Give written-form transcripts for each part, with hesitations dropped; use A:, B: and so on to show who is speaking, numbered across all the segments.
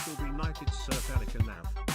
A: shall be knighted Sir Pelicanav.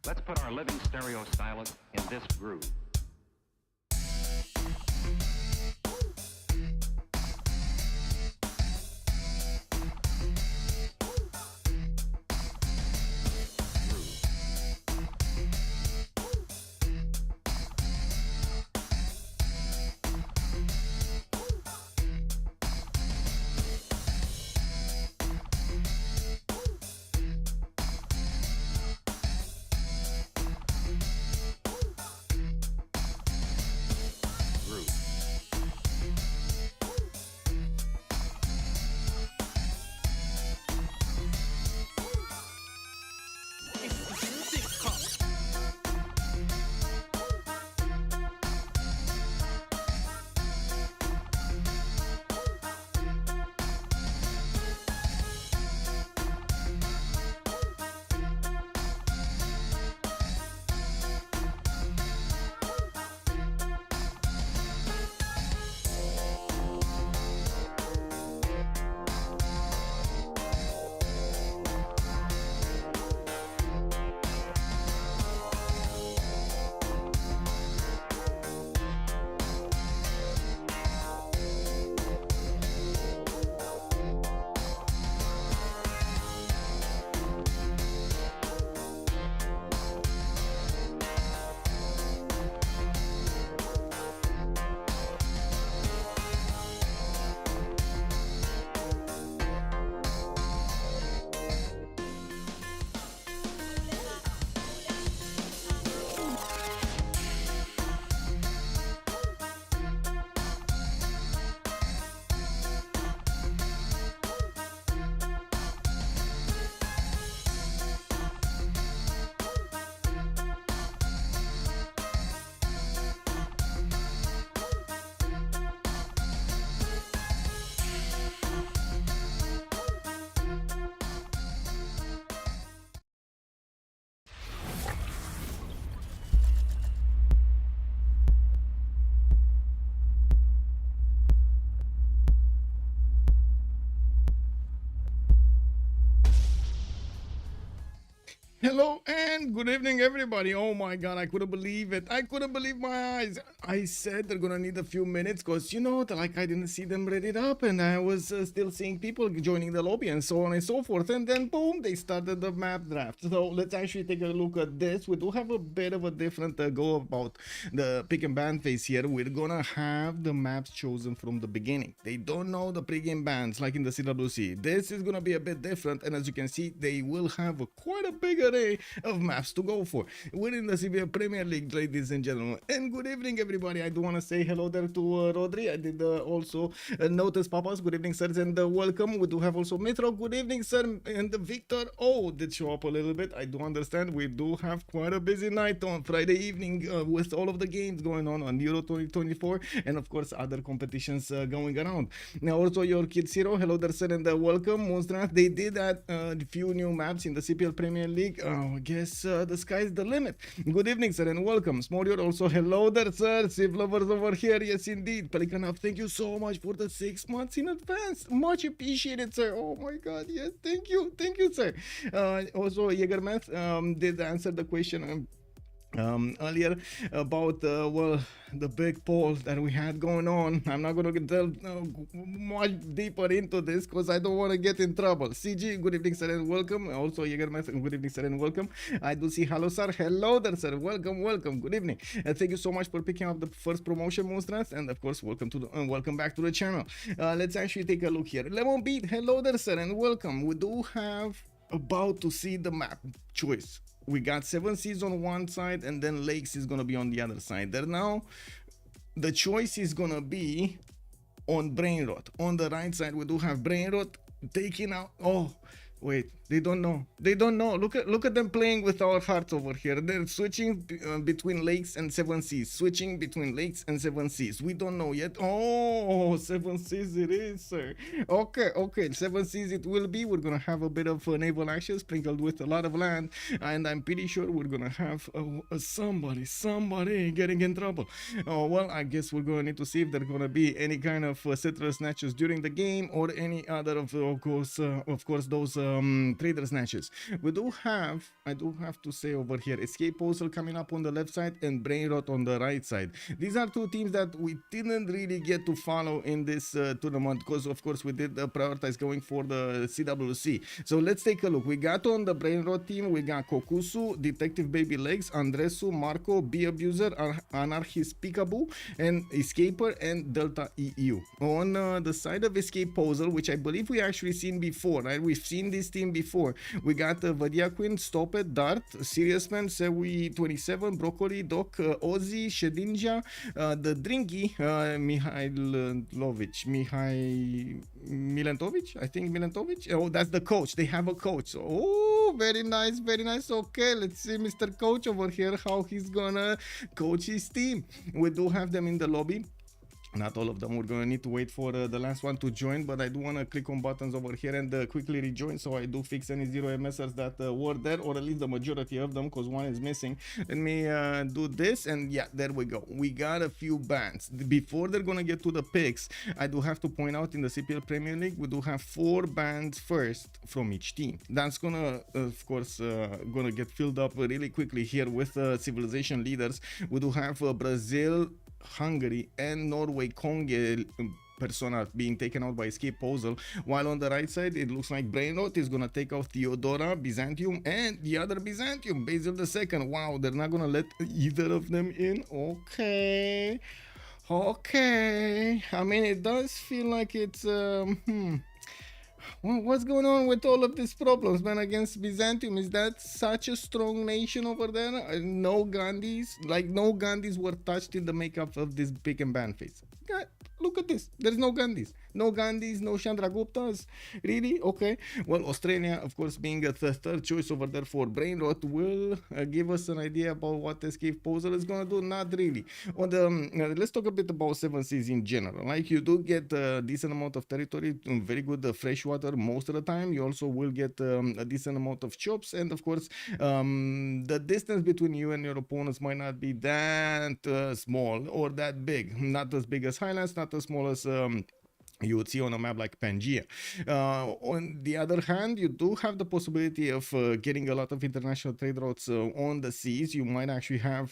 B: Let's put our living stereo stylus in this groove.
C: Hello and good evening, everybody. Oh my god, I couldn't believe it. I couldn't believe my eyes. I said they're gonna need a few minutes because, like I didn't see them ready up and I was still seeing people joining the lobby and so on and so forth. And then, boom, they started the map draft. So let's actually take a look at this. We do have a bit of a different go about the pick and ban phase here. We're gonna have the maps chosen from the beginning. They don't know the pre-game bans like in the CWC. This is gonna be a bit different, and as you can see, they will have quite a big array of maps to go for. We're in the CPL Premier League, ladies and gentlemen. And good evening, everybody. I do want to say hello there to Rodri. I did also notice Papas. Good evening, sirs, and welcome. We do have also Metro. Good evening, sir. And Victor. Oh, did show up a little bit. I do understand. We do have quite a busy night on Friday evening with all of the games going on Euro 2024 and, of course, other competitions going around. Now, also, your kids hero. Hello there, sir, and welcome. Monstrat. They did add a few new maps in the CPL Premier League. I guess the sky's the limit. Good evening, sir, and welcome. Smollior also, hello there, sir. Civ lovers over here. Yes, indeed. Pelikanov, thank you so much for the 6 months in advance. Much appreciated, sir. Oh my god, yes, thank you. Thank you, sir. Also, Jägermath did answer the question earlier about the big poll that we had going on. I'm not going to delve much deeper into this because I don't want to get in trouble. CG, good evening, sir, and welcome. Also, Jägermeister, good evening, sir, and welcome. I do see hello, sir. Hello there, sir. Welcome. Good evening. Thank you so much for picking up the first promotion, Monstras, and of course, welcome back to the channel. Let's actually take a look here. Lemon Beat, hello there, sir, and welcome. We do have about to see the map choice. We got 7 Seas on one side and then Lakes is gonna be on the other side. There now, the choice is gonna be on Brainrot. On the right side, we do have Brainrot taking out. Oh, wait, they don't know. Look at them playing with our hearts over here. They're switching between Lakes and 7 Seas. Switching between Lakes and 7 Seas. We don't know yet. Oh, 7 Seas it is, sir. Okay, 7 Seas it will be. We're gonna have a bit of naval action sprinkled with a lot of land, and I'm pretty sure we're gonna have somebody getting in trouble. Oh well, I guess we're gonna need to see if there's gonna be any kind of settler snatches during the game or any other of course those trader snatches. I do have to say over here, Escape Posel coming up on the left side and Brainrot on the right side. These are two teams that we didn't really get to follow in this tournament because of course we did prioritize going for the CWC. So let's take a look. We got on the Brainrot team, we got Kokusu, Detective Baby Legs, Andresu, Marco, Bee Abuser, Anarchist Peekaboo, and Escaper, and Delta EU. On the side of Escape Posel, which I believe we actually seen before, right? We've seen this team before. We got Vadia Queen, Stop It, Dart, Serious Man, Sewi 27, Broccoli, Doc, Ozzy, Shedinja, the Drinky, Milentovic, I think Milentovic. Oh, that's the coach. They have a coach. Oh, very nice. Okay, let's see Mr. Coach over here, how he's gonna coach his team. We do have them in the lobby. Not all of them. We're gonna need to wait for the last one to join, but I do want to click on buttons over here and quickly rejoin, so I do fix any 0 MSers that were there, or at least the majority of them, because one is missing. Let me do this, and yeah, there we go. We got a few bans. Before they're gonna get to the picks, I do have to point out in the CPL Premier League, we do have 4 bans first from each team. That's gonna, of course, gonna get filled up really quickly here with civilization leaders. We do have Brazil, Hungary, and Norway Konge persona being taken out by Escape Posel, while on the right side it looks like Brainrot is gonna take out Theodora, Byzantium, and the other Byzantium, Basil II. Wow, they're not gonna let either of them in. Okay, I mean, it does feel like it's what's going on with all of these problems, man, against Byzantium? Is that such a strong nation over there? No Gandhis? Like, no Gandhis were touched in the makeup of this pick and ban phase. God, look at this. There's no Gandhis. No Gandhis, no Chandraguptas. Really? Okay. Well, Australia, of course, being the third choice over there for Brainrot, will give us an idea about what Escape Posel is going to do. Not really. On the let's talk a bit about 7 Seas in general. Like, you do get a decent amount of territory, very good freshwater most of the time. You also will get a decent amount of chops, and of course, the distance between you and your opponents might not be that small or that big. Not as big as Highlands, not as small as you would see on a map like Pangea. On the other hand, you do have the possibility of getting a lot of international trade routes on the seas. You might actually have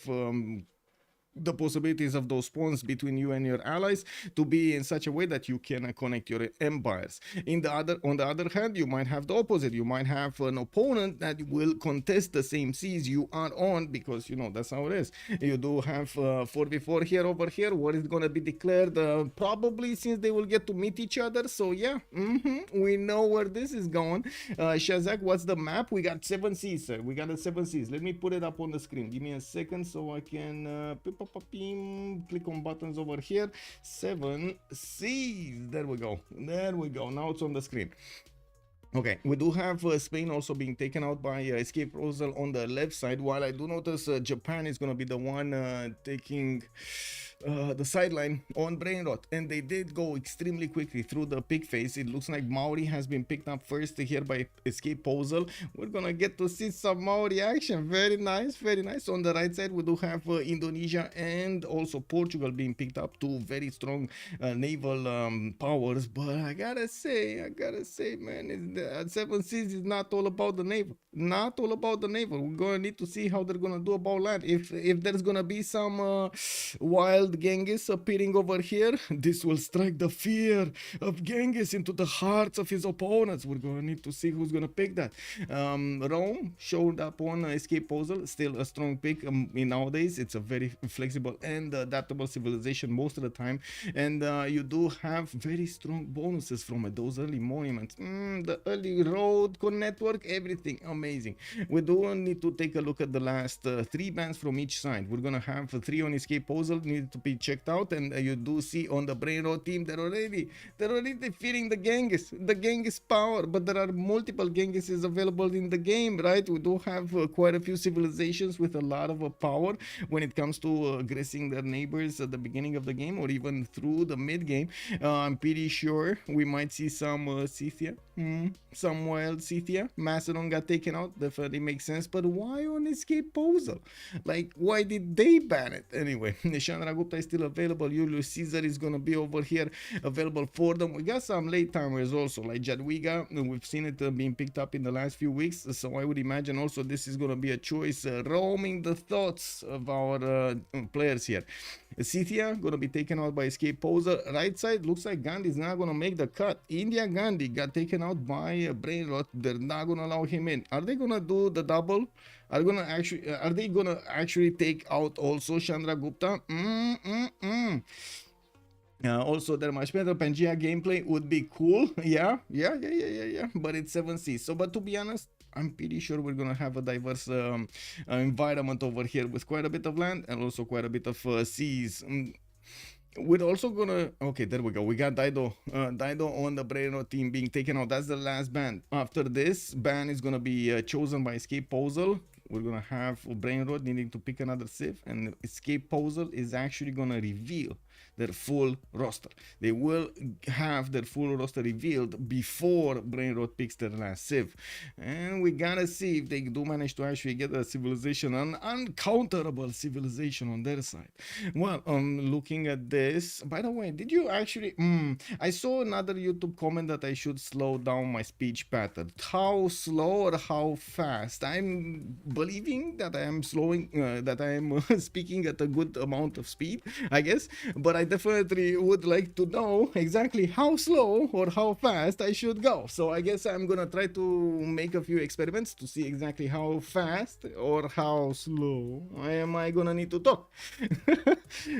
C: the possibilities of those spawns between you and your allies to be in such a way that you can connect your empires. On the other hand, you might have the opposite. You might have an opponent that will contest the same seas you are on, because you know that's how it is. You do have 4v4 here over here. What is going to be declared? Probably, since they will get to meet each other. So yeah, we know where this is going. Shazak, what's the map? We got 7 seas, sir. We got the 7 seas. Let me put it up on the screen. Give me a second so I can click on buttons over here. 7 C's. There we go. There we go. Now it's on the screen. Okay, we do have Spain also being taken out by Escape Posel on the left side, while I do notice Japan is going to be the one taking the sideline on Brainrot, and they did go extremely quickly through the pick phase. It looks like Maori has been picked up first here by Escape Posel. We're gonna get to see some Maori action. Very nice, very nice. On the right side, we do have Indonesia and also Portugal being picked up, two very strong naval powers. But I gotta say, man, 7 Seas is not all about the naval. Not all about the naval. We're gonna need to see how they're gonna do about land. If there's gonna be some wild Genghis appearing over here, this will strike the fear of Genghis into the hearts of his opponents. We're gonna need to see who's gonna pick that. Rome showed up on Escape Posel, still a strong pick. Nowadays it's a very flexible and adaptable civilization most of the time, and you do have very strong bonuses from it. Those early monuments, the early road network, everything amazing. We do need to take a look at the last 3 bans from each side. We're gonna have 3 on Escape Posel, need to be checked out, and you do see on the Brainrot team they're already fearing the Genghis power, but there are multiple Genghises available in the game, right? We do have quite a few civilizations with a lot of power when it comes to aggressing their neighbors at the beginning of the game or even through the mid game. I'm pretty sure we might see some Scythia, some wild Scythia. Macedon got taken out, definitely makes sense, but why on Escape Posel? Like, why did they ban it anyway? Chandragupta is still available. Julius Caesar is gonna be over here available for them. We got some late timers also, like Jadwiga. We've seen it being picked up in the last few weeks, so I would imagine also this is gonna be a choice roaming the thoughts of our players here. Scythia gonna be taken out by Escape Posel. Right side looks like Gandhi is not gonna make the cut. India Gandhi got taken out by Brainrot. They're not gonna allow him in. Are they gonna do the double? Are they gonna actually take out also Chandragupta? Also, their much better Pangea gameplay would be cool. Yeah. But it's 7 Seas. So, but to be honest, I'm pretty sure we're gonna have a diverse environment over here with quite a bit of land and also quite a bit of seas. We're also gonna, okay, there we go. We got Dido on the Brainrot team being taken out. That's the last ban. After this ban is gonna be chosen by Escape Posel. We're gonna have Brainrot needing to pick another Civ, and Escape Posel is actually gonna reveal their full roster. They will have their full roster revealed before Brainrot picks their last Civ, and we gotta see if they do manage to actually get a civilization, an uncounterable civilization on their side. Well, looking at this, by the way, did you actually I saw another YouTube comment that I should slow down my speech pattern. How slow or how fast? I'm believing that I am slowing, that I am speaking at a good amount of speed, I guess, but I definitely would like to know exactly how slow or how fast I should go. So I guess I'm gonna try to make a few experiments to see exactly how fast or how slow am I gonna need to talk.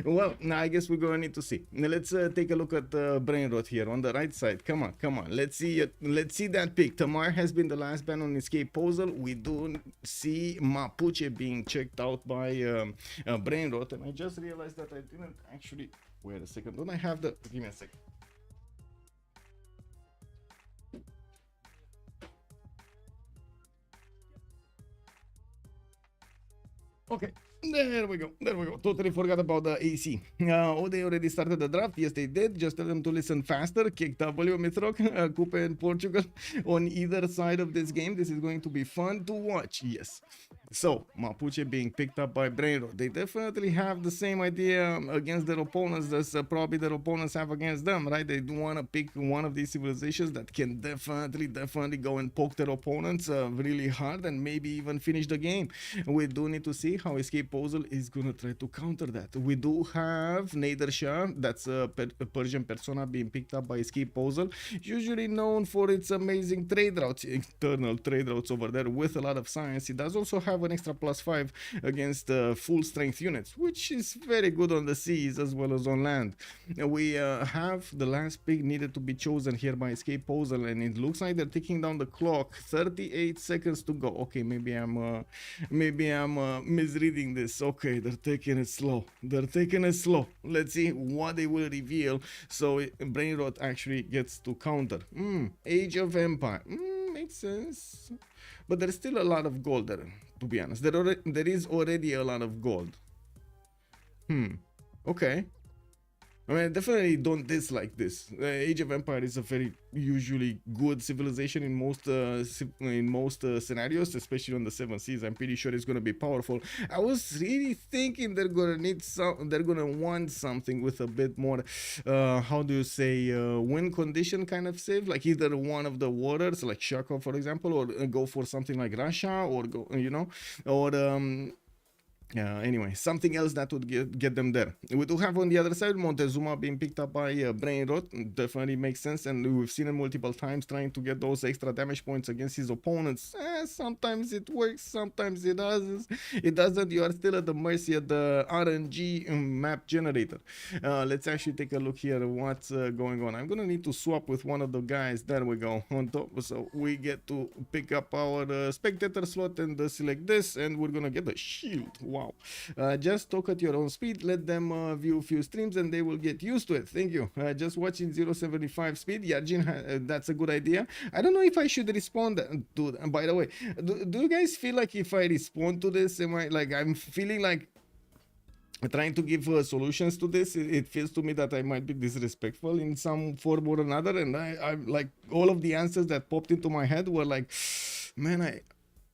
C: Well, now I guess we're gonna need to see. Now let's take a look at Brainrot here on the right side. Come on, let's see that pick. Tamar has been the last ban on Escape Posel. We do see Mapuche being checked out by Brainrot, and I just realized that I didn't actually, wait a second, don't I have the, give me a second. Okay, there we go. Totally forgot about the AC. Oh, they already started the draft. Yes, they did. Just tell them to listen faster. Kick W, Mitrok, Coupe and Portugal on either side of this game. This is going to be fun to watch. Yes. So, Mapuche being picked up by Brainrot. They definitely have the same idea against their opponents as probably their opponents have against them, right? They do want to pick one of these civilizations that can definitely go and poke their opponents really hard and maybe even finish the game. We do need to see how Escape Posel is going to try to counter that. We do have Nader Shah, that's a Persian persona being picked up by Escape Posel, usually known for its amazing trade routes, internal trade routes over there with a lot of science. It does also have an extra +5 against full strength units, which is very good on the seas as well as on land. We have the last pick needed to be chosen here by Escape Posel, and it looks like they're ticking down the clock. 38 seconds to go. Okay, maybe I'm misreading this. Okay, they're taking it slow. Let's see what they will reveal. So Brainrot actually gets to counter. Age of Empire. Makes sense. But there's still a lot of gold there, to be honest. There is already a lot of gold. Okay. I mean, I definitely don't dislike this. Age of Empire is a very usually good civilization in most scenarios, especially on the 7 seas. I'm pretty sure it's gonna be powerful. I was really thinking they're gonna want something with a bit more, how do you say, win condition kind of save, like either one of the waters, like Shako, for example, or go for something like Russia, or go, or anyway, something else that would get them there. We do have on the other side Montezuma being picked up by Brainrot. Definitely makes sense, and we've seen him multiple times trying to get those extra damage points against his opponents. Sometimes it works, sometimes it doesn't. You are still at the mercy of the RNG map generator. Let's actually take a look here at what's going on. I'm gonna need to swap with one of the guys. There we go, on top, so we get to pick up our spectator slot and select this, and we're gonna get the shield. Wow. Just talk at your own speed, let them view a few streams and they will get used to it. Thank you. Just watching 0.75 speed. Yarjin, that's a good idea. I don't know if I should respond to, by the way, do you guys feel like if I respond to this, I'm feeling like trying to give solutions to this? It feels to me that I might be disrespectful in some form or another, and I'm like, all of the answers that popped into my head were like, man,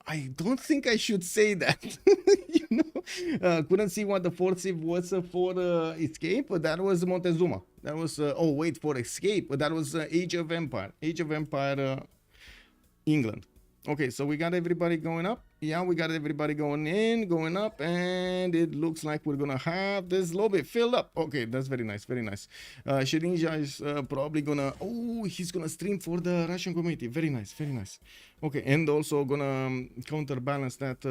C: I don't think I should say that. Couldn't see what the fourth Civ was for Escape, but that was Montezuma. That was, for Escape, but that was Age of Empire. England. Okay, so we got everybody going up. Yeah, we got everybody going up, and it looks like we're gonna have this lobby filled up. Okay, that's very nice, very nice. Shirinja is probably gonna, he's gonna stream for the Russian community. Very nice, very nice. Okay, and also gonna counterbalance that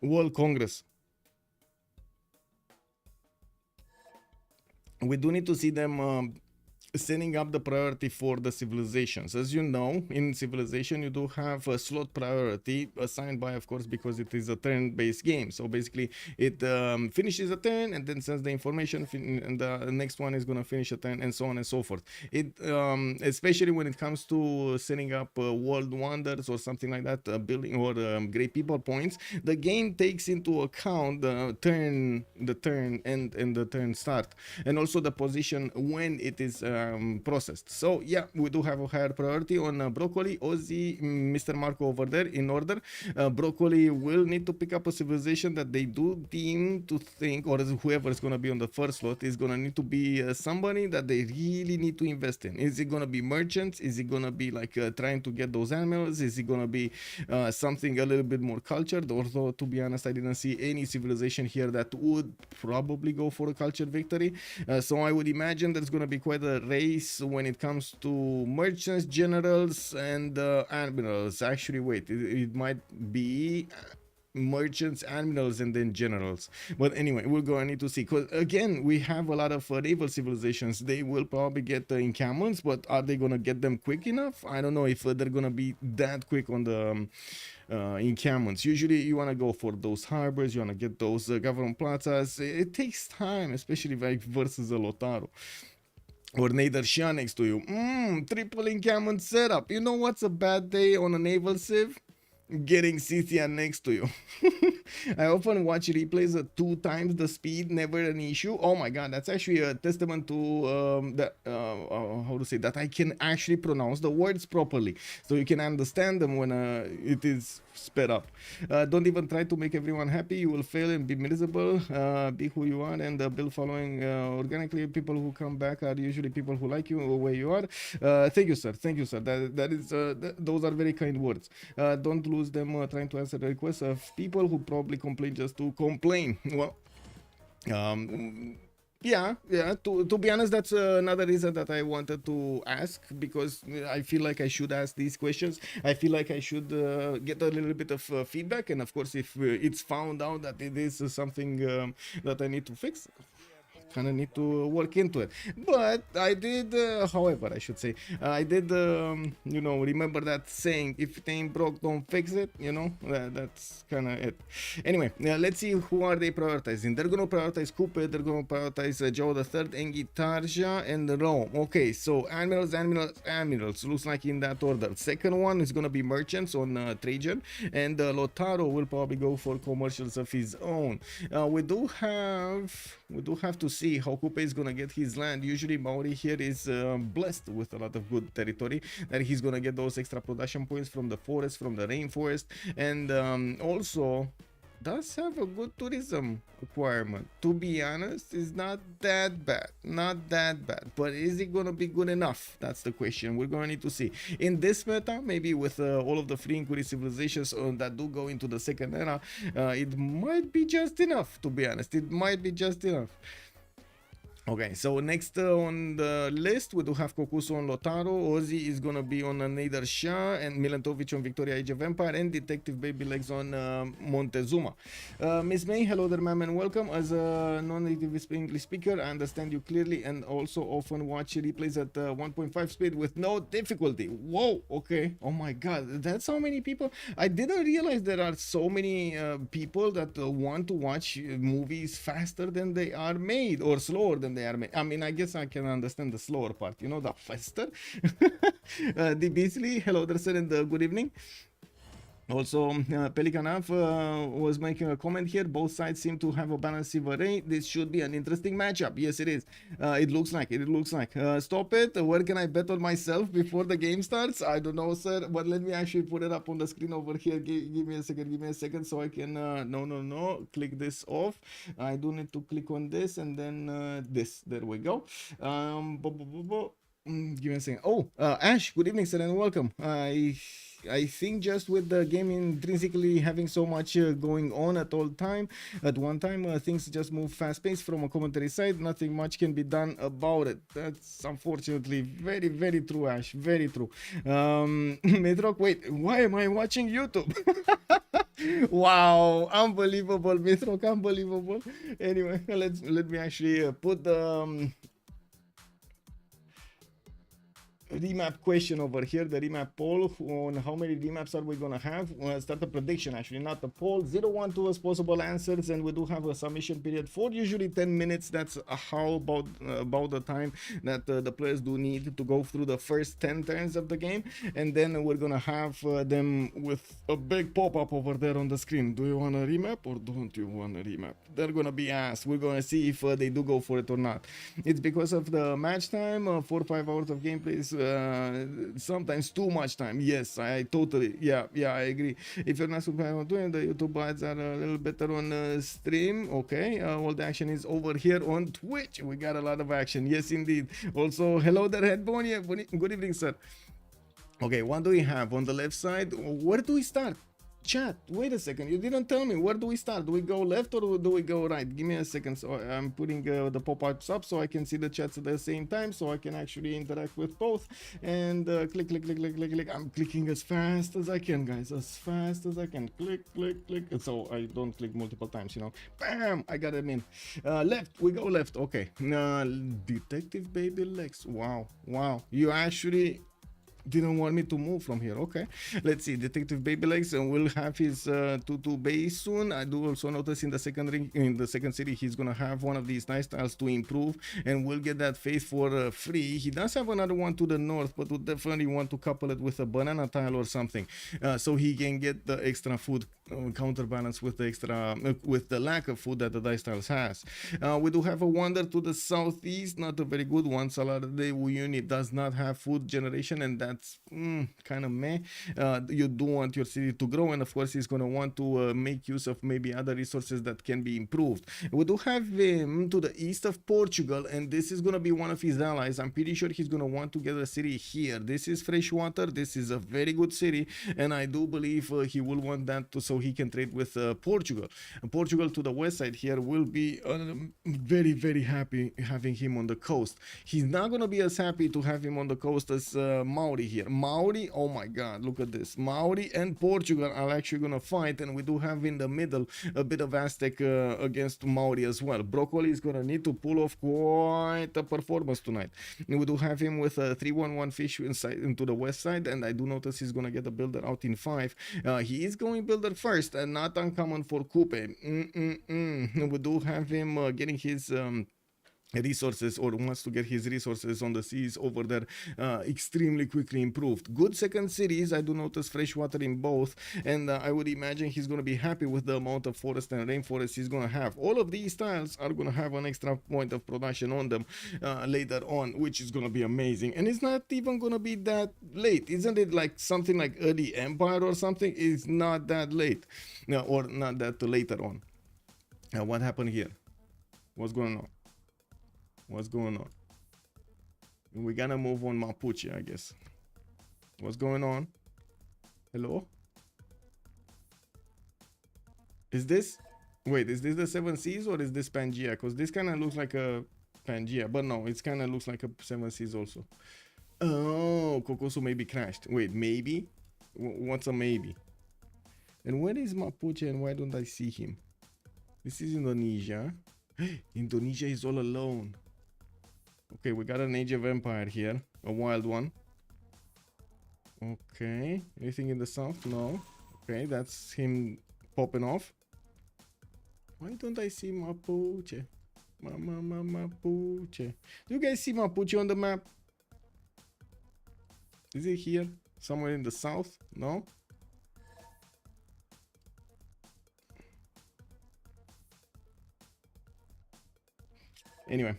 C: World Congress. We do need to see them setting up the priority for the civilizations. As you know, in civilization you do have a slot priority assigned by, of course, because it is a turn-based game. So basically it finishes a turn and then sends the information, and the next one is going to finish a turn, and so on and so forth. It especially when it comes to setting up world wonders or something like that, building or great people points, the game takes into account the turn end and the turn start, and also the position when it is processed. So yeah, we do have a higher priority on Broccoli, Ozzy, Mr. Marco over there in order. Broccoli will need to pick up a civilization that they do deem to think, or whoever is going to be on the first slot is going to need to be somebody that they really need to invest in. Is it going to be merchants? Is it going to be like trying to get those animals? Is it going to be something a little bit more cultured? Although, to be honest, I didn't see any civilization here that would probably go for a cultured victory. So I would imagine there's going to be quite a race when it comes to merchants, generals, and admirals. Actually, wait, it might be merchants, admirals, and then generals. But anyway, we're going to need to see, because again, we have a lot of naval civilizations. They will probably get the encampments, but are they going to get them quick enough? I don't know if they're going to be that quick on the encampments. Usually you want to go for those harbors, you want to get those government plazas. It takes time, especially like versus a Lotaro or Nader Shah next to you. Triple encampment setup. You know what's a bad day on a naval civ? getting Cynthia next to you. I often watch replays at 2 times the speed, never an issue. Oh my god, that's actually a testament to that how to say that I can actually pronounce the words properly, so you can understand them when it is sped up. Don't even try to make everyone happy. You will fail and be miserable. Be who you are and build following organically. People who come back are usually people who like you where you are. Thank you, sir. Thank you, sir. That is those are very kind words. Don't lose them trying to answer the requests of people who probably complain just to complain. Well, yeah. To be honest, that's another reason that I wanted to ask, because I feel like I should ask these questions. I feel like I should get a little bit of feedback, and of course, if it's found out that it is something that I need to fix, kind of need to work into it. But I did, however, I should say, I did, you know, remember that saying, if it ain't broke, don't fix it, you know, that's kind of it. Anyway, let's see who are they prioritizing. They're going to prioritize Coupe, they're going to prioritize Joe the Third, Engi, Tarja, and Rome. Okay, so Admirals, looks like in that order. Second one is going to be Merchants on Trajan, and Lotaro will probably go for commercials of his own. We do have to see how Coupe is gonna get his land. Usually Maori here is blessed with a lot of good territory, that he's gonna get those extra production points from the forest, from the rainforest, and also does have a good tourism requirement. To be honest, is not that bad, but is it gonna be good enough? That's the question we're gonna need to see in this meta. Maybe with all of the free inquiry civilizations that do go into the second era, it might be just enough. To be honest, it might be just enough. Okay, so next on the list we do have Kokuso on Lotaro, Ozzy is gonna be on Nader Shah, and Milantovic on Victoria Age of Empire, and Detective Baby Legs on Montezuma. Miss May, hello there ma'am and welcome. As a non-native English speaker, I understand you clearly and also often watch replays at 1.5 speed with no difficulty. Whoa, okay, oh my god, that's how many people. I didn't realize there are so many people that want to watch movies faster than they are made, or slower than they are made. I mean, I guess I can understand the slower part, you know, the faster. The Beasley, hello there sir, and good evening. Also, Pelikanov was making a comment here. Both sides seem to have a balanced array. This should be an interesting matchup. Yes, it is. It looks like it. It looks like. Stop it. Where can I bet on myself before the game starts? I don't know, sir. But let me actually put it up on the screen over here. Give me a second. Give me a second so I can. No. Click this off. I do need to click on this and then this. There we go. Give me a second. Oh, Ash. Good evening, sir, and welcome. I think just with the game intrinsically having so much going on at one time, things just move fast-paced from a commentary side. Nothing much can be done about it. That's unfortunately very, very true, Ash. Very true. Midrock, wait, why am I watching YouTube? Wow, unbelievable, Midrock, unbelievable. Anyway, let me actually put the remap question over here, the remap poll on how many remaps are we gonna have. Start a prediction, actually, not the poll. 0, 1, 2 as possible answers, and we do have a submission period for usually 10 minutes. That's how about the time that the players do need to go through the first 10 turns of the game, and then we're gonna have them with a big pop-up over there on the screen. Do you want a remap or don't you want a remap? They're gonna be asked. We're gonna see if they do go for it or not. It's because of the match time. 4 or 5 hours of gameplay is sometimes too much time. Yes, I totally, yeah, I agree. If you're not subscribed to it, the YouTube ads are a little better on stream. Okay, all the action is over here on Twitch. We got a lot of action. Yes, indeed. Also, hello there, Headbone. Yeah, good evening, sir. Okay, what do we have on the left side? Where do we start? Chat, wait a second, you didn't tell me. Where do we start? Do we go left or do we go right? Give me a second. So I'm putting the pop-ups up so I can see the chats at the same time, so I can actually interact with both. And click. I'm clicking as fast as I can, guys, as fast as I can. Click. So I don't click multiple times, you know. Bam, I got them in. Left, we go left. Okay. Detective Baby Legs. Wow. You actually didn't want me to move from here. Okay, let's see. Detective Babylegs will have his 2-2 base soon. I do also notice in the second city he's gonna have one of these nice tiles to improve, and we'll get that faith for free. He does have another one to the north, but would definitely want to couple it with a banana tile or something, so he can get the extra food counterbalance with the extra with the lack of food that the dice tiles has. We do have a wonder to the southeast, not a very good one. Salarde unit does not have food generation, and that's kind of meh. You do want your city to grow, and of course he's going to want to make use of maybe other resources that can be improved. We do have him to the east of Portugal, and this is going to be one of his allies. I'm pretty sure he's going to want to get a city here. This is freshwater. This is a very good city, and I do believe he will want that to, so he can trade with Portugal. Portugal to the west side here will be very, very happy having him on the coast. He's not going to be as happy to have him on the coast as Maori here. Maori, oh my god, look at this. Maori and Portugal are actually going to fight, and we do have in the middle a bit of Aztec against Maori as well. Broccoli is going to need to pull off quite a performance tonight. We do have him with a 3-1-1 fish inside into the west side, and I do notice he's going to get a builder out in 5. He is going builder first, and not uncommon for Coupe. We do have him getting his resources, or wants to get his resources on the seas over there extremely quickly improved. Good second series. I do notice fresh water in both, and I would imagine he's going to be happy with the amount of forest and rainforest he's going to have. All of these tiles are going to have an extra point of production on them later on, which is going to be amazing. And it's not even going to be that late, isn't it? Like something like early Empire or something is not that late, or not that later on. What happened here? What's going on? What's going on? We gotta move on Mapuche, I guess. What's going on? Hello? Is this... Wait, is this the 7 Seas or is this Pangea? Because this kind of looks like a Pangea. But no, it kind of looks like a 7 Seas also. Oh, Kokosu maybe crashed. Wait, maybe? What's a maybe? And where is Mapuche and why don't I see him? This is Indonesia. Indonesia is all alone. Okay, we got an Age of Empire here, a wild one. Okay, anything in the south? No. Okay, that's him popping off. Why don't I see Mapuche? Mapuche. Do you guys see Mapuche on the map? Is it here? Somewhere in the south? No? Anyway.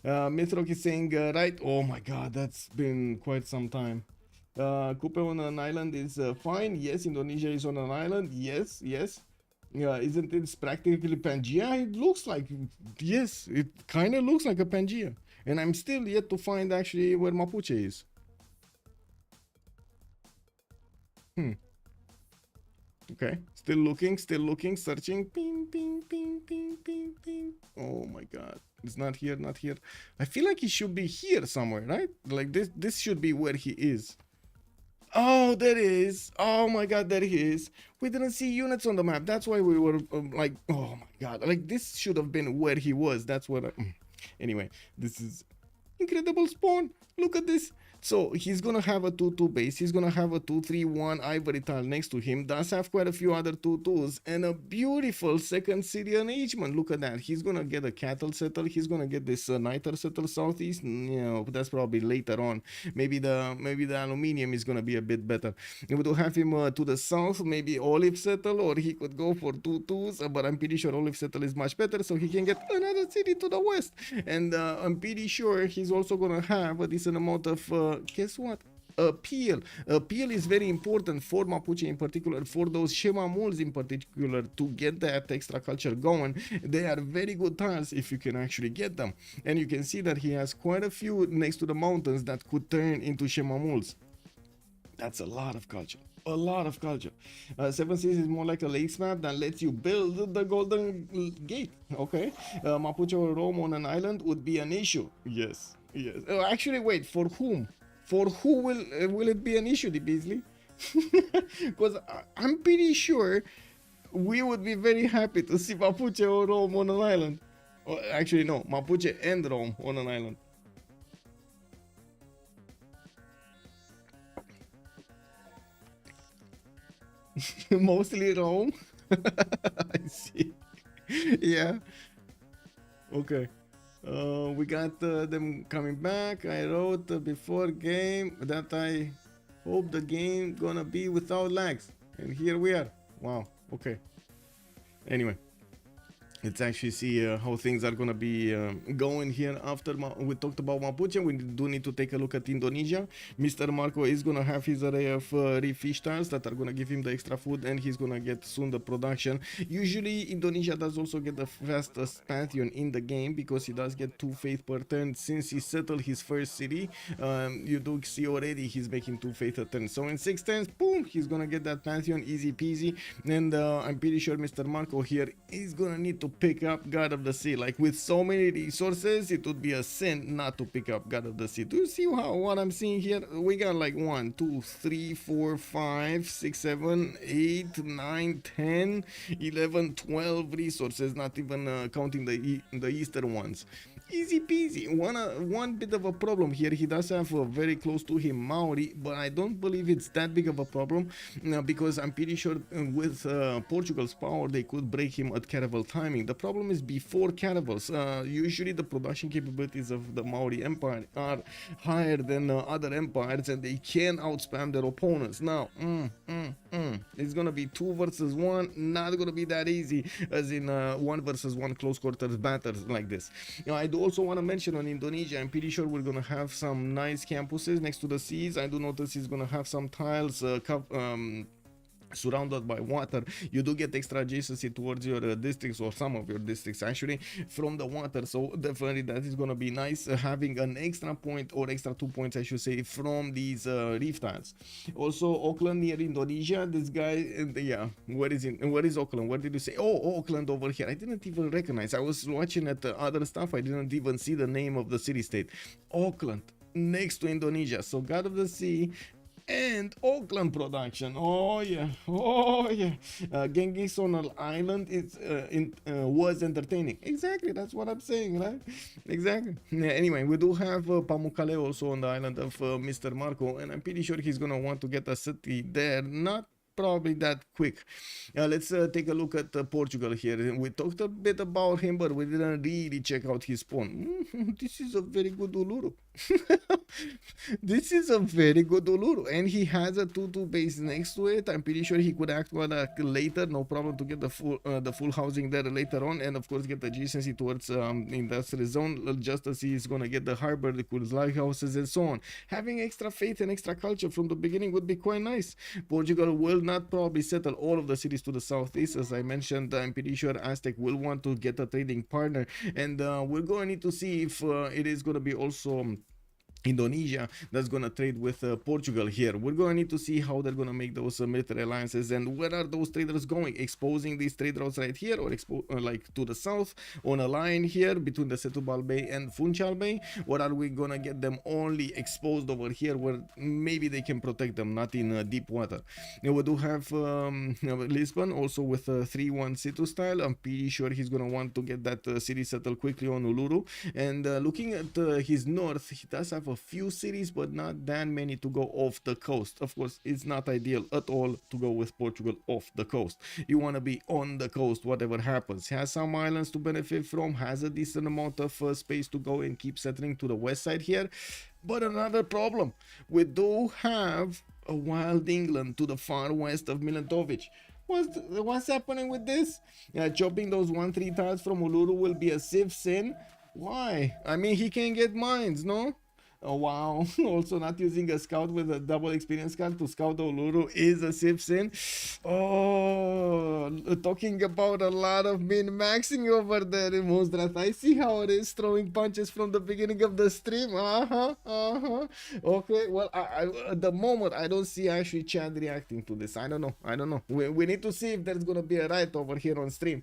C: Mythrock is saying, right, oh my god, that's been quite some time. Coupe on an island is fine. Yes, Indonesia is on an island. Yes, yes. Isn't it practically Pangea? It looks like, yes, it kind of looks like a Pangea. And I'm still yet to find actually where Mapuche is. Okay, still looking, searching. Ping, ping, ping, ping, ping, ping. Oh my god. It's not here, not here. I feel like he should be here somewhere, right? Like this should be where he is. Oh, there he is. Oh my god, there he is. We didn't see units on the map. That's why we were like, oh my god. Like this should have been where he was. That's what Anyway, this is incredible spawn. Look at this. So he's gonna have a 2-2 base. He's gonna have a 2-3-1 ivory tile next to him. Does have quite a few other 2-2s and a beautiful second city arrangement. Look at that. He's gonna get a cattle settle. He's gonna get this niter settle southeast. No, that's probably later on. Maybe the aluminium is gonna be a bit better. We will have him to the south. Maybe olive settle, or he could go for 2-2s. But I'm pretty sure olive settle is much better, so he can get another city to the west. And I'm pretty sure he's also gonna have a decent amount of guess what? Appeal. Appeal is very important for Mapuche in particular, for those Shemamuls in particular, to get that extra culture going. They are very good tiles if you can actually get them. And you can see that he has quite a few next to the mountains that could turn into Shemamuls. That's a lot of culture. A lot of culture. 7 Seas is more like a lakes map that lets you build the Golden Gate. Okay. Mapuche or Rome on an island would be an issue. Yes. Yes. Actually, wait. For whom? For who will it be an issue, the Beasley? Because I'm pretty sure we would be very happy to see Mapuche or Rome on an island. Or actually, no. Mapuche and Rome on an island. Mostly Rome. I see. Yeah. Okay. We got them coming back. I wrote before game that I hope the game gonna be without lags, and here we are. Wow. Okay. Anyway, let's actually see how things are gonna be going here after we talked about Mapuche. We do need to take a look at Indonesia. Mr. Marco is gonna have his array of reef fish tiles that are gonna give him the extra food, and he's gonna get soon the production. Usually Indonesia does also get the fastest pantheon in the game because he does get 2 faith per turn since he settled his first city. You do see already he's making 2 faith a turn, so in 6 turns, boom, he's gonna get that pantheon easy peasy. And I'm pretty sure Mr. Marco here is gonna need to pick up God of the Sea. Like, with so many resources, it would be a sin not to pick up God of the Sea. Do you see what I'm seeing here? We got like 1, 2, 3, 4, 5, 6, 7, 8, 9, 10, 11, 12 resources, not even counting the eastern ones. Easy peasy. One bit of a problem here. He does have very close to him Maori, but I don't believe it's that big of a problem because I'm pretty sure with Portugal's power they could break him at caravel timing. The problem is before caravels. Usually the production capabilities of the Maori Empire are higher than other empires, and they can outspam their opponents. Now, it's gonna be 2 versus 1. Not gonna be that easy as in 1 versus 1 close quarters battles like this. I do also want to mention on Indonesia, I'm pretty sure we're gonna have some nice campuses next to the seas. I do notice he's gonna have some tiles surrounded by water. You do get extra adjacency towards your districts, or some of your districts actually, from the water, so definitely that is going to be nice, having an extra point, or extra 2 points I should say, from these reef tiles. Also Auckland near Indonesia, this guy, yeah, where is Auckland? Where did you say? Oh, Auckland over here. I didn't even recognize. I was watching at other stuff, I didn't even see the name of the city state. Auckland next to Indonesia, so God of the Sea and Auckland production. Oh yeah. Genghis on an island was entertaining. Exactly, that's what I'm saying, right? Exactly. Yeah, anyway, we do have Pamukkale also on the island of Mr. Marco, and I'm pretty sure he's gonna want to get a city there. Not probably that quick. Let's take a look at Portugal here. We talked a bit about him, but we didn't really check out his spawn. This is a very good Uluru. This is a very good Uluru, and he has a 2-2 base next to it. I'm pretty sure he could act one later, no problem, to get the full housing there later on, and of course get the adjacency towards industrial zone, just as he's gonna get the harbor, the cool lighthouses, and so on. Having extra faith and extra culture from the beginning would be quite nice. Portugal will not probably settle all of the cities to the southeast, as I mentioned. I'm pretty sure Aztec will want to get a trading partner, and we're going to need to see if it is going to be also Indonesia that's gonna trade with Portugal here. We're gonna need to see how they're gonna make those military alliances, and where are those traders going, exposing these trade routes right here, or like to the south on a line here between the Setubal Bay and Funchal Bay, or are we gonna get them only exposed over here where maybe they can protect them, not in deep water? Now we do have Lisbon also with a 3-1 situ style. I'm pretty sure he's gonna want to get that city settled quickly on Uluru, and looking at his north, he does have a few cities, but not that many to go off the coast. Of course, it's not ideal at all to go with Portugal off the coast. You want to be on the coast, whatever happens. Has some islands to benefit from, has a decent amount of space to go and keep settling to the west side here. But another problem, we do have a wild England to the far west of Milantovic. What's happening with this? Chopping those 1-3 tiles from Uluru will be a Civ sin. Why? I mean, he can get mines, no? Oh wow. Also not using a scout with a double experience card to scout Uluru is a Civ sin. Oh, talking about a lot of min-maxing over there in Moonstrath. I see how it is, throwing punches from the beginning of the stream. Okay, well, at the moment I don't see actually Chad reacting to this. I don't know. We need to see if there's gonna be a riot over here on stream.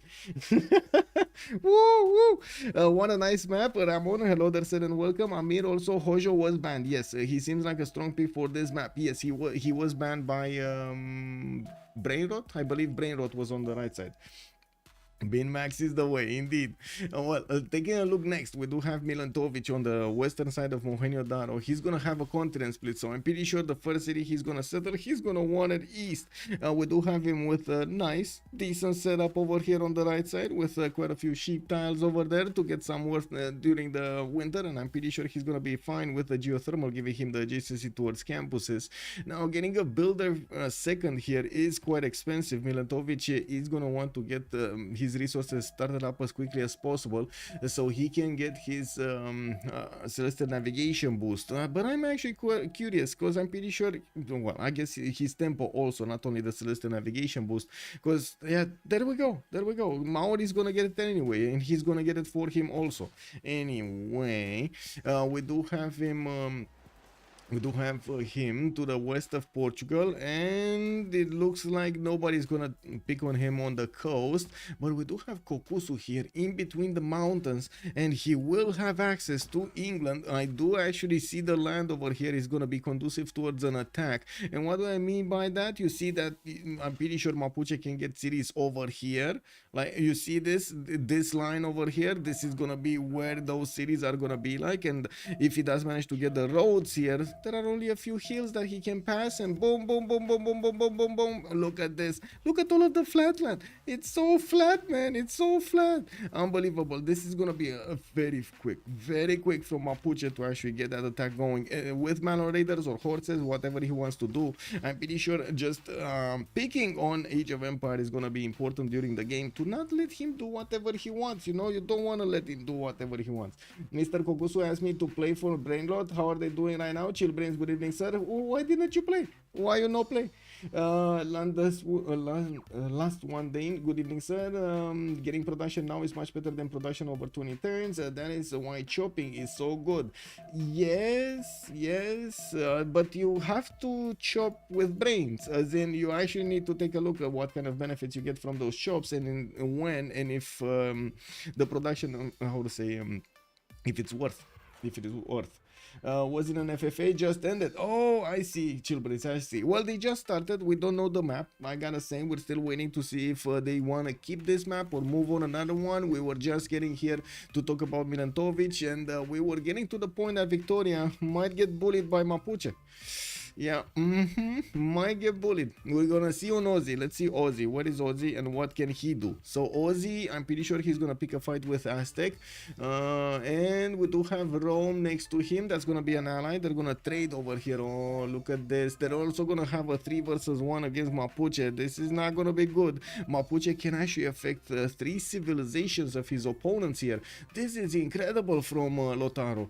C: Woo! What a nice map. Ramon, hello there, said, and welcome. Amir, also Hojo was banned. Yes, he seems like a strong pick for this map. Yes, he was banned by Brainrot. I believe Brainrot was on the right side. Bin Max is the way, indeed. Taking a look next, we do have Milantovic on the western side of Mohenjo-Daro. He's gonna have a continent split, so I'm pretty sure the first city he's gonna settle, he's gonna want it east. We do have him with a nice, decent setup over here on the right side, with quite a few sheep tiles over there to get some work during the winter, and I'm pretty sure he's gonna be fine with the geothermal, giving him the adjacency towards campuses. Now, getting a builder second here is quite expensive. Milantovic is gonna want to get his resources started up as quickly as possible so he can get his celestial navigation boost, but I'm actually quite curious because I'm pretty sure, well, I guess his tempo also, not only the celestial navigation boost, because yeah, there we go, Maori is gonna get it anyway, and he's gonna get it for him also anyway. We do have him to the west of Portugal, and it looks like nobody's gonna pick on him on the coast, but we do have Kokusu here in between the mountains, and he will have access to England. I do actually see the land over here is gonna be conducive towards an attack, and what do I mean by that? You see that I'm pretty sure Mapuche can get cities over here, like you see this line over here. This is gonna be where those cities are gonna be like, and if he does manage to get the roads here, there are only a few hills that he can pass, and boom, boom, boom, boom, boom, boom, boom, boom, boom. Look at this. Look at all of the flat land. It's so flat, man. It's so flat. Unbelievable. This is going to be a very quick from Mapuche to actually get that attack going with Malon Raiders or horses, whatever he wants to do. I'm pretty sure just picking on Age of Empire is going to be important during the game to not let him do whatever he wants. You know, you don't want to let him do whatever he wants. Mr. Kokusu asked me to play for Brainrot. How are they doing right now? Chill Brains, good evening, sir. Why didn't you play? Why you not play? Last one day, good evening, sir. Getting production now is much better than production over 20 turns. That is why chopping is so good. Yes, but you have to chop with brains, as in you actually need to take a look at what kind of benefits you get from those chops, and when and if the production, how to say, if it is worth. Was it an FFA just ended? Oh, I see, Chilbris, I see. Well, they just started. We don't know the map. I gotta say, we're still waiting to see if they want to keep this map or move on another one. We were just getting here to talk about Milantovic, and we were getting to the point that Victoria might get bullied by Mapuche. Yeah, might get bullied. We're gonna see on Ozzy. Let's see Ozzy. What is Ozzy and what can he do? So Ozzy, I'm pretty sure he's gonna pick a fight with Aztec, and we do have Rome next to him. That's gonna be an ally. They're gonna trade over here. Oh, look at this. They're also gonna have a 3 versus 1 against Mapuche. This is not gonna be good. Mapuche can actually affect 3 civilizations of his opponents here. This is incredible from Lotaro.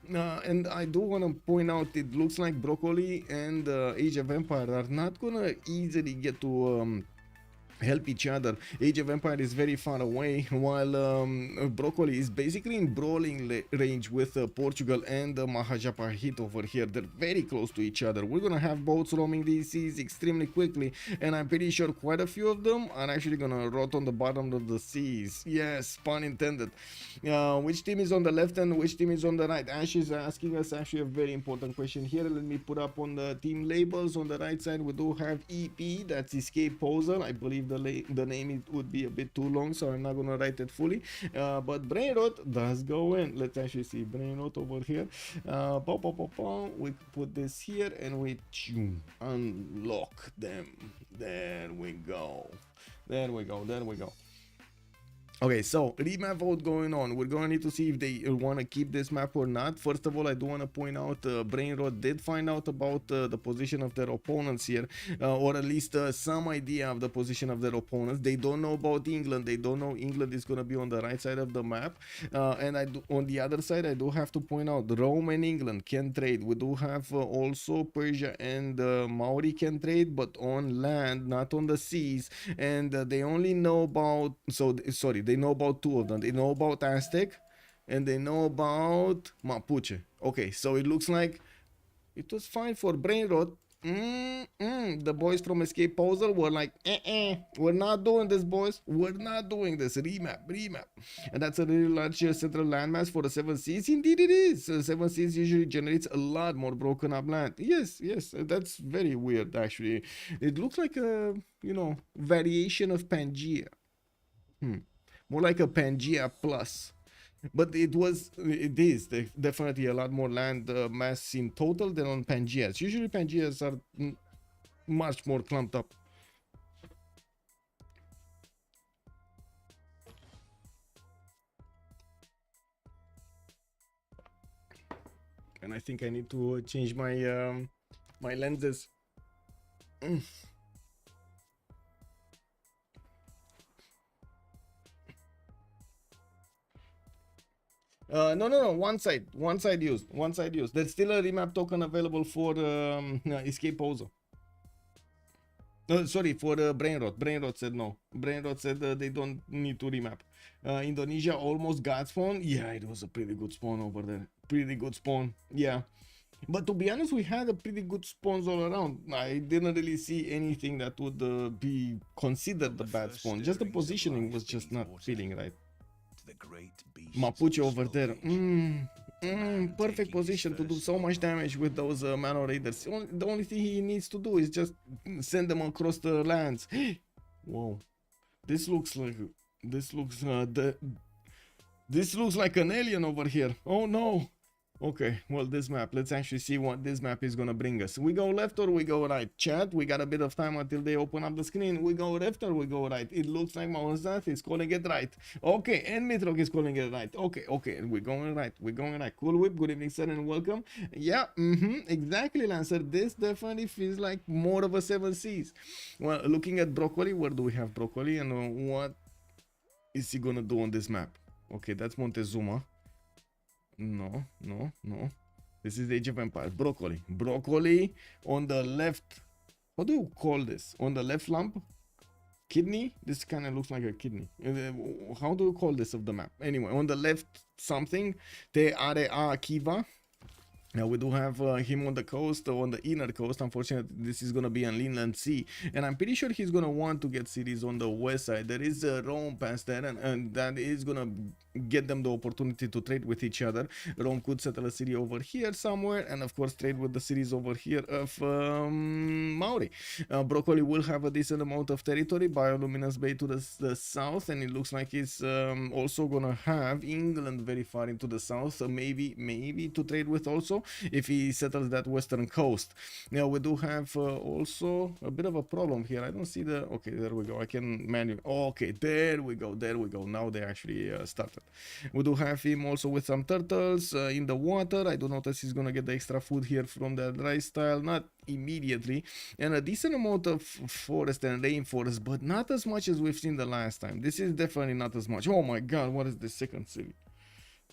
C: And I do want to point out, it looks like Broccoli and Age of Empire are not gonna easily get to help each other. Age of Empire is very far away, while Broccoli is basically in brawling range with Portugal and Mahajapahit over here. They're very close to each other. We're gonna have boats roaming these seas extremely quickly, and I'm pretty sure quite a few of them are actually gonna rot on the bottom of the seas. Yes, pun intended. Which team is on the left and which team is on the right? Ash is asking us actually a very important question here. Let me put up on the team labels. On the right side we do have EP, that's Escape Posel. I believe the name it would be a bit too long, so I'm not gonna write it fully, but Brainrot does go in. Let's actually see Brainrot over here. We put this here and we unlock them. There we go. Okay, so remap vote going on. We're gonna need to see if they want to keep this map or not. First of all, I do want to point out Brainrot did find out about the position of their opponents here, or at least some idea of the position of their opponents. They don't know about England. They don't know England is gonna be on the right side of the map, and on the other side I do have to point out Rome and England can trade. We do have also Persia and Maori can trade, but on land, not on the seas, and they only know about, they know about 2 of them. They know about Aztec and they know about Mapuche. Okay, so it looks like it was fine for Brainrot. The boys from Escape Posel were like, we're not doing this, boys. We're not doing this. Remap. And that's a really large central landmass for the 7 Seas. Indeed it is. 7 Seas usually generates a lot more broken up land. Yes, that's very weird actually. It looks like a, variation of Pangea. more like a Pangea Plus. But it is definitely a lot more land mass in total than on Pangeas. Usually Pangeas are much more clumped up. And I think I need to change my my lenses. No, one side used. There's still a remap token available for Escape Posel. Sorry, for Brainrot. Brainrot said no. Brainrot said they don't need to remap. Indonesia almost got spawn. Yeah, it was a pretty good spawn over there. Pretty good spawn. Yeah. But to be honest, we had a pretty good spawns all around. I didn't really see anything that would be considered a bad spawn. Just the positioning was just not feeling right. Mapuche over there. Perfect position to do so much damage with those Mano Raiders. The only thing he needs to do is just send them across the lands. Whoa. This looks like an alien over here. Oh no. Okay, well, this map, let's actually see what this map is gonna bring us. We go left or we go right? Chat, we got a bit of time until they open up the screen. We go left or we go right? It looks like Mount is calling it right. Okay, and Mitrok is calling it right. Okay, we're going right. Cool Whip, good evening, sir, and welcome. Yeah, exactly, Lancer. This definitely feels like more of a 7 Seas. Well, looking at Broccoli, where do we have Broccoli, and what is he gonna do on this map? Okay, that's Montezuma. No. This is Age of Empires. Broccoli on the left. What do you call this? On the left lump? Kidney? This kind of looks like a kidney. How do you call this of the map? Anyway, on the left something. Te are Kiva. Now we do have him on the coast, on the inner coast. Unfortunately, this is going to be an inland sea. And I'm pretty sure he's going to want to get cities on the west side. There is a Rome past there, and that is going to get them the opportunity to trade with each other. Rome could settle a city over here somewhere, and of course trade with the cities over here of Maori. Broccoli will have a decent amount of territory. Bioluminescence Bay to the south, and it looks like he's also going to have England very far into the south. So maybe to trade with also, if he settles that western coast. Now we do have also a bit of a problem here. I don't see the... Okay, there we go. I can manually... Okay, there we go. Now they actually started. We do have him also with some turtles in the water. I do notice he's gonna get the extra food here from the dry style, not immediately, and a decent amount of forest and rainforest, but not as much as we've seen the last time. This is definitely not as much. Oh my god, what is the second city?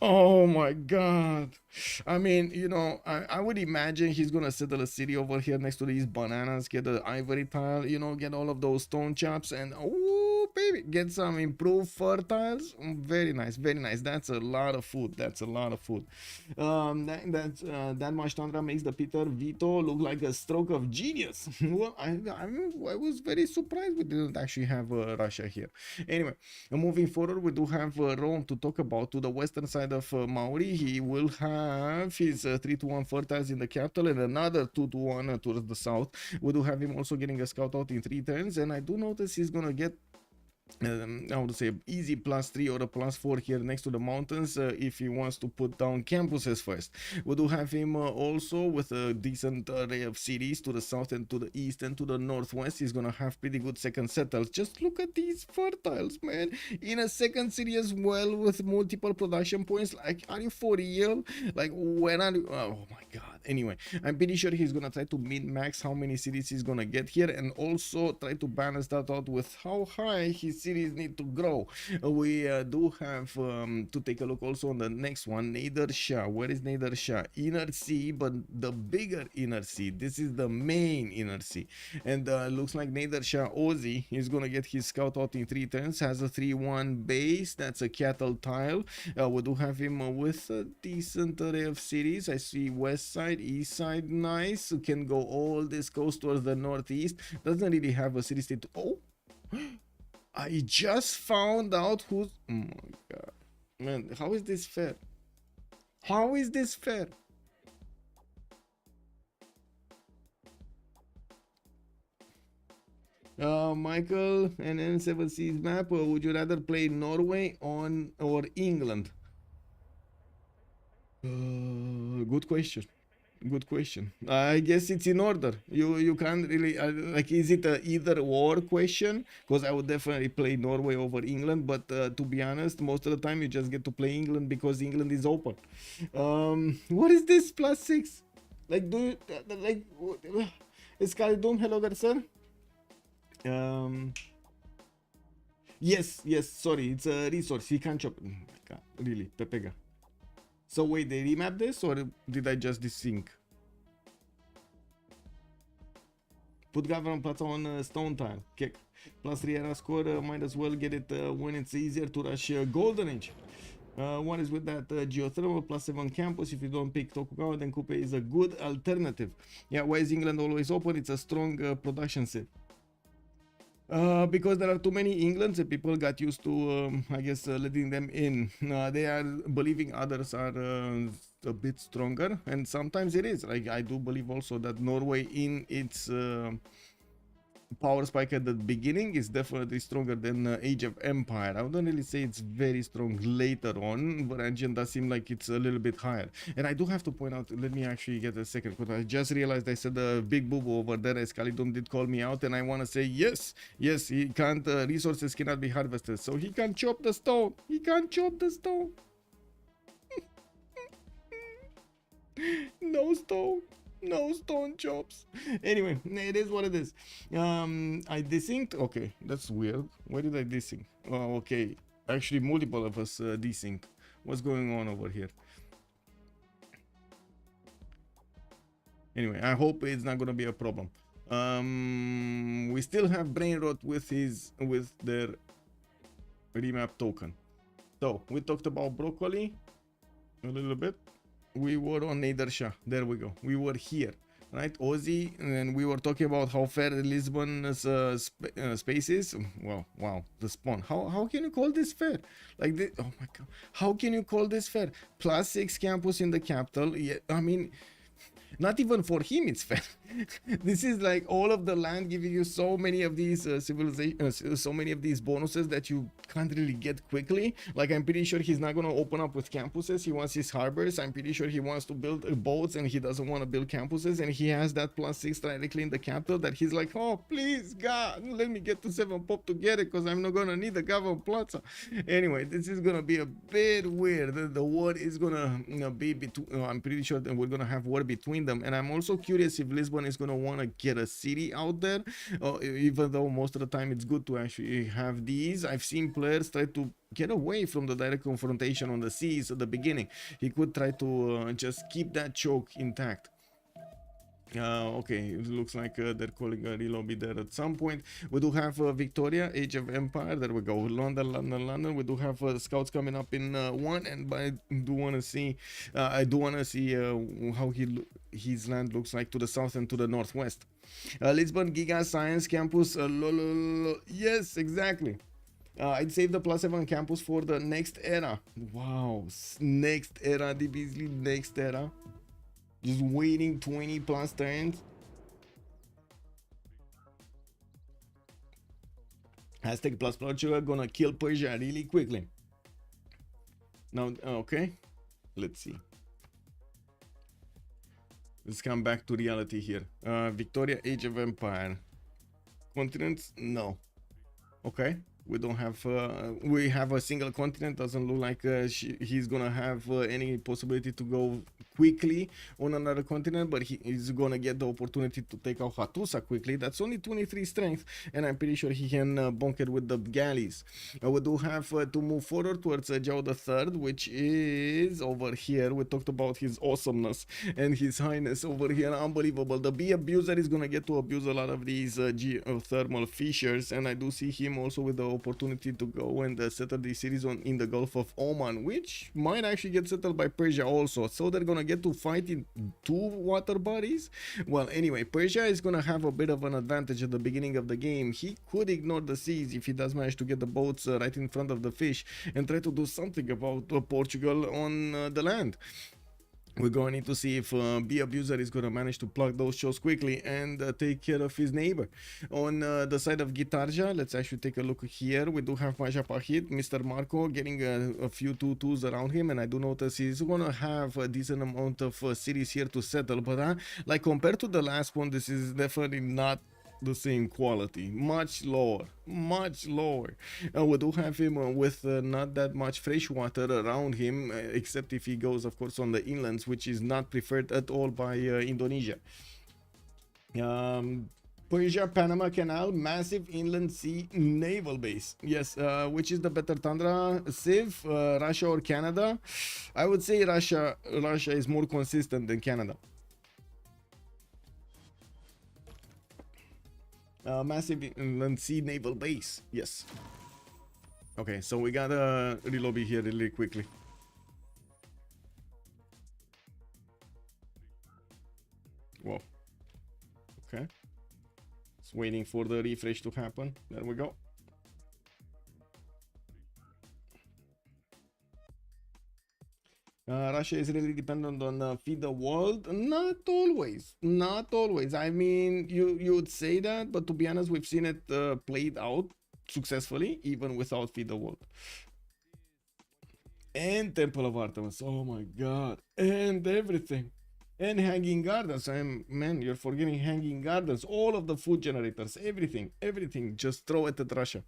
C: Oh my god. I mean, you know, I would imagine he's gonna settle a city over here next to these bananas, get the ivory tile, you know, get all of those stone chops, and oh baby, get some improved fertiles. Very nice. That's a lot of food. That much tundra makes the Peter Vito look like a stroke of genius. Well, I was very surprised we didn't actually have Russia here. Anyway, moving forward, we do have Rome to talk about. To the western side of Maori, he will have his 3-1 fertiles in the capital and another 2-1 towards the south. We do have him also getting a scout out in 3 turns, and I do notice he's gonna get I would say easy +3 or a +4 here next to the mountains if he wants to put down campuses first. We do have him also with a decent array of cities to the south and to the east and to the northwest. He's gonna have pretty good second settles. Just look at these fertiles, man, in a second city as well with multiple production points. Like, are you for real? Like, when are you? Oh my god. Anyway, I'm pretty sure he's gonna try to min-max how many cities he's gonna get here, and also try to balance that out with how high his cities need to grow. We do have to take a look also on the next one, Nader Shah. Where is Nader Shah? Inner sea, but the bigger inner sea. This is the main inner sea, and looks like Nader Shah Ozzy is gonna get his scout out in 3 turns. Has a 3-1 base. That's a cattle tile. We do have him with a decent array of cities. I see west side, east side, nice. Can go all this coast towards the northeast. Doesn't really have a city state. Oh, I just found out who's... Oh my god. Man, how is this fair? How is this fair? Michael, an N7C's map. Would you rather play Norway on or England? Good question. Good question. I guess it's in order. You can't really like. Is it a either or question? Because I would definitely play Norway over England. But to be honest, most of the time you just get to play England because England is open. What is this +6? Like do you, like Escalating? Hello there, sir. Yes, yes. Sorry, it's a resource. He can't chop. God, really, Pepega. So wait, they remapped this or did I just desync? Put government plata on stone tile. Kick. +3 era score, might as well get it when it's easier to rush golden age. What is with that geothermal +7 campus? If you don't pick Tokugawa, then Coupe is a good alternative. Yeah, why is England always open? It's a strong production set. Because there are too many Englands and people got used to, I guess, letting them in. They are believing others are a bit stronger, and sometimes it is. Like I do believe also that Norway, in its power spike at the beginning, is definitely stronger than Age of Empire. I wouldn't really say it's very strong later on, but Engine does seem like it's a little bit higher. And I do have to point out, let me actually get a second, because I just realized I said the big boo-boo over there. Escalating did call me out, and I want to say yes, he can't, resources cannot be harvested, so he can chop the stone. He can't chop the stone. No stone. No stone chops. Anyway, it is what it is. I desynced. Okay, that's weird. Why did I desync? Oh, okay. Actually, multiple of us desync. What's going on over here? Anyway, I hope it's not gonna be a problem. We still have Brainrot with their remap token. So we talked about broccoli a little bit. We were on Nedersha. There we go. We were here, right? Aussie, and we were talking about how fair Lisbon's space is. Well, wow, the spawn. How can you call this fair? Like this? Oh my god, how can you call this fair? +6 campus in the capital. Yeah, I mean, not even for him it's fair. This is like all of the land giving you so many of these so many of these bonuses that you can't really get quickly. Like I'm pretty sure he's not going to open up with campuses. He wants his harbors. I'm pretty sure he wants to build boats, and he doesn't want to build campuses, and he has that +6 directly in the capital that he's like, oh please God, let me get to 7 pop to get it, because I'm not gonna need the government plaza. Anyway, this is gonna be a bit weird. The war is gonna be between, I'm pretty sure that we're gonna have war between them, and I'm also curious if Lisbon is gonna want to get a city out there, even though most of the time it's good to actually have these. I've seen players try to get away from the direct confrontation on the seas at the beginning. He could try to just keep that choke intact. Okay, it looks like they're calling a relobby there at some point. We do have Victoria, Age of Empire. There we go. London. We do have scouts coming up in 1, and I do want to see how his land looks like to the south and to the northwest. Lisbon Giga Science Campus. Yes, exactly. I'd save the +7 campus for the next era. Wow, next era, the Beasley, next era. Just waiting 20+ turns. Aztec plus Portugal gonna kill Persia really quickly. Now, okay, let's see. Let's come back to reality here. Victoria, Age of Empire. Continents? No. Okay. We don't have, we have a single continent. Doesn't look like he's gonna have any possibility to go quickly on another continent, but he is gonna get the opportunity to take out Hattusa quickly. That's only 23 strength, and I'm pretty sure he can bonk it with the galleys. We do have to move forward towards Zhao III, which is over here. We talked about his awesomeness and his highness over here. Unbelievable. The bee abuser is gonna get to abuse a lot of these geothermal fissures, and I do see him also with the opportunity to go and settle the cities in the Gulf of Oman, which might actually get settled by Persia also. So they're gonna get to fight in 2 water bodies. Well, anyway, Persia is gonna have a bit of an advantage at the beginning of the game. He could ignore the seas if he does manage to get the boats right in front of the fish and try to do something about Portugal on the land. We're going to need to see if B Abuser is going to manage to plug those shows quickly and take care of his neighbor. On the side of Gitarja, let's actually take a look here. We do have Maja Pahit, Mr. Marco getting a few 2-2s around him, and I do notice he's going to have a decent amount of cities here to settle. But like compared to the last one, this is definitely not the same quality, much lower. We do have him with not that much fresh water around him, except if he goes of course on the inlands, which is not preferred at all by Indonesia. Persia Panama Canal, massive inland sea naval base. Yes, which is the better tundra, Civ, Russia or Canada? I would say Russia is more consistent than Canada. Massive inland sea naval base. Yes. Okay, so we gotta relobby here really quickly. Whoa. Okay. Just waiting for the refresh to happen. There we go. Russia is really dependent on feed the world. Not always. I mean, you would say that, but to be honest, we've seen it played out successfully, even without feed the world. And Temple of Artemis. Oh my god. And everything. And Hanging Gardens. Man, you're forgetting Hanging Gardens. All of the food generators. Everything. Just throw it at Russia.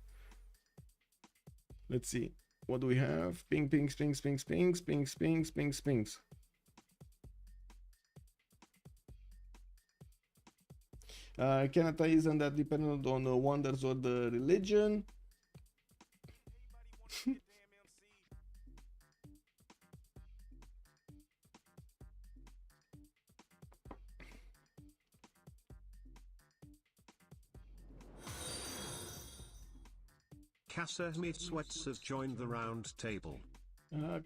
C: Let's see. What do we have? Pings. Canada isn't that dependent on the wonders or the religion.
A: Kasa Mitswets has joined the round table.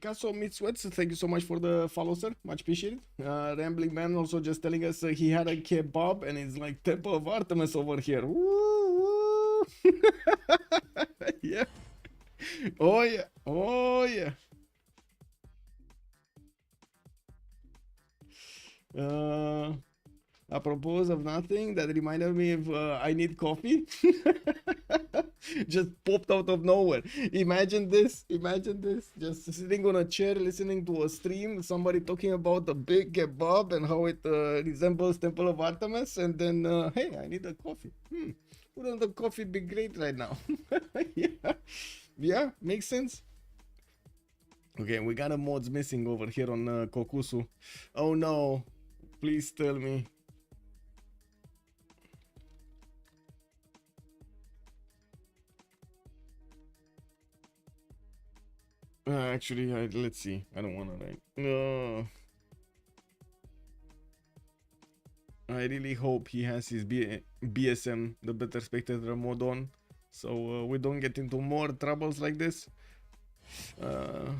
C: Kaso Mitswets, thank you so much for the follow, sir. Much appreciated. Rambling Man also just telling us he had a kebab and it's like Temple of Artemis over here. Woo! Yeah. Oh yeah. Apropos of nothing, that reminded me of I need coffee. Just popped out of nowhere. Imagine this. Just sitting on a chair listening to a stream, somebody talking about the big kebab and how it resembles Temple of Artemis, and then hey, I need a coffee. Wouldn't the coffee be great right now? Yeah, makes sense. Okay, we got a mods missing over here on Kokusu. Oh no, please tell me. Actually, let's see. I don't want to write. No. I really hope he has his BSM, the Better Spectator mod on, so we don't get into more troubles like this.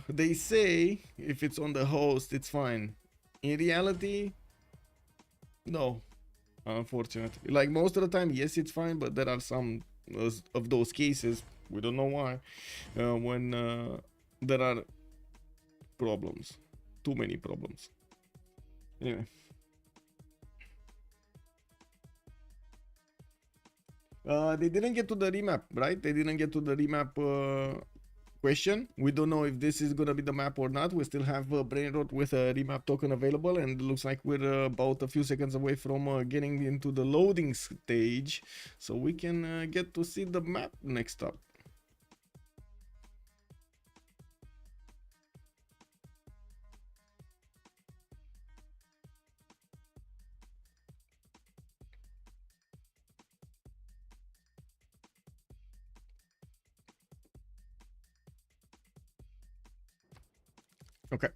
C: They say if it's on the host, it's fine. In reality, no. Unfortunately, like most of the time, yes, it's fine, but there are some of those cases, we don't know why, when there are problems, too many problems. Anyway, they didn't get to the remap, right? They didn't get to the remap question. We don't know if this is gonna be the map or not. We still have Brainrot with a remap token available, and it looks like we're about a few seconds away from getting into the loading stage, so we can get to see the map next up. Okay.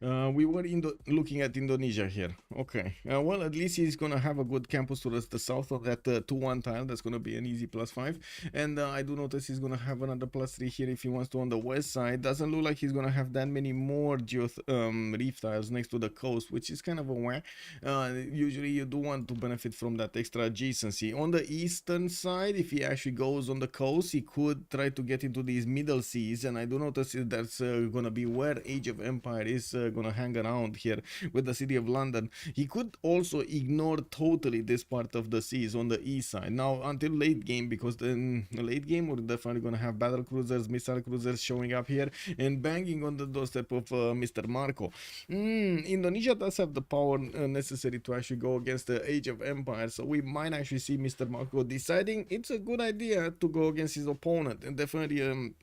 C: We were looking at Indonesia here. Okay. Well, at least he's gonna have a good campus towards the south of that 2-1 tile. That's gonna be an easy +5. And I do notice he's gonna have another +3 here if he wants to on the west side. Doesn't look like he's gonna have that many more reef tiles next to the coast, which is kind of a whack. Usually you do want to benefit from that extra adjacency. On the eastern side, if he actually goes on the coast, he could try to get into these middle seas. And I do notice that's gonna be where Age of Empire is gonna hang around here with the city of London. He could also ignore totally this part of the seas on the east side now until late game, because then the late game we're definitely gonna have battle cruisers, missile cruisers showing up here and banging on the doorstep of Mr. Marco. Indonesia does have the power necessary to actually go against the Age of Empire, so we might actually see Mr. Marco deciding it's a good idea to go against his opponent, and definitely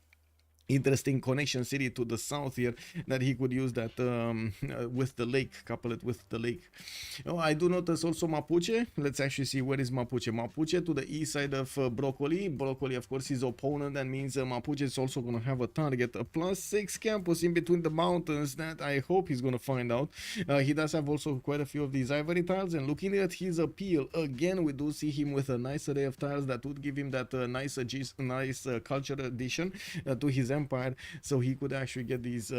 C: interesting connection city to the south here that he could use that with the lake, couple it with the lake. Oh, I do notice also Mapuche. Let's actually see where is Mapuche. Mapuche to the east side of Broccoli. Broccoli, of course, his opponent. That means Mapuche is also going to have a target, a +6 campus in between the mountains that I hope he's going to find out. He does have also quite a few of these ivory tiles, and looking at his appeal again, we do see him with a nice array of tiles that would give him that nice culture addition to his empire, so he could actually get these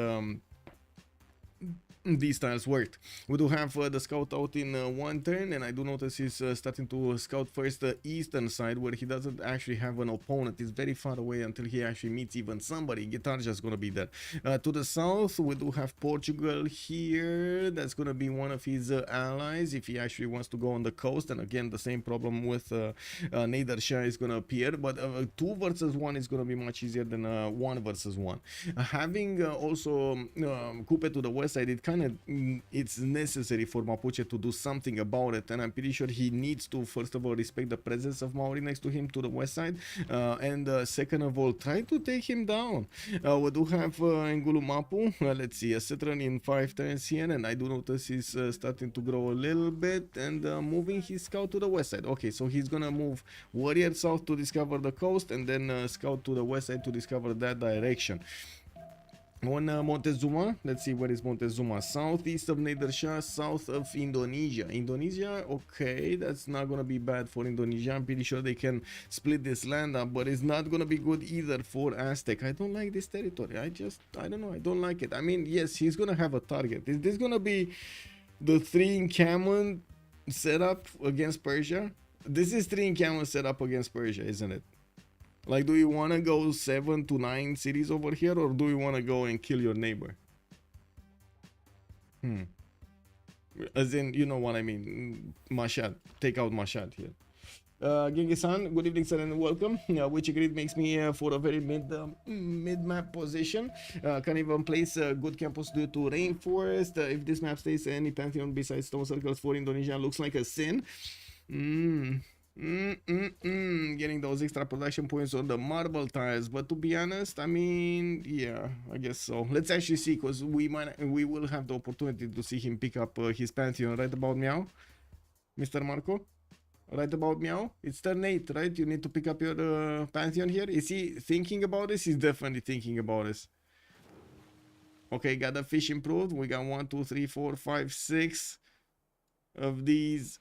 C: tiles worked. We do have the scout out in one turn, and I do notice he's starting to scout first the eastern side where he doesn't actually have an opponent. He's very far away until he actually meets even somebody. Guitar just gonna be there. To the south we do have Portugal here. That's gonna be one of his allies if he actually wants to go on the coast, and again the same problem with Nedershire is gonna appear, but 2 versus 1 is gonna be much easier than 1 versus 1. Having also Coupe to the west side, it's necessary for Mapuche to do something about it, and I'm pretty sure he needs to first of all respect the presence of Maori next to him to the west side, and second of all try to take him down. We do have Ngulu Mapu, let's see, a Citron in 5 turns here, and I do notice he's starting to grow a little bit and moving his scout to the west side. Okay, so he's gonna move warrior south to discover the coast, and then scout to the west side to discover that direction. On Montezuma, let's see, where is Montezuma? Southeast of Nedershire, south of Indonesia. Indonesia, okay, that's not gonna be bad for Indonesia. I'm pretty sure they can split this land up, but it's not gonna be good either for Aztec. I don't like this territory. I don't know, I don't like it. I mean, yes, he's gonna have a target. Is this gonna be the 3 encampment setup against Persia? This is 3 encampment setup against Persia, isn't it? Like, do you want to go 7 to 9 cities over here, or do you want to go and kill your neighbor? As in, you know what I mean. Mashhad. Take out Mashhad here. Genghis-Han, good evening, sir, and welcome. Which grid makes me for a very mid-map position. Can't even place a good campus due to rainforest. If this map stays any pantheon besides stone circles for Indonesia looks like a sin. Getting those extra production points on the marble tiles, but to be honest, I mean, yeah, I guess so. Let's actually see, because we will have the opportunity to see him pick up his pantheon. Right about meow, Mr. Marco? Right about meow? It's turn 8, right? You need to pick up your pantheon here. Is he thinking about this? He's definitely thinking about this. Okay, got the fish improved. We got 1, 2, 3, 4, 5, 6 of these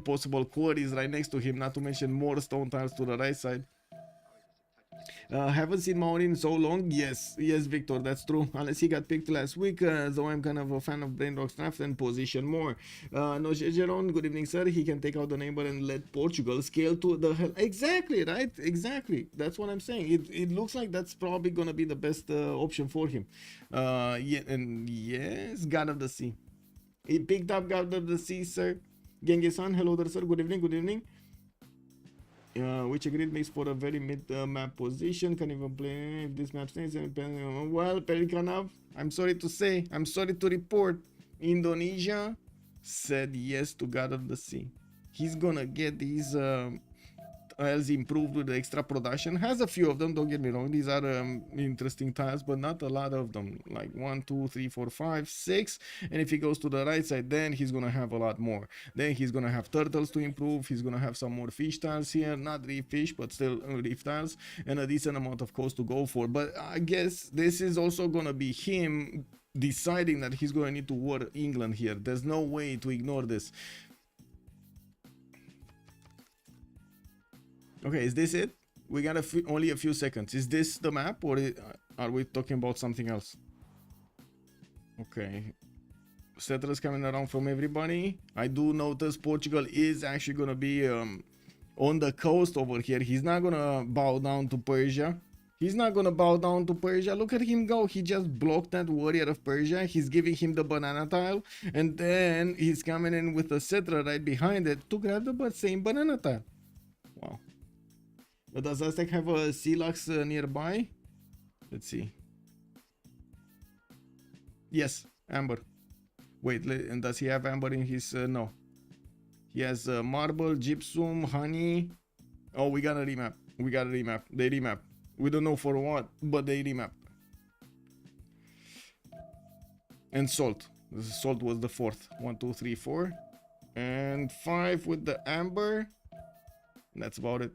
C: possible quarries right next to him, not to mention more stone tiles to the right side. Haven't seen Maori in so long. Yes, Victor, that's true. Unless he got picked last week, though I'm kind of a fan of Brainrot's draft and position more. No, Jeron, good evening, sir. He can take out the neighbor and let Portugal scale to the hell. Exactly, right? Exactly. That's what I'm saying. It looks like that's probably gonna be the best option for him. Yeah, and yes, God of the Sea. He picked up God of the Sea, sir. Genghis-Han, hello there, sir. Good evening, good evening. Which grid makes for a very mid-map position. Can even play if this map stays. Well, Pelikanov, I'm sorry to say, I'm sorry to report, Indonesia said yes to God of the Sea. He's gonna get these tiles improved with the extra production. Has a few of them, don't get me wrong. These are interesting tiles, but not a lot of them. Like 1, 2, 3, 4, 5, 6. And if he goes to the right side, then he's gonna have a lot more. Then he's gonna have turtles to improve. He's gonna have some more fish tiles here, not reef fish, but still reef tiles, and a decent amount of coast to go for. But I guess this is also gonna be him deciding that he's going to need to war England here. There's no way to ignore this. Okay, is this it? We got only a few seconds. Is this the map, or are we talking about something else? Okay. Settlers coming around from everybody. I do notice Portugal is actually going to be on the coast over here. He's not going to bow down to Persia. He's not going to bow down to Persia. Look at him go. He just blocked that warrior of Persia. He's giving him the banana tile. And then he's coming in with a settler right behind it to grab the same banana tile. Wow. But does Aztec have a Silax nearby? Let's see. Yes, amber. Wait, and does he have amber in his... no. He has marble, gypsum, honey. Oh, we got a remap. We got a remap. They remap. We don't know for what, but they remap. And salt. The salt was the fourth. 1, 2, 3, 4. And 5 with the amber. That's about it.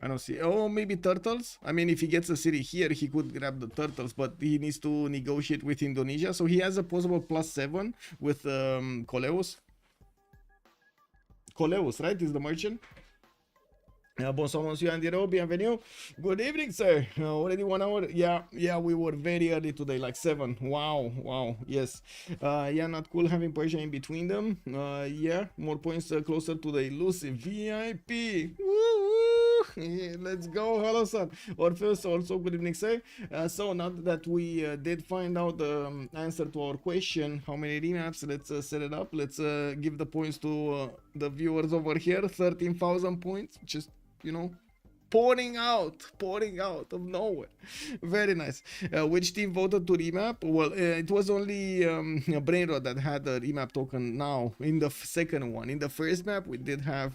C: I don't see. Oh, maybe turtles. I mean, if he gets a city here, he could grab the turtles, but he needs to negotiate with Indonesia. So he has a possible +7 with Coleus. Coleus, right? Is the merchant. Bonsoir, monsieur Andiro, bienvenue. Good evening, sir. Already 1 hour. Yeah, we were very early today, like 7. Wow, yes. Yeah, not cool having Persia in between them. Yeah, more points closer to the elusive VIP. Woo! Yeah, let's go. Hello, sir. Orpheus, also good evening, sir. So now that we did find out the answer to our question, how many remaps, let's set it up. Let's give the points to the viewers over here. 13,000 points. Just, you know, pouring out of nowhere. Very nice. Which team voted to remap? Well, it was only Brainrot that had the remap token now in the second one. In the first map, we did have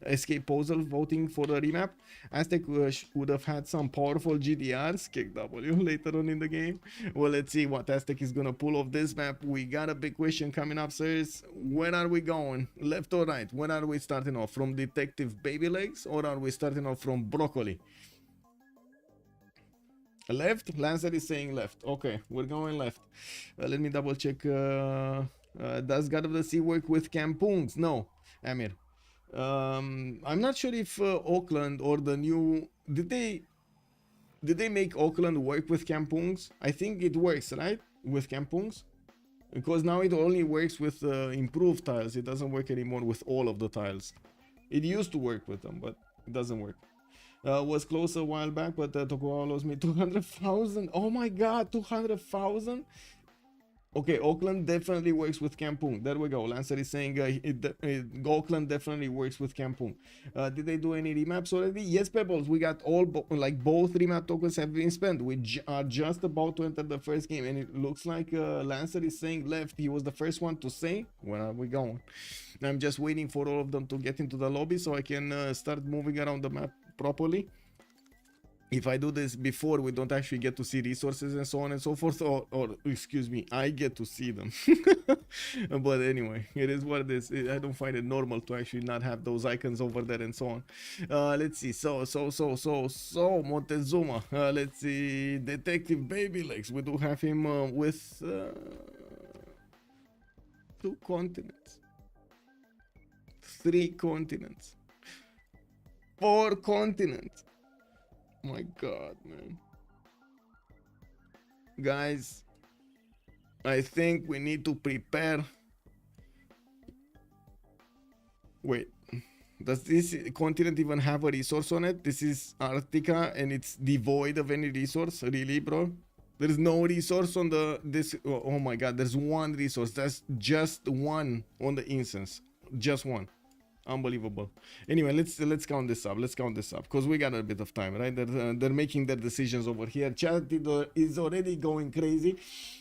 C: Escape Posel voting for the remap. Aztec would have had some powerful GDRs, kick W later on in the game. Well, let's see what Aztec is gonna pull off this map. We got a big question coming up, sirs. Where are we going? Left or right? Where are we starting off? From Detective Baby Legs, or are we starting off from Broccoli? Left? Lancer is saying left. Okay, we're going left. Let me double check. Does God of the Sea work with Kampungs? No, Amir. I'm not sure if Auckland or the new... Did they make Auckland work with Kampungs? I think it works, right? With Kampungs? Because now it only works with improved tiles. It doesn't work anymore with all of the tiles. It used to work with them, but it doesn't work. Was close a while back, but Tokugawa lost me 200,000. Oh my god, 200,000? Okay, Auckland definitely works with Kampung. There we go. Lancer is saying Auckland definitely works with Kampung. Did they do any remaps already? Yes, Pebbles. We got all, both remap tokens have been spent. We are just about to enter the first game, and it looks like Lancer is saying left. He was the first one to say. Where are we going? I'm just waiting for all of them to get into the lobby so I can start moving around the map properly. If I do this before, we don't actually get to see resources and so on and so forth, or excuse me, I get to see them. But anyway, it is what it is. I don't find it normal to actually not have those icons over there and so on. Let's see. So Montezuma. Let's see. Detective Baby Legs. We do have him with 2 continents, 3 continents, 4 continents. My god, man. Guys, I think we need to prepare. Wait, does this continent even have a resource on it? This is Arctica and it's devoid of any resource. Really, bro? There's no resource on this. Oh my god, there's 1 resource. That's just 1 on the instance. Just 1. Unbelievable. Anyway, let's count this up. Let's count this up because we got a bit of time, right? They're making their decisions over here. Chat is already going crazy.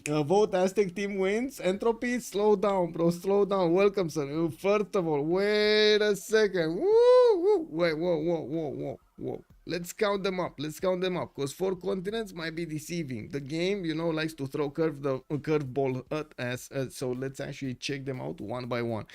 C: Vote Aztec team wins. Entropy, slow down, bro. Slow down. Welcome, sir. First of all, wait a second. Woo! Wait, whoa. Let's count them up. Let's count them up because 4 continents might be deceiving. The game, you know, likes to throw curveball at us. So let's actually check them out one by one.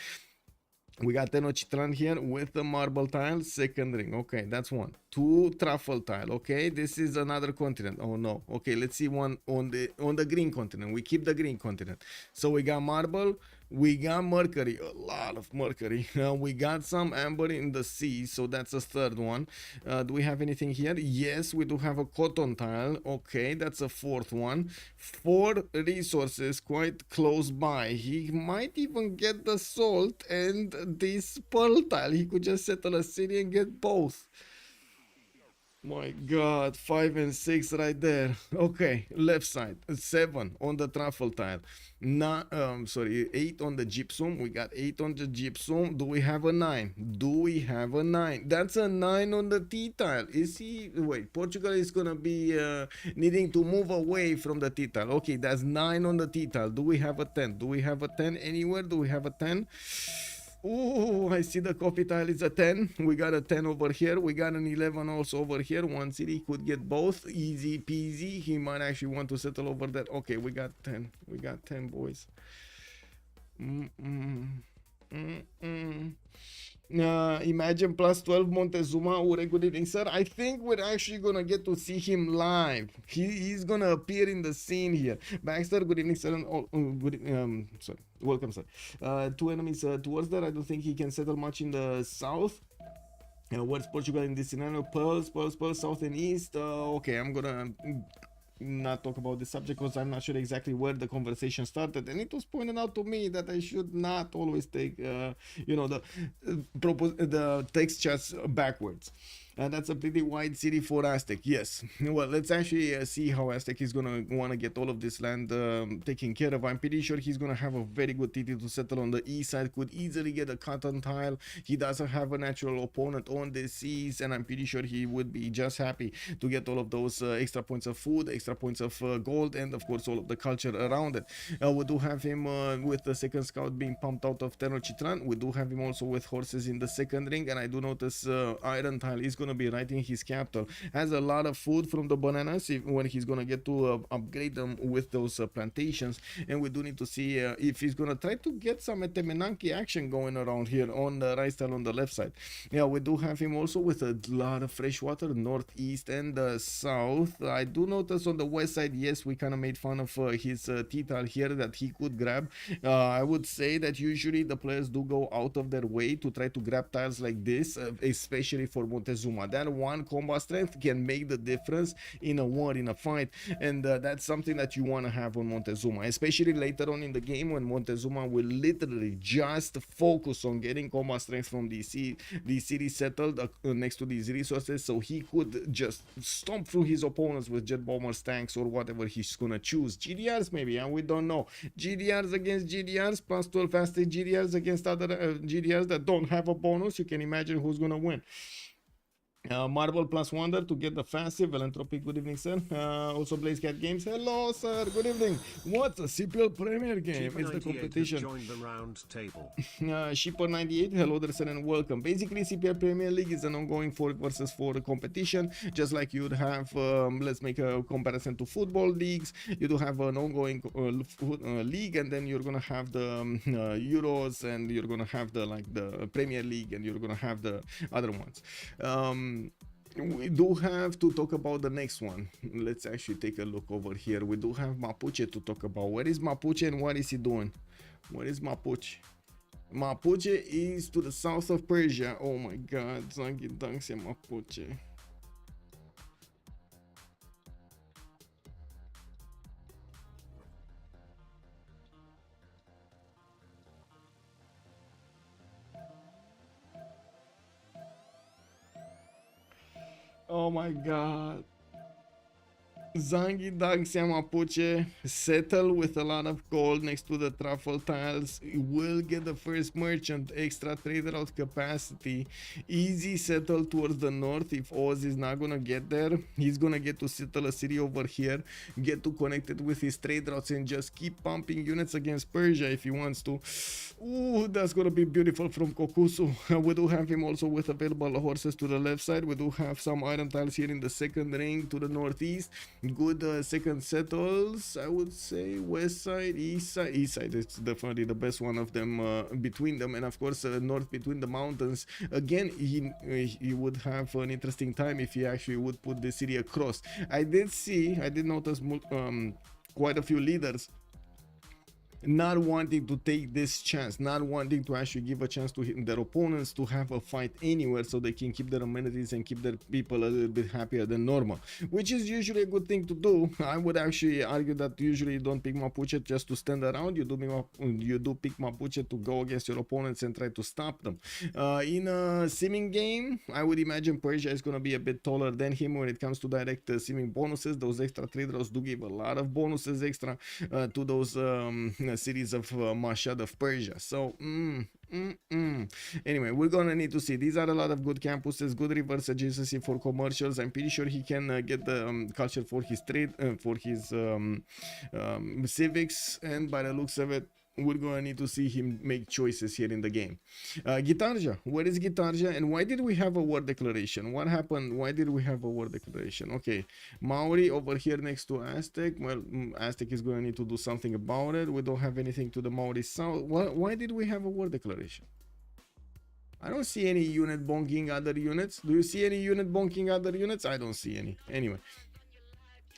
C: We got Tenochtitlan here with the marble tile, second ring. Okay, that's one. Two truffle tile. Okay, this is another continent. Oh no. Okay, let's see one on the green continent. We keep the green continent. So we got marble, we got mercury, a lot of mercury. We got some amber in the sea, so that's a third one. Do we have anything here? Yes, we do have a cotton tile. Okay, that's a fourth one. Four resources quite close by. He might even get the salt and this pearl tile. He could just settle a city and get both. My god, 5 and 6 right there. Okay, left side, 7 on the truffle tile. Sorry, 8 on the gypsum. We got 8 on the gypsum. Do we have a 9? Do we have a 9? That's a 9 on the T tile. Is he? Wait, Portugal is gonna be needing to move away from the T tile. Okay, that's 9 on the T tile. Do we have a 10? Do we have a 10 anywhere? Do we have a 10? Oh, I see the coffee tile is a 10. We got a 10 over here. We got an 11 also over here. One city could get both. Easy peasy. He might actually want to settle over that. Okay, we got 10. We got 10, boys. Imagine plus 12 Montezuma. Good evening, sir. I think we're actually gonna get to see him live. He's gonna appear in the scene here. Baxter, good evening, sir. Sorry, welcome, sir. Two enemies towards there. I don't think he can settle much in the south. Where's Portugal in this scenario? Pearls, south and east. Okay, I'm gonna not talk about this subject because I'm not sure exactly where the conversation started, and it was pointed out to me that I should not always take the text chats backwards. That's a pretty wide city for Aztec. Yes. Well, let's actually see how Aztec is gonna want to get all of this land taken care of. I'm pretty sure he's gonna have a very good TT to settle on the east side. Could easily get a cotton tile. He doesn't have a natural opponent on the seas, and I'm pretty sure he would be just happy to get all of those extra points of food, extra points of gold, and of course all of the culture around it. We do have him with the second scout being pumped out of Tenochtitlan. We do have him also with horses in the second ring, and I do notice iron tile is gonna be right in his capital. Has a lot of food from the bananas when he's gonna get to upgrade them with those plantations, and we do need to see if he's gonna try to get some Etemenanki action going around here on the rice tile on the left side. Yeah, we do have him also with a lot of fresh water northeast and south. I do notice on the west side, yes, we kind of made fun of his tea tile here that he could grab. I would say that usually the players do go out of their way to try to grab tiles like this, especially for Montezuma. That one combat strength can make the difference in a war, in a fight, and that's something that you want to have on Montezuma, especially later on in the game when Montezuma will literally just focus on getting combat strength from these cities settled next to these resources, so he could just stomp through his opponents with jet bombers, tanks, or whatever he's gonna choose. GDRs maybe, and we don't know. GDRs against GDRs, plus 12 fastest GDRs against other GDRs that don't have a bonus. You can imagine who's gonna win. Marble plus Wonder to get the Fassive. Philanthropic, good evening, sir. Also Blaze Cat Games, hello, sir, good evening. What's a CPL Premier game? It's the competition.
A: Join the round table.
C: Shipper 98, hello there, sir, and welcome. Basically, CPL Premier League is an ongoing 4 versus 4 competition, just like you'd have, let's make a comparison to football leagues. You do have an ongoing league, and then you're gonna have the Euros, and you're gonna have the Premier League, and you're gonna have the other ones. We do have to talk about the next one. Let's actually take a look over here. We do have Mapuche to talk about. Where is Mapuche and what is he doing? Where is Mapuche? Mapuche is to the south of Persia. Oh my god, Zangi Dunks and Mapuche. Oh my god. Zangi Dagsia Mapuche settle with a lot of gold next to the truffle tiles. Will get the first merchant, extra trader out capacity. Easy settle towards the north. If Oz is not gonna get there, he's gonna get to settle a city over here, get to connect it with his trade routes, and just keep pumping units against Persia if he wants to. Ooh, that's gonna be beautiful from Kokusu. We do have him also with available horses to the left side. We do have some iron tiles here in the second ring to the northeast. good second settles. I would say west side, east side. East side is definitely the best one of them between them, and of course north between the mountains. Again, he would have an interesting time if he actually would put the city across. I did notice quite a few leaders not wanting to take this chance, not wanting to actually give a chance to their opponents to have a fight anywhere, so they can keep their amenities and keep their people a little bit happier than normal, which is usually a good thing to do. I would actually argue that usually you don't pick Mapuche just to stand around. You do pick Mapuche to go against your opponents and try to stop them. In a simming game, I would imagine Persia is going to be a bit taller than him when it comes to direct simming bonuses. Those extra 3 draws do give a lot of bonuses extra to those cities of Mashhad of Persia. So anyway, we're gonna need to see. These are a lot of good campuses, good reverse adjacency for commercials. I'm pretty sure he can get the culture for his trade, for his civics, and by the looks of it, we're gonna need to see him make choices here in the game. Gitarja, where is Gitarja, and why did we have a war declaration? What happened? Why did we have a war declaration? Okay, Maori over here next to Aztec. Well, Aztec is gonna need to do something about it. We don't have anything to the Maori south. Why did we have a war declaration? I don't see any unit bonking other units. Do you see any unit bonking other units? I don't see any. Anyway,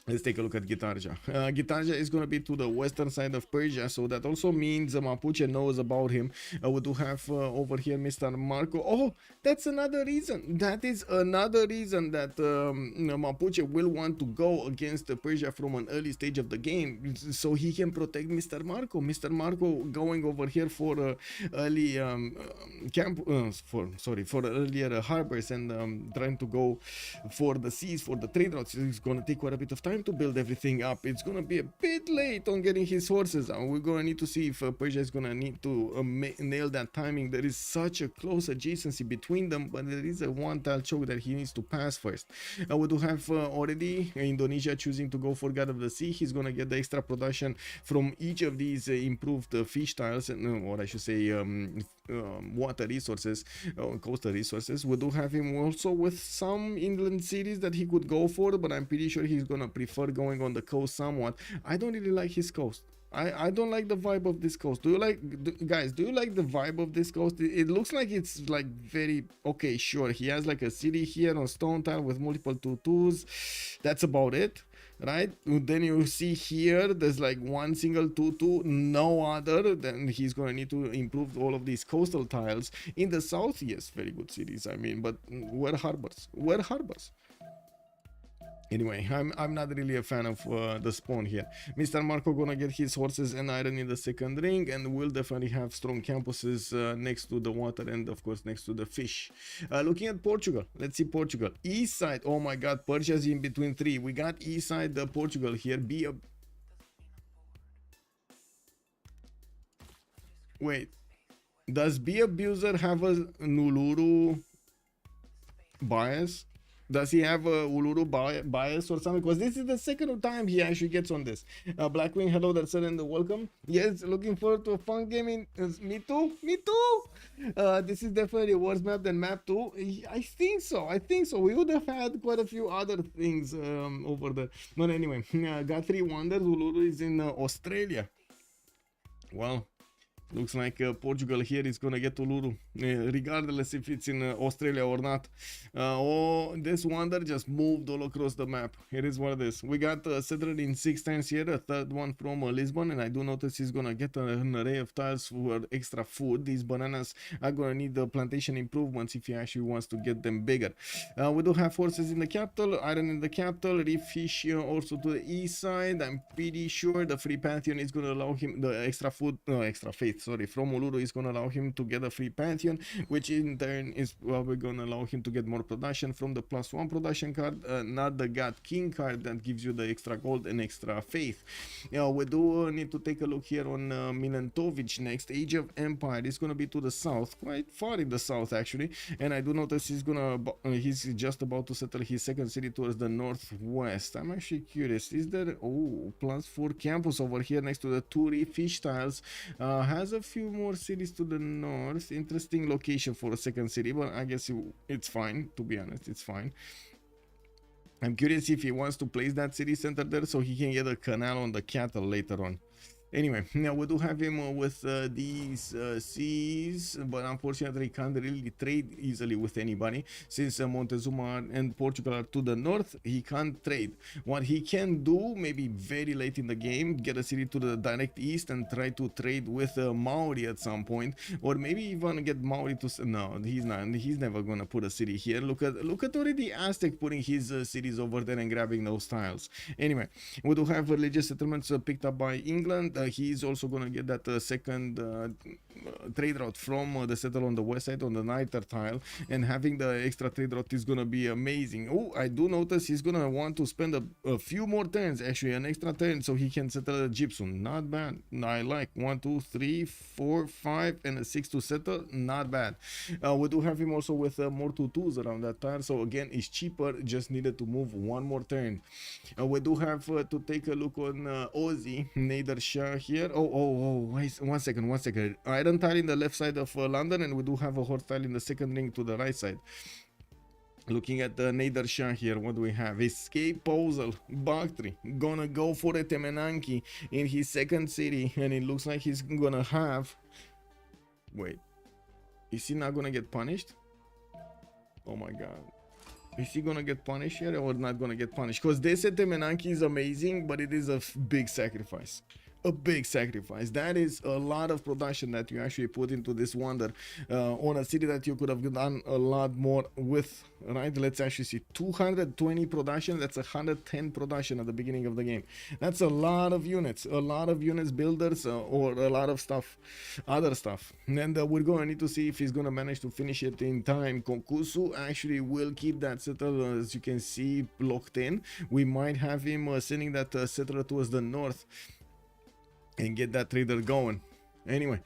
C: let's take a look at Gitarja. Gitarja is going to be to the western side of Persia, so that also means Mapuche knows about him. We do have over here Mr. Marco. Oh, that's another reason. That is another reason that Mapuche will want to go against Persia from an early stage of the game, so he can protect Mr. Marco. Mr. Marco going over here for early for earlier harbors and trying to go for the seas, for the trade routes. It's going to take quite a bit of time to build everything up. It's gonna be a bit late on getting his horses out. We're gonna need to see if Persia is gonna need to nail that timing. There is such a close adjacency between them, but there is a one tile choke that he needs to pass first. We do have already Indonesia choosing to go for God of the Sea. He's gonna get the extra production from each of these improved fish tiles, or I should say water resources, coastal resources. We do have him also with some inland cities that he could go for, but I'm pretty sure he's gonna prefer going on the coast somewhat. I don't really like his coast. I don't like the vibe of this coast. Do you like, guys, do you like the vibe of this coast? It looks like it's like very, okay, sure, he has like a city here on stone tile with multiple 2/2s. That's about it, right? Then you see here there's like one single 2/2, no other. Then he's gonna need to improve all of these coastal tiles. In the south, yes, very good cities, I mean, but where harbors? Where harbors? Anyway, I'm not really a fan of the spawn here. Mr. Marco gonna get his horses and iron in the second ring, and will definitely have strong campuses next to the water and of course next to the fish. Looking at Portugal, let's see Portugal. East side, oh my god, Persia's in between 3. We got east side Portugal here. Wait, does Be Abuser have a Nuluru bias? Does he have a Uluru bias or something? Because this is the second time he actually gets on this. Blackwing, hello there, sir, and welcome. Yes, looking forward to a fun game. Me too, me too. This is definitely a worse map than map 2. I think so. We would have had quite a few other things over there. But anyway, got 3 wonders. Uluru is in Australia. Well, looks like Portugal here is gonna get Uluru, regardless if it's in Australia or not. Oh, this wonder just moved all across the map. It is what it is. We got settled in 6 times here, a third one from Lisbon, and I do notice he's gonna get an array of tiles for extra food. These bananas are gonna need the plantation improvements if he actually wants to get them bigger. We do have horses in the capital, iron in the capital, reef fish also to the east side. I'm pretty sure the free pantheon is gonna allow him the extra food, extra faith, sorry, from Uluru is going to allow him to get a free pantheon, which in turn is probably going to allow him to get more production from the +1 production card, not the God King card that gives you the extra gold and extra faith. We do need to take a look here on Milantovic next. Age of Empire is going to be to the south, quite far in the south actually, and I do notice he's just about to settle his second city towards the northwest. I'm actually curious, is there +4 campus over here next to the 2 fish tiles? Has a few more cities to the north. Interesting location for a second city, but I guess it's fine, to be honest, it's fine. I'm curious if he wants to place that city center there so he can get a canal on the cattle later on. Anyway, now we do have him with these seas, but unfortunately he can't really trade easily with anybody since Montezuma and Portugal are to the north. He can't trade. What he can do, maybe very late in the game, get a city to the direct east and try to trade with Maori at some point, or maybe even get Maori to. No, he's not. He's never gonna put a city here. Look at already Aztec putting his cities over there and grabbing those tiles. Anyway, we do have religious settlements picked up by England. He's also gonna get that second trade route from the settle on the west side on the Niter tile, and having the extra trade route is gonna be amazing. Oh, I do notice he's gonna want to spend a few more turns, actually an extra turn, so he can settle the gypsum. Not bad. I like 1, 2, 3, 4, 5, and a 6 to settle. Not bad. We do have him also with more tutus around that tile, so again it's cheaper, just needed to move one more turn. We do have to take a look on Aussie Nader Shah here. Wait, one second. Iron tile in the left side of London, and we do have a horse tile in the second ring to the right side. Looking at the Nader Shah here, what do we have? Escape Posel, Bactri, gonna go for a Temenanki in his second city, and it looks like he's gonna have... Wait, is he not gonna get punished? Oh my god. Is he gonna get punished here or not gonna get punished? Because they said Temenanki is amazing, but it is a big sacrifice. A big sacrifice. That is a lot of production that you actually put into this wonder on a city that you could have done a lot more with, right? Let's actually see, 220 production. That's 110 production at the beginning of the game. That's a lot of units, builders, or a lot of stuff, other stuff. And we're going to need to see if he's going to manage to finish it in time. Konkusu actually will keep that settler, as you can see, locked in. We might have him sending that settler towards the north and get that trader going. Anyway,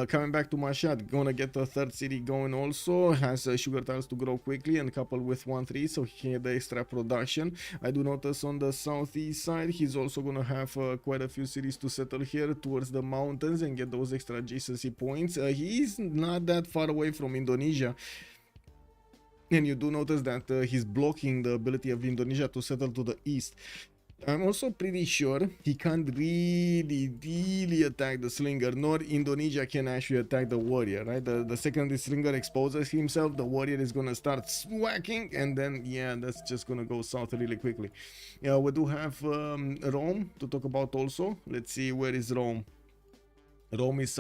C: coming back to Mashhad, gonna get the third city going also. Has sugar tiles to grow quickly and couple with 1-3, so he can get the extra production. I do notice on the southeast side he's also gonna have quite a few cities to settle here towards the mountains and get those extra adjacency points. He's not that far away from Indonesia, and you do notice that he's blocking the ability of Indonesia to settle to the east. I'm also pretty sure he can't really attack the slinger, nor Indonesia can actually attack the warrior, right? The second the slinger exposes himself, the warrior is gonna start swacking, and then yeah, that's just gonna go south really quickly. Yeah, we do have Rome to talk about also. Let's see, where is Rome? Rome is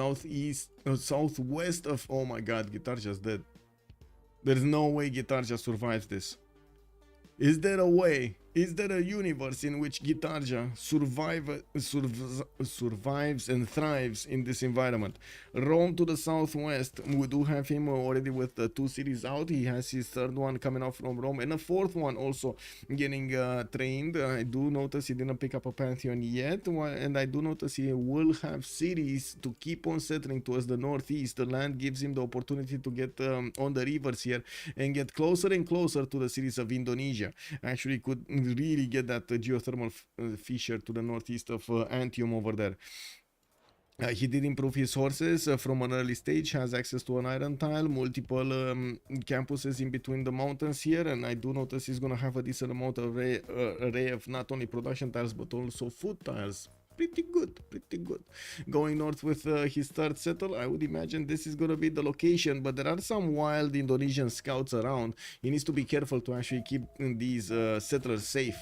C: southwest of... Oh my god, Gitarja's dead. There's no way Gitarja survives this. Is there a way? Is there a universe in which Gitarja survives and thrives in this environment? Rome to the southwest, we do have him already with 2 cities out. He has his third one coming out from Rome, and a fourth one also getting trained. I do notice he didn't pick up a Pantheon yet, and I do notice he will have cities to keep on settling towards the northeast. The land gives him the opportunity to get on the rivers here and get closer and closer to the cities of Indonesia. Actually could really get that geothermal fissure to the northeast of Antium over there. He did improve his horses from an early stage, has access to an iron tile, multiple campuses in between the mountains here, and I do notice he's going to have a decent amount of array of not only production tiles but also food tiles. Pretty good. Going north with his third settle, I would imagine this is going to be the location, but there are some wild Indonesian scouts around. He needs to be careful to actually keep these settlers safe.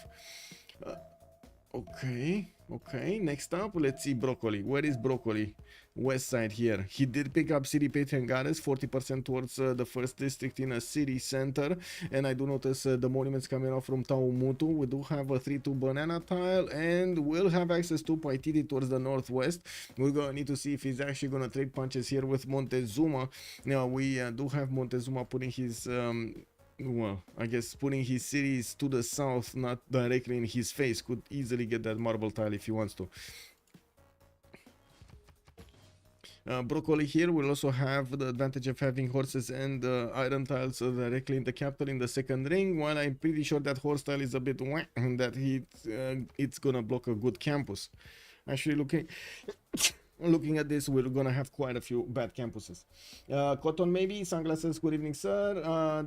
C: Okay, next up, let's see Broccoli. Where is Broccoli? West side here. He did pick up City Petrengares, 40% towards the first district in a city center. And I do notice the monuments coming off from Taumutu. We do have a 3-2 banana tile, and we'll have access to Paititi towards the northwest. We're going to need to see if he's actually going to trade punches here with Montezuma. Now, we do have Montezuma putting his... well, I guess putting his cities to the south, not directly in his face, could easily get that marble tile if he wants to. Broccoli here will also have the advantage of having horses and iron tiles directly in the capital in the second ring, while I'm pretty sure that horse tile is a bit whack and that it's gonna block a good campus. Actually, looking looking at this, we're gonna have quite a few bad campuses. Cotton maybe, sunglasses, good evening, sir.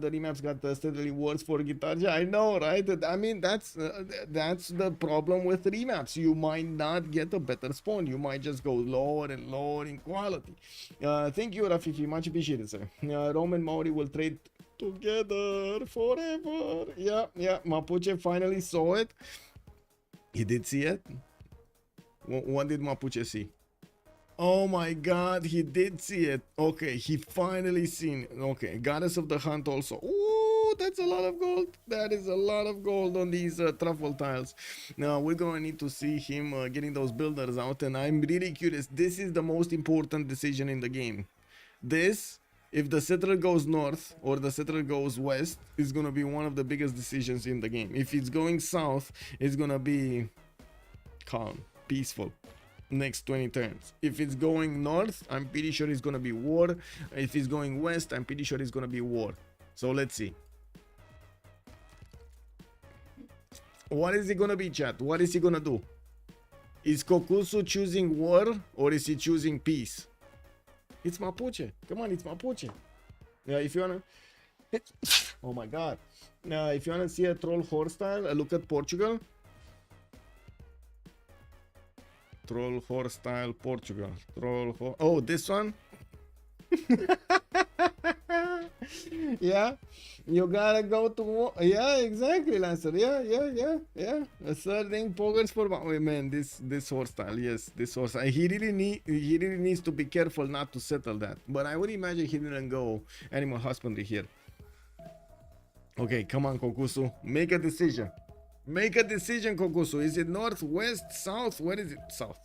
C: The remaps got steadily worse for guitar. Yeah, I know, right? I mean, that's the problem with remaps. You might not get a better spawn. You might just go lower and lower in quality. Thank you, Rafifi. Much appreciated, sir. Rome and Maori will trade together forever. Yeah. Mapuche finally saw it. He did see it. What did Mapuche see? Oh my god, he did see it. Okay, he finally seen it. Okay, Goddess of the Hunt also. Ooh, that's a lot of gold. That is a lot of gold on these truffle tiles. Now, we're gonna need to see him getting those builders out, and I'm really curious. This is the most important decision in the game. This, if the settler goes north or the settler goes west, is gonna be one of the biggest decisions in the game. If it's going south, it's gonna be calm, peaceful. Next 20 turns. If it's going north, I'm pretty sure it's gonna be war. If it's going west, I'm pretty sure it's gonna be war. So let's see. What is he gonna be, chat? What is he gonna do? Is Kokusu choosing war or is he choosing peace? It's Mapuche. Come on, it's Mapuche. Yeah, if you wanna oh my god. Now if you wanna see a troll horse style, look at Portugal. Troll horse style Portugal. Oh, this one? Yeah, you gotta go to war. Yeah, exactly, Lancer. Yeah. A certain poggers for man. This horse style, yes, this horse style. He really needs to be careful not to settle that. But I would imagine he didn't go animal husbandry here. Okay, come on, Kokusu, make a decision. Make a decision, Kokusu. Is it north, west, south? Where is it? South.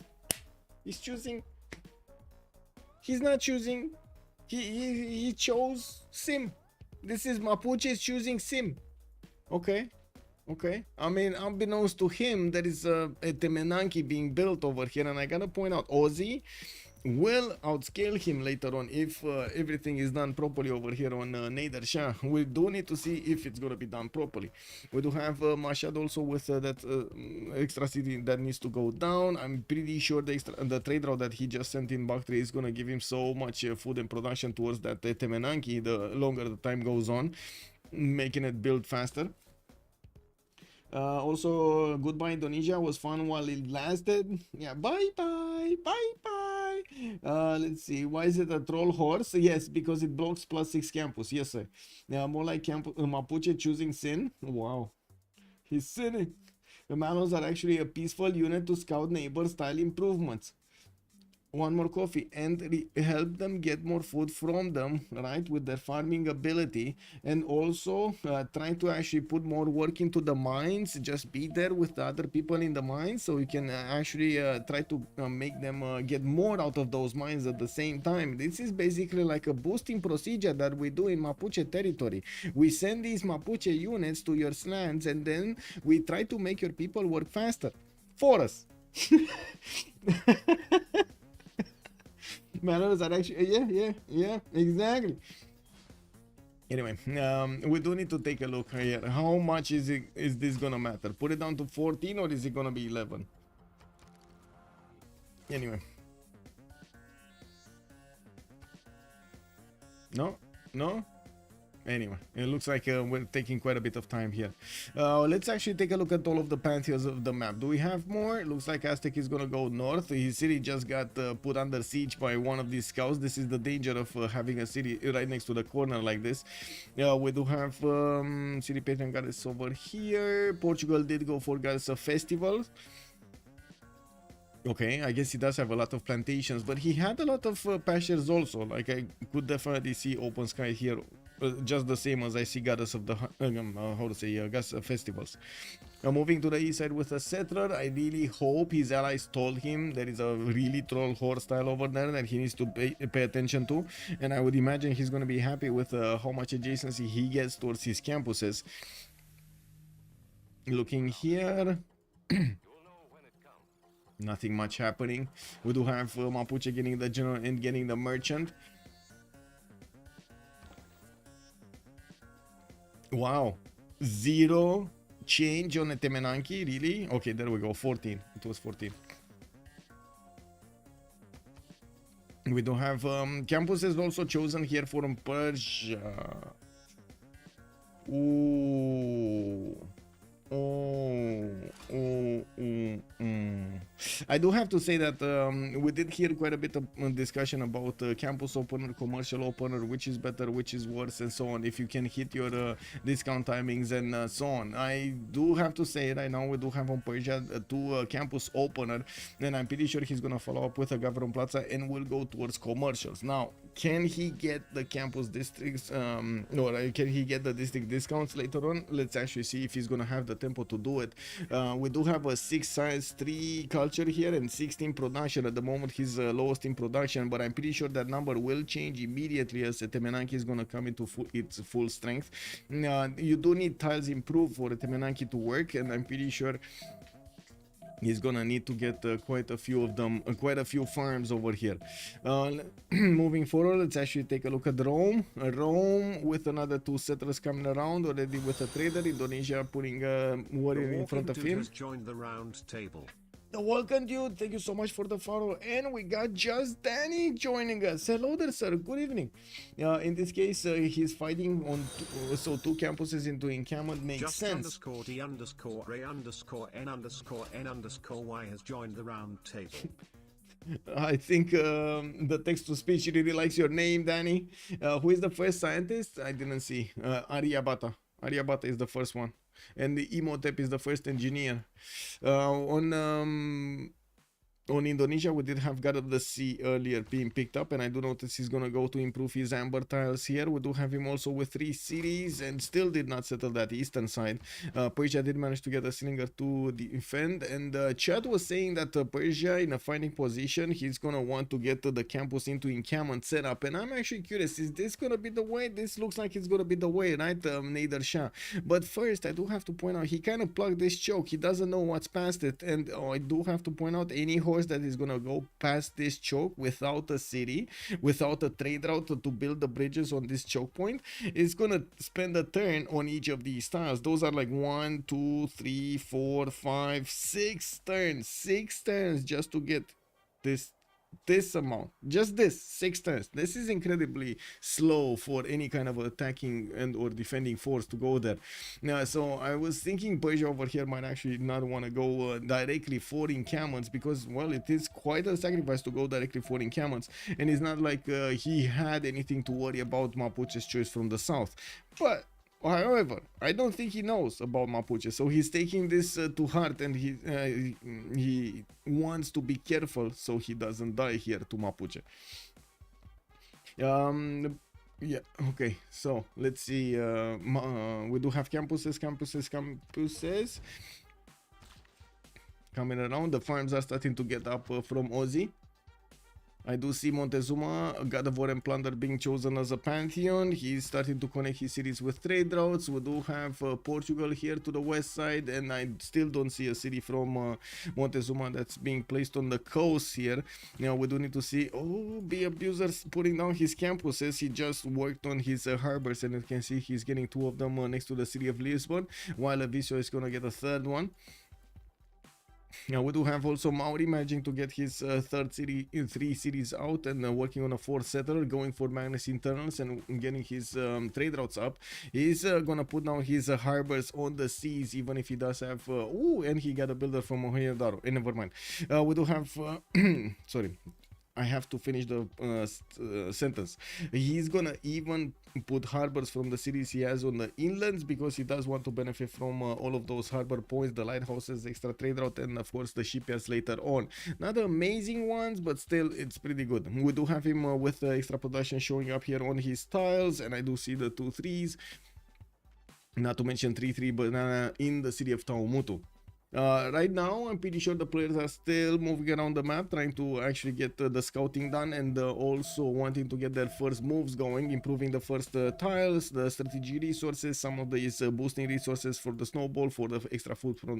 C: He's choosing. He's not choosing. He chose Sim. This is Mapuche choosing Sim. Okay. I mean, unbeknownst to him, there is a Temenanki being built over here, and I gotta point out, Ozzy will outscale him later on if everything is done properly over here on Nader Shah. We do need to see if it's gonna be done properly. We do have Mashad also with that extra city that needs to go down. I'm pretty sure the trade route that he just sent in Bakhtri is gonna give him so much food and production towards that Temenanki the longer the time goes on, making it build faster. Also, goodbye Indonesia, was fun while it lasted. Yeah, bye. Let's see, why is it a troll horse? Yes, because it blocks +6 campus. Yes, sir. Yeah, more like Mapuche choosing sin. Wow, he's sinning. The Manos are actually a peaceful unit to scout neighbor style improvements. One more coffee and help them get more food from them, right, with their farming ability, and also try to actually put more work into the mines. Just be there with the other people in the mines so you can actually try to make them get more out of those mines at the same time. This is basically like a boosting procedure that we do in Mapuche territory. We send these Mapuche units to your lands and then we try to make your people work faster for us. Matters are actually yeah, exactly. Anyway, we do need to take a look here. How much is this gonna matter? Put it down to 14 or is it gonna be 11? Anyway, no. Anyway, it looks like we're taking quite a bit of time here. Let's actually take a look at all of the pantheons of the map. Do we have more? It looks like Aztec is gonna go north. His city just got put under siege by one of these scouts. This is the danger of having a city right next to the corner like this. We do have city patron goddess over here. Portugal did go for goddess of festivals. Okay, I guess he does have a lot of plantations, but he had a lot of pastures also. Like, I could definitely see open sky here, just the same as I see goddess of the goddess of festivals. Moving to the east side with a settler, I really hope his allies told him there is a really troll horse style over there that he needs to pay attention to, and I would imagine he's going to be happy with how much adjacency he gets towards his campuses. Looking here. Nothing much happening. We do have Mapuche getting the general and getting the merchant. Wow, 0 change on a Temenanki, really? Okay, there we go, 14. It was 14. We do have campuses also chosen here from Persia. Ooh. I do have to say that we did hear quite a bit of discussion about campus opener, commercial opener, which is better, which is worse, and so on. If you can hit your discount timings and so on. I do have to say right now we do have on Persia two campus opener, and I'm pretty sure he's gonna follow up with a Gavron Plaza and will go towards commercials. Now, can he get the campus districts or can he get the district discounts later on? Let's actually see if he's gonna have the tempo to do it. We do have a 6 science, 3 culture here, and 16 production. At the moment he's lowest in production, but I'm pretty sure that number will change immediately as Temenanki is gonna come into its full strength. You do need tiles improved for Temenanki to work, and I'm pretty sure he's gonna need to get quite a few of them, quite a few farms over here. Moving forward, let's actually take a look at Rome. Rome with another 2 settlers coming around already with a trader. Indonesia putting a warrior in front of him.
A: Has joined the round table.
C: Welcome, dude. Thank you so much for the follow. And we got Just Danny joining us. Hello there, sir. Good evening. In this case, he's fighting on so 2 campuses into encampment makes
A: Just
C: sense.
A: underscore D underscore Ray underscore N underscore N underscore Y has joined the round table.
C: I think the text-to-speech really likes your name, Danny. Who is the first scientist? I didn't see. Aryabhata. Aryabhata is the first one. And the Imhotep is the first engineer. On Indonesia, we did have God of the Sea earlier being picked up, and I do notice he's gonna go to improve his amber tiles here. We do have him also with 3 cities and still did not settle that eastern side. Persia did manage to get a Slinger to defend, and Chad was saying that Persia in a fighting position, he's gonna want to get the campus into encampment setup, and I'm actually curious, is this gonna be the way? This looks like it's gonna be the way, right, Nader Shah? But first, I do have to point out, he kind of plugged this choke. He doesn't know what's past it, and I do have to point out any horse that is gonna go past this choke without a city, without a trade route to build the bridges on this choke point, is gonna spend a turn on each of these tiles. Those are like 1, 2, 3, 4, 5, 6 turns. 6 turns just to get this amount, just this 6 turns. This is incredibly slow for any kind of attacking and or defending force to go there. So I was thinking Persia over here might actually not want to go directly for encampments, because, well, it is quite a sacrifice to go directly for encampments, and it's not like he had anything to worry about Mapuche's choice from the south. But however, I don't think he knows about Mapuche, so he's taking this to heart, and he wants to be careful so he doesn't die here to Mapuche. Yeah, okay, so let's see. We do have campuses coming around. The farms are starting to get up from Ozzy. I do see Montezuma, God of War and Plunder being chosen as a pantheon. He's starting to connect his cities with trade routes. We do have Portugal here to the west side, and I still don't see a city from Montezuma that's being placed on the coast here. Now we do need to see, the abusers putting down his campuses. He just worked on his harbors, and you can see he's getting 2 of them next to the city of Lisbon, while Avisio is gonna get a 3rd one. Now we do have also Mauri managing to get his 3rd city in 3 cities out, and working on a 4th settler, going for Magnus internals and getting his trade routes up. He's gonna put down his harbors on the seas, even if he does have and he got a builder from Mohenjo-Daro. Never mind. We do have sorry, I have to finish the sentence. He's gonna even put harbors from the cities he has on the inlands, because he does want to benefit from all of those harbor points, the lighthouses, extra trade route, and of course the shipyards later on. Not the amazing ones, but still it's pretty good. We do have him with extra production showing up here on his tiles, and I do see the 2 3s, not to mention 3-3 banana in the city of Taumutu. Right now, I'm pretty sure the players are still moving around the map, trying to actually get the scouting done, and also wanting to get their first moves going, improving the first tiles, the strategy resources, some of these boosting resources for the snowball, for the extra food from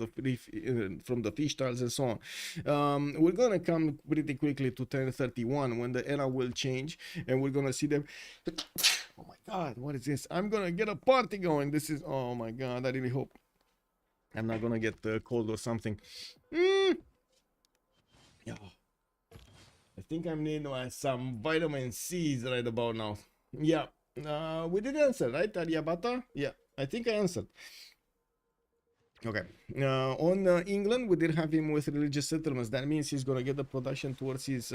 C: the fish tiles, and so on. We're gonna come pretty quickly to 1031 when the era will change, and we're gonna see them. Oh my god, what is this? I'm gonna get a party going. This is, oh my god, I really hope I'm not gonna get cold or something. Yeah. think I'm needing some vitamin C's right about now. Yeah. We did answer, right, Ariabata? Yeah, I think I answered. Okay. On England, we did have him with religious settlements. That means he's gonna get the production towards his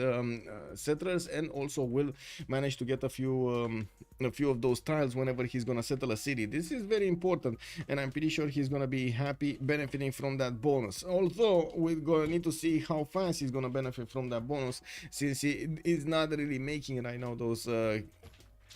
C: settlers, and also will manage to get a few of those tiles whenever he's gonna settle a city. This is very important, and I'm pretty sure he's gonna be happy benefiting from that bonus. Although we're gonna need to see how fast he's gonna benefit from that bonus, since he is not really making right now those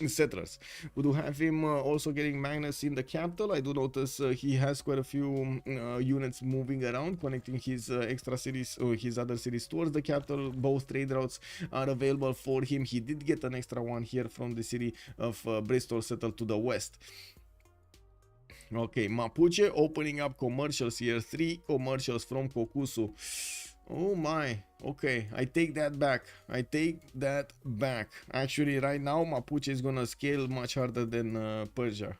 C: settlers. We do have him also getting magnets in the capital. I do notice he has quite a few units moving around, connecting his extra cities or his other cities towards the capital. Both trade routes are available for him. He did get an extra one here from the city of Bristol settled to the west. Okay, Mapuche opening up commercials here. 3 commercials from Kokusu. Oh my, okay, I take that back. I take that back. Actually, right now, Mapuche is gonna scale much harder than Persia.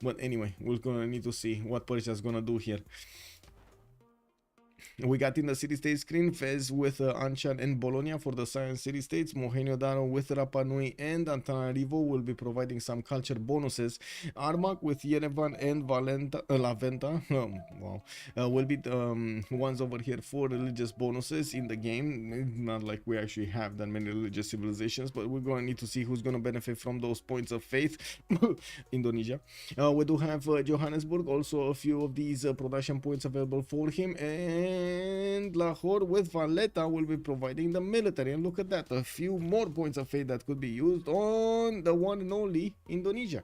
C: But anyway, we're gonna need to see what Persia is gonna do here. We got in the city-state screen, Fez with Anshan and Bologna for the science city-states. Mohenjo Daro with Rapa Nui and Antananarivo will be providing some culture bonuses. Armak with Yerevan and La Venta will be ones over here for religious bonuses in the game. Not like we actually have that many religious civilizations, but we're going to need to see who's going to benefit from those points of faith. Indonesia. We do have Johannesburg, also a few of these production points available for him, and Lahore with Valletta will be providing the military. And look at that, a few more points of faith that could be used on the one and only Indonesia.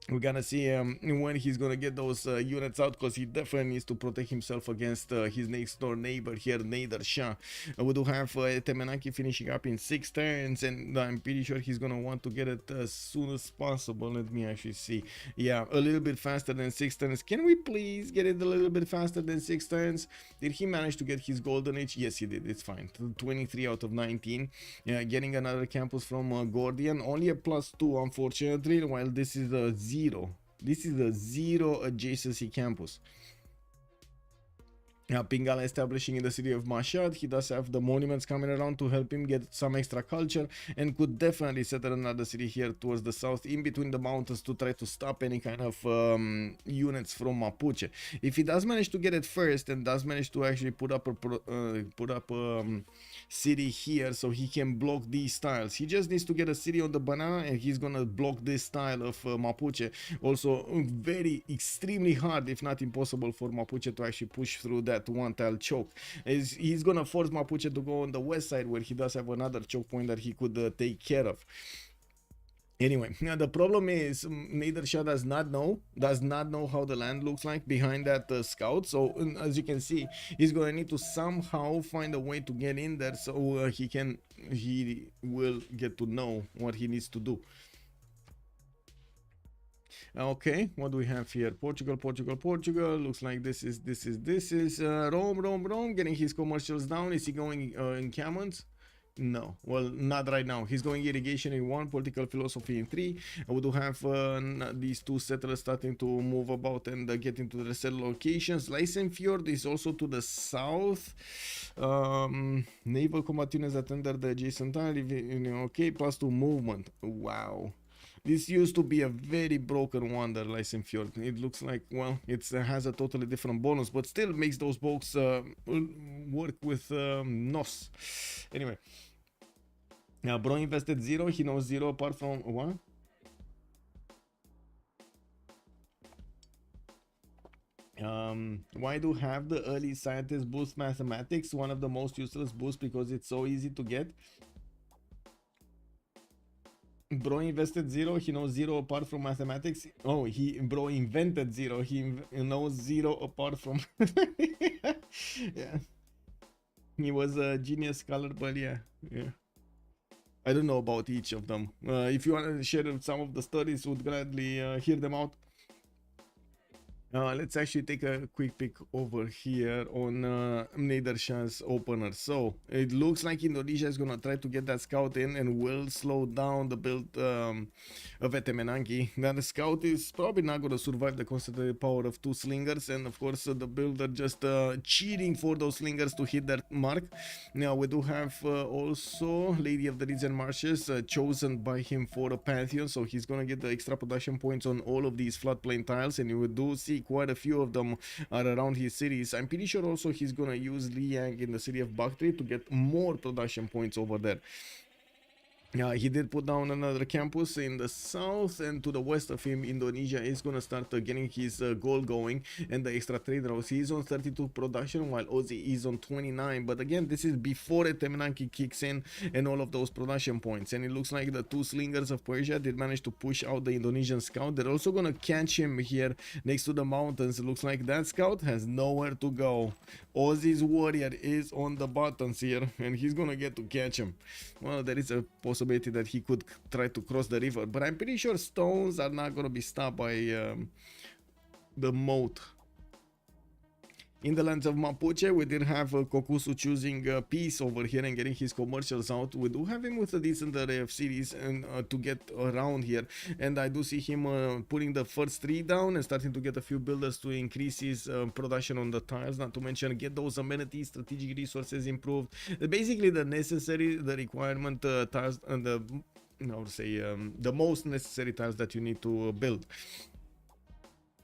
C: We're gonna see when he's gonna get those units out, because he definitely needs to protect himself against his next door neighbor here, Nader Shah. We do have Temenaki finishing up in 6 turns, and I'm pretty sure he's gonna want to get it as soon as possible. Let me actually see. Yeah, a little bit faster than 6 turns. Can we please get it a little bit faster than 6 turns? Did he manage to get his golden age? Yes, he did. It's fine. 23 out of 19. Getting another campus from Gordian. Only a +2, unfortunately, while this is a 0. This is a 0 adjacency campus. Pingala establishing in the city of Mashhad. He does have the monuments coming around to help him get some extra culture, and could definitely settle another city here towards the south in between the mountains to try to stop any kind of units from Mapuche. If he does manage to get it first and does manage to actually put up a city here so he can block these tiles, he just needs to get a city on the banana and he's gonna block this tile of Mapuche. Also very extremely hard, if not impossible, for Mapuche to actually push through that one tile choke. He's gonna force Mapuche to go on the west side, where he does have another choke point that he could take care of. Anyway, now the problem is Nader Shah does not know how the land looks like behind that scout. So as you can see, he's gonna need to somehow find a way to get in there, so he will get to know what he needs to do. Okay, what do we have here? Portugal. Looks like this is Rome getting his commercials down. Is he going in Camons? No, well, not right now. He's going irrigation in 1, political philosophy in 3. We do have these 2 settlers starting to move about and get into the settled locations. Lysenfjord is also to the south. Naval combat units that enter the adjacent tile. Okay, +2 movement. Wow. This used to be a very broken one, the Lysenfjord. It looks like, well, it has a totally different bonus, but still makes those boats work with NOS. Anyway. Now, Bro invested 0. He knows 0 apart from... What? Why do have the early scientists boost mathematics? One of the most useless boosts, because it's so easy to get. Bro invested 0. He knows 0 apart from mathematics. Oh, Bro invented 0. He knows 0 apart from... Yeah. He was a genius scholar, but yeah. I don't know about each of them. If you want to share some of the studies, would gladly hear them out. Let's actually take a quick peek over here on Nedershan's opener. So it looks like Indonesia is gonna try to get that scout in and will slow down the build of Etemenanki. Now the scout is probably not gonna survive the concentrated power of 2 slingers, and of course the builder just cheating for those slingers to hit that mark. Now we do have also Lady of the Reeds and Marshes chosen by him for a Pantheon, so he's gonna get the extra production points on all of these floodplain tiles, and you do see quite a few of them are around his cities. I'm pretty sure also he's gonna use Liang in the city of Bakhtri to get more production points over there. He did put down another campus in the south, and to the west of him Indonesia is gonna start getting his goal going, and the extra trade routes. He's on 32 production while Aussie is on 29, but again this is before Etemenanki kicks in and all of those production points. And it looks like the 2 slingers of Persia did manage to push out the Indonesian scout. They're also gonna catch him here next to the mountains. It looks like that scout has nowhere to go. Aussie's warrior is on the buttons here, and he's gonna get to catch him. Well, there is a possibility that he could try to cross the river, but I'm pretty sure stones are not gonna be stopped by the moat. In the lands of Mapuche, we did have Kokusu choosing peace over here and getting his commercials out. We do have him with a decent array of cities and to get around here, and I do see him putting the first 3 down and starting to get a few builders to increase his production on the tiles, not to mention get those amenities, strategic resources improved, basically the necessary, the requirement tiles, and the most necessary tiles that you need to build.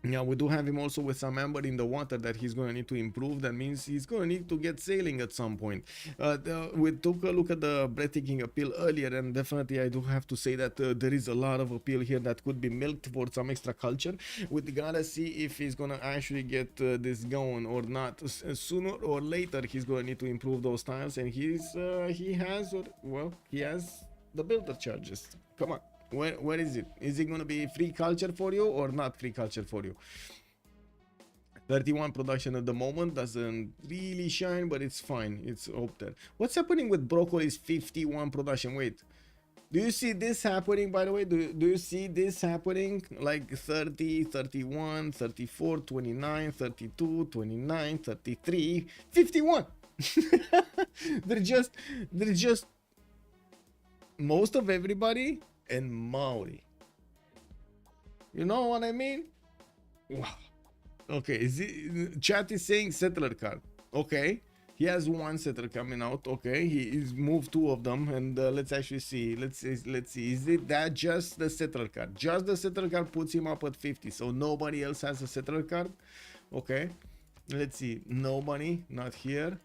C: Now we do have him also with some amber in the water that he's going to need to improve. That means he's going to need to get sailing at some point. We took a look at the breathtaking appeal earlier, and definitely I do have to say that there is a lot of appeal here that could be milked for some extra culture. We gotta see if he's going to actually get this going or not. Sooner or later he's going to need to improve those tiles, and he has the builder charges. Come on. Where is it? Is it going to be free culture for you or not free culture for you? 31 production at the moment, doesn't really shine, but it's fine. It's up there. What's happening with broccoli's 51 production? Wait, do you see this happening, by the way? Do you see this happening? Like 30, 31, 34, 29, 32, 29, 33, 51. they're just most of everybody and Maori. You know what I mean? Wow. Okay, chat is saying settler card. Okay, he has 1 settler coming out. Okay, he's moved 2 of them, and let's actually see. Let's see. Is it that just the settler card? Just the settler card puts him up at 50, so nobody else has a settler card. Okay, let's see. Nobody, not here.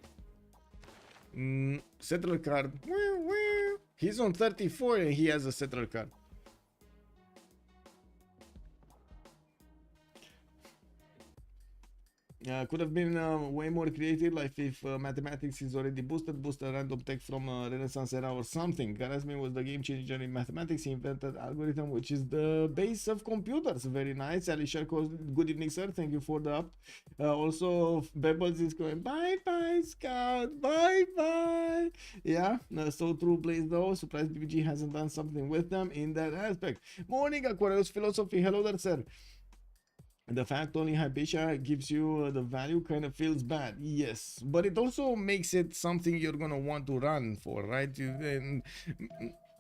C: Settler card. He's on 34 and he has a settler card. Could have been way more creative, like if mathematics is already boost a random text from Renaissance era or something. Garasmin was the game changer in mathematics. He invented algorithm, which is the base of computers. Very nice. Alisha calls, good evening, sir. Thank you for the up. Also, Bebbles is going, bye bye, Scout. Bye bye. Yeah, so true, Blaze, though. Surprised BBG hasn't done something with them in that aspect. Morning, Aquarius Philosophy. Hello there, sir. The fact only Hypatia gives you the value kind of feels bad. Yes, but it also makes it something you're gonna want to run for, right? And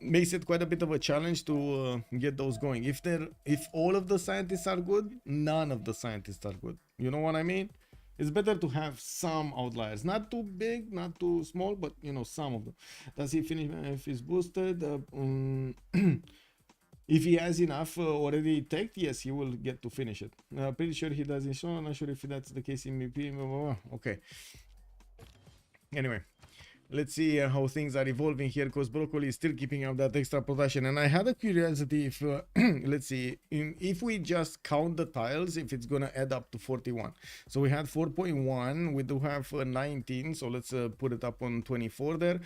C: makes it quite a bit of a challenge to get those going. If all of the scientists are good, none of the scientists are good. You know what I mean? It's better to have some outliers, not too big, not too small, but you know, some of them. Does he finish if he's boosted? If he has enough already tagged, yes, he will get to finish it. Pretty sure he doesn't show. I'm not sure if that's the case in MP. Okay. Anyway, let's see how things are evolving here, because broccoli is still keeping up that extra production. And I had a curiosity if, let's see, if we just count the tiles, if it's gonna add up to 41. So we had 4.1, we do have 19, so let's put it up on 24 there.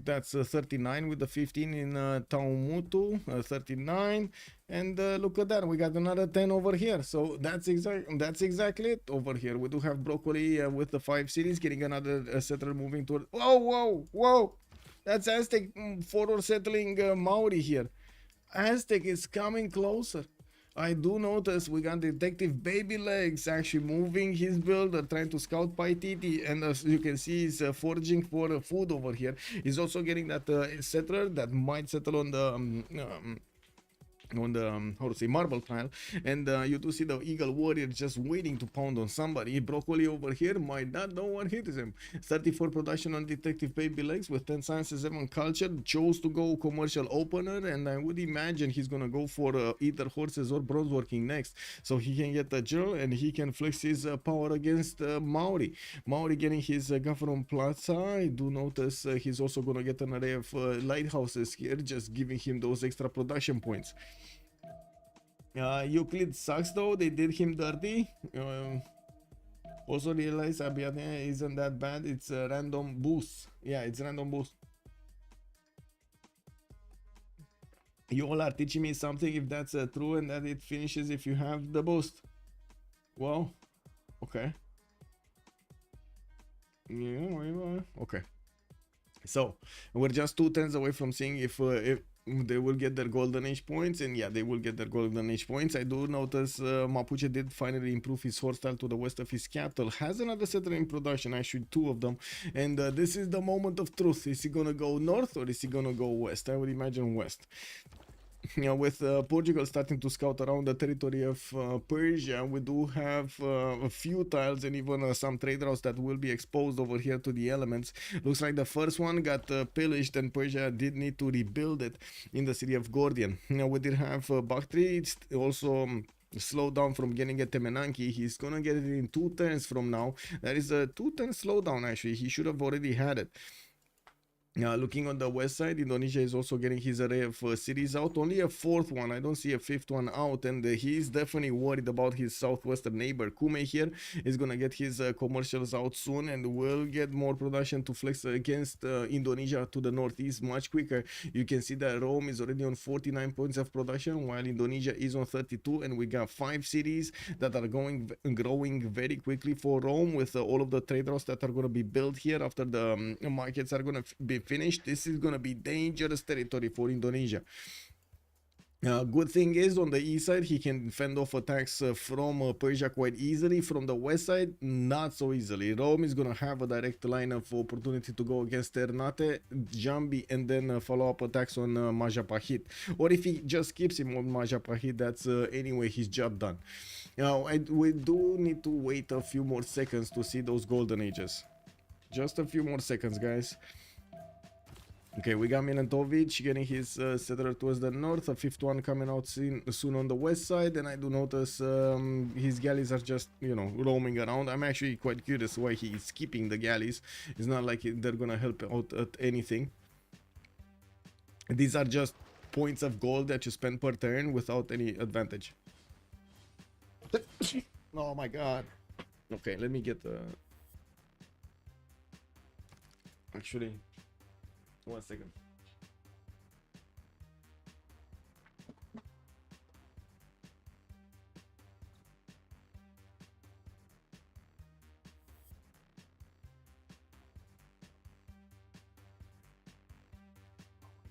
C: That's 39 with the 15 in Taumutu, 39. And look at that, we got another 10 over here. So that's exactly it over here. We do have broccoli with the 5 cities getting another settler moving toward. Whoa! That's Aztec forward settling Maori here. Aztec is coming closer. I do notice we got Detective Baby Legs actually moving his builder, trying to scout Paititi, and as you can see, he's foraging for food over here. He's also getting that settler that might settle on the how to say, marble tile, and you do see the eagle warrior just waiting to pound on somebody. Broccoli over here might not know what hits him. 34 production on Detective Baby Legs with 10 sciences, 7 culture. Chose to go commercial opener, and I would imagine he's gonna go for either horses or bronze working next, so he can get the gel and he can flex his power against Maori getting his Gafferon Plaza. I do notice he's also gonna get an array of lighthouses here, just giving him those extra production points. Euclid sucks though, they did him dirty. Also realize Abiadne isn't that bad, it's a random boost. Yeah, it's random boost. You all are teaching me something if that's true, and that it finishes if you have the boost. Well, okay. Yeah, okay. So we're just 2 turns away from seeing if they will get their golden age points, and yeah, they will get their golden age points. I do notice Mapuche did finally improve his horse style to the west of his capital, has another settler in production, actually 2 of them, and this is the moment of truth. Is he gonna go north or is he gonna go west? I would imagine west. You know, with Portugal starting to scout around the territory of Persia, we do have a few tiles and even some trade routes that will be exposed over here to the elements. Looks like the first one got pillaged, and Persia did need to rebuild it in the city of Gordian. Now we did have Bakhtri. It's also slowed down from getting a Temenanki. He's gonna get it in 2 turns from now. That is a 2-turn slowdown actually. He should have already had it. Looking on the west side, Indonesia is also getting his array of cities out. Only a 4th one. I don't see a 5th one out, and he's definitely worried about his southwestern neighbor. Kume here is gonna get his commercials out soon, and will get more production to flex against Indonesia to the northeast much quicker. You can see that Rome is already on 49 points of production, while Indonesia is on 32, and we got 5 cities that are growing very quickly for Rome, with all of the trade routes that are going to be built here after the markets are going to be finished. This is gonna be dangerous territory for Indonesia. Good thing is, on the east side he can fend off attacks from Persia quite easily. From the west side, not so easily. Rome is gonna have a direct line of opportunity to go against Ternate, Jambi, and then follow up attacks on Majapahit. Or if he just keeps him on Majapahit, that's anyway his job done. Now we do need to wait a few more seconds to see those golden ages. Just a few more seconds, guys. Okay, we got Milantovic getting his settler towards the north, a 5th one coming out soon on the west side, and I do notice his galleys are just, you know, roaming around. I'm actually quite curious why he is keeping the galleys. It's not like they're gonna help out at anything. These are just points of gold that you spend per turn without any advantage. Oh my god. Okay, let me get the... Actually... 1 second.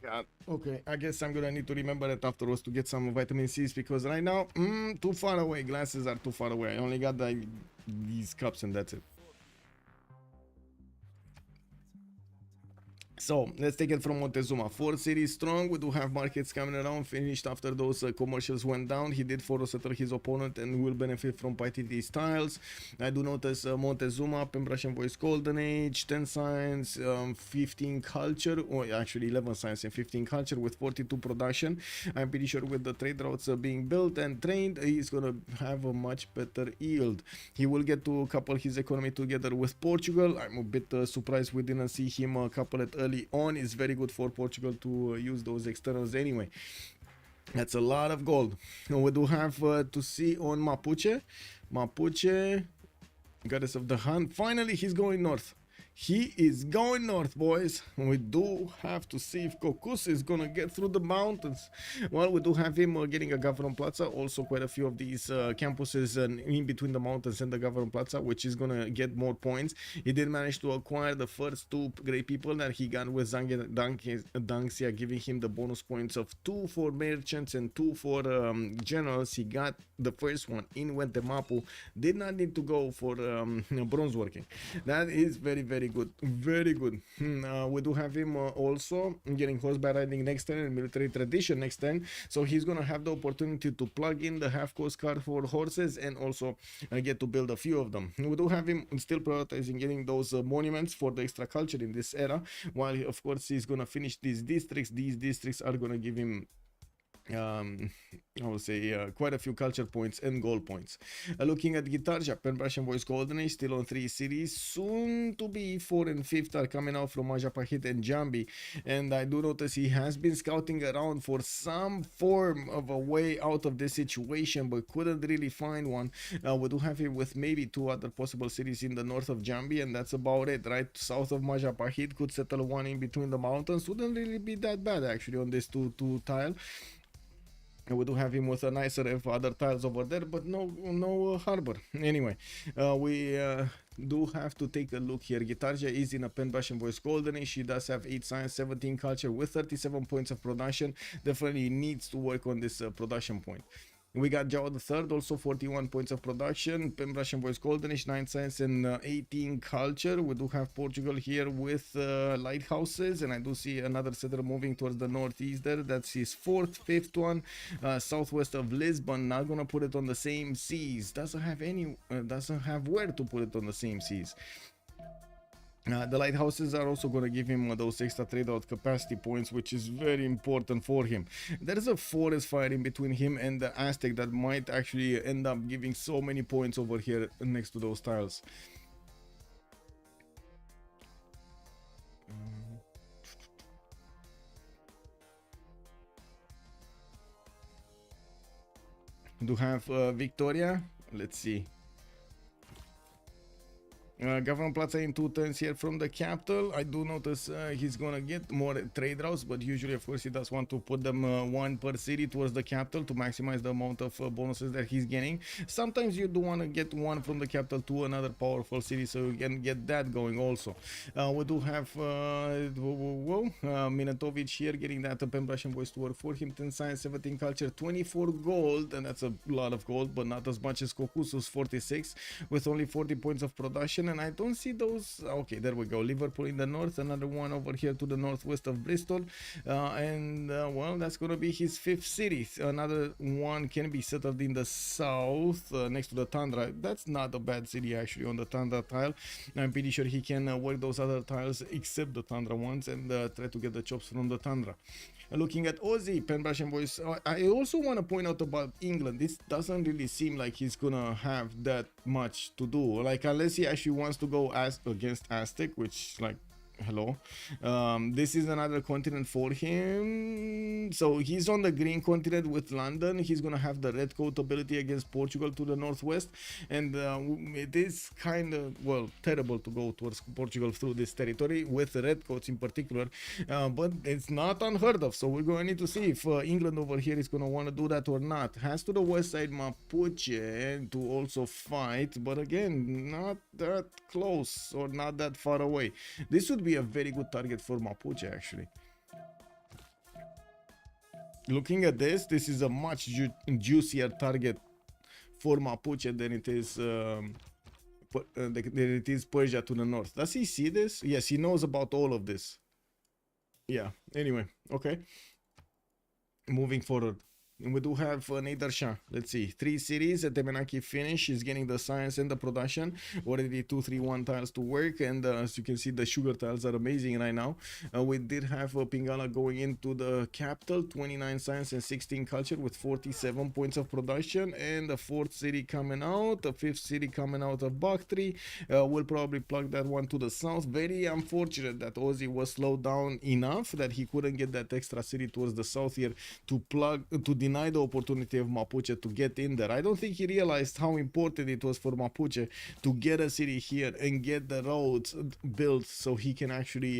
C: God. Okay, I guess I'm gonna need to remember that afterwards to get some vitamin C's, because right now, too far away. Glasses are too far away. I only got these cups and that's it. So let's take it from Montezuma. 4 cities strong. We do have markets coming around, finished after those commercials went down. He did force settle his opponent and will benefit from Paititi styles. I do notice Montezuma, Pembrasian Voice Golden Age, 10 science, 15 culture, or actually 11 science and 15 culture with 42 production. I'm pretty sure with the trade routes being built and trained, he's gonna have a much better yield. He will get to couple his economy together with Portugal. I'm a bit surprised we didn't see him couple it early on. Is very good for Portugal to use those externals anyway. That's a lot of gold. We do have to see on Mapuche, Goddess of the Hunt. Finally he's going north. He is going north, boys. We do have to see if Kokus is gonna get through the mountains. Well, we do have him getting a Government Plaza. Also, quite a few of these campuses in between the mountains and the Government Plaza, which is gonna get more points. He did manage to acquire the first two great people that he got with Dangxia, giving him the bonus points of 2 for merchants and 2 for generals. He got the first one in Wentemapu. Did not need to go for bronze working. That is very, very good. Very good. We do have him also getting horseback riding next turn and military tradition next turn. So he's gonna have the opportunity to plug in the half-cost card for horses and also get to build a few of them. We do have him still prioritizing getting those monuments for the extra culture in this era, while of course he's gonna finish these districts. These districts are gonna give him I would say quite a few culture points and gold points. Looking at Guitarja, Pen Brush and Voice Golden Age still on 3 cities, soon to be 4 and 5th are coming out from Majapahit and Jambi, and I do notice he has been scouting around for some form of a way out of this situation but couldn't really find one. We do have him with maybe 2 other possible cities in the north of Jambi, and that's about it. Right south of Majapahit, could settle one in between the mountains, wouldn't really be that bad actually on this 2 tile. We do have him with a nicer of other tiles over there, but no harbor. Anyway, we do have to take a look here. Guitarja is in a Pen Brush and Voice Golden Age. She does have 8 science, 17 culture with 37 points of production. Definitely needs to work on this production point. We got Jawa the third, also 41 points of production. Pen Brush and Voice Golden Age, 9 science and 18 culture. We do have Portugal here with lighthouses, and I do see another settler moving towards the northeast there. That's his 4th, 5th one, southwest of Lisbon. Not gonna put it on the same seas. Doesn't have where to put it on the same seas. The lighthouses are also going to give him those extra trade out capacity points, which is very important for him. There is a forest fire in between him and the Aztec that might actually end up giving so many points over here next to those tiles. We do have Victoria. Let's see. Government Plaza in 2 turns here from the capital. I do notice he's gonna get more trade routes, but usually of course he does want to put them 1 per city towards the capital to maximize the amount of bonuses that he's getting. Sometimes you do want to get 1 from the capital to another powerful city, so you can get that going also. We do have Minatovic here getting that Pen Brush and Voice to work for him. 10 science, 17 culture, 24 gold, and that's a lot of gold, but not as much as Kokusu's 46 with only 40 points of production. And I don't see those. Okay, there we go. Liverpool in the north, another one over here to the northwest of Bristol, well, that's gonna be his 5th city. Another one can be settled in the south next to the Tundra. That's not a bad city actually on the Tundra tile. I'm pretty sure he can work those other tiles except the Tundra ones and try to get the chops from the Tundra. Looking at Aussie, Pen Brush and Voice, I also want to point out about England. This doesn't really seem like he's gonna have that much to do, like unless he actually wants to go against Aztec, which, like, hello, this is another continent for him. So he's on the green continent with London. He's gonna have the red coat ability against Portugal to the northwest, and it is kind of, well, terrible to go towards Portugal through this territory with the red coats in particular, but it's not unheard of. So we're gonna need to see if England over here is gonna want to do that or not. Has to the west side Mapuche to also fight, but again, not that close or not that far away. This would be a very good target for Mapuche actually. Looking at this is a much juicier target for Mapuche than it is Persia to the north. Does he see this? Yes, he knows about all of this. Yeah, anyway, okay, moving forward. And we do have Nader Shah. Let's see, 3 cities. Temenaki finish. He's getting the science and the production. Already 2, 3, 1 tiles to work. And as you can see, the sugar tiles are amazing right now. We did have Pingala going into the capital. 29 science and 16 culture with 47 points of production. And the 4th city coming out. The 5th city coming out of Bakhtri. We'll probably plug that one to the south. Very unfortunate that Aussie was slowed down enough that he couldn't get that extra city towards the south here to deny deny the opportunity of Mapuche to get in there. I don't think he realized how important it was for Mapuche to get a city here and get the roads built so he can actually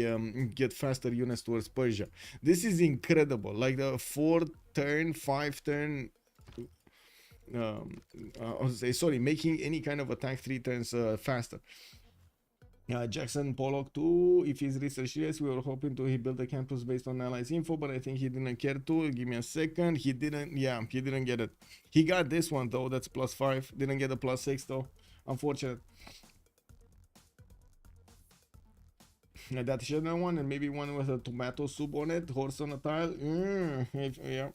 C: get faster units towards Persia. This is incredible. Like the 4-turn, 5-turn, sorry, making any kind of attack 3 turns faster. Jackson Pollock too, if he's research, we were hoping to he build a campus based on allies info, but I think he didn't care to. Give me a second. He didn't get it. He got this one though, that's +5. Didn't get a +6 though. Unfortunate. That Shannon one, and maybe one with a tomato soup on it, horse on a tile. Yeah.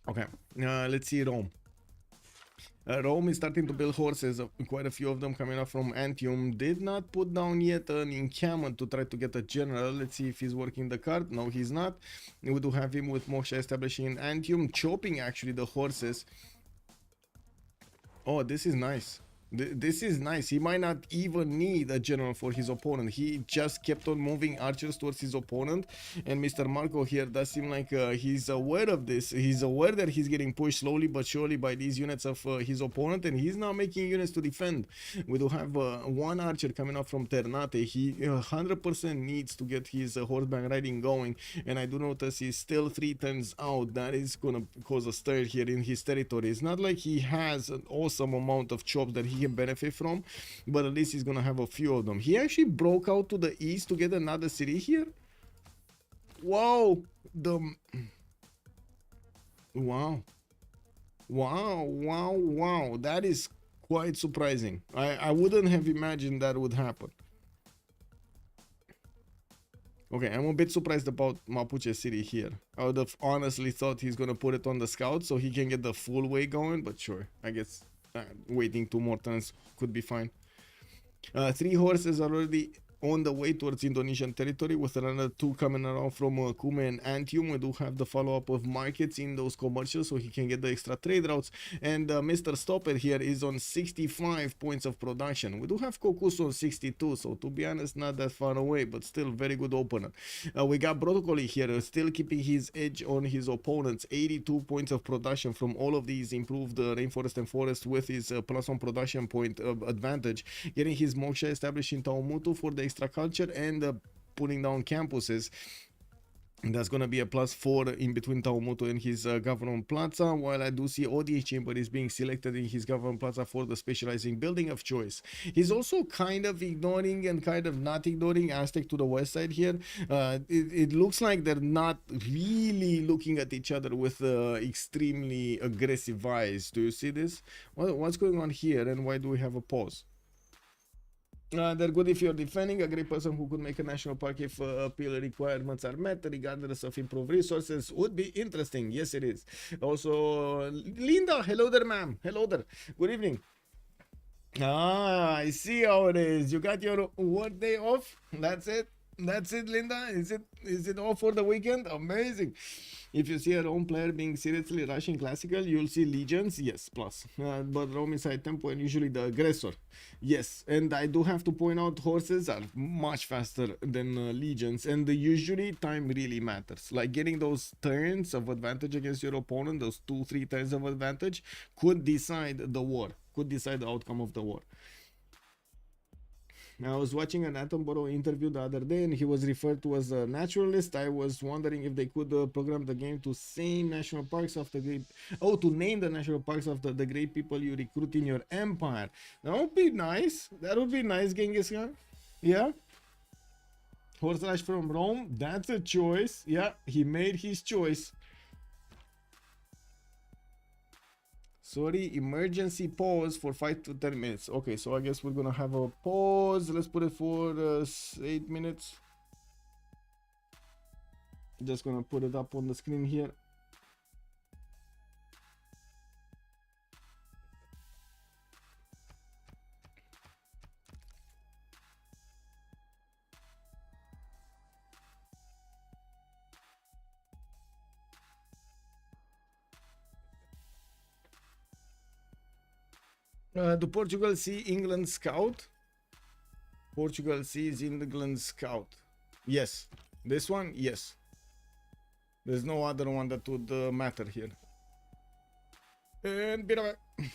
C: Okay, let's see Rome. Rome is starting to build horses, quite a few of them coming up from Antium. Did not put down yet an encampment to try to get a general. Let's see if he's working the card. No, he's not. We do have him with Moksha establishing in Antium, chopping actually the horses. Oh, this is nice. This is nice. He might not even need a general for his opponent. He just kept on moving archers towards his opponent, and Mr. Marco here does seem like he's aware of this. He's aware that he's getting pushed slowly but surely by these units of his opponent, and he's now making units to defend. We do have one archer coming up from Ternate. He 100% needs to get his horseback riding going, and I do notice he's still 3 turns out. That is gonna cause a stir here in his territory. It's not like he has an awesome amount of chops that he can benefit from, but at least he's gonna have a few of them. He actually broke out to the east to get another city here. Wow, wow, that is quite surprising. I wouldn't have imagined that would happen. Okay, I'm a bit surprised about Mapuche City here. I would have honestly thought he's gonna put it on the scout so he can get the full way going, but sure, I guess waiting 2 more turns could be fine. 3 horses are already on the way towards Indonesian territory, with another 2 coming around from Kume and Antium. We do have the follow-up of markets in those commercials so he can get the extra trade routes, and Mr. Stopper here is on 65 points of production. We do have Kokus on 62, so to be honest not that far away, but still very good opponent. We got Broccoli here still keeping his edge on his opponents, 82 points of production from all of these improved rainforest and forest with his +1 production point advantage, getting his Moksha established in Taumutu for the extra culture and putting down campuses. And that's gonna be a +4 in between Taumutu and his government plaza, while I do see ODH chamber is being selected in his government plaza for the specializing building of choice. He's also kind of ignoring and kind of not ignoring Aztec to the west side here. It looks like they're not really looking at each other with extremely aggressive eyes. Do you see this? What's going on here, and why do we have a pause? They're good if you're defending, a great person who could make a national park if appeal requirements are met, regardless of improved resources. Would be interesting. Yes, it is. Also, Linda, hello there, ma'am. Hello there. Good evening. I see how it is. You got your work day off. That's it. That's it, Linda. Is it all for the weekend? Amazing. If you see a Rome player being seriously rushing classical, you'll see legions. Yes, plus. But Rome is high tempo and usually the aggressor. Yes, and I do have to point out horses are much faster than legions, and usually time really matters. Like getting those turns of advantage against your opponent, those 2-3 turns of advantage, could decide the war, could decide the outcome of the war. I was watching an Attenborough interview the other day, and he was referred to as a naturalist. I was wondering if they could program the game to same national parks of the great... Oh, to name the national parks of the great people you recruit in your empire. That would be nice. That would be nice, Genghis Khan. Yeah. Horse rush from Rome. That's a choice. Yeah, he made his choice. Sorry, emergency pause for 5 to 10 minutes. Okay, so I guess we're gonna have a pause. Let's put it for 8 minutes. Just gonna put it up on the screen here. Do Portugal see England scout? Portugal sees England scout. Yes. This one, yes. There's no other one that would matter here. And be right back.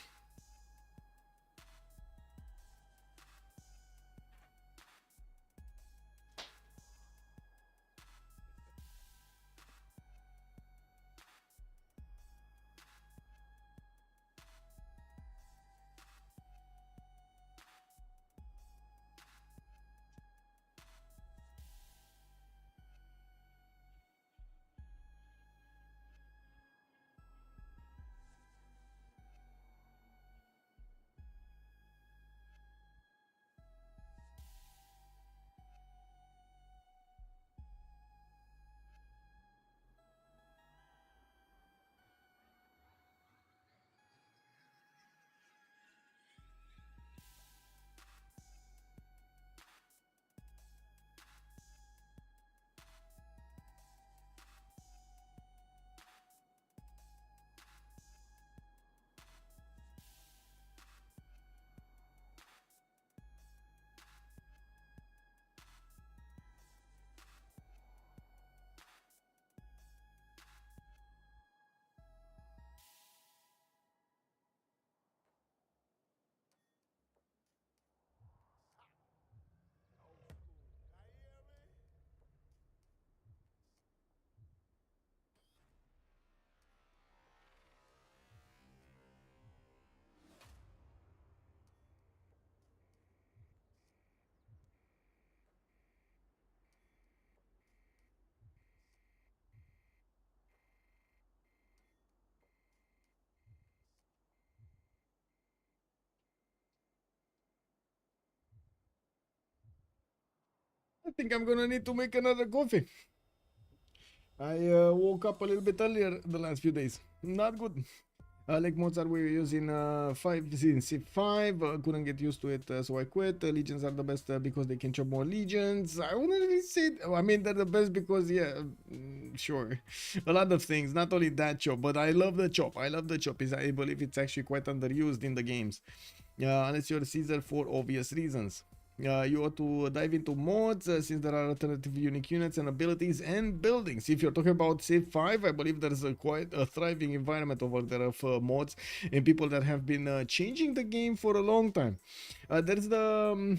C: I think I'm gonna need to make another coffee. I woke up a little bit earlier the last few days. Not good. Like Mozart, we were using 5 in Civ5. Couldn't get used to it, so I quit. Legions are the best because they can chop more legions. I wouldn't really say. I mean, they're the best because, yeah, sure, a lot of things. Not only that chop, but I love the chop. I love the chop. I believe it's actually quite underused in the games, unless you're Caesar for obvious reasons. You ought to dive into mods since there are alternative unique units and abilities and buildings. If you're talking about Civ5, I believe there's quite a thriving environment over there of mods and people that have been changing the game for a long time. There's the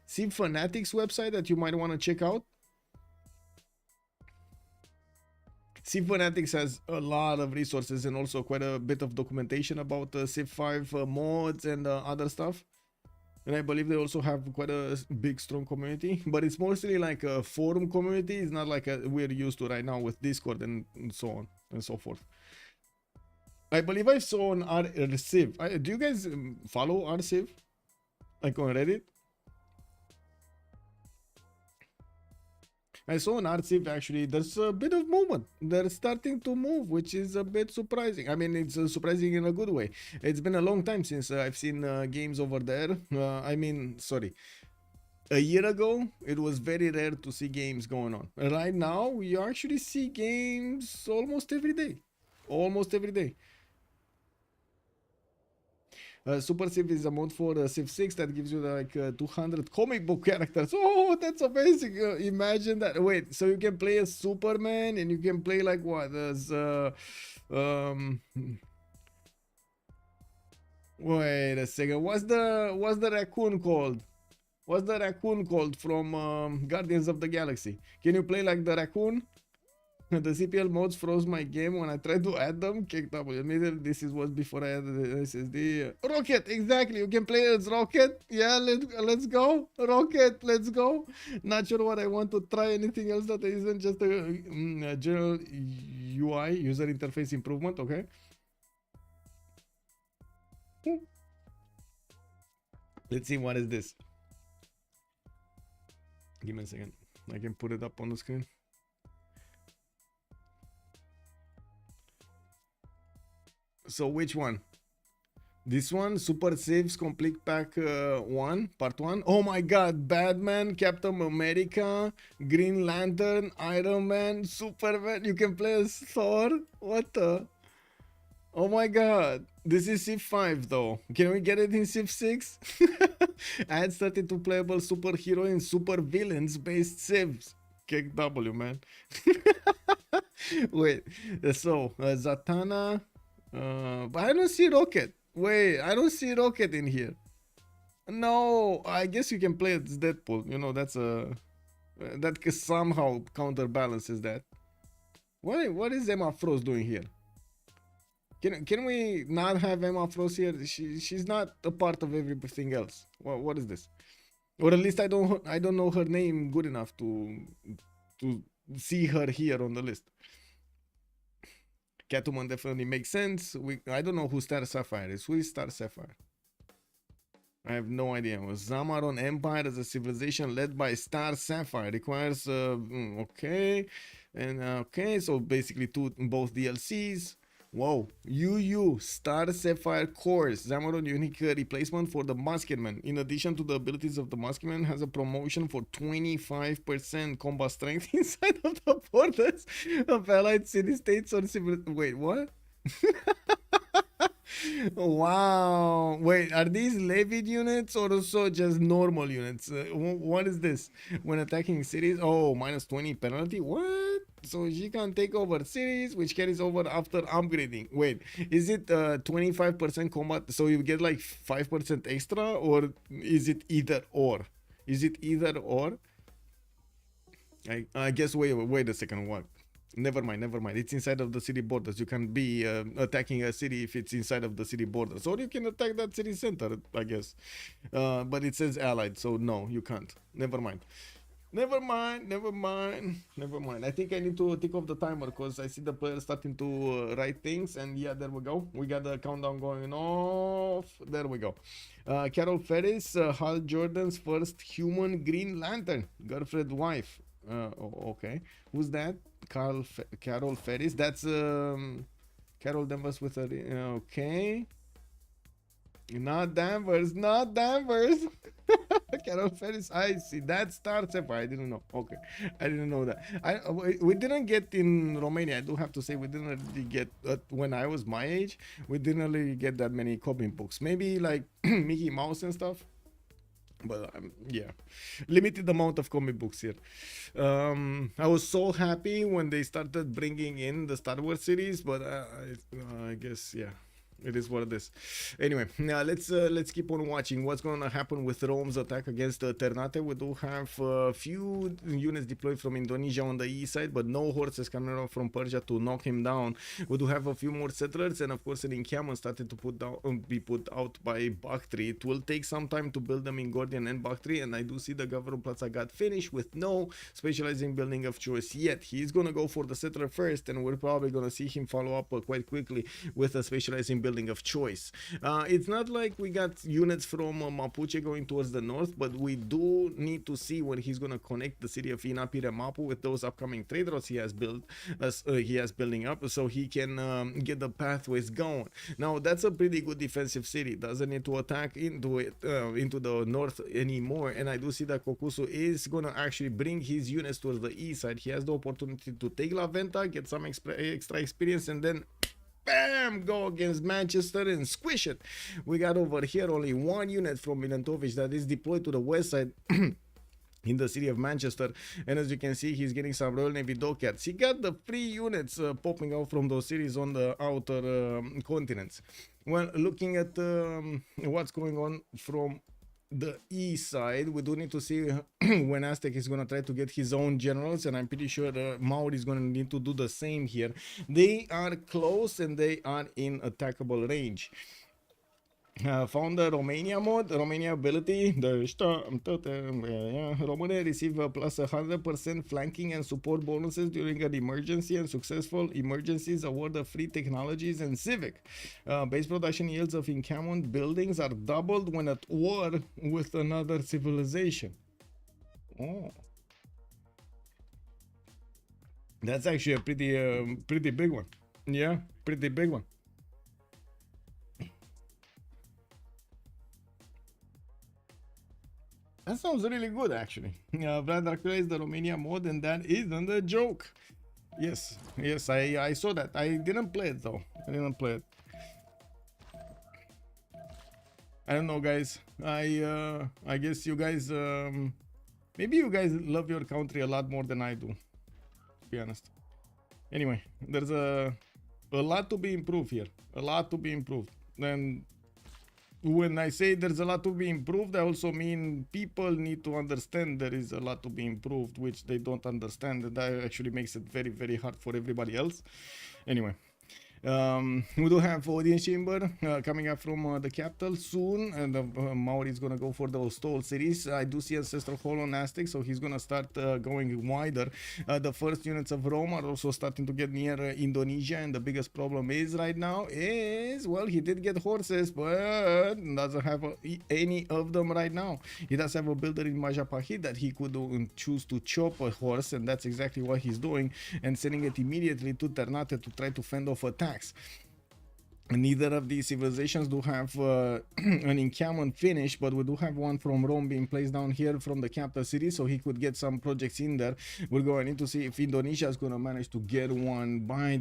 C: Civ Fanatics website that you might want to check out. Civ Fanatics has a lot of resources and also quite a bit of documentation about Civ5 mods and other stuff. And I believe they also have quite a big, strong community, but it's mostly like a forum community. It's not like we're used to right now with Discord and so on and so forth. I believe I saw on RCiv. Do you guys follow RCiv? Like on Reddit? I saw on RCiv actually there's a bit of movement. They're starting to move, which is a bit surprising. I mean, it's surprising in a good way. It's been a long time since I've seen games over there. I mean, sorry. A year ago, it was very rare to see games going on. Right now, we actually see games almost every day. Almost every day. Super Civ is a mod for Civ6 that gives you like 200 comic book characters. Oh, that's amazing! Imagine that. Wait, so you can play as Superman and you can play like what? As wait a second. What's the raccoon called? What's the raccoon called from Guardians of the Galaxy? Can you play like the raccoon? The CPL mods froze my game when I tried to add them. Kicked up. Admitted this was before I added the SSD. Rocket, exactly. You can play as Rocket. Yeah, let's go. Rocket, let's go. Not sure what I want to try. Anything else that isn't just a general UI user interface improvement. Okay. Let's see what is this. Give me a second. I can put it up on the screen. So which one? This one, Super Civs Complete Pack 1, Part 1. Oh my god, Batman, Captain America, Green Lantern, Iron Man, Superman. You can play as Thor. What the? Oh my god. This is Civ5 though. Can we get it in Civ6? Add 32 playable superhero and super villains based Civs. Kick W, man. Wait, so Zatanna, but I don't see Rocket. Wait, I don't see Rocket in here. No, I guess you can play as Deadpool. You know, that's a that somehow counterbalances that. What is Emma Frost doing here? Can we not have Emma Frost here? She's not a part of everything else. What is this? Or at least I don't know her name good enough to see her here on the list. Catwoman definitely makes sense. I don't know who Star Sapphire is. Who is Star Sapphire? I have no idea. Zamaron Empire is a civilization led by Star Sapphire. Requires okay, and okay. So basically both DLCs. Wow, Star Sapphire cores. Zamaron unique replacement for the Musketman. In addition to the abilities of the Musketman, has a promotion for 25% combat strength inside of the borders of allied city states or civil. Wait, what? Wow. Wait, are these levied units or also just normal units? What is this? When attacking cities? Oh, minus 20 penalty? What? So she can take over cities, which carries over after upgrading. Wait, is it 25% combat? So you get like 5% extra, or is it either or? Is it either or? I guess, wait a second, what? Never mind. It's inside of the city borders. You can be attacking a city if it's inside of the city borders, or you can attack that city center, I guess. But it says allied, so no, you can't. Never mind. I think I need to tick off the timer because I see the player starting to write things, and yeah, there we go. We got the countdown going off. There we go. Carol Ferris, Hal Jordan's first human Green Lantern, girlfriend, wife. Okay. Who's that? Carol Ferris. That's Carol Danvers with a okay. Not Danvers. Carol Ferris. I see. That starts up. I didn't know. Okay, I didn't know that. We didn't get in Romania. I do have to say we didn't really get when I was my age. We didn't really get that many comic books. Maybe like Mickey Mouse and stuff. But yeah, limited amount of comic books here. I was so happy when they started bringing in the Star Wars series, but I guess yeah, it is what it is. Anyway, now let's keep on watching what's going to happen with Rome's attack against Ternate. We do have a few units deployed from Indonesia on the east side, but no horses coming out from Persia to knock him down. We do have a few more settlers, and of course an encampment started to be put out by Bactri. It will take some time to build them in Gordian and Bactri, and I do see the Governor Plaza got finished with no specializing building of choice yet. He's gonna go for the settler first, and we're probably gonna see him follow up quite quickly with a specializing building of choice. It's not like we got units from Mapuche going towards the north, but we do need to see when he's gonna connect the city of Inapire Mapu with those upcoming trade routes he has built, he has building up, so he can get the pathways going. Now that's a pretty good defensive city. Doesn't need to attack into it into the north anymore. And I do see that Kokusu is gonna actually bring his units towards the east side. He has the opportunity to take La Venta, get some extra experience, and then bam, go against Manchester and squish it. We got over here only one unit from Milantovic that is deployed to the west side in the city of Manchester, and as you can see, he's getting some Royal Navy Dockyards. He got the free units popping out from those cities on the outer continents. Well, looking at what's going on from the east side, we do need to see when Aztec is going to try to get his own generals, and I'm pretty sure Maori is going to need to do the same here. They are close and they are in attackable range. Found the Romania mod, Romania ability. România receive plus 100% flanking and support bonuses during an emergency, and successful emergencies award the free technologies and civic. Base production yields of encampment buildings are doubled when at war with another civilization. Oh, that's actually a pretty big one. Yeah, pretty big one. That sounds really good, actually. Vlad Dracula is the Romania mod, and that isn't a joke. Yes, I saw that. I didn't play it though. I don't know, guys. I guess you guys, maybe you guys love your country a lot more than I do, to be honest. Anyway, there's a lot to be improved here. A lot to be improved. And when I say there's a lot to be improved, I also mean people need to understand there is a lot to be improved, which they don't understand. And that actually makes it very, very hard for everybody else. Anyway. We do have audience chamber coming up from the capital soon, and Maori is gonna go for the Ostol series. I do see Ancestral Hall on Aztec, so he's gonna start going wider. The first units of Rome are also starting to get near Indonesia, and the biggest problem is right now is, well, he did get horses, but doesn't have any of them right now. He does have a builder in Majapahit that he could choose to chop a horse, and that's exactly what he's doing, and sending it immediately to Ternate to try to fend off attacks. Neither of these civilizations do have an encampment finish, but we do have one from Rome being placed down here from the capital city, so he could get some projects in there. We're going to see if Indonesia is going to manage to get one by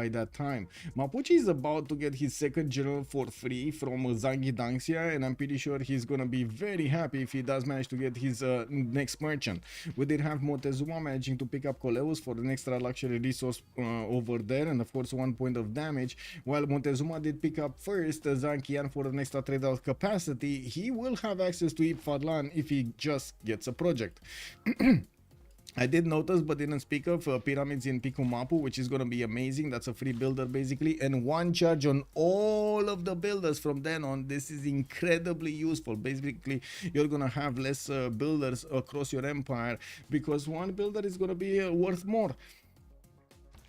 C: that time. Mapuche is about to get his second general for free from Zangi Dangxia, and I'm pretty sure he's going to be very happy if he does manage to get his next merchant. We did have Montezuma managing to pick up Coleus for an extra luxury resource over there, and of course 1 point of damage, while Montezuma did pick up first Zankian for an extra trade out capacity. He will have access to Ipfadlan if he just gets a project. I did notice but didn't speak of pyramids in Pikumapu, which is going to be amazing. That's a free builder basically, and one charge on all of the builders from then on. This is incredibly useful. Basically you're going to have less builders across your empire because one builder is going to be worth more.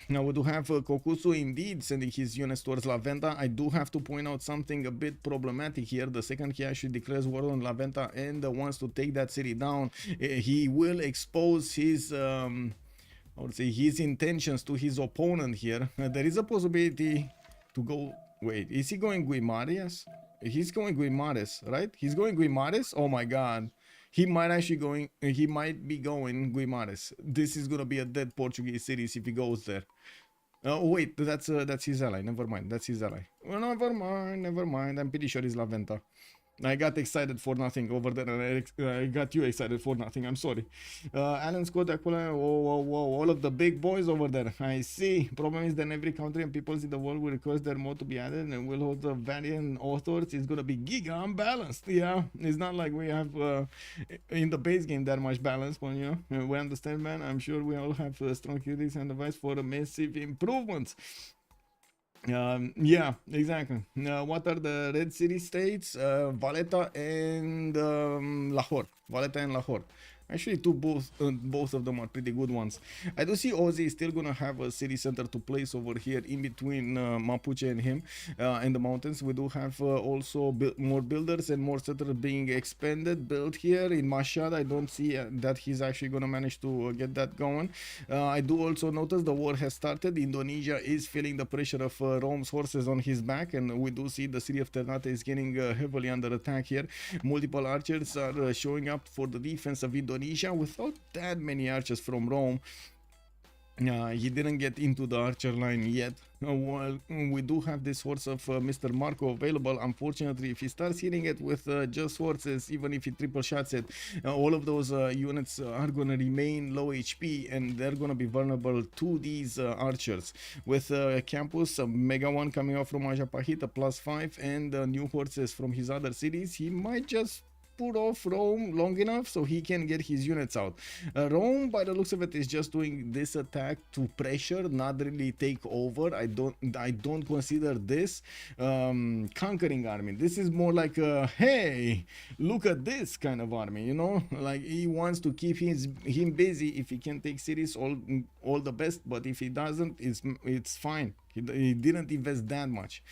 C: Now we do have Kokusu indeed sending his units towards La Venta. I do have to point out something a bit problematic here. The second he actually declares war on La Venta and wants to take that city down, he will expose his I would say his intentions to his opponent here. There is a possibility to go. Wait, is he going Guimaraes? He's going Guimares, right? He's going Guimares. Oh my god. He might be going Guimares. This is gonna be a dead Portuguese series if he goes there. Oh wait, that's his ally. Never mind, that's his ally. Well, never mind. I'm pretty sure it's La Venta. I got excited for nothing over there, and I got you excited for nothing. I'm sorry. Alan Scott, Aquila, whoa, all of the big boys over there. I see. Problem is that every country and peoples in the world will request their mode to be added, and will hold the variant authors. It's gonna be giga unbalanced. Yeah, it's not like we have in the base game that much balance, but you know, we understand, man. I'm sure we all have strong critics and advice for massive improvements. Yeah, exactly. What are the red city states? Valletta and Lahore. Valletta and Lahore. Actually, both of them are pretty good ones. I do see Ozzy is still gonna have a city center to place over here in between Mapuche and him in the mountains. We do have also more builders and more settlers being built here in Mashhad. I don't see that he's actually gonna manage to get that going. I do also notice the war has started. Indonesia is feeling the pressure of Rome's horses on his back, and we do see the city of Ternate is getting heavily under attack here. Multiple archers are showing up for the defense of Indonesia without that many archers from Rome. He didn't get into the archer line yet. Well, we do have this horse of Mr. Marco available. Unfortunately, if he starts hitting it with just horses, even if he triple shots it, all of those units are going to remain low HP, and they're going to be vulnerable to these archers. With Campus, a Mega 1 coming off from Majapahit, a +5, and new horses from his other cities, he might just put off Rome long enough so he can get his units out. Rome, by the looks of it, is just doing this attack to pressure, not really take over. I don't consider this conquering army. This is more like a, hey, look at this kind of army, you know, like he wants to keep him busy. If he can take cities, all the best, but if he doesn't, it's fine. He didn't invest that much.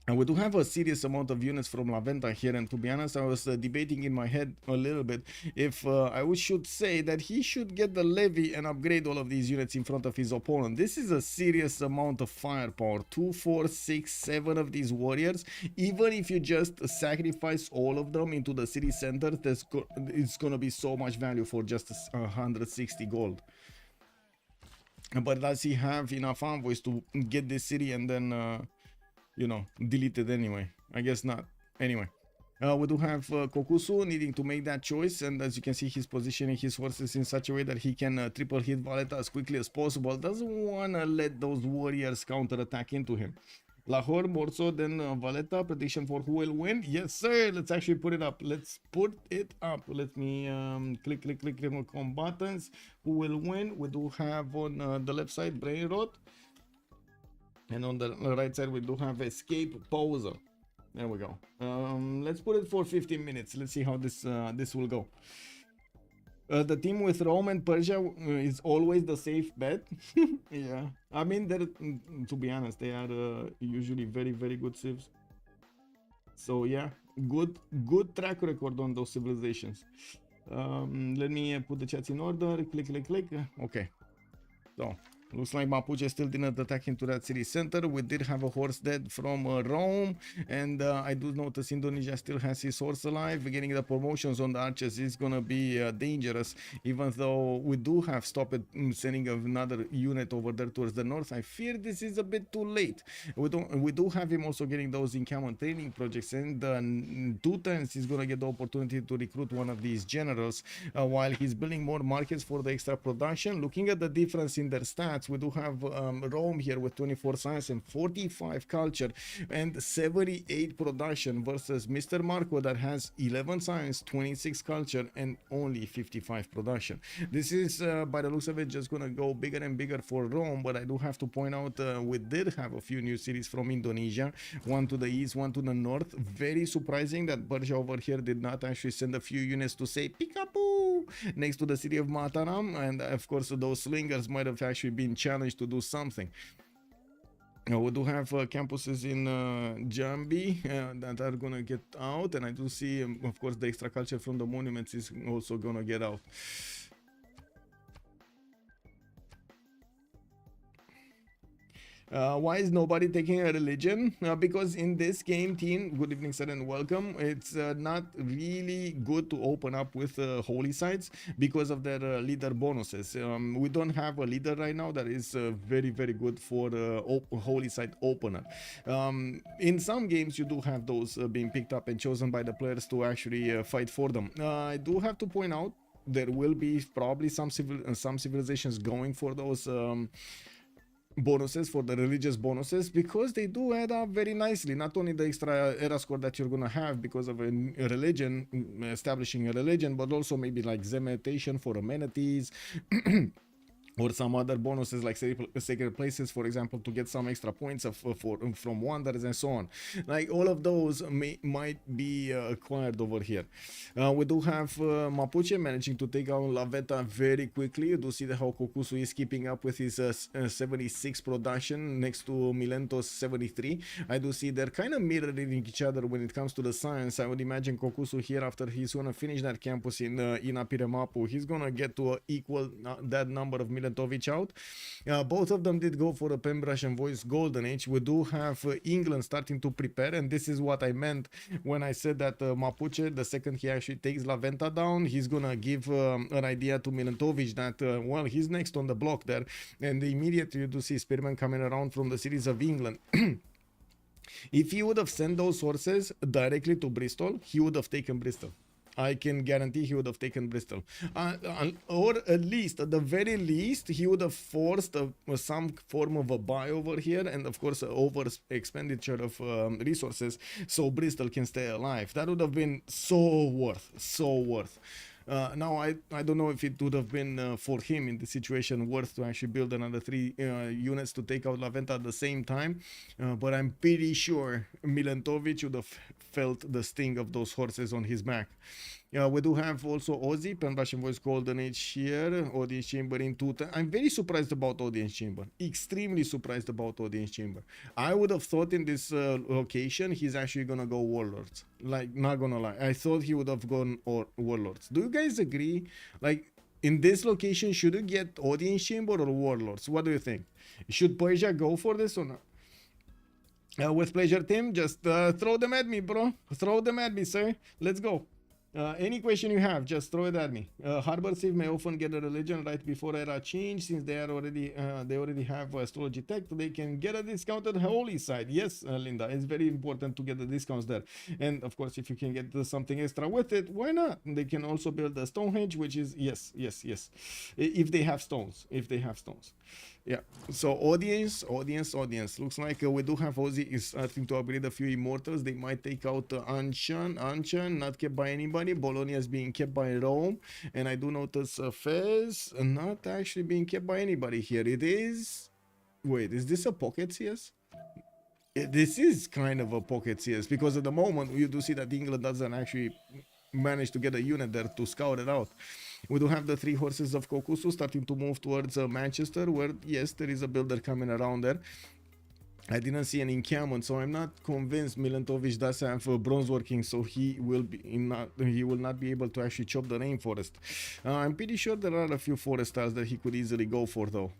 C: And we do have a serious amount of units from La Venta here, and to be honest, I was debating in my head a little bit if I should say that he should get the levy and upgrade all of these units in front of his opponent. This is a serious amount of firepower. 2, 4, 6, 7 of these warriors. Even if you just sacrifice all of them into the city center, it's gonna be so much value for just 160 gold. But does he have enough envoys to get this city and then you know, deleted anyway? I guess not. Anyway, We do have Kokusu needing to make that choice, and as you can see, he's positioning his horses in such a way that he can triple hit Valeta as quickly as possible. Doesn't want to let those warriors counter attack into him. Lahore, Morso, then Valeta. Prediction for who will win? Yes, sir. Let's actually put it up. Let's put it up. Let me click on combatants. Who will win? We do have on the left side Brainrot, and on the right side we do have Escape Posel. There we go. Let's put it for 15 minutes. Let's see how this will go. The team with Rome and Persia is always the safe bet. Yeah, I mean, to be honest, they are usually very, very good civs. So yeah, good track record on those civilizations. Let me put the chats in order. Click. Okay. So looks like Mapuche still didn't attack into that city center. We did have a horse dead from Rome, and I do notice Indonesia still has his horse alive. Getting the promotions on the archers is gonna be dangerous, even though we do have stopped sending another unit over there towards the north. I fear this is a bit too late. We do have him also getting those encampment training projects, and 2 times he's gonna get the opportunity to recruit one of these generals while he's building more markets for the extra production. Looking at the difference in their stats, we do have Rome here with 24 science and 45 culture and 78 production versus Mr. Marco that has 11 science, 26 culture and only 55 production. This is by the looks of it just gonna go bigger and bigger for Rome, but I do have to point out we did have a few new cities from Indonesia, one to the east, one to the north. Very surprising that Persia over here did not actually send a few units to say Pikapoo next to the city of Mataram, and of course those slingers might have actually been challenged to do something. We do have campuses in Jambi that are gonna get out, and I do see of course the extra culture from the monuments is also gonna get out. Why is nobody taking a religion? Because in this game, team, good evening, sir, and welcome. It's not really good to open up with holy sites because of their leader bonuses. We don't have a leader right now that is very, very good for holy site opener. In some games, you do have those being picked up and chosen by the players to actually fight for them. I do have to point out there will be probably some civilizations going for those bonuses, for the religious bonuses, because they do add up very nicely. Not only the extra era score that you're gonna have because of a religion, establishing a religion, but also maybe like zemetation for amenities or some other bonuses like sacred places, for example, to get some extra points from wonders and so on. Like all of those might be acquired over here. We do have Mapuche managing to take out La Veta very quickly. You do see how Kokusu is keeping up with his 76 production next to Milento's 73. I do see they're kind of mirroring each other when it comes to the science. I would imagine Kokusu here, after he's gonna finish that campus in Apiremapu, he's gonna get to equal that number of Milentovic out. Both of them did go for a Pembroke and Voice Golden Age. We do have England starting to prepare, and this is what I meant when I said that Mapuche, the second he actually takes La Venta down, he's gonna give an idea to Milentovic that well, he's next on the block there, and immediately you do see Spearman coming around from the cities of England. If he would have sent those horses directly to Bristol, he would have taken Bristol. I can guarantee he would have taken Bristol, or at least, at the very least, he would have forced some form of a buy over here, and of course over expenditure of resources, so Bristol can stay alive. That would have been so worth. Now I don't know if it would have been for him in the situation worth to actually build another 3 units to take out La Venta at the same time, but I'm pretty sure Milentovic would have felt the sting of those horses on his back. We do have also Ozzy, Pembroke Voice Golden Age here, Audience Chamber in 2. I'm very surprised about Audience Chamber, extremely surprised about Audience Chamber. I would have thought in this location he's actually gonna go Warlords, like, not gonna lie. I thought he would have gone Warlords. Do you guys agree? Like, in this location, should you get Audience Chamber or Warlords? What do you think? Should Persia go for this or not? With pleasure, Tim. Just throw them at me, bro. Throw them at me, sir. Let's go. Any question you have, just throw it at me. Harbor Civ may often get a religion right before era change, since they already have astrology tech. They can get a discounted holy side. Yes, Linda, it's very important to get the discounts there. And of course, if you can get something extra with it, why not? They can also build a Stonehenge, which is yes. If they have stones, Yeah. So audience. Looks like we do have Ozzy is starting to upgrade a few immortals. They might take out Anshan, not kept by anybody. Bologna is being kept by Rome, and I do notice Fez not actually being kept by anybody here. It is. Wait, is this a pocket CS? This is kind of a pocket CS, because at the moment you do see that England doesn't actually manage to get a unit there to scout it out. We do have the 3 horses of Kokusu starting to move towards Manchester, where yes, there is a builder coming around there. I didn't see an encampment, so I'm not convinced Milentovic does have bronze working, so he will not be able to actually chop the rainforest. I'm pretty sure there are a few forest styles that he could easily go for though.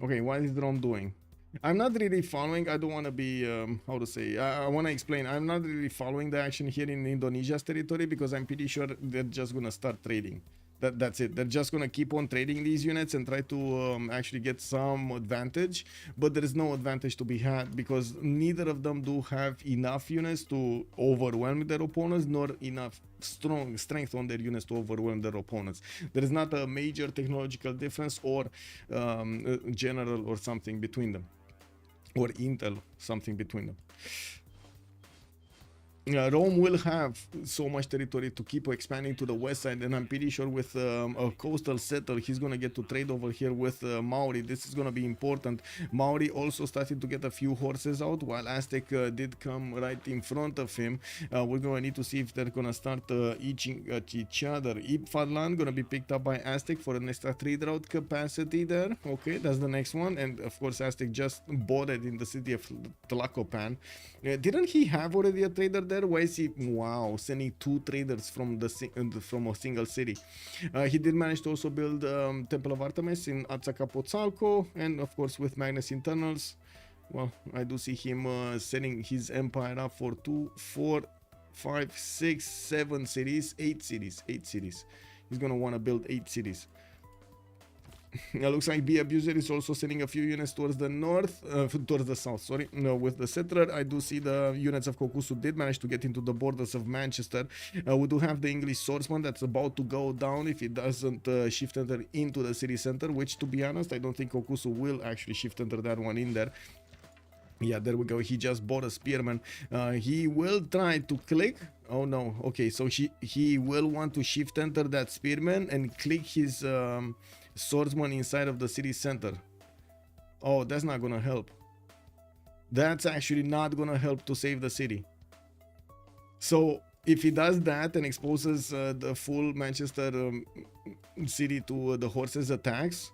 C: Okay, what is Rome doing? I'm not really following. I don't want to be, how to say, I want to explain. I'm not really following the action here in Indonesia's territory, because I'm pretty sure they're just going to start trading. That's it. They're just going to keep on trading these units and try to actually get some advantage. But there is no advantage to be had, because neither of them do have enough units to overwhelm their opponents, nor enough strength on their units to overwhelm their opponents. There is not a major technological difference or general or something between them. Or intel, something between them. Rome will have so much territory to keep expanding to the west side, and I'm pretty sure with a coastal settler, he's going to get to trade over here with Maori. This is going to be important. Maori also started to get a few horses out, while Aztec did come right in front of him. We're going to need to see if they're going to start eating at each other. Ipfadlan going to be picked up by Aztec for an extra 3 drought capacity there. Okay, that's the next one. And of course, Aztec just bought it in the city of Tlacopan. Didn't he have already a trader there? Why is he sending 2 traders from a single city? He did manage to also build Temple of Artemis in Azcapotzalco, and of course with Magnus Internals. Well, I do see him setting his empire up for 2, 4, 5, 6, 7 cities, 8 cities. He's gonna want to build 8 cities. It looks like B Abuser is also sending a few units towards the south, sorry. No, with the settler, I do see the units of Kokusu did manage to get into the borders of Manchester. We do have the English swordsman that's about to go down if it doesn't shift enter into the city center, which, to be honest, I don't think Kokusu will actually shift enter that one in there. Yeah, there we go. He just bought a spearman. He will try to click. Oh no. Okay, so he will want to shift enter that spearman and click his swordsman inside of the city center. Oh, that's not gonna help. That's actually not gonna help to save the city. So if he does that and exposes the full Manchester city to the horses' attacks,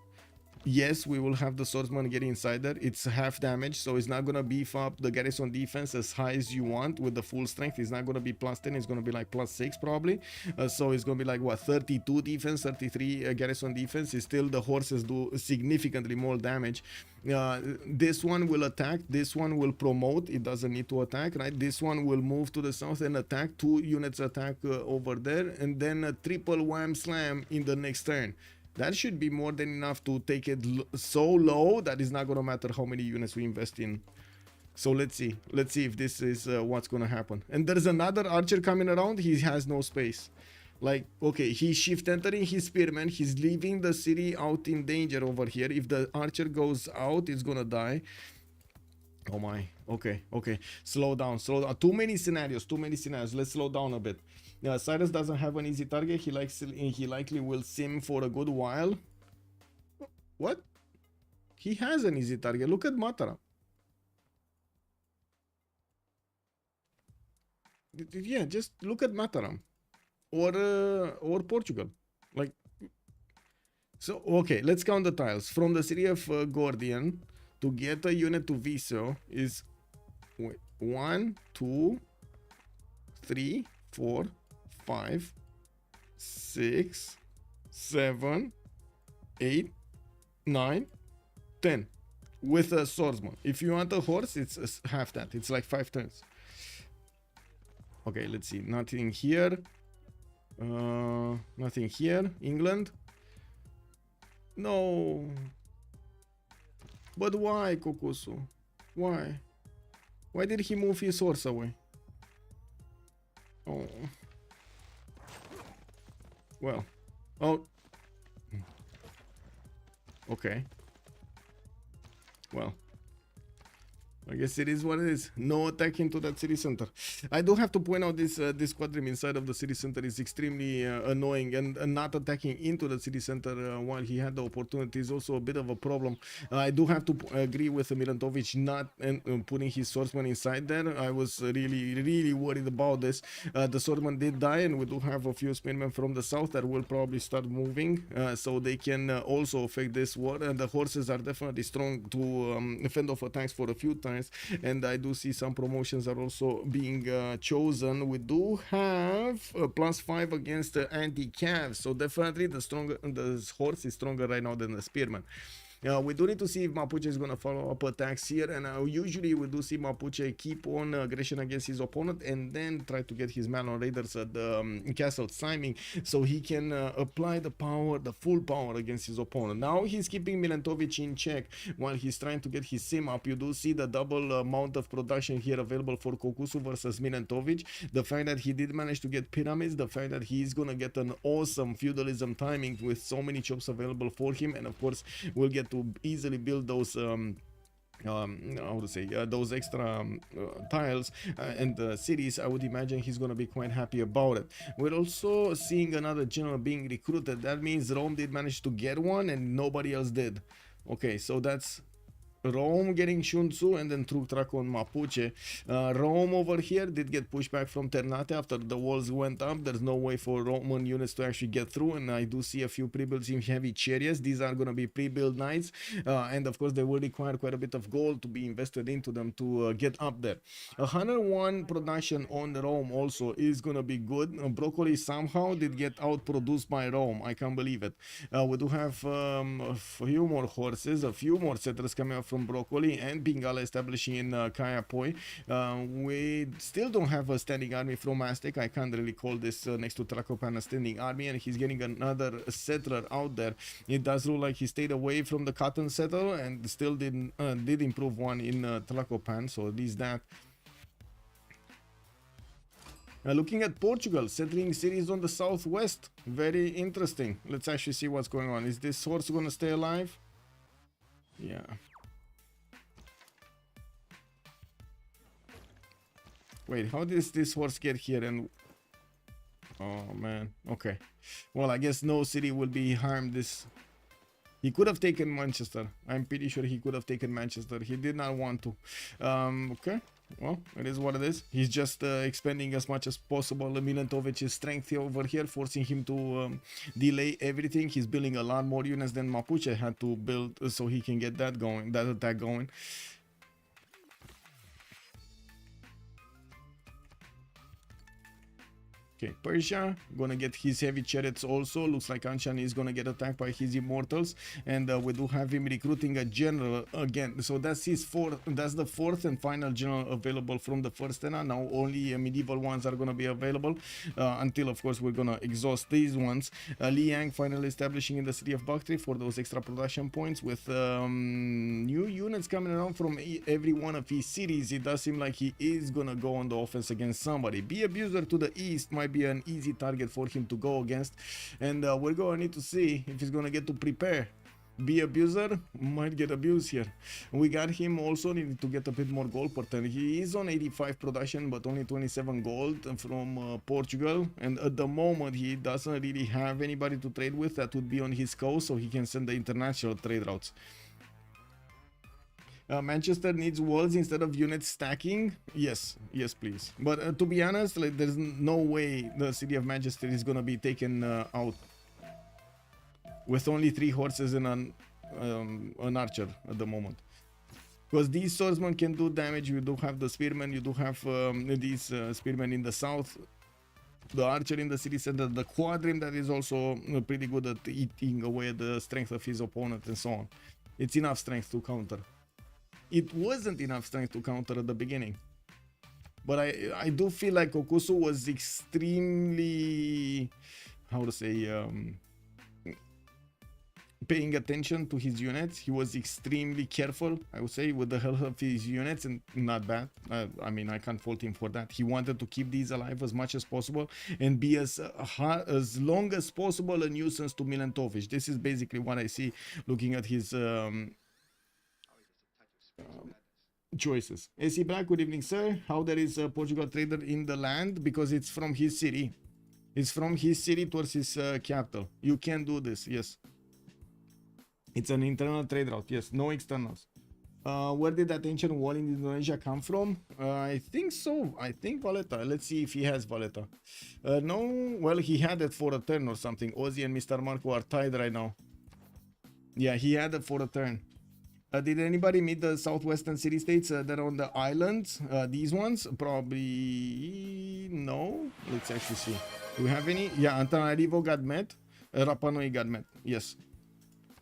C: yes, we will have the swordsman get inside there. It's half damage, so it's not gonna beef up the garrison defense as high as you want with the full strength. It's not gonna be plus 10, it's gonna be like plus 6 probably. So it's gonna be like what, 32 defense, 33 garrison defense. Is still the horses do significantly more damage. This one will attack, this one will promote, it doesn't need to attack, right? This one will move to the south and attack, 2 units attack over there, and then a triple wham slam in the next turn. That should be more than enough to take it so low that it's not going to matter how many units we invest in. So let's see if this is what's going to happen. And there's another archer coming around. He has no space. Like, okay, he's shift entering his spearman. He's leaving the city out in danger over here. If the archer goes out, it's going to die. Oh my. Okay. Slow down. Too many scenarios. Let's slow down a bit. Cyrus doesn't have an easy target. He likely will sim for a good while. What? He has an easy target. Look at Mataram. Yeah, just look at Mataram or Portugal. Like, so okay, let's count the tiles. From the city of Gordian to get a unit to Viso is 1, 2, 3, 4, 5, 6, 7, 8, 9, 10 with a swordsman. If you want a horse, it's half that. It's like 5 turns. Okay, let's see. Nothing here. Nothing here. England. No. But why, Kokusu? Why? Why did he move his horse away? Oh. Well. Oh. Okay. Well. I guess it is what it is. No attack into that city center. I do have to point out this this quadrim inside of the city center is extremely annoying, and not attacking into the city center while he had the opportunity is also a bit of a problem. I do have to agree with Milantovic not putting his swordsman inside there. I was really worried about this. The swordsman did die, and we do have a few spearmen from the south that will probably start moving, so they can also affect this war. And the horses are definitely strong to fend off attacks for a few times. And I do see some promotions are also being chosen. We do have a +5 against the anti-cav, so definitely the horse is stronger right now than the spearman. We do need to see if Mapuche is going to follow up attacks here, and usually we do see Mapuche keep on aggression against his opponent and then try to get his man on raiders at the castle timing so he can apply the power, the full power against his opponent. Now he's keeping Milantovic in check while he's trying to get his sim up. You do see the double amount of production here available for Kokusu versus Milantovic. The fact that he did manage to get pyramids, the fact that he's going to get an awesome feudalism timing with so many chops available for him, and of course we'll get to easily build those how to say those extra tiles and cities. I would imagine he's gonna be quite happy about it. We're also seeing another general being recruited. That means Rome did manage to get one and nobody else did. Okay, so that's Rome getting Shunzu and then Truk Traco and Mapuche. Rome over here did get pushed back from Ternate after the walls went up. There's no way for Roman units to actually get through, and I do see a few pre-builds in heavy chariots. These are going to be pre-build knights, and of course they will require quite a bit of gold to be invested into them to get up there. 101 production on Rome also is going to be good. Broccoli somehow did get outproduced by Rome. I can't believe it. We do have a few more horses, a few more settlers coming up from Broccoli, and Bingala establishing in Kayapoi. We still don't have a standing army from Aztec. I can't really call this next to Tlacopan a standing army, and he's getting another settler out there. It does look like he stayed away from the cotton settle and still did improve one in Tlacopan, so at least that. Looking at Portugal, settling cities on the southwest. Very interesting. Let's actually see what's going on. Is this horse gonna stay alive? Yeah. Wait, how does this horse get here? And oh man, okay. Well, I guess no city will be harmed. He could have taken Manchester. I'm pretty sure he could have taken Manchester. He did not want to. Okay. Well, it is what it is. He's just expending as much as possible Milantovic's strength over here, forcing him to delay everything. He's building a lot more units than Mapuche had to build so he can get that going, that attack going. Okay, Persia gonna get his heavy chariots also. Looks like Anshan is gonna get attacked by his immortals, and we do have him recruiting a general again. So that's his fourth. That's the fourth and final general available from the first era. Now only medieval ones are gonna be available until, of course, we're gonna exhaust these ones. Liang finally establishing in the city of Bactri for those extra production points with new units coming around from every one of his cities. It does seem like he is gonna go on the offense against somebody. Be Abuser to the east might be an easy target for him to go against, and we're gonna need to see if he's gonna get to prepare. Be Abuser might get abused here. We got him also needing to get a bit more gold per turn. He is on 85 production but only 27 gold from Portugal, and at the moment he doesn't really have anybody to trade with that would be on his coast, so he can send the international trade routes. Manchester needs walls instead of units stacking. Yes, please. But to be honest, like, there's no way the city of Manchester is gonna be taken out with only 3 horses and an archer at the moment. Because these swordsmen can do damage. You do have the spearmen. You do have these spearmen in the south. The archer in the city center. The quadrim that is also pretty good at eating away the strength of his opponent and so on. It's enough strength to counter. It wasn't enough strength to counter at the beginning, But I do feel like Okusu was extremely, how to say, paying attention to his units. He was extremely careful, I would say, with the health of his units, and not bad. I mean, I can't fault him for that. He wanted to keep these alive as much as possible and be as long as possible a nuisance to Milantovic. This is basically what I see looking at his choices. AC Black, good evening, sir. How there is a Portugal trader in the land? Because it's from his city. It's from his city towards his capital. You can do this, yes. It's an internal trade route, yes, no externals. Where did that ancient wall in Indonesia come from? I think so. I think Valletta. Let's see if he has Valletta. No, well, he had it for a turn or something. Ozzy and Mr. Marco are tied right now. Yeah, he had it for a turn. Did anybody meet the southwestern city-states that are on the islands? These ones? Probably no. Let's actually see. Do we have any? Yeah, Antananarivo got met. Rapa Nui got met. Yes.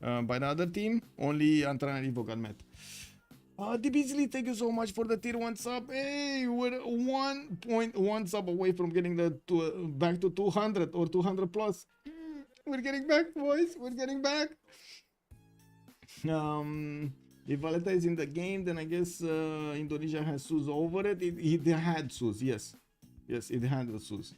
C: By the other team, only Antananarivo got met. Beasley, thank you so much for the tier 1 sub. Hey, we're 1.1 sub away from getting the back to 200 or 200 plus. We're getting back, boys. We're getting back. If Valletta is in the game, then I guess Indonesia has Sus over it. It had Sus, yes. Yes, it had the Sus.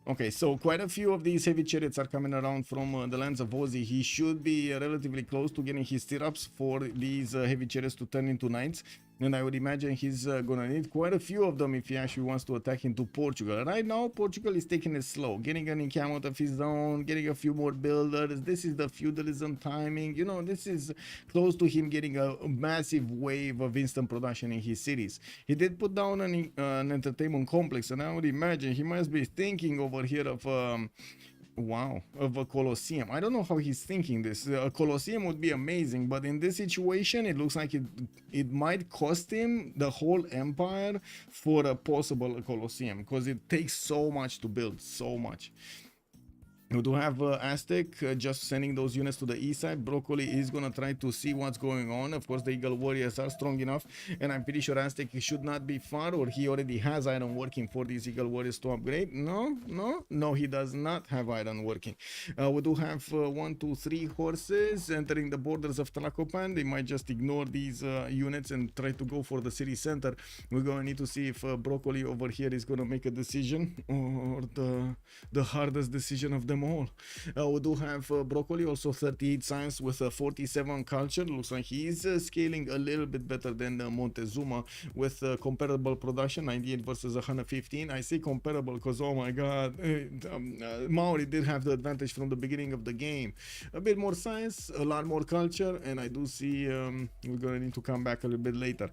C: Okay, so quite a few of these heavy chariots are coming around from the lands of Ozzy. He should be relatively close to getting his stirrups for these heavy chariots to turn into knights. And I would imagine he's gonna need quite a few of them if he actually wants to attack into Portugal. Right now, Portugal is taking it slow, getting an encampment of his own, getting a few more builders. This is the feudalism timing. You know, this is close to him getting a massive wave of instant production in his cities. He did put down an entertainment complex, and I would imagine he must be thinking over here of of a Colosseum. I don't know how he's thinking this. A Colosseum would be amazing, but in this situation, it looks like it might cost him the whole empire for a possible Colosseum, because it takes so much to build, so much. We do have Aztec just sending those units to the east side. Broccoli is going to try to see what's going on. Of course, the Eagle Warriors are strong enough, and I'm pretty sure Aztec should not be far, or he already has iron working for these Eagle Warriors to upgrade. No, he does not have iron working. We do have 1, 2, 3 horses entering the borders of Tlacopan. They might just ignore these units and try to go for the city center. We're going to need to see if Broccoli over here is going to make a decision, or the hardest decision of them all. We do have Broccoli, also 38 science with 47 culture. Looks like he's scaling a little bit better than Montezuma with comparable production, 98 versus 115. I say comparable because, oh my god, Maori did have the advantage from the beginning of the game. A bit more science, a lot more culture, and I do see we're gonna need to come back a little bit later.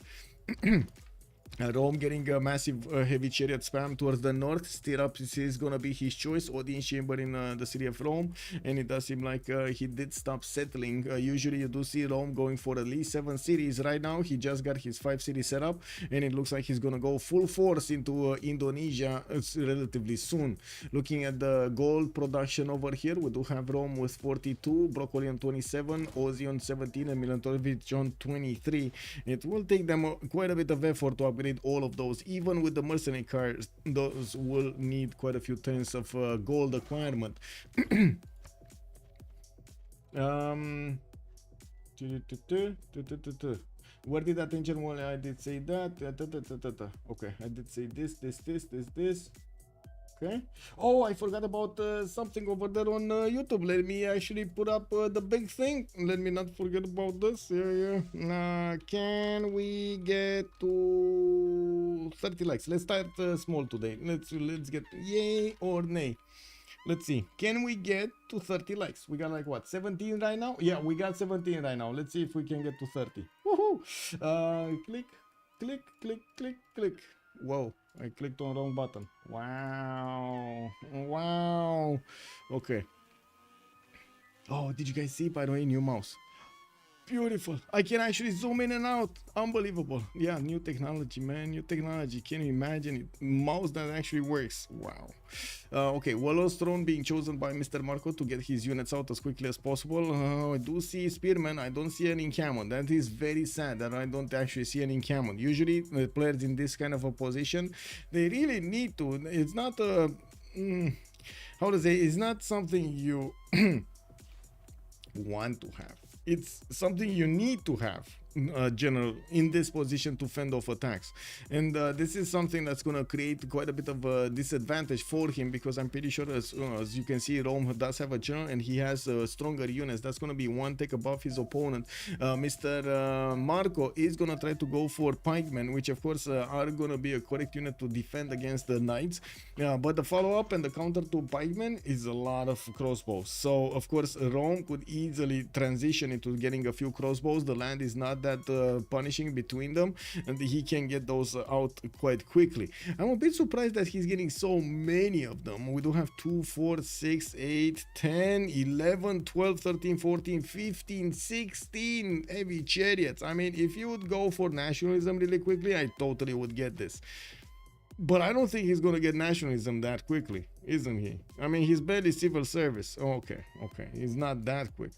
C: Rome getting a massive heavy chariot spam towards the north. Stirrups is gonna be his choice. Odin chamber in the city of Rome, and it does seem like he did stop settling. Usually you do see Rome going for at least 7 cities. Right now he just got his 5 city set up, and it looks like he's gonna go full force into Indonesia relatively soon. Looking at the gold production over here, we do have Rome with 42, Broccoli on 27, Ozzy on 17, and Milantovic on 23. It will take them quite a bit of effort to upgrade all of those. Even with the mercenary cars, those will need quite a few turns of gold acquirement. Where did that engine? Well, I did say that. Okay, I did say this. Okay. Oh, I forgot about something over there on YouTube. Let me actually put up the big thing. Let me not forget about this. Yeah. Can we get to 30 likes? Let's start small today. Let's get yay or nay. Let's see. Can we get to 30 likes? We got like what, 17 right now? Yeah, we got 17 right now. Let's see if we can get to 30. Woohoo! Click. Whoa, I clicked on the wrong button. Wow. Okay. Oh, did you guys see, by the way, new mouse? Beautiful. I can actually zoom in and out. Unbelievable. Yeah, new technology, man. New technology. Can you imagine it? Mouse that actually works. Wow. Okay, Wallow's Throne being chosen by Mr. Marco to get his units out as quickly as possible. I do see Spearman. I don't see an encampment. That is very sad that I don't actually see an encampment. Usually, the players in this kind of a position, they really need to. It's not a... how to say? It's not something you want to have. It's something you need to have, general, in this position to fend off attacks. And this is something that's going to create quite a bit of a disadvantage for him, because I'm pretty sure, as you can see, Rome does have a general and he has stronger units. That's going to be one tick above his opponent. Mr. Marco is going to try to go for pikemen, which of course are going to be a correct unit to defend against the knights. But the follow-up and the counter to pikemen is a lot of crossbows. So of course Rome could easily transition into getting a few crossbows. The land is not that punishing between them, and he can get those out quite quickly. I'm a bit surprised that he's getting so many of them. We do have 2, 4, 6, 8, 10, 11, 12, 13, 14, 15, 16 heavy chariots. I mean, if you would go for nationalism really quickly, I totally would get this. But I don't think he's going to get nationalism that quickly, isn't he? I mean, he's barely civil service. Okay, he's not that quick.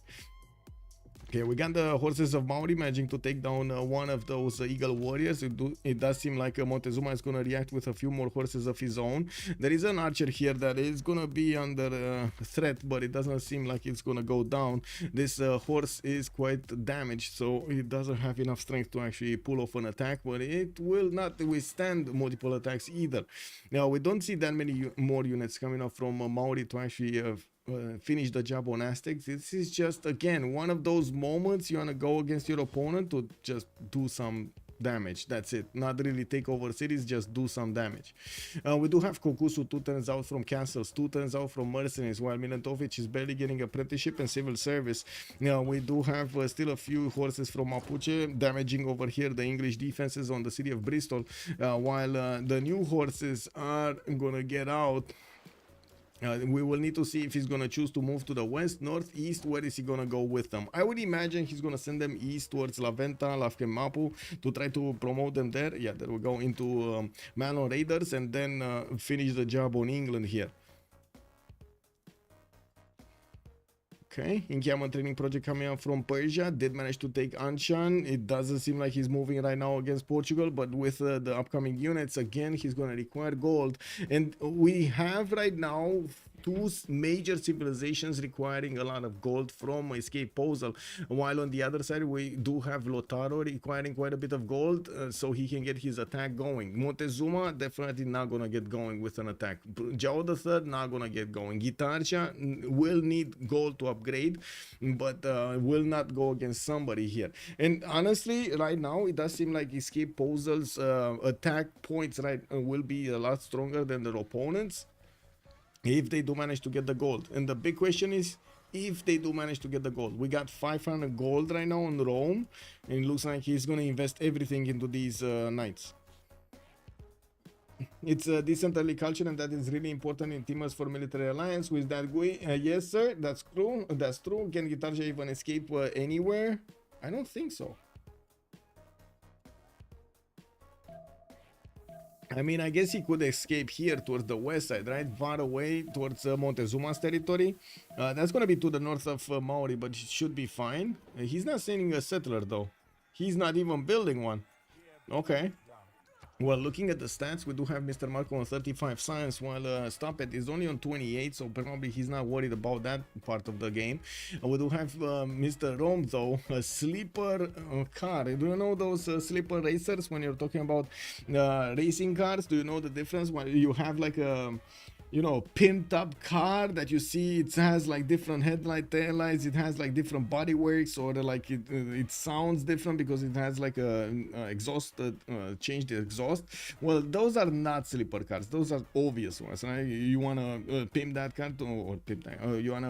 C: Okay, we got the horses of Maori managing to take down one of those eagle warriors. It does seem like Montezuma is going to react with a few more horses of his own. There is an archer here that is going to be under threat, but it doesn't seem like it's going to go down. This horse is quite damaged, so it doesn't have enough strength to actually pull off an attack, but it will not withstand multiple attacks either. Now, we don't see that many more units coming up from Maori to actually finish the job on Aztecs. This is just, again, one of those moments you want to go against your opponent to just do some damage. That's it. Not really take over cities, just do some damage. We do have Kokusu 2 turns out from castles, 2 turns out from mercenaries, while Milantovic is barely getting apprenticeship and civil service. Now we do have still a few horses from Mapuche damaging over here the English defenses on the city of Bristol, while the new horses are gonna get out. We will need to see if he's going to choose to move to the west, north, east. Where is he going to go with them? I would imagine he's going to send them east towards La Venta, Lafkemapu, to try to promote them there. Yeah, there we go, into Manon Raiders, and then finish the job on England here. Okay, encampment training project coming up from Persia. Did manage to take Anshan. It doesn't seem like he's moving right now against Portugal, but with the upcoming units, again, he's going to require gold. And we have right now 2 major civilizations requiring a lot of gold from Escape Posel, while on the other side we do have Lotaro requiring quite a bit of gold, so he can get his attack going. Montezuma definitely not gonna get going with an attack. Jao III not gonna get going. Gitarcha will need gold to upgrade, but will not go against somebody here. And honestly, right now it does seem like Escape Posel's attack points will be a lot stronger than their opponents, if they do manage to get the gold. And the big question is, if they do manage to get the gold. We got 500 gold right now on Rome, and it looks like he's going to invest everything into these knights. It's a decent early culture, and that is really important in teamers for military alliance. With that, yes sir, that's true. That's true. Can Gitarja even escape anywhere? I don't think so. I mean, I guess he could escape here towards the west side, right? Far away towards Montezuma's territory. That's going to be to the north of Maori, but he should be fine. He's not sending a settler, though. He's not even building one. Okay. Well, looking at the stats, we do have Mr. Marco on 35 science, while Stoppet is only on 28, so probably he's not worried about that part of the game. We do have Mr. Rome, though, a sleeper car. Do you know those sleeper racers when you're talking about racing cars? Do you know the difference when you have like a, you know, pimped up car that you see it has like different headlight, tail lights, it has like different body works, or like it sounds different because it has like a exhaust, change the exhaust. Well, those are not sleeper cars, those are obvious ones, right? You want to pimp that car to, or pimp that, you want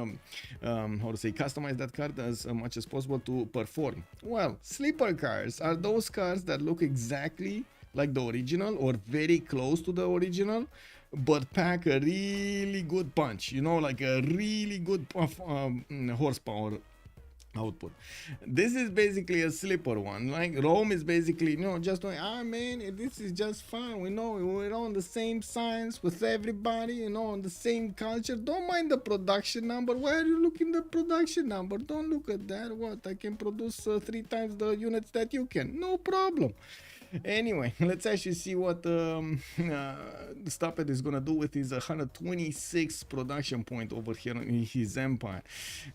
C: to how to say, customize that car as much as possible to perform. Well, sleeper cars are those cars that look exactly like the original or very close to the original, but pack a really good punch, you know, like a really good horsepower. output. This is basically a slipper one. Like Rome is basically, just going, man, this is just fine. We know we're on the same science with everybody, on the same culture. Don't mind the production number. Why are you looking at the production number? Don't look at that. What? I can produce 3 times the units that you can. No problem. Anyway, let's actually see what Stoppet is gonna do with his 126 production point over here in his empire.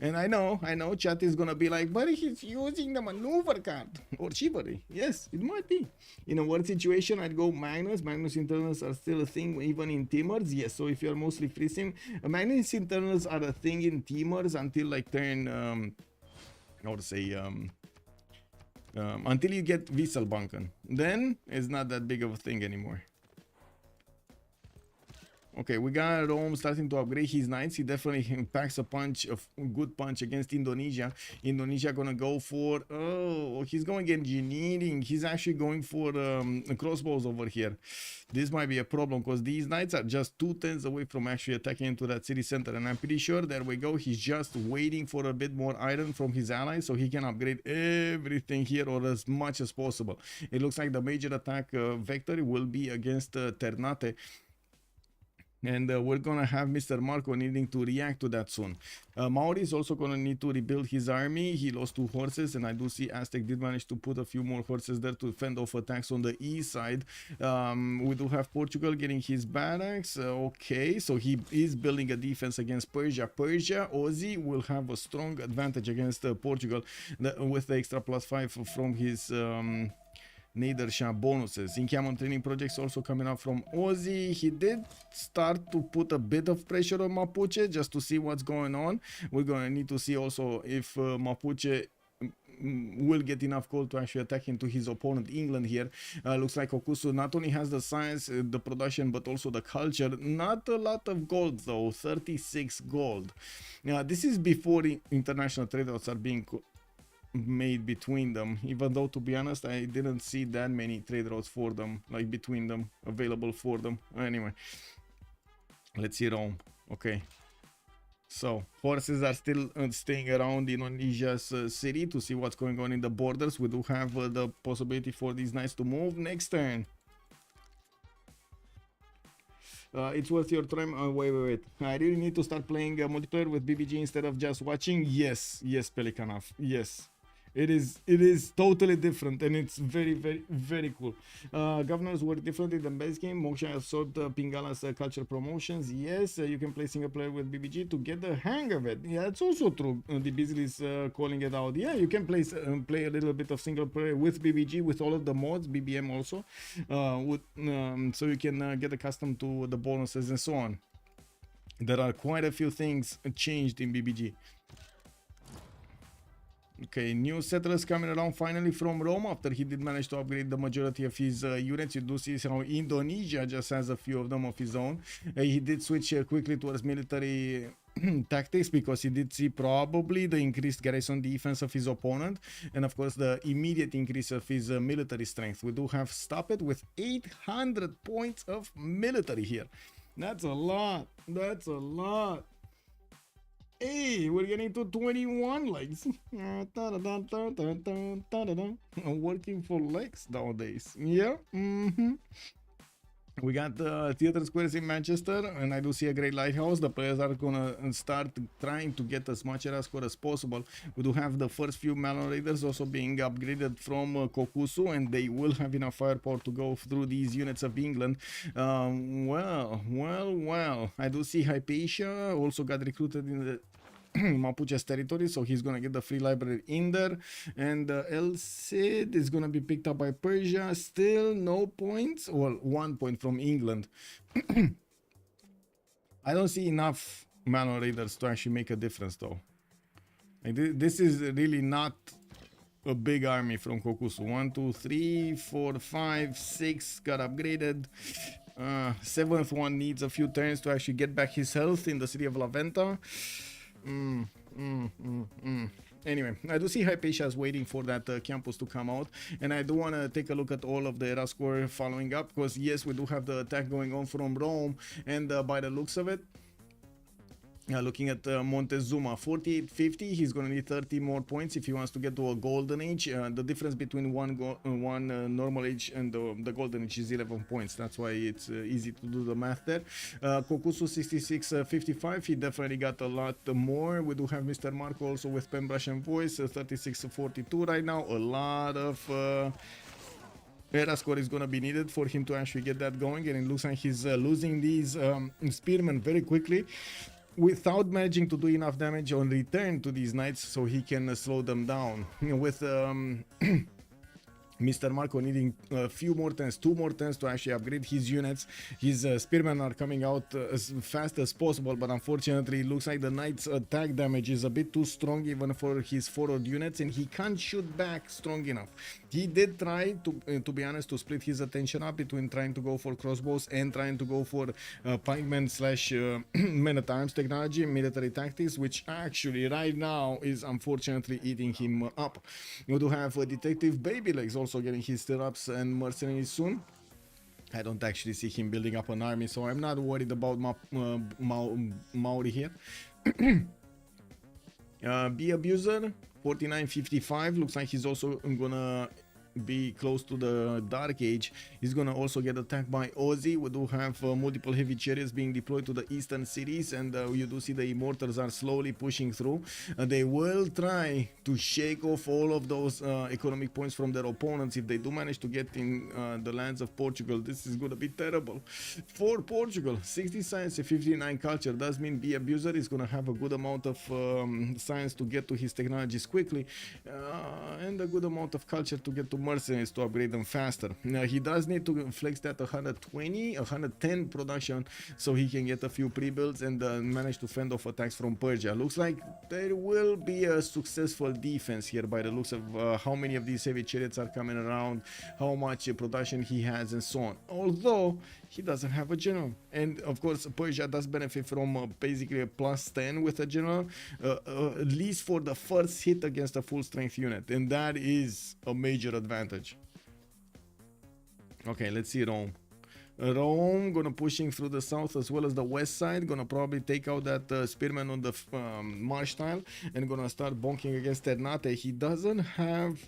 C: And I know chat is gonna be like, but he's using the maneuver card or chivalry. Yes, it might be. In a war situation, I'd go Magnus. Magnus internals are still a thing even in teamers. Yes, so if you're mostly free sim, Magnus internals are a thing in teamers until like turn I would say until you get Wieselbanken. Then it's not that big of a thing anymore. Okay, we got Rome starting to upgrade his knights. He definitely packs a good punch against Indonesia. Indonesia gonna go for, he's going engineering. He's actually going for crossbows over here. This might be a problem because these knights are just 2 turns away from actually attacking into that city center. And I'm pretty sure, there we go, he's just waiting for a bit more iron from his allies so he can upgrade everything here, or as much as possible. It looks like the major attack vector will be against Ternate. And we're gonna have Mr. Marco needing to react to that soon. Maori is also gonna need to rebuild his army. He lost 2 horses, and I do see Aztec did manage to put a few more horses there to fend off attacks on the east side. We do have Portugal getting his barracks. Okay, so he is building a defense against Persia. Aussie will have a strong advantage against Portugal with the extra +5 from his Nedersha bonuses. Incammon training projects also coming up from Aussie. He did start to put a bit of pressure on Mapuche just to see what's going on. We're gonna need to see also if Mapuche will get enough gold to actually attack into his opponent England here. Looks like Okusu not only has the science, the production, but also the culture. Not a lot of gold though, 36 gold. This is before the international trade routes are being made between them, even though, to be honest, I didn't see that many trade routes for them, like between them, available for them. Anyway, let's see Rome. Okay, so horses are still staying around Indonesia's city to see what's going on in the borders. We do have the possibility for these knights to move next turn. It's worth your time. Wait. I really need to start playing multiplayer with BBG instead of just watching. Yes, Pelikanov. Yes. It is totally different, and it's very cool. Governors work differently than base game. Moksha absorbed Pingala's culture promotions. Yes, you can play single player with BBG to get the hang of it. Yeah, it's also true. The Beasley is calling it out. Yeah, you can play a little bit of single player with BBG with all of the mods, BBM also, so you can get accustomed to the bonuses and so on. There are quite a few things changed in BBG. Okay, new settlers coming around finally from Rome after he did manage to upgrade the majority of his units. You do see how Indonesia just has a few of them of his own. He did switch quickly towards military tactics because he did see probably the increased garrison defense of his opponent, and of course the immediate increase of his military strength. We do have Stoppet with 800 points of military here. That's a lot. That's a lot. Hey, we're getting to 21 legs. I'm working for legs nowadays. Yeah. We got the theater squares in Manchester, and I do see a great lighthouse. The players are gonna start trying to get as much era score as possible. We do have the first few Malon Raiders also being upgraded from Kokusu, and they will have enough firepower to go through these units of England. Well. I do see Hypatia also got recruited in the Mapuche's territory, so he's gonna get the free library in there, and El Cid is gonna be picked up by Persia. Still no points, well, 1 point from England. I don't see enough Malon Raiders to actually make a difference though. Like, this is really not a big army from Kokusu. 1, 2, 3, 4, 5, 6 got upgraded. 7th one needs a few turns to actually get back his health in the city of La Venta. Anyway, I do see Hypatia is waiting for that campus to come out, and I do want to take a look at all of the era score following up, because yes, we do have the attack going on from Rome, and by the looks of it, Looking at Montezuma, 4850. He's gonna need 30 more points if he wants to get to a golden age. The difference between one normal age and the golden age is 11 points. That's why it's easy to do the math there. Kokusu 6655. He definitely got a lot more. We do have Mr. Marco also with pen, brush, and voice. 3642 right now. A lot of Era score is going to be needed for him to actually get that going, and it looks like he's losing these spearmen very quickly without managing to do enough damage on return to these knights so he can slow them down. With Mr. Marco needing a few more turns, 2 more turns to actually upgrade his units. His spearmen are coming out as fast as possible, but unfortunately it looks like the knight's attack damage is a bit too strong even for his forward units, and he can't shoot back strong enough. He did try to be honest, to split his attention up between trying to go for crossbows and trying to go for pikemen slash men at arms technology, military tactics, which actually right now is unfortunately eating him up. You do have Detective Babylegs also getting his stirrups and mercenaries soon. I don't actually see him building up an army, so I'm not worried about Maori here. Be Abuser 4955 looks like he's also gonna be close to the Dark Age. He's gonna also get attacked by Ozzy. We do have multiple heavy chariots being deployed to the eastern cities, and you do see the Immortals are slowly pushing through. They will try to shake off all of those economic points from their opponents. If they do manage to get in the lands of Portugal, this is gonna be terrible for Portugal. 60 science and 59 culture does mean Be Abuser is gonna have a good amount of science to get to his technologies quickly, and a good amount of culture to get to mercenaries to upgrade them faster. Now he does need to flex that 110 production so he can get a few pre-builds and manage to fend off attacks from Persia. Looks like there will be a successful defense here by the looks of how many of these heavy chariots are coming around, how much production he has, and so on. Although he doesn't have a general, and of course Persia does benefit from basically a +10 with a general, at least for the first hit against a full strength unit, and that is a major advantage. Okay, let's see Rome. Rome gonna pushing through the south as well as the west side, gonna probably take out that spearman on the marsh tile and gonna start bonking against Ternate. He doesn't have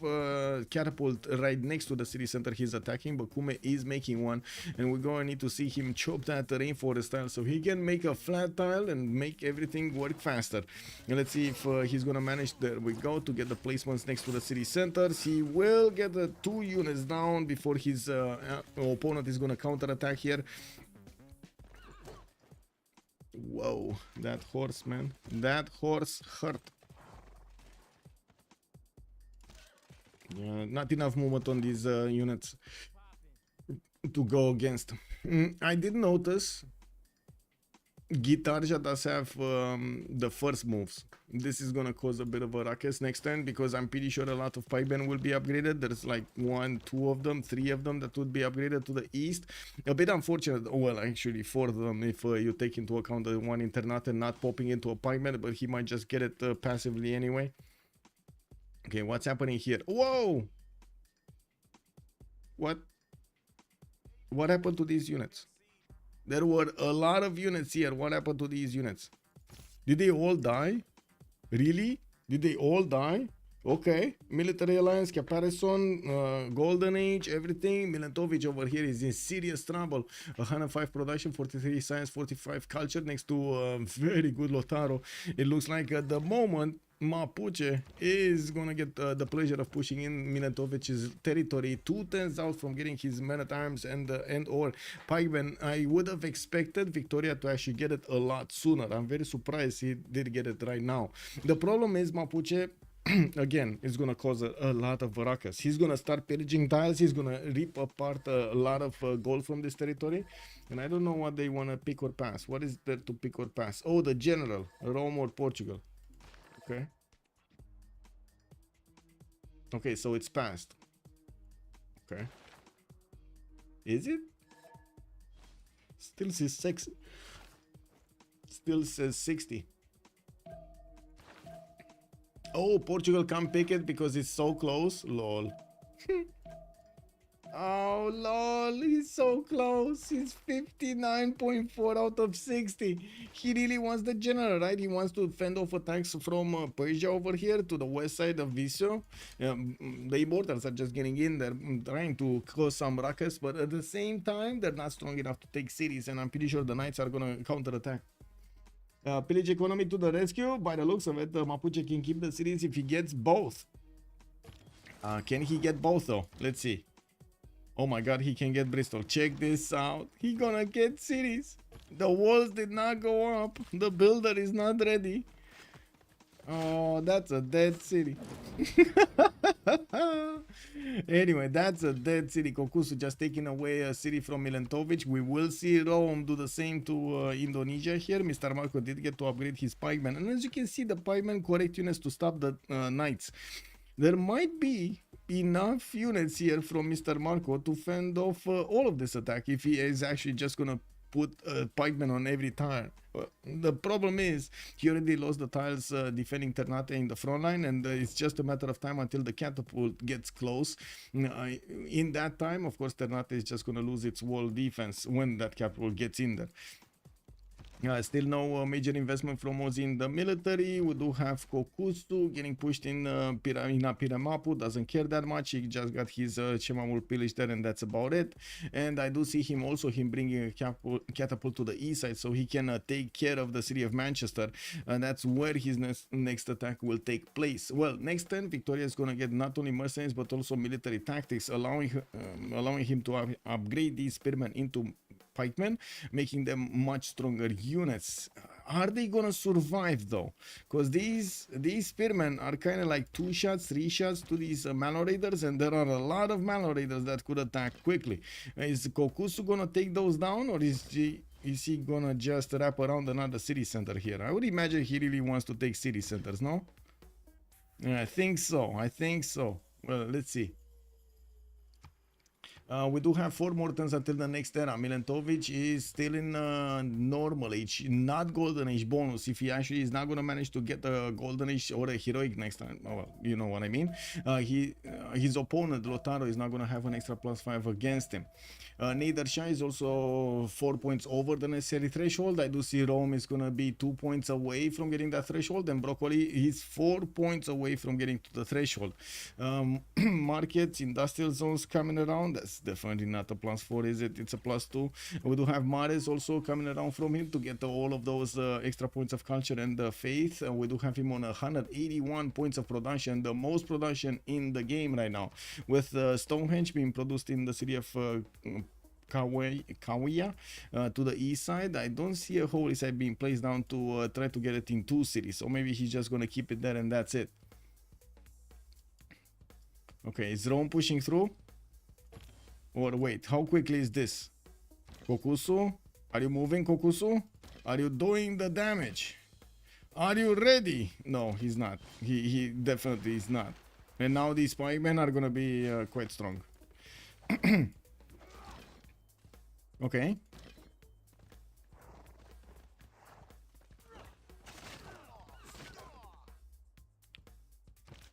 C: catapult right next to the city center he's attacking, but Kume is making one, and we're gonna need to see him chop that rainforest tile so he can make a flat tile and make everything work faster. And let's see if he's gonna manage, there we go, to get the placements next to the city centers. He will get the 2 units down before his opponent is gonna counter attack here. Whoa, that horse, man, that horse hurt. Not enough movement on these units to go against. I did notice Gitarja does have the first moves. This is gonna cause a bit of a ruckus next turn because I'm pretty sure a lot of pikemen will be upgraded. There's like 1, 2 of them, 3 of them that would be upgraded to the east. A bit unfortunate, well actually 4 of them if you take into account the one in Ternate not popping into a pikeman, but he might just get it passively anyway. Okay, what's happening here? Whoa! What happened to these units? There were a lot of units here. What happened to these units? Did they all die? Really? Did they all die? Okay. Military Alliance, Caparison, Golden Age, everything. Milentovic over here is in serious trouble. 105 production, 43 science, 45 culture next to very good Lotaro. It looks like at the moment Mapuche is gonna get the pleasure of pushing in Milentovic's territory 2 turns out from getting his men-at-arms and or pikemen. I would have expected Victoria to actually get it a lot sooner. I'm very surprised he did get it right now. The problem is Mapuche again is gonna cause a lot of ruckus. He's gonna start pillaging tiles. He's gonna rip apart a lot of gold from this territory, and I don't know what they wanna pick or pass. What is there to pick or pass? Oh, the general, Rome or Portugal. Okay. Okay, so it's passed. Okay. Is it? Still says 6. Still says 60. Oh, Portugal can't pick it because it's so close. Lol. Oh, lol. Posel, he's so close. He's 59.4 out of 60. He really wants the general, right? He wants to fend off attacks from Persia over here to the west side of Visio. The Immortals are just getting in there, trying to cause some ruckus, but at the same time, they're not strong enough to take cities, and I'm pretty sure the Knights are gonna counterattack. Pillage economy to the rescue. By the looks of it, Mapuche can keep the cities if he gets both. Can he get both though? Let's see. Oh my god, he can get Bristol. Check this out. He gonna get cities. The walls did not go up. The builder is not ready. Oh, that's a dead city. Anyway, that's a dead city. Kokusu just taking away a city from Milentovic. We will see Rome do the same to Indonesia here. Mr. Marco did get to upgrade his pikemen. And as you can see, the pikemen correct units to stop the knights. There might be enough units here from Mr. Marco to fend off all of this attack if he is actually just going to put pikemen on every tile. The problem is he already lost the tiles defending Ternate in the front line, and it's just a matter of time until the catapult gets close. In that time, of course, Ternate is just going to lose its wall defense when that catapult gets in there. Still no major investment from Ozi in the military. We do have Kokusu getting pushed in Piramapu. Doesn't care that much. He just got his Chemamul pillage there, and that's about it. And I do see him bringing a catapult to the east side so he can take care of the city of Manchester. And that's where his next attack will take place. Well, next turn, Victoria is going to get not only mercenaries but also military tactics, allowing him to upgrade these spearmen into pikemen, making them much stronger units. Are they gonna survive though? Because these spearmen are kind of like 2 shots, 3 shots to these Malo Raiders, and there are a lot of Malo Raiders that could attack quickly. Is Kokusu gonna take those down, or is he gonna just wrap around another city center here? I would imagine he really wants to take city centers, no? Yeah, I think so. Well, let's see. We do have 4 more turns until the next era. Milentovic is still in normal age, not golden age bonus. If he actually is not going to manage to get a golden age or a heroic next time, well, you know what I mean. His opponent Lotaro is not going to have an extra +5 against him. Nader Shah is also 4 points over the necessary threshold. I do see Rome is going to be 2 points away from getting that threshold, and Broccoli is 4 points away from getting to the threshold. Markets, industrial zones coming around. That's definitely not a +4, is it? It's a +2. We do have Mares also coming around from him to get all of those extra points of culture and faith. We do have him on 181 points of production, the most production in the game right now, with Stonehenge being produced in the city of Kawiya to the east side. I don't see a holy site being placed down to try to get it in 2 cities, so maybe he's just gonna keep it there and that's it. Okay, is Rome pushing through? Or wait, how quickly is this? Kokusu? Are you moving, Kokusu? Are you doing the damage? Are you ready? No, he's not. He definitely is not. And now these pikemen are gonna be quite strong. Okay.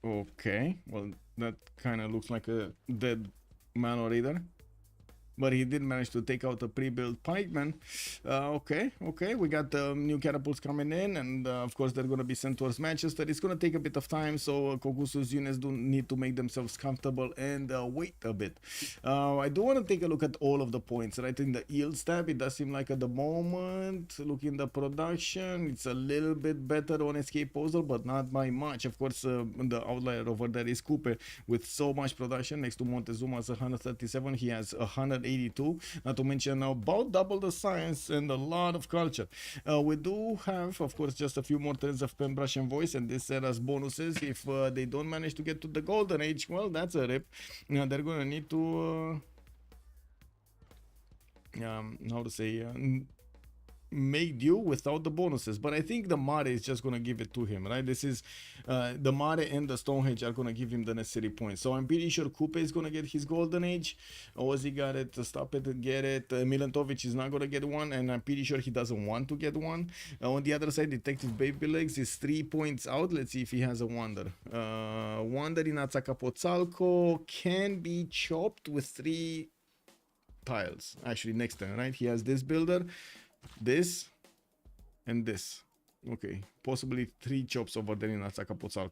C: Okay, well, that kind of looks like a dead Malo Raider, but he did manage to take out a pre-built pikeman. Okay, we got new catapults coming in, and of course they're going to be sent towards Manchester. It's going to take a bit of time, so Kokusu's units do need to make themselves comfortable and wait a bit. I do want to take a look at all of the points, right? In the yields tab, it does seem like at the moment, looking the production, it's a little bit better on Escape Posel, but not by much. Of course, the outlier over there is Coupe with so much production. Next to Montezuma's 137, he has 182, not to mention about double the science and a lot of culture. We do have, of course, just a few more turns of Pen, Brush and Voice, and this era's bonuses. If they don't manage to get to the golden age, well, that's a rip. They're gonna need to how to say, make do without the bonuses, but I think the Mare is just gonna give it to him, right? This is the Mare and the Stonehenge are gonna give him the necessary points, so I'm pretty sure Coupe is gonna get his golden age. Ozzy got it, stop it, get it. Milentovic is not gonna get one, and I'm pretty sure he doesn't want to get one. On the other side, Detective Baby Legs is 3 points out. Let's see if he has a wonder. Wonder in Azacapozalco can be chopped with 3 tiles. Actually, next turn, right? He has this builder, this, and this. Okay, possibly 3 chops over there in Acapulco.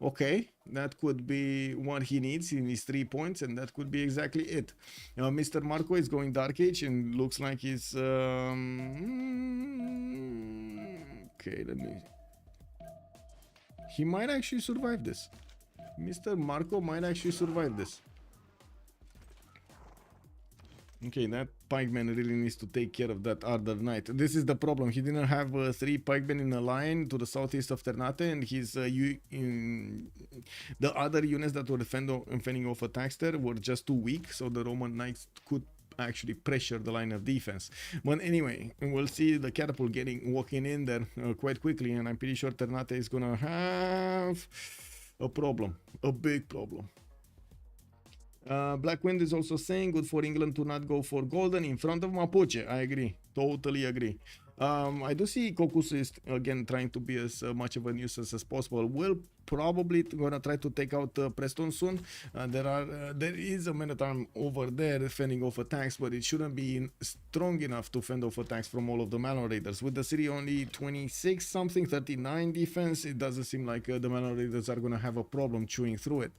C: Okay, that could be what he needs. He needs 3 points, and that could be exactly it. Mr. Marco is going Dark Age, and looks like he's... okay, let me... He might actually survive this. Mr. Marco might actually survive this. Okay, that pikeman really needs to take care of that other knight. This is the problem. He didn't have 3 pikemen in a line to the southeast of Ternate, and his the other units that were fending off attacks there were just too weak, so the Roman knights could actually pressure the line of defense. But anyway, we'll see the catapult walking in there quite quickly, and I'm pretty sure Ternate is gonna have a problem, a big problem. Black Wind is also saying good for England to not go for golden in front of Mapuche. I agree, totally agree. I do see Kokus is again trying to be as much of a nuisance as possible. We're probably gonna try to take out Preston soon. There is a man-at-arm over there fending off attacks, but it shouldn't be strong enough to fend off attacks from all of the Malon Raiders. With the city only 26 something, 39 defense, it doesn't seem like the Malon Raiders are gonna have a problem chewing through it.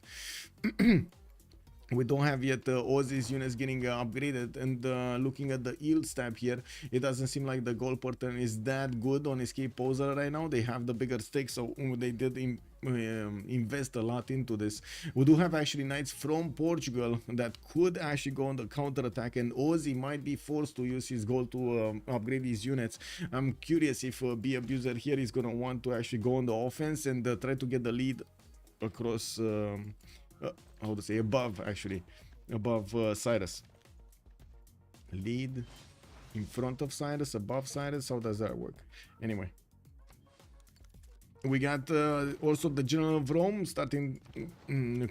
C: We don't have yet Aussie's units getting upgraded, and looking at the yield stab here, it doesn't seem like the goal pattern is that good on Escape Posel right now. They have the bigger stake, so they did invest a lot into this. We do have actually knights from Portugal that could actually go on the counter attack, and Aussie might be forced to use his gold to upgrade his units. I'm curious if B Abuser here is gonna want to actually go on the offense and try to get the lead across how to say, above Cyrus. Lead in front of Cyrus, above Cyrus. How does that work? Anyway, we got also the General of Rome starting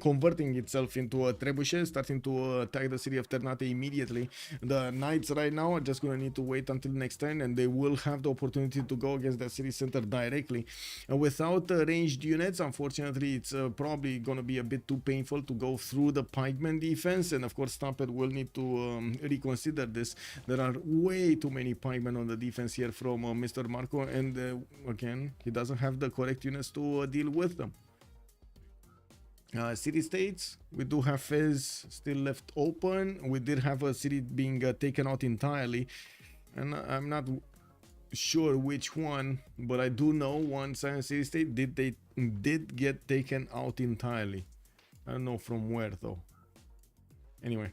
C: converting itself into a trebuchet, starting to attack the city of Ternate immediately. The knights right now are just going to need to wait until next turn, and they will have the opportunity to go against the city center directly. Without ranged units, unfortunately, it's probably going to be a bit too painful to go through the pikeman defense, and of course Stampede will need to reconsider this. There are way too many pikemen on the defense here from Mr. Marco, and again, he doesn't have the correct units to deal with them. City states, we do have Fez still left open. We did have a city being taken out entirely, and I'm not sure which one, but I do know one Science City state did get taken out entirely. I don't know from where though. Anyway,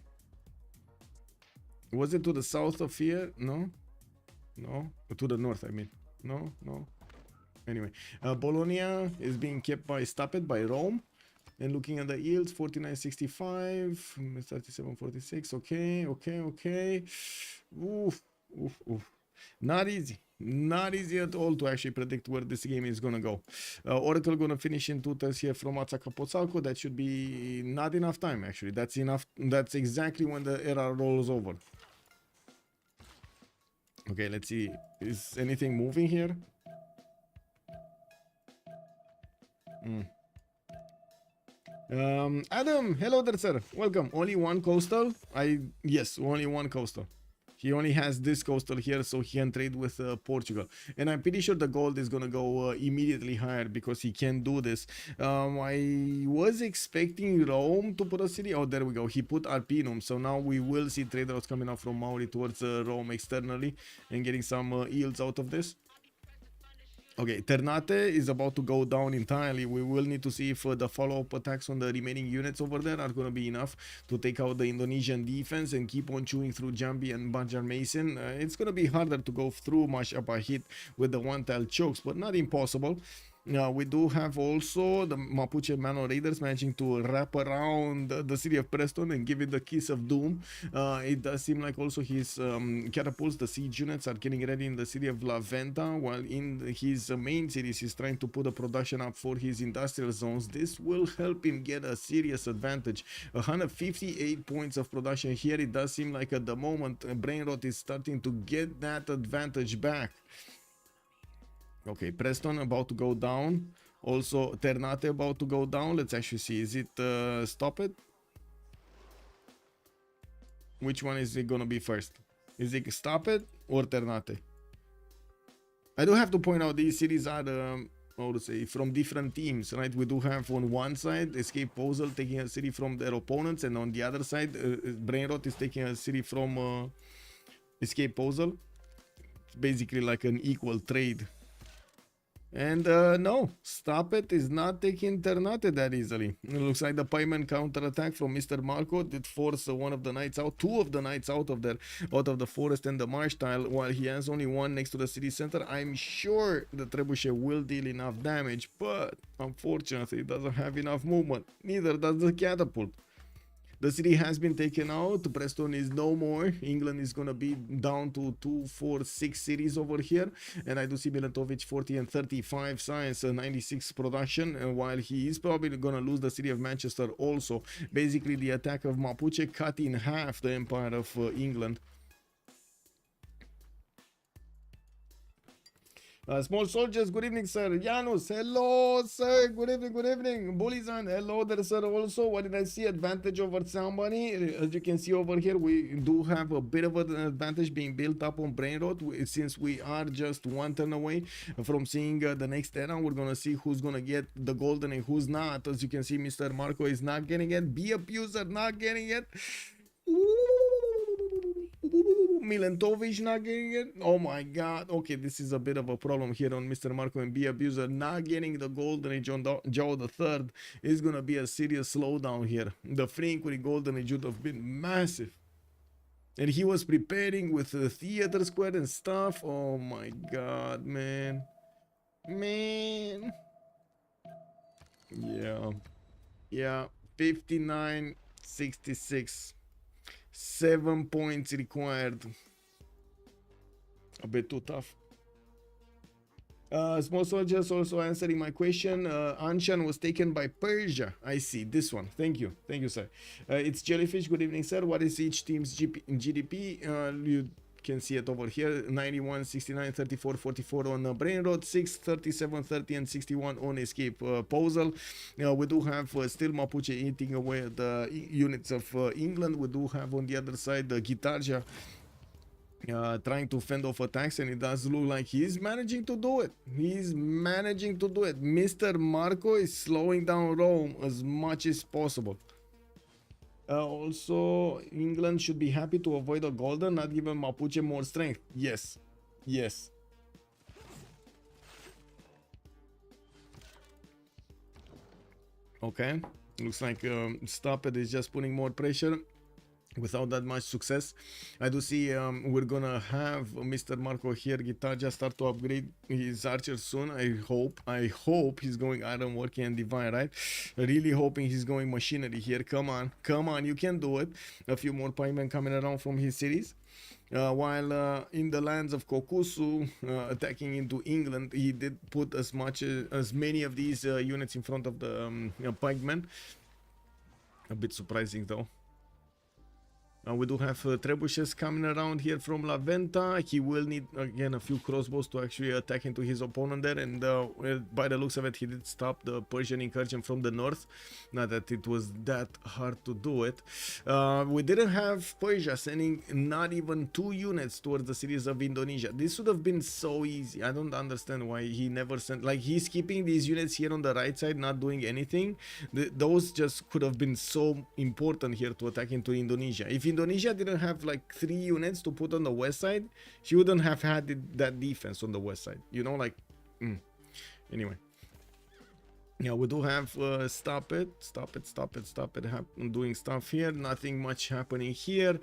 C: was it to the south of here? No, to the north, I mean. No. Anyway, Bologna is being kept by Stampede by Rome, and looking at the yields, 49.65, 37.46. Okay. Oof. Not easy at all to actually predict where this game is gonna go. Oracle gonna finish in 2 turns here from Acapulco. That should be not enough time actually. That's enough. That's exactly when the era rolls over. Okay, let's see. Is anything moving here? Adam, hello there, sir. Welcome. Only one coastal? Yes, only one coastal. He only has this coastal here, so he can trade with Portugal. And I'm pretty sure the gold is gonna go immediately higher because he can do this. I was expecting Rome to put a city. Oh, there we go. He put Arpinum. So now we will see trade routes coming up from Mauri towards Rome externally and getting some yields out of this. Okay, Ternate is about to go down entirely. We will need to see if the follow-up attacks on the remaining units over there are going to be enough to take out the Indonesian defense and keep on chewing through Jambi and Banjar Mason. It's going to be harder to go through Mashaba hit with the one-tile chokes, but not impossible. We do have also the Mapuche Mano Raiders managing to wrap around the city of Preston and give it the kiss of doom. It does seem like also his catapults, the siege units, are getting ready in the city of La Venta, while in his main cities he's trying to put a production up for his industrial zones. This will help him get a serious advantage. 158 points of production here. It does seem like at the moment Brainrot is starting to get that advantage back. Okay, Preston about to go down. Also, Ternate about to go down. Let's actually see. Is it Stop it? Which one is it gonna be first? Is it Stop It or Ternate? I do have to point out these cities are how to say, from different teams, right? We do have on one side Escape Posel taking a city from their opponents, and on the other side Brainrot is taking a city from Escape Posel. It's basically like an equal trade. And no, Stop It is not taking Ternate that easily. It looks like the payment counter-attack from Mr. Marco did force one of the knights out, two of the knights out of the forest and the marsh tile, while he has only one next to the city center. I'm sure the trebuchet will deal enough damage, but unfortunately it doesn't have enough movement. Neither does the catapult. The city has been taken out. Preston is no more. England is going to be down to 2, 4, 6 cities over here. And I do see Milantovic 40 and 35 science, 96 production. And while he is probably going to lose the city of Manchester also. Basically, the attack of Mapuche cut in half the empire of England. Small soldiers, good evening, sir. Janus, hello, sir. Good evening, good evening. Bullizan, hello there, sir. Also, what did I see? Advantage over somebody. As you can see over here, we do have a bit of an advantage being built up on Brainrot. Since we are just one turn away from seeing the next era, we're going to see who's going to get the golden and who's not. As you can see, Mr. Marco is not getting it. Be abuser, not getting it. Milantovic not getting it. Oh my god. Okay, this is a bit of a problem here on Mr. Marco and B Abuser. Not getting the golden age on Joe the Third is gonna be a serious slowdown here. The free inquiry golden age would have been massive. And he was preparing with the theater square and stuff. Oh my god, man. Man. Yeah. 59-66. 7 points required. A bit too tough. Small soldiers also answering my question. Anshan was taken by Persia. I see this one. Thank you, sir. It's Jellyfish. Good evening, sir. What is each team's GDP? You can see it over here: 91, 69, 34, 44 on Brainrot, 6, 37, 30, and 61 on Escape Posel. We do have still Mapuche eating away at the units of England. We do have on the other side the Gitarja trying to fend off attacks, and it does look like he's managing to do it. Mr. Marco is slowing down Rome as much as possible. Also, England should be happy to avoid a golden, not giving Mapuche more strength. Yes. Okay, looks like Stop It is just putting more pressure without that much success. I do see we're gonna have Mr. Marco here, Gitarja, start to upgrade his archers soon. I hope he's going iron working and divine, right? Really hoping he's going machinery here. Come on, you can do it. A few more piemen coming around from his cities. While in the lands of Kokusu, attacking into England, he did put as many of these units in front of the pikemen. A bit surprising though. We do have trebuchets coming around here from La Venta. He will need again a few crossbows to actually attack into his opponent there, and by the looks of it, he did stop the Persian incursion from the north. Not that it was that hard to do it. We didn't have Persia sending not even 2 units towards the cities of Indonesia. This would have been so easy. I don't understand why he never sent, like, he's keeping these units here on the right side, not doing anything. Those just could have been so important here to attack into Indonesia. If Indonesia didn't have like 3 units to put on the west side, she wouldn't have had that defense on the west side, you know, like anyway. Yeah, we do have stop it doing stuff here. Nothing much happening here.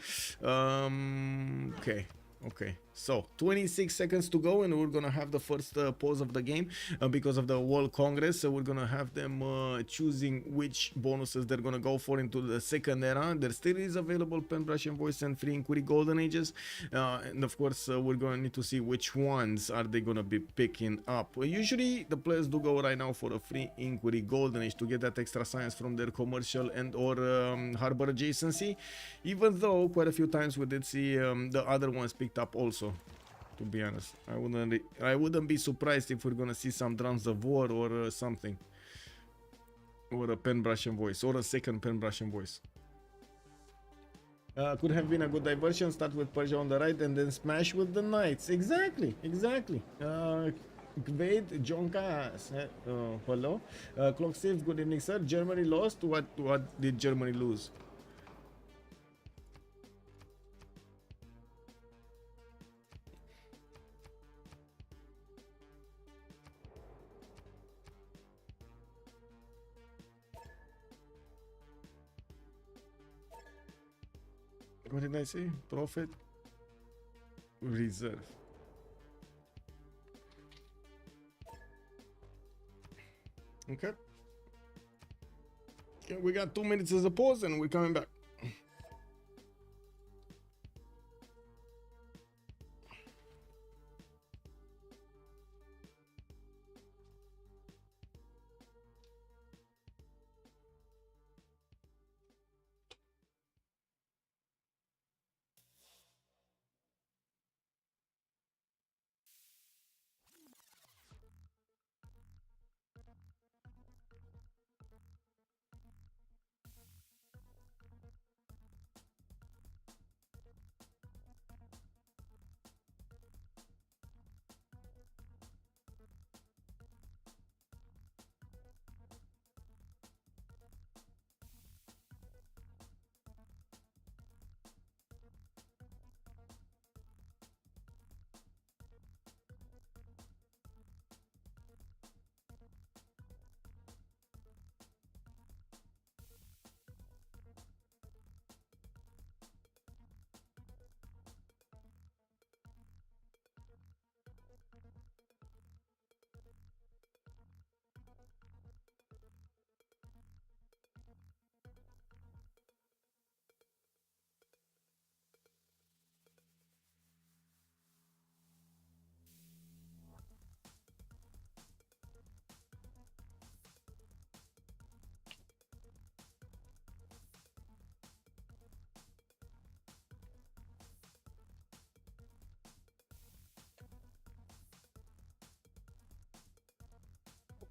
C: Okay, so 26 seconds to go, and we're gonna have the first pause of the game because of the World Congress. So we're gonna have them choosing which bonuses they're gonna go for into the second era. There still is available Pen, Brush, and Voice and Free Inquiry Golden Ages, and of course we're gonna need to see which ones are they gonna be picking up. Usually the players do go right now for a Free Inquiry Golden Age to get that extra science from their commercial and or harbor adjacency, even though quite a few times we did see the other ones picked up also. To be honest, I wouldn't be surprised if we're gonna see some drums of war or something, or a Pen, Brush, and Voice, or a second Pen, Brush, and Voice. Could have been a good diversion. Start with Persia on the right and then smash with the knights. Exactly, exactly. Kvade, Jonka, hello. Clock Safe, good evening, sir. Germany lost. What did Germany lose? What did I say? Profit reserve. Okay. Okay, we got 2 minutes as a pause and we're coming back.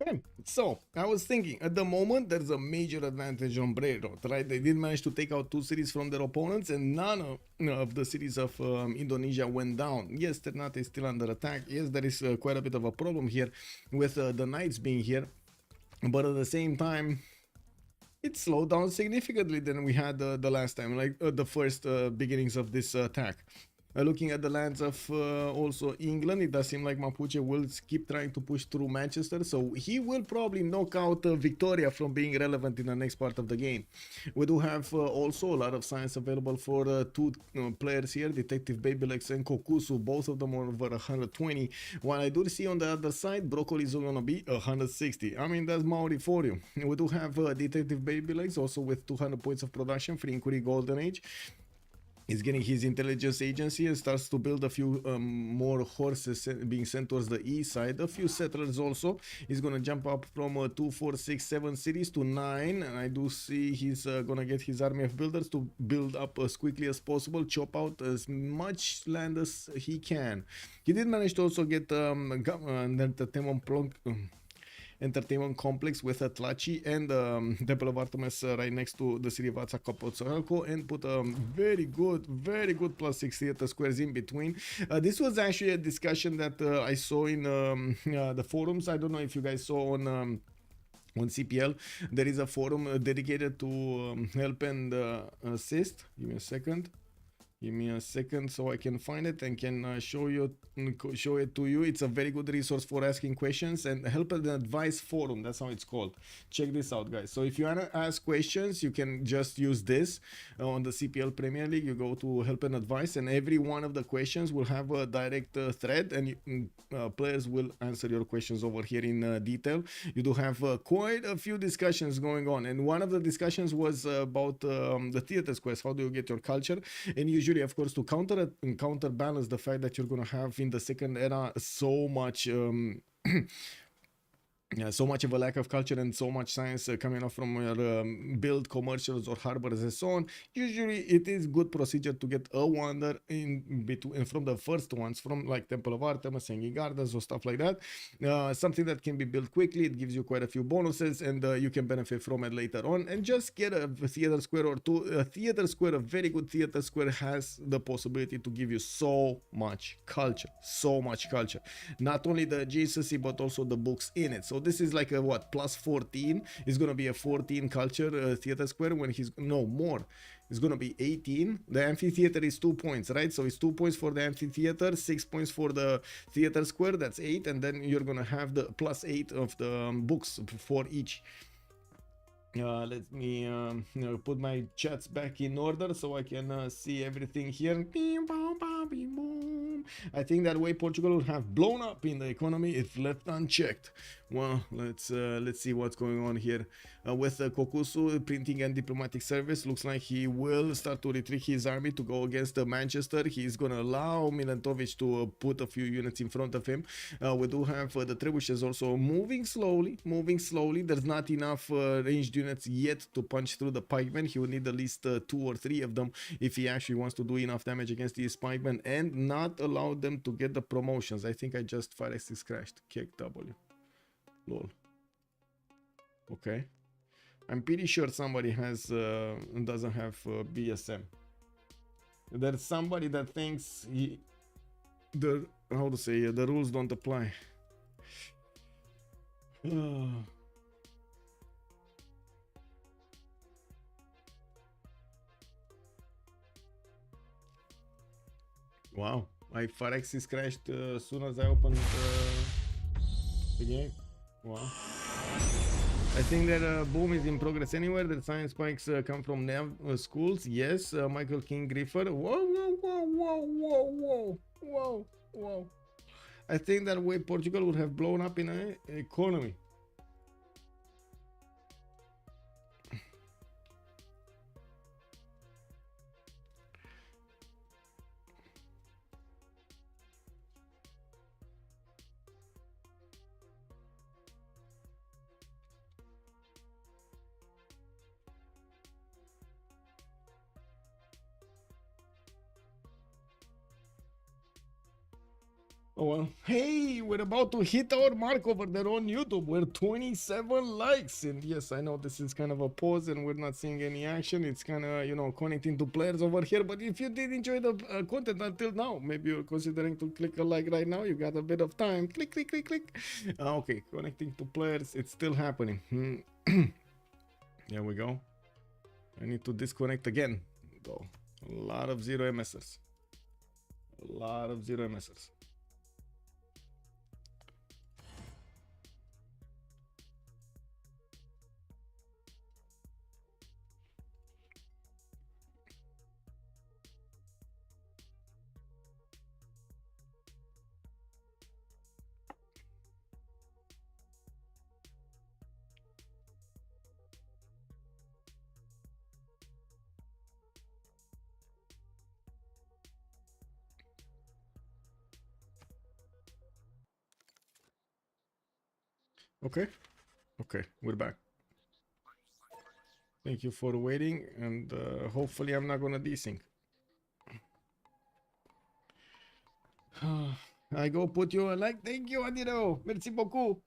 C: Okay, so I was thinking at the moment there's a major advantage on Brainrot, right? They did manage to take out 2 cities from their opponents, and none of the cities of Indonesia went down. Yes, Ternate is still under attack. Yes, there is quite a bit of a problem here with the knights being here, but at the same time, it slowed down significantly than we had the last time, like the first beginnings of this attack. Looking at the lands of also England, it does seem like Mapuche will keep trying to push through Manchester, so he will probably knock out Victoria from being relevant in the next part of the game. We do have also a lot of science available for 2 players here, Detective Babylex and Kokusu, both of them are over 120, while I do see on the other side, Broccoli is going to be 160. I mean, that's Maori for you. We do have Detective Babylex also with 200 points of production, Free Inquiry Golden Age. He's getting his intelligence agency and starts to build a few more horses being sent towards the east side. A few settlers also. He's gonna jump up from 2, 4, 6, 7 cities to 9, and I do see he's gonna get his army of builders to build up as quickly as possible, chop out as much land as he can. He did manage to also get entertainment complex with a Tlachi and Temple of Artemis right next to the city of Azcapotzalco, and put a very good plus 60 at the squares in between. This was actually a discussion that I saw in the forums. I don't know if you guys saw on CPL. There is a forum dedicated to help and assist. Give me a second. Give me a second so I can find it and can show it to you. It's a very good resource for asking questions, and help and advice forum. That's how it's called. Check this out, guys. So if you want to ask questions, you can just use this on the CPL Premier League. You go to help and advice, and every one of the questions will have a direct thread, and players will answer your questions over here in detail. You do have quite a few discussions going on, and one of the discussions was about the theater quest. How do you get your culture? And usually, of course, to counterbalance the fact that you're going to have in the second era so much so much of a lack of culture and so much science coming off from your build commercials or harbors and so on. Usually it is good procedure to get a wonder in between from the first ones, from like Temple of Artemis, Hanging Gardens or stuff like that. Something that can be built quickly. It gives you quite a few bonuses, and you can benefit from it later on. And just get a theater square or two. A theater square, a very good theater square, has the possibility to give you so much culture, not only the adjacency but also the books in it. So this is like a what, plus 14 is going to be a 14 culture theater square, when he's no more, it's going to be 18. The amphitheater is 2 points, right? So it's 2 points for the amphitheater, 6 points for the theater square, that's 8, and then you're going to have the plus 8 of the books for each. Let me put my chats back in order so I can see everything here. I think that way Portugal would have blown up in the economy if left unchecked. Well, let's see what's going on here with Kokusu printing and diplomatic service. Looks like he will start to retreat his army to go against Manchester. He's gonna allow Milantovic to put a few units in front of him. We do have the trebuchets also moving slowly. There's not enough ranged units yet to punch through the pikemen. He will need at least 2 or 3 of them if he actually wants to do enough damage against these pikemen and not allow them to get the promotions. I think I just fire X6 crashed. Kick W. Lol. Okay. I'm pretty sure somebody has doesn't have BSM. There's somebody that thinks the rules don't apply. Wow, my Phyrexis crashed as soon as I opened the game. Wow. I think that boom is in progress anywhere. The science spikes come from nav schools. Yes, Michael King Griffer. Whoa. I think that way Portugal would have blown up in an economy. Oh well, hey, we're about to hit our mark over there on YouTube. We're 27 likes, and yes, I know this is kind of a pause and we're not seeing any action. It's kind of, you know, connecting to players over here. But if you did enjoy the content until now, maybe you're considering to click a like right now. You got a bit of time. Click. Okay, connecting to players. It's still happening. There we go. I need to disconnect again. Go. A lot of 0 MSers. Okay, we're back. Thank you for waiting, and hopefully I'm not gonna desync. I go put you a like. Thank you, Adiro. Merci beaucoup.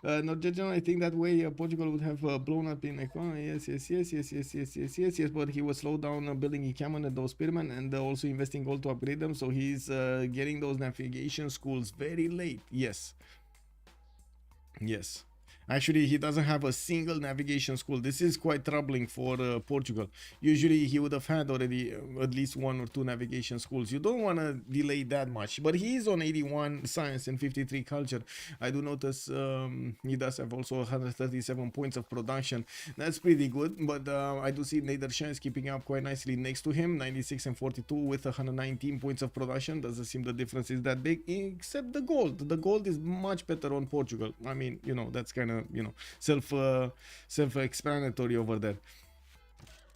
C: No judging, I think that way Portugal would have blown up in economy. Yes. But he was slowed down building a cannon and those spearmen, and also investing gold to upgrade them. So he's getting those navigation schools very late. Yes. Actually, he doesn't have a single navigation school. This is quite troubling for Portugal. Usually, he would have had already at least 1 or 2 navigation schools. You don't want to delay that much. But he is on 81 science and 53 culture. I do notice he does have also 137 points of production. That's pretty good. But I do see Nedershines keeping up quite nicely next to him. 96 and 42 with 119 points of production. Doesn't seem the difference is that big, except the gold. The gold is much better on Portugal. I mean, you know, that's kind of, you know, self-explanatory over there.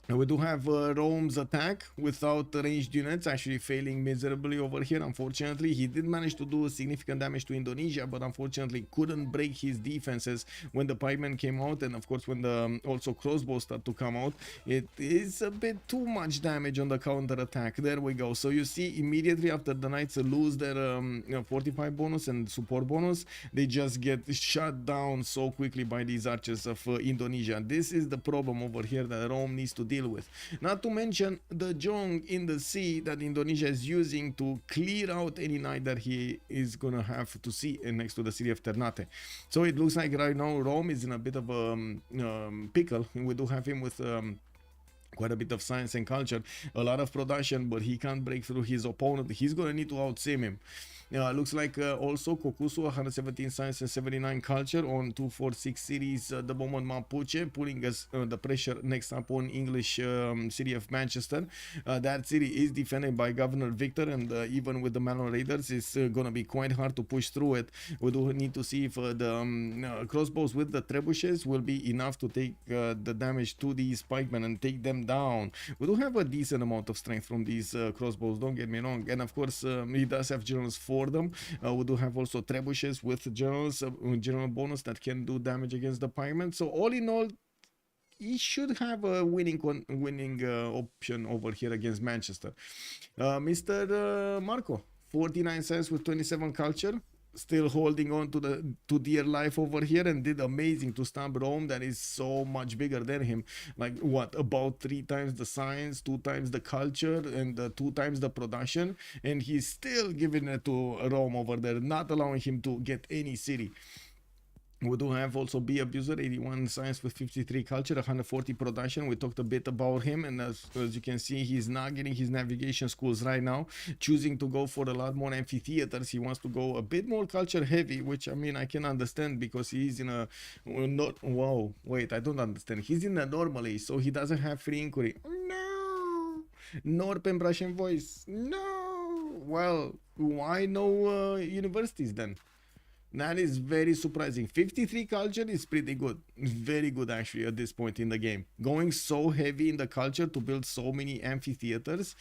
C: We do have Rome's attack without ranged units actually failing miserably over here. Unfortunately, he did manage to do significant damage to Indonesia, but unfortunately couldn't break his defenses when the pikemen came out, and of course when the also crossbows start to come out. It is a bit too much damage on the counter attack. There we go. So you see, immediately after the knights lose their 45 bonus and support bonus, they just get shut down so quickly by these archers of Indonesia. This is the problem over here that Rome needs to deal with. Not to mention the Jong in the sea that Indonesia is using to clear out any knight that he is gonna have to see next to the city of Ternate. So it looks like right now Rome is in a bit of a pickle. We do have him with quite a bit of science and culture, a lot of production, but he can't break through his opponent. He's gonna need to outsim him. Looks like also Kokusu 117 science and 79 culture on 246 cities. The moment Mapuche putting us the pressure next up on English city of Manchester. That city is defended by Governor Victor, and even with the Malon Raiders, it's gonna be quite hard to push through it. We do need to see if the crossbows with the trebuchets will be enough to take the damage to these pikemen and take them down. We do have a decent amount of strength from these crossbows, don't get me wrong, and of course he does have generals for them. We do have also trebuchets with generals, general bonus that can do damage against the pikemen. So all in all, he should have a winning option over here against Manchester. Mr. Marco, 49 cents with 27 culture, still holding on to dear life over here, and did amazing to stamp Rome that is so much bigger than him. Like what, about 3 times the science, 2 times the culture, and 2 times the production, and he's still giving it to Rome over there, not allowing him to get any city. We do have also B Abuser, 81 science with 53 culture, 140 production. We talked a bit about him, and as you can see, he's not getting his navigation schools right now, choosing to go for a lot more amphitheaters. He wants to go a bit more culture heavy, which I mean I can understand because he's in a whoa, wait, I don't understand. He's in a normal age, so he doesn't have free inquiry. No, nor Pembrasian voice. No. Well, why no universities then? That is very surprising. 53 culture is pretty good. Very good actually at this point in the game. Going so heavy in the culture to build so many amphitheaters,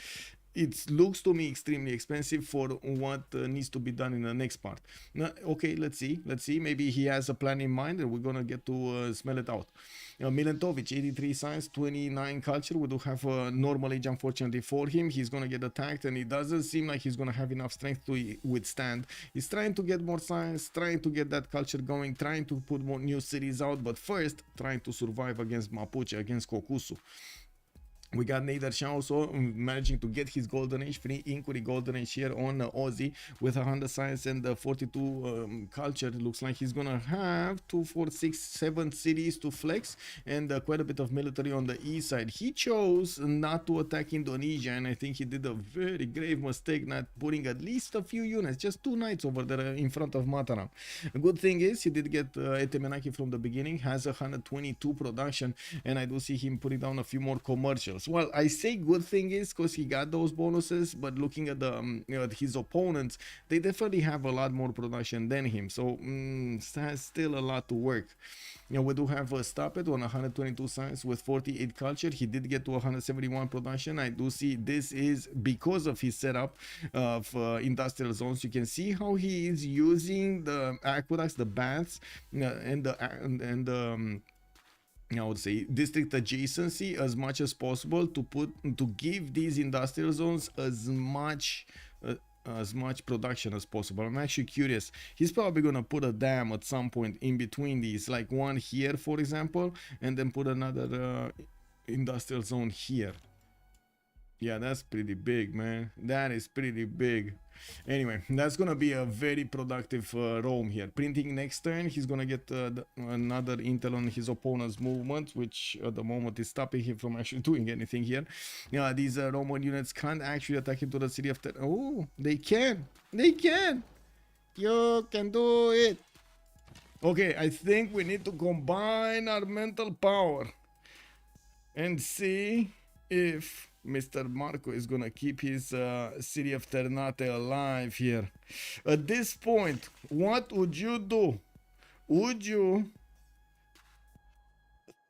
C: it looks to me extremely expensive for what needs to be done in the next part. Now, okay, let's see. Maybe he has a plan in mind and we're gonna get to smell it out. Milentovic, 83 science, 29 culture. We do have a normal age, unfortunately, for him. He's gonna get attacked, and it doesn't seem like he's gonna have enough strength to withstand. He's trying to get more science, trying to get that culture going, trying to put more new cities out, but first trying to survive against Mapuche, against Kokusu. We got Nader also managing to get his golden age, free inquiry golden age here on Aussie with 100 science and 42 culture. It looks like he's gonna have 2, 4, 6, 7 cities to flex, and quite a bit of military on the east side. He chose not to attack Indonesia, and I think he did a very grave mistake not putting at least a few units, just 2 knights over there in front of Mataram. The good thing is he did get Etemenaki from the beginning, has 122 production, and I do see him putting down a few more commercials. Well, I say good thing is because he got those bonuses, but looking at the his opponents, they definitely have a lot more production than him, so has still a lot to work. We do have a Stop It on 122 science with 48 culture. He did get to 171 production. I do see this is because of his setup of industrial zones. You can see how he is using the aqueducts, the baths, and the I would say district adjacency as much as possible to give these industrial zones as much production as possible. I'm actually curious. He's probably gonna put a dam at some point in between these, like one here, for example, and then put another industrial zone here. Yeah, that's pretty big, man. That is pretty big. Anyway, that's gonna be a very productive Rome here. Printing next turn, he's gonna get another intel on his opponent's movement, which at the moment is stopping him from actually doing anything here. These Roman units can't actually attack into the city of oh, they can. You can do it. Okay, I think we need to combine our mental power and see if Mr. Marco is gonna keep his city of Ternate alive here. At this point, what would you do? Would you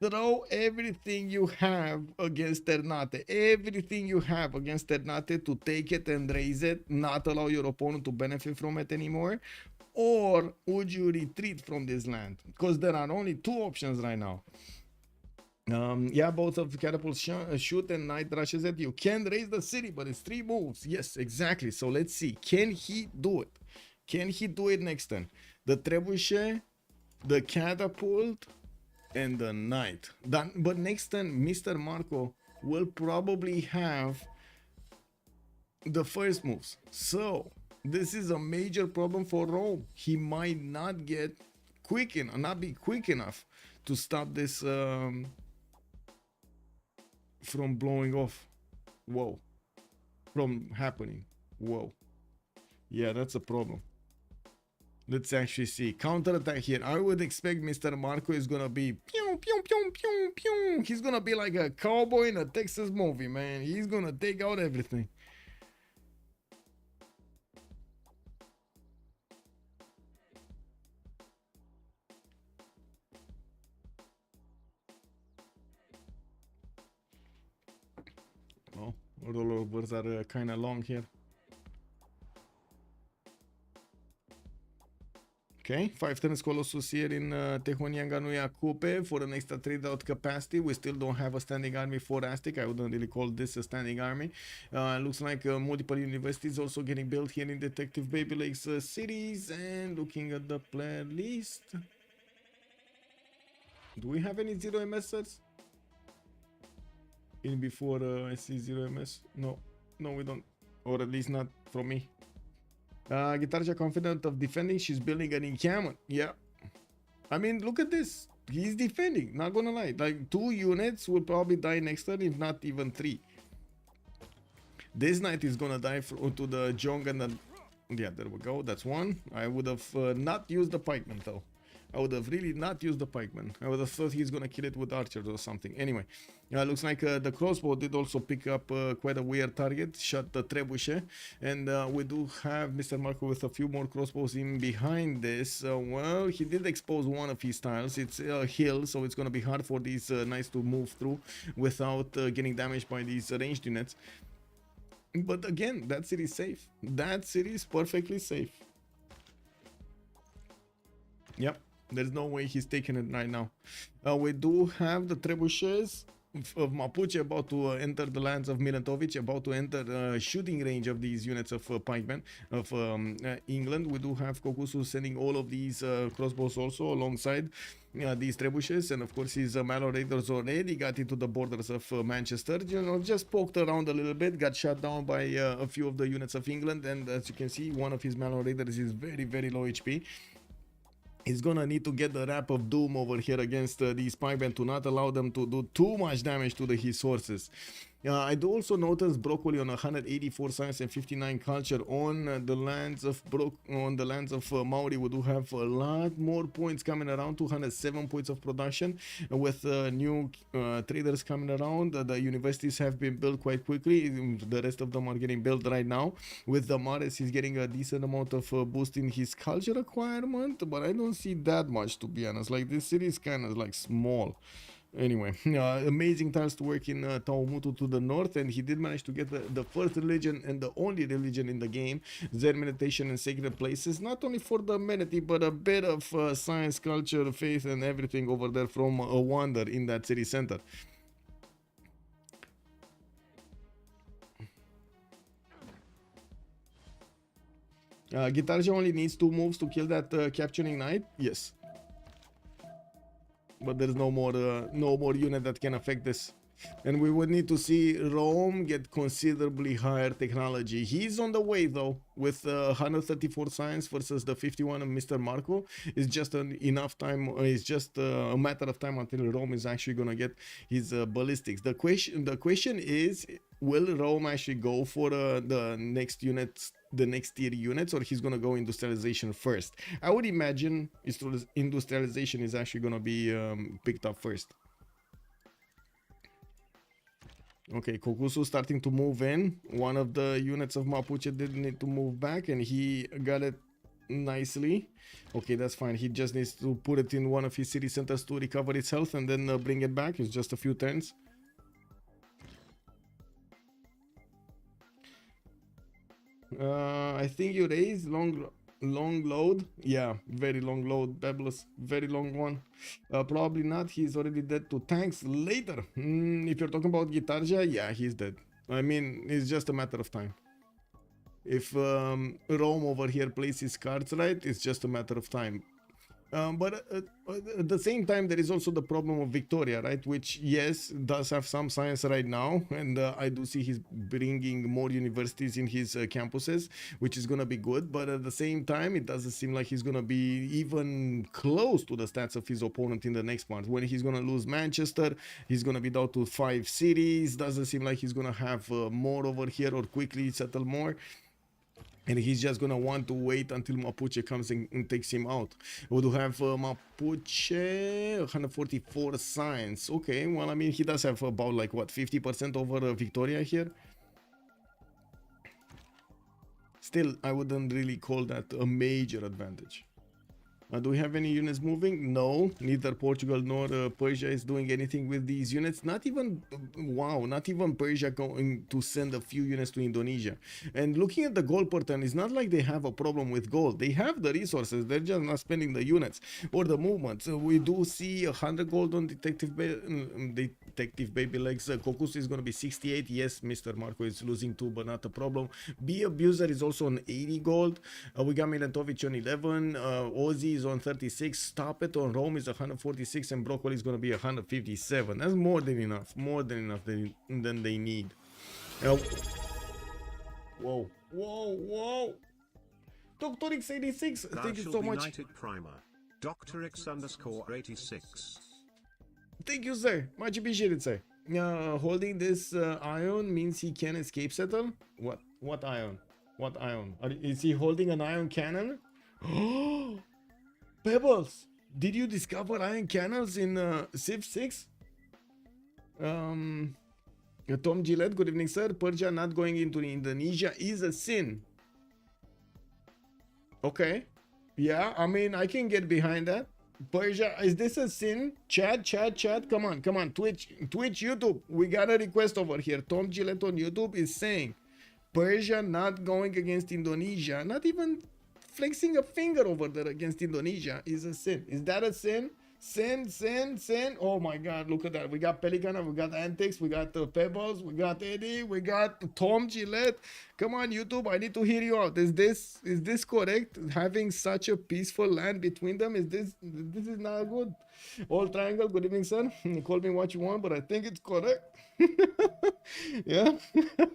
C: throw everything you have against Ternate. Everything you have against Ternate to take it and raise it, not allow your opponent to benefit from it anymore. Or would you retreat from this land? Because there are only two options right now. Yeah, both of catapults shoot and knight rushes it. You can raise the city, but it's 3 moves. Yes, exactly. So let's see. Can he do it? Can he do it next turn? The trebuchet, the catapult, and the knight. But next turn, Mr. Marco will probably have the first moves. So this is a major problem for Rome. He might not get quick enough, not be quick enough to stop this from blowing off. Whoa. From happening. Whoa. Yeah, that's a problem. Let's actually see. Counter attack here. I would expect Mr. Marco is gonna be pew, pew, pew, pew, pew. He's gonna be like a cowboy in a Texas movie, man. He's gonna take out everything. Oh, rollovers are kind of long here. Okay, 5 turns Colossus here in Tehonianga Nuia Coupe for an extra trade out capacity. We still don't have a standing army for Aztec. I wouldn't really call this a standing army. Looks like multiple universities also getting built here in Detective Baby Lakes cities. And looking at the player list, do we have any 0 MSers? In before I see 0 MS? No, we don't, or at least not from me. Guitarja confident of defending. She's building an encampment. Yeah, I mean, look at this. He's defending, not gonna lie. Like 2 units will probably die next turn, if not even 3. This knight is gonna die to the Jong and the... Yeah, there we go. That's 1. I would have not used the pikeman though. I would have really not used the pikeman. I would have thought he's gonna kill it with archers or something. Anyway, looks like the crossbow did also pick up quite a weird target. Shot the trebuchet. And we do have Mr. Marco with a few more crossbows in behind this. Well, he did expose one of his tiles. It's a hill, so it's gonna be hard for these knights to move through without getting damaged by these ranged units. But again, that city is safe. That city is perfectly safe. Yep. There's no way he's taking it right now. We do have the trebuchets of Mapuche about to enter the lands of Milantovic, about to enter shooting range of these units of pikemen of England. We do have Kokusu sending all of these crossbows also alongside these trebuchets, and of course his Malor Raiders already got into the borders of Manchester. You know, just poked around a little bit, got shot down by a few of the units of England, and as you can see, one of his Malor Raiders is very, very low HP. He's gonna need to get the Wrap of Doom over here against these pikemen to not allow them to do too much damage to his horses. I do also notice Broccoli on 184 science and 59 culture on the lands of Maori. We do have a lot more points coming around, 207 points of production with new traders coming around. The universities have been built quite quickly. The rest of them are getting built right now. With the Mares, he's getting a decent amount of boost in his culture requirement, but I don't see that much, to be honest. Like, this city is kind of like small. Anyway, amazing tiles to work in Taumutu to the north, and he did manage to get the first religion and the only religion in the game, Zen meditation and sacred places, not only for the amenity but a bit of science, culture, faith and everything over there from a wonder in that city center. Guitarja only needs 2 moves to kill that capturing knight. Yes. But there's no more unit that can affect this. And we would need to see Rome get considerably higher technology. He's on the way though, with 134 science versus the 51 of Mr. Marco. It's just enough time. It's just a matter of time until Rome is actually gonna get his ballistics. The question is, will Rome actually go for the next units, the next tier units, or he's gonna go industrialization first? I would imagine industrialization is actually gonna be picked up first. Okay, Kokusu starting to move in. One of the units of Mapuche did need to move back, and he got it nicely. Okay, that's fine. He just needs to put it in one of his city centers to recover its health and then bring it back. It's just a few turns. I think you raise long load. Yeah, very long load. Babylus, very long one. Probably not. He's already dead to tanks later. If you're talking about Gitarja, yeah, he's dead. I mean, it's just a matter of time. If Rome over here plays his cards right, it's just a matter of time. But at the same time, there is also the problem of Victoria, right? Which, yes, does have some science right now. And I do see he's bringing more universities in his campuses, which is going to be good. But at the same time, it doesn't seem like he's going to be even close to the stats of his opponent in the next month. When he's going to lose Manchester, he's going to be down to 5 cities. Doesn't seem like he's going to have more over here or quickly settle more. And he's just gonna want to wait until Mapuche comes and takes him out. We do have Mapuche, 144 science. Okay, well, I mean, he does have about like what, 50% over Victoria here. Still, I wouldn't really call that a major advantage. Do we have any units moving? No, neither Portugal nor Persia is doing anything with these units. Not even, wow, not even Persia going to send a few units to Indonesia. And looking at the gold pattern, it's not like they have a problem with gold. They have the resources, they're just not spending the units or the movements. We do see 100 gold on Detective Baby Legs. Cocos is going to be 68. Yes, Mr. Marco is losing 2, but not a problem. B Abuser is also on 80 gold. We got Milentovic on 11. Ozzy is on 36. Stop It on Rome is 146, and Broccoli is going to be 157. That's more than enough than they need. Whoa. Dr. X86, thank you so much.
A: Primer. Dr. X_86.
C: Thank you, sir. Much appreciated, sir. Holding this ion means he can escape settle? What ion? What ion? Is he holding an ion cannon? Pebbles! Did you discover ion cannons in Civ6? Tom Gillette, good evening, sir. Persia not going into Indonesia is a sin. Okay. Yeah, I mean, I can get behind that. Persia, is this a sin? Chat. Come on. Twitch, YouTube. We got a request over here. Tom Gillette on YouTube is saying Persia not going against Indonesia, not even flexing a finger over there against Indonesia is a sin. Is that a sin? Sin. Oh my God, look at that. We got Pelicana, we got Antics, we got Pebbles, we got Eddie, we got Tom Gillette. Come on, YouTube, I need to hear you out. Is this correct? Having such a peaceful land between them, this is not good. All Triangle, good evening, sir. Call me what you want, but I think it's correct. Yeah.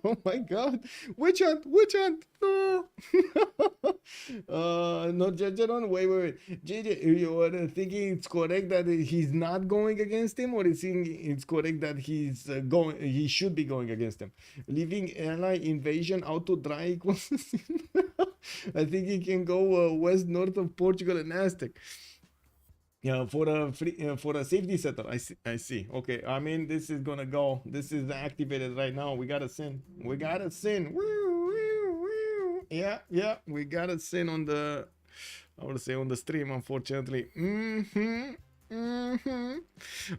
C: Oh my God. Witch hunt. No. Not Jajaron. Wait. JJ, you are thinking it's correct that he's not going against him, or is it's correct that he should be going against him? Leaving ally invasion out to dry equals. I think he can go west north of Portugal and Aztec. Yeah, for a safety setter. I see. Okay, I mean, this is gonna go. This is activated right now. We got a sin. Yeah. We got a sin on the, I would say, on the stream, unfortunately.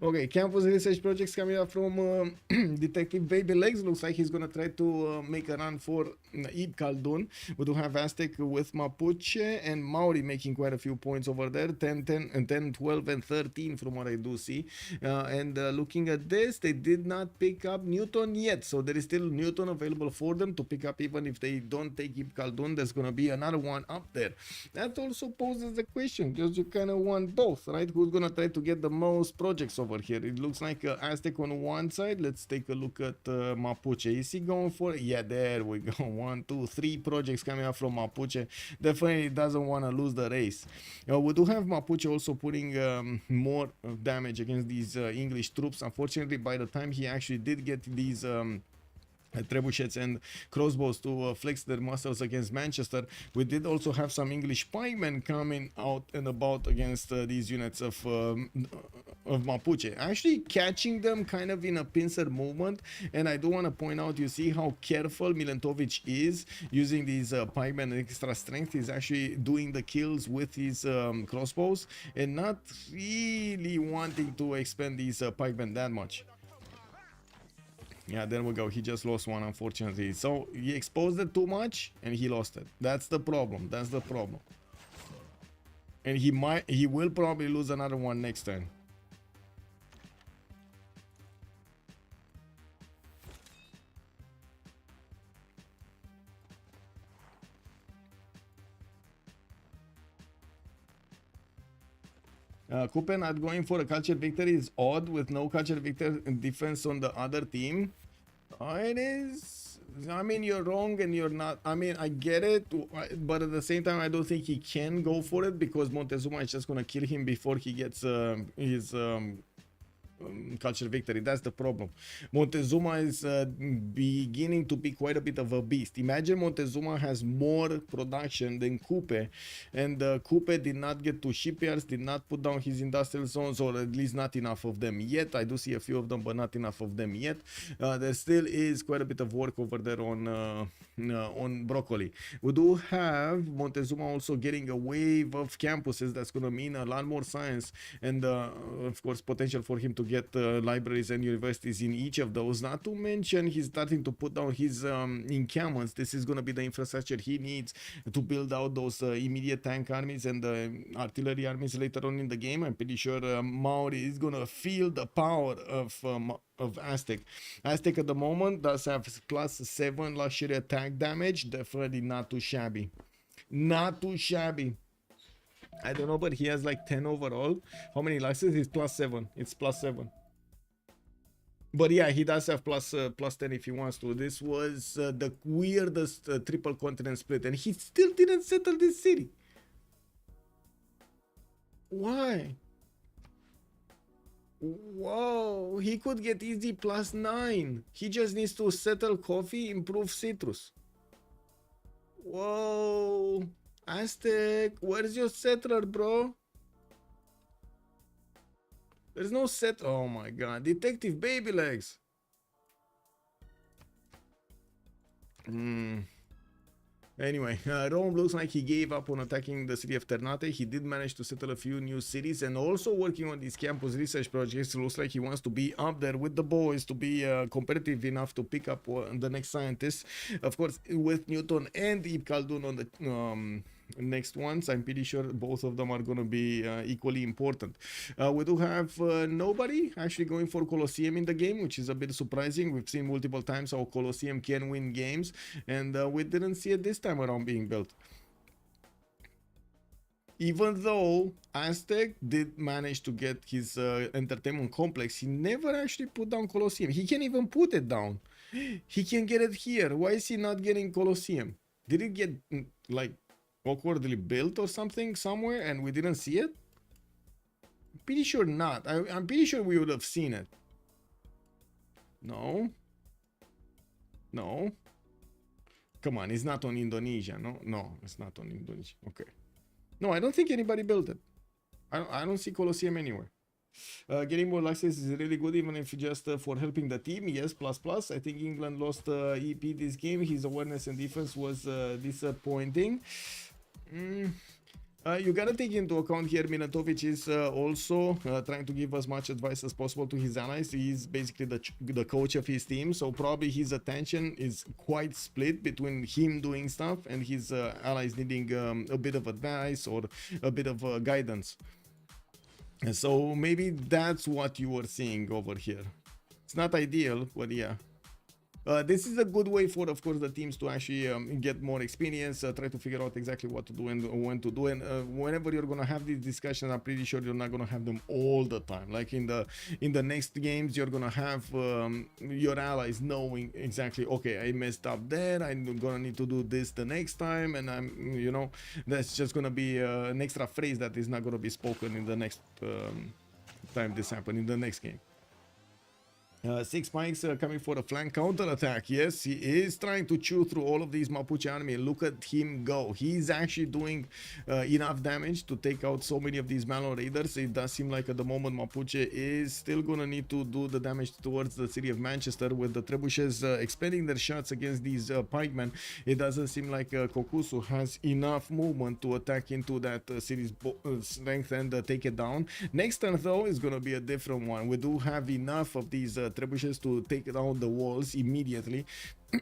C: Okay, campus research projects coming up from Detective Baby Legs. Looks like he's gonna try to make a run for Ibn Khaldun. We do have Aztec with Mapuche and Maori making quite a few points over there, 10, 12 and 13 from what I do see. And looking at this, they did not pick up Newton yet, so there is still Newton available for them to pick up. Even if they don't take Ibn Khaldun, there's gonna be another one up there. That also poses the question, because you kind of want both, right? Who's gonna try to get the most projects over here? It looks like Aztec on one side. Let's take a look at Mapuche. Is he going for it? Yeah, there we go. 1, 2, 3 projects coming up from Mapuche. Definitely doesn't want to lose the race. We do have Mapuche also putting more damage against these English troops. Unfortunately, by the time he actually did get these trebuchets and crossbows to flex their muscles against Manchester. We did also have some English pikemen coming out and about against these units of Mapuche, actually catching them kind of in a pincer movement. And I do want to point out, you see how careful Milentovic is using these pikemen extra strength. He's actually doing the kills with his crossbows and not really wanting to expend these pikemen that much. Yeah, there we go. He just lost one, unfortunately. So he exposed it too much and he lost it. That's the problem. That's the problem. And he will probably lose another one next turn. Coupe not going for a culture victory is odd with no culture victory defense on the other team. It is. I mean, you're wrong and you're not. I mean, I get it, but at the same time, I don't think he can go for it because Montezuma is just gonna kill him before he gets his culture victory. That's the problem. Montezuma is beginning to be quite a bit of a beast. Imagine Montezuma has more production than Coupe, and Coupe did not get to shipyards, did not put down his industrial zones, or at least not enough of them yet. I do see a few of them, but not enough of them yet. There still is quite a bit of work over there on Broccoli. We do have Montezuma also getting a wave of campuses. That's going to mean a lot more science and of course potential for him to get libraries and universities in each of those. Not to mention he's starting to put down his encampments. This is going to be the infrastructure he needs to build out those immediate tank armies and artillery armies later on in the game. I'm pretty sure Maori is going to feel the power of Aztec. Aztec at the moment does have +7 luxury attack damage. Definitely not too shabby. Not too shabby. I don't know, but he has like 10 overall. How many luxes? It's +7. It's +7. But yeah, he does have +10 if he wants to. This was the weirdest triple continent split, and he still didn't settle this city. Why? Whoa, he could get easy +9. He just needs to settle coffee, improve citrus. Whoa, Aztec, where's your settler, bro? There's no set. Oh my god, Detective Baby Legs. Anyway, Rome looks like he gave up on attacking the city of Ternate. He did manage to settle a few new cities and also working on these campus research projects. It looks like he wants to be up there with the boys to be competitive enough to pick up the next scientists. Of course, with Newton and Ibn Khaldun on the next ones, I'm pretty sure both of them are going to be equally important. We do have nobody actually going for Colosseum in the game, which is a bit surprising. We've seen multiple times how Colosseum can win games, and we didn't see it this time around being built. Even though Aztec did manage to get his entertainment complex, he never actually put down Colosseum. He can't even put it down. He can get it here. Why is he not getting Colosseum? Did it get like awkwardly built or something somewhere and we didn't see it? I'm pretty sure not. I'm pretty sure we would have seen it. No. No. Come on, it's not on Indonesia. No, it's not on Indonesia. Okay. No, I don't think anybody built it. I don't see Colosseum anywhere. Getting more luxuries is really good, even if just for helping the team. Yes, plus. I think England lost EP this game. His awareness and defense was disappointing. You gotta take into account here, Milatovic is also trying to give as much advice as possible to his allies. He's basically the coach of his team, so probably his attention is quite split between him doing stuff and his allies needing a bit of advice or a bit of guidance. And so maybe that's what you were seeing over here. It's not ideal, but yeah. This is a good way for, of course, the teams to actually get more experience, try to figure out exactly what to do and when to do. And whenever you're gonna have these discussions, I'm pretty sure you're not gonna have them all the time. Like in the next games, you're gonna have your allies knowing exactly, okay, I messed up there. I'm gonna need to do this the next time, and you know, that's just gonna be an extra phrase that is not gonna be spoken in the next time this happens in the next game. Six Pikes coming for a flank counter attack. Yes, he is trying to chew through all of these Mapuche army. Look at him go. He's actually doing enough damage to take out so many of these Malo Raiders. It does seem like at the moment Mapuche is still gonna need to do the damage towards the city of Manchester with the trebuchets expending their shots against these pikemen. It doesn't seem like Kokusu has enough movement to attack into that city's strength and take it down. Next turn though is gonna be a different one. We do have enough of these trebuchets to take down the walls immediately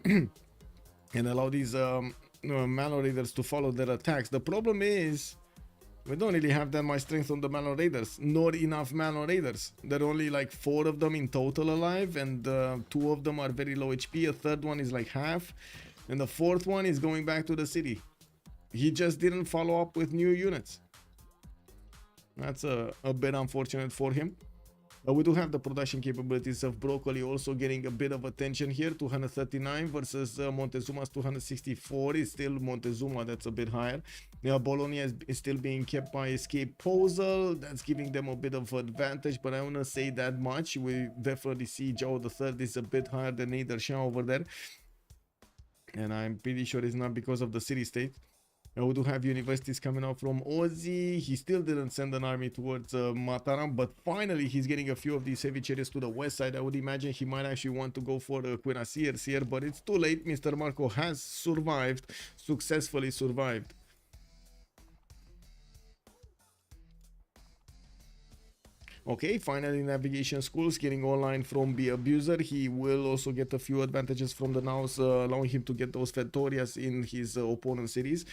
C: and allow these Malo Raiders to follow their attacks. The problem is we don't really have that much strength on the Malo Raiders, nor enough Malo Raiders. There are only like 4 of them in total alive, and 2 of them are very low HP. A third one is like half, and the fourth one is going back to the city. He just didn't follow up with new units. That's a bit unfortunate for him. We do have the production capabilities of Broccoli also getting a bit of attention here. 239 versus Montezuma's 264. Is still Montezuma that's a bit higher. Bologna is still being kept by Escape Posel. That's giving them a bit of advantage, but I want to say that much. We definitely see Joe the Third is a bit higher than Neidershan over there, and I'm pretty sure it's not because of the city state. We do have universities coming out from Ozzy. He still didn't send an army towards Mataram, but finally he's getting a few of these heavy chariots to the west side. I would imagine he might actually want to go for Cuirassiers here, but it's too late. Mr. Marco has survived, successfully survived. Okay, finally navigation schools getting online from the abuser. He will also get a few advantages from the nows, allowing him to get those Fettorias in his opponent cities,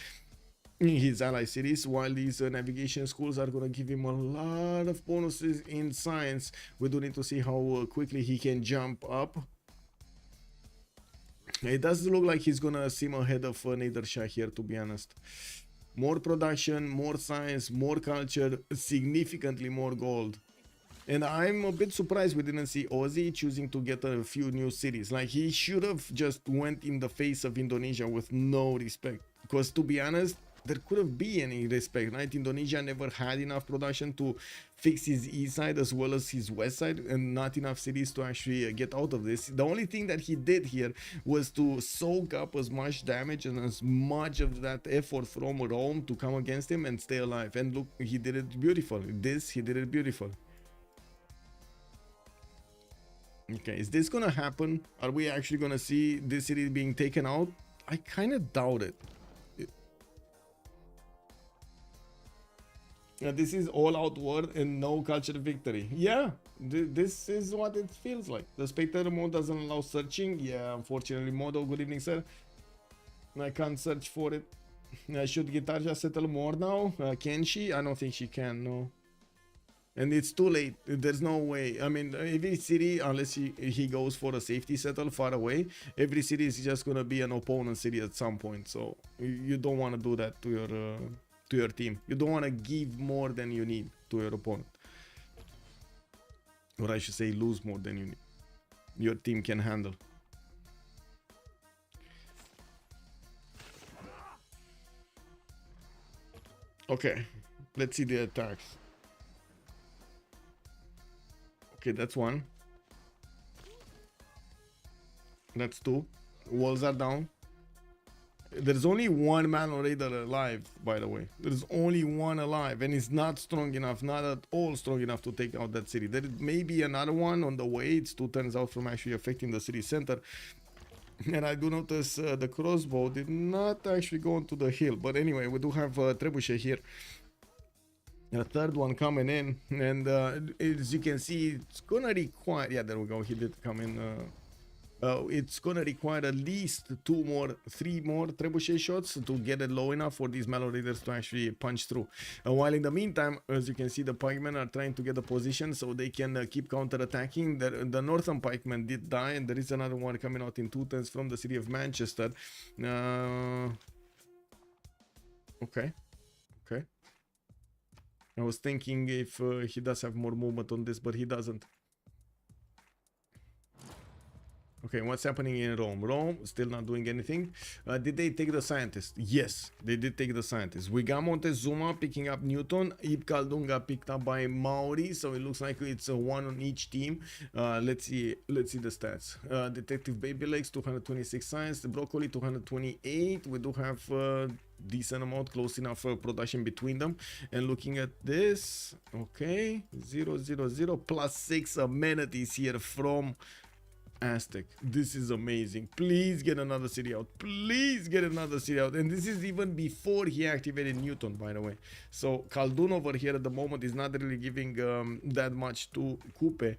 C: in his ally cities, while these navigation schools are going to give him a lot of bonuses in science. We do need to see how quickly he can jump up. It does look like he's going to seem ahead of Neidershah here, to be honest. More production, more science, more culture, significantly more gold. And I'm a bit surprised we didn't see Ozzy choosing to get a few new cities. Like, he should have just went in the face of Indonesia with no respect. Because to be honest, there couldn't be any respect, right? Indonesia never had enough production to fix his east side as well as his west side, and not enough cities to actually get out of this. The only thing that he did here was to soak up as much damage and as much of that effort from Rome to come against him and stay alive. And look, he did it beautiful. He did it beautiful. Okay, is this gonna happen? Are we actually gonna see this city being taken out? I kind of doubt it. This is all out war and no culture victory. Yeah, this is what it feels like. The spectator mode doesn't allow searching. Yeah, unfortunately, Modo, good evening, sir. I can't search for it. Should Gitarja settle more now? Can she? I don't think she can, no. And it's too late. There's no way. I mean, every city, unless he goes for a safety settle far away, every city is just gonna be an opponent city at some point. So you don't want to do that to your team. You don't want to give more than you need to your opponent, or I should say, lose more than you need. Your team can handle. Okay, let's see the attacks. Okay, that's one. That's two. Walls are down. There's only one Malo Raider alive, by the way. There's only one alive, and it's not strong enough, not at all strong enough to take out that city. There may be another one on the way. It's 2 turns out from actually affecting the city center. And I do notice the crossbow did not actually go onto the hill. But anyway, we do have Trebuchet here. A third one coming in, and as you can see, it's gonna require, yeah, there we go, he did come in. It's gonna require at least 3 more trebuchet shots to get it low enough for these Malo Raiders to actually punch through. While in the meantime, as you can see, the pikemen are trying to get the position so they can keep counter-attacking. The northern pikemen did die, and there is another one coming out in 2 turns from the city of Manchester. Okay. I was thinking if he does have more movement on this, but he doesn't. Okay, what's happening in Rome? Rome still not doing anything. Did they take the scientist? Yes, they did take the scientist. We got Montezuma picking up Newton. Ib Khaldun got picked up by Maori, so it looks like it's a one on each team. Let's see the stats. Detective Baby Legs 226 science. The Broccoli 228. We do have decent amount, close enough production between them. And looking at this, okay, 000 plus 6 amenities here from Aztec. This is amazing. Please get another city out. Please get another city out. And this is even before he activated Newton, by the way. So Khaldun over here at the moment is not really giving that much to Coupe.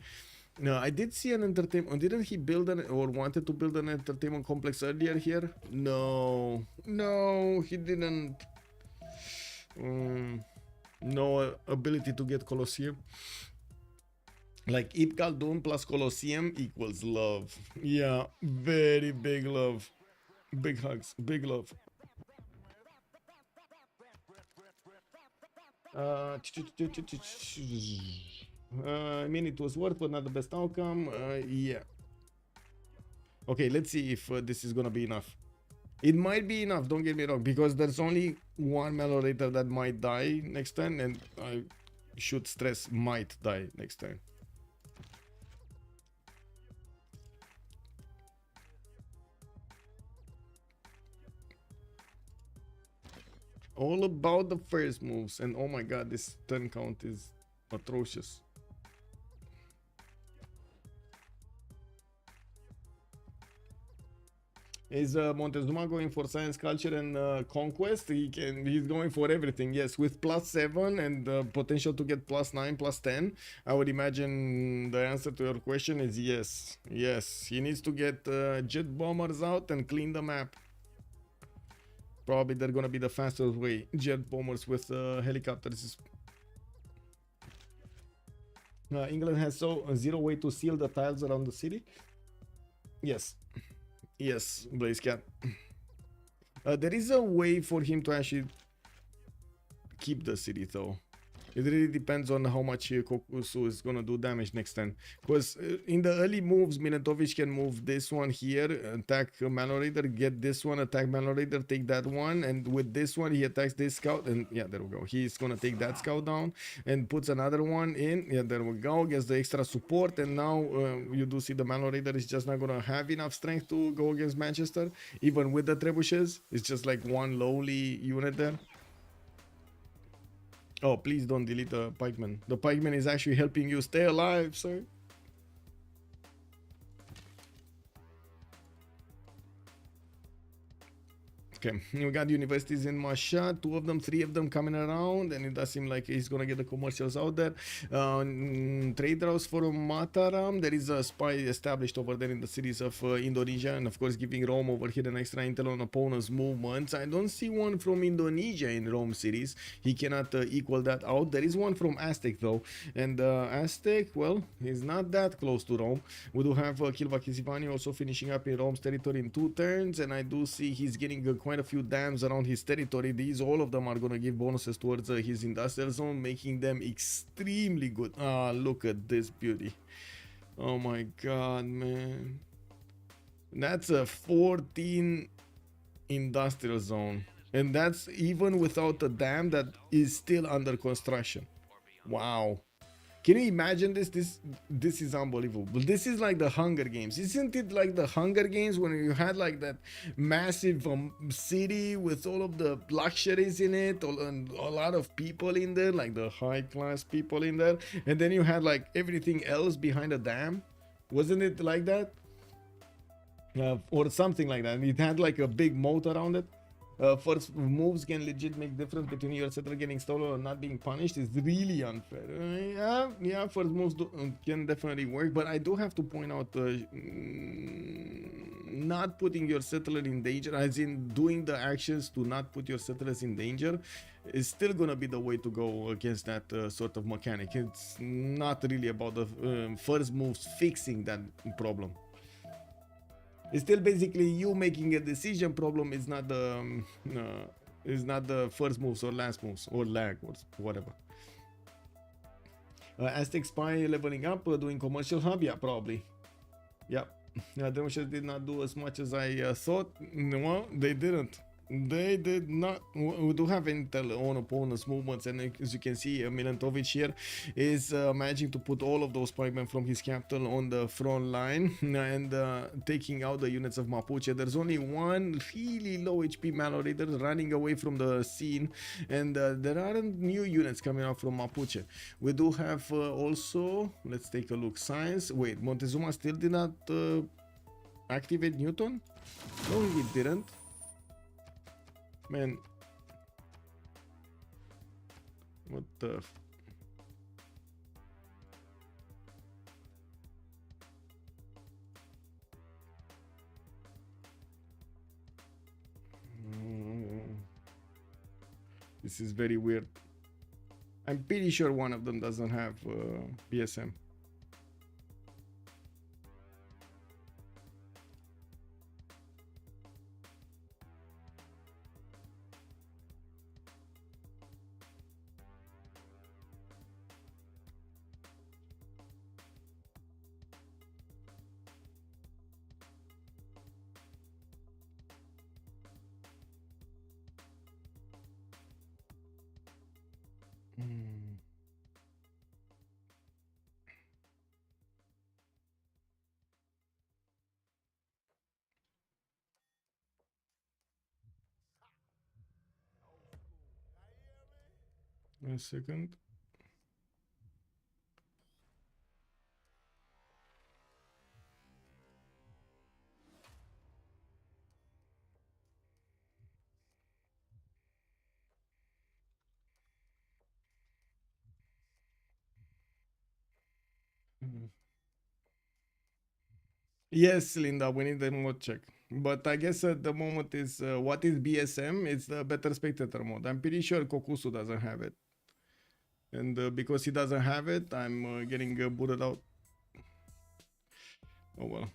C: No, I did see an entertainment. Didn't he build an or wanted to build an entertainment complex earlier here? No, he didn't. No ability to get Colosseum. Like Ib Khaldun plus Colosseum equals love. Yeah, very big love. Big hugs, big love. I mean, it was worth, but not the best outcome. Yeah. Okay, let's see if this is gonna be enough. It might be enough, don't get me wrong, because there's only one Melorator that might die next turn, and I should stress might die next turn. All about the first moves, and oh my god, this turn count is atrocious. Is Montezuma going for science, culture, and conquest? He's going for everything. Yes, with +7 and potential to get +9, +10. I would imagine the answer to your question is yes. Yes, he needs to get jet bombers out and clean the map. Probably they're gonna be the fastest way. Jet bombers with helicopters. England has zero way to seal the tiles around the city. Yes. Yes, Blaze Cat. There is a way for him to actually keep the city though. It really depends on how much Kokusu is gonna do damage next turn. Because in the early moves, Miletovic can move this one here, attack Malorator, get this one, attack Malorator, take that one, and with this one he attacks this scout, and yeah, there we go. He's gonna take that scout down and puts another one in. Yeah, there we go. Gets the extra support, and now you do see the Malorator is just not gonna have enough strength to go against Manchester, even with the trebuchets. It's just like one lowly unit there. Oh, please don't delete the pikeman. The pikeman is actually helping you stay alive, sir. Okay, we got universities in Masha, 2 of them, 3 of them coming around, and it does seem like he's gonna get the commercials out there. Trade routes for Mataram. There is a spy established over there in the cities of Indonesia, and of course giving Rome over here an extra intel on opponents' movements. I don't see one from Indonesia in Rome cities. He cannot equal that out. There is one from Aztec though, and Aztec, well, he's not that close to Rome. We do have Kilvakisivani also finishing up in Rome's territory in 2 turns, and I do see he's getting quite a few dams around his territory. These, all of them are going to give bonuses towards his industrial zone, making them extremely good. Ah, look at this beauty. Oh my god, man. That's a 14 industrial zone, and that's even without a dam that is still under construction. Wow. Can you imagine this? This is unbelievable. This is like the Hunger Games. Isn't it like the Hunger Games when you had like that massive city with all of the luxuries in it, and a lot of people in there, like the high class people in there, and then you had like everything else behind a dam? Wasn't it like that? Or something like that. It had like a big moat around it. First moves can legit make difference between your settler getting stolen or not being punished. Is really unfair. Yeah, first moves can definitely work, but I do have to point out not putting your settler in danger, as in doing the actions to not put your settlers in danger, is still gonna be the way to go against that sort of mechanic. It's not really about the first moves fixing that problem. It's still basically you making a decision. Problem is not the first moves or last moves or lag or whatever. Aztec spy leveling up, doing commercial hub, yeah, probably. Yep, The demonstrators did not do as much as I thought. Well, they didn't. They did not. We do have intel on opponents' movements, and as you can see, Milantovic here is managing to put all of those pikemen from his capital on the front line and taking out the units of Mapuche. There's only one really low HP Malorider running away from the scene, and there aren't new units coming out from Mapuche. We do have also, let's take a look, science. Wait, Montezuma still did not activate Newton? No, he didn't. Man, what the this is very weird. I'm pretty sure one of them doesn't have BSM. A second. Yes, Linda, we need the mode check. But I guess at the moment is what is BSM? It's the better spectator mode. I'm pretty sure Kokusu doesn't have it. And because he doesn't have it, I'm getting booted out. Oh well.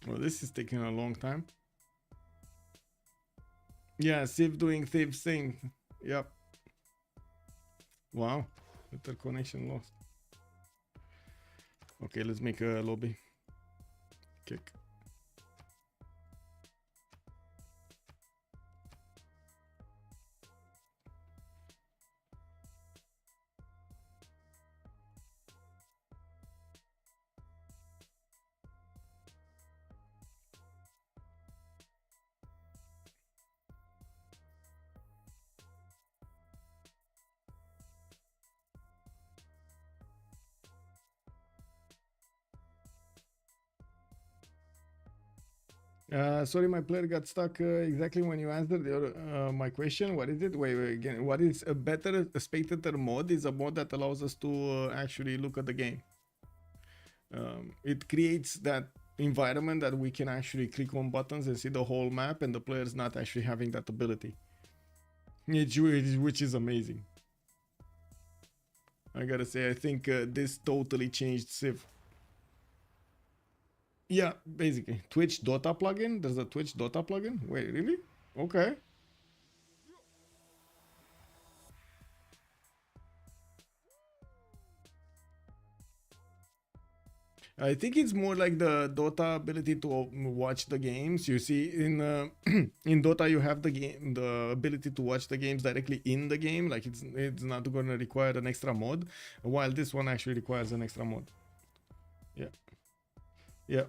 C: Well, this is taking a long time. Yeah, Civ doing Civ thing. Yep. Wow. Interconnection lost. Okay, let's make a lobby. Kick. Sorry, my player got stuck exactly when you answered my question. What is it? Wait, again. What is a better spectator mode? Is a mode that allows us to actually look at the game. It creates that environment that we can actually click on buttons and see the whole map, and the player's not actually having that ability, which is amazing. I gotta say, I think this totally changed Civ. Yeah, basically. Twitch Dota plugin? There's a Twitch Dota plugin? Wait, really? Okay. I think it's more like the Dota ability to watch the games. You see, in in Dota you have the ability to watch the games directly in the game. Like it's not going to require an extra mod, while this one actually requires an extra mod. Yeah, yeah.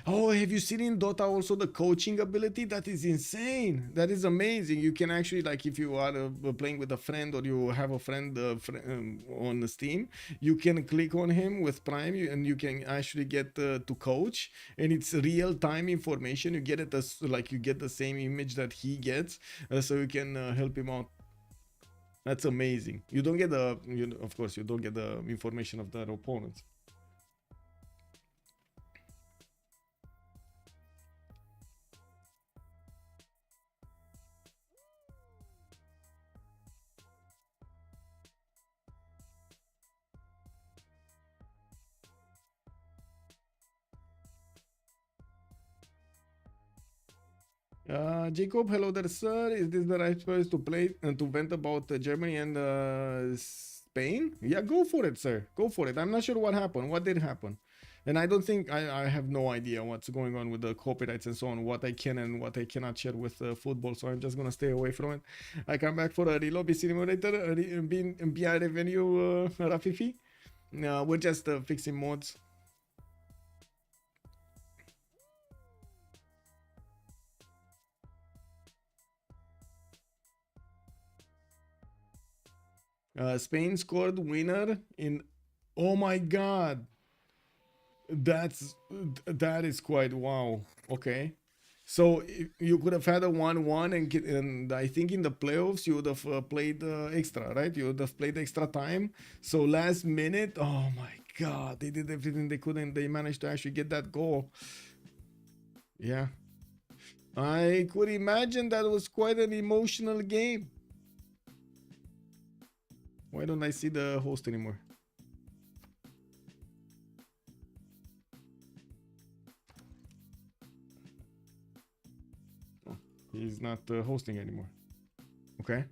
C: Oh, have you seen in Dota also the coaching ability? That is insane. That is amazing. You can actually, like, if you are playing with a friend or you have a friend on Steam, you can click on him with Prime and you can actually get to coach, and it's real-time information. You get it as like you get the same image that he gets, so you can help him out. That's amazing. You don't get the, of course, you don't get the information of their opponents. Jacob, hello there, sir. Is this the right place to play and to vent about Germany and Spain? Yeah, go for it, sir. Go for it. I'm not sure what happened. What did happen? And I don't think I have no idea what's going on with the copyrights and so on, what I can and what I cannot share with football. So I'm just gonna stay away from it. I come back for a reload, BC simulator, BI revenue, Rafifi. We're just fixing mods. Spain scored winner in. Oh my god, that is quite wow. Okay, so you could have had a 1-1 and I think in the playoffs you would have played extra, right? You would have played extra time. So last minute, oh my god, they did everything they could and they managed to actually get that goal. Yeah, I could imagine that was quite an emotional game. Why don't I see the host anymore? Oh, he's not hosting anymore. Okay.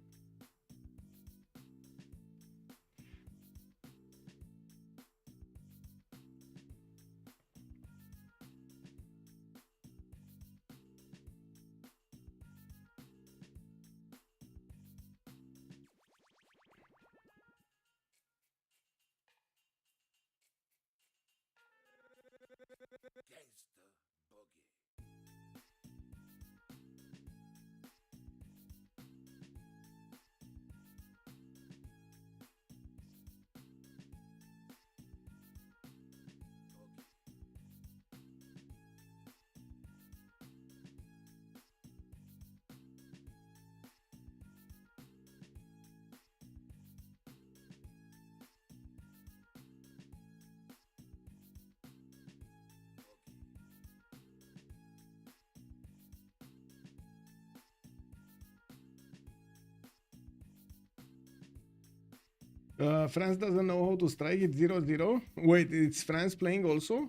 C: France doesn't know how to strike. It's 0-0. Wait, it's France playing also?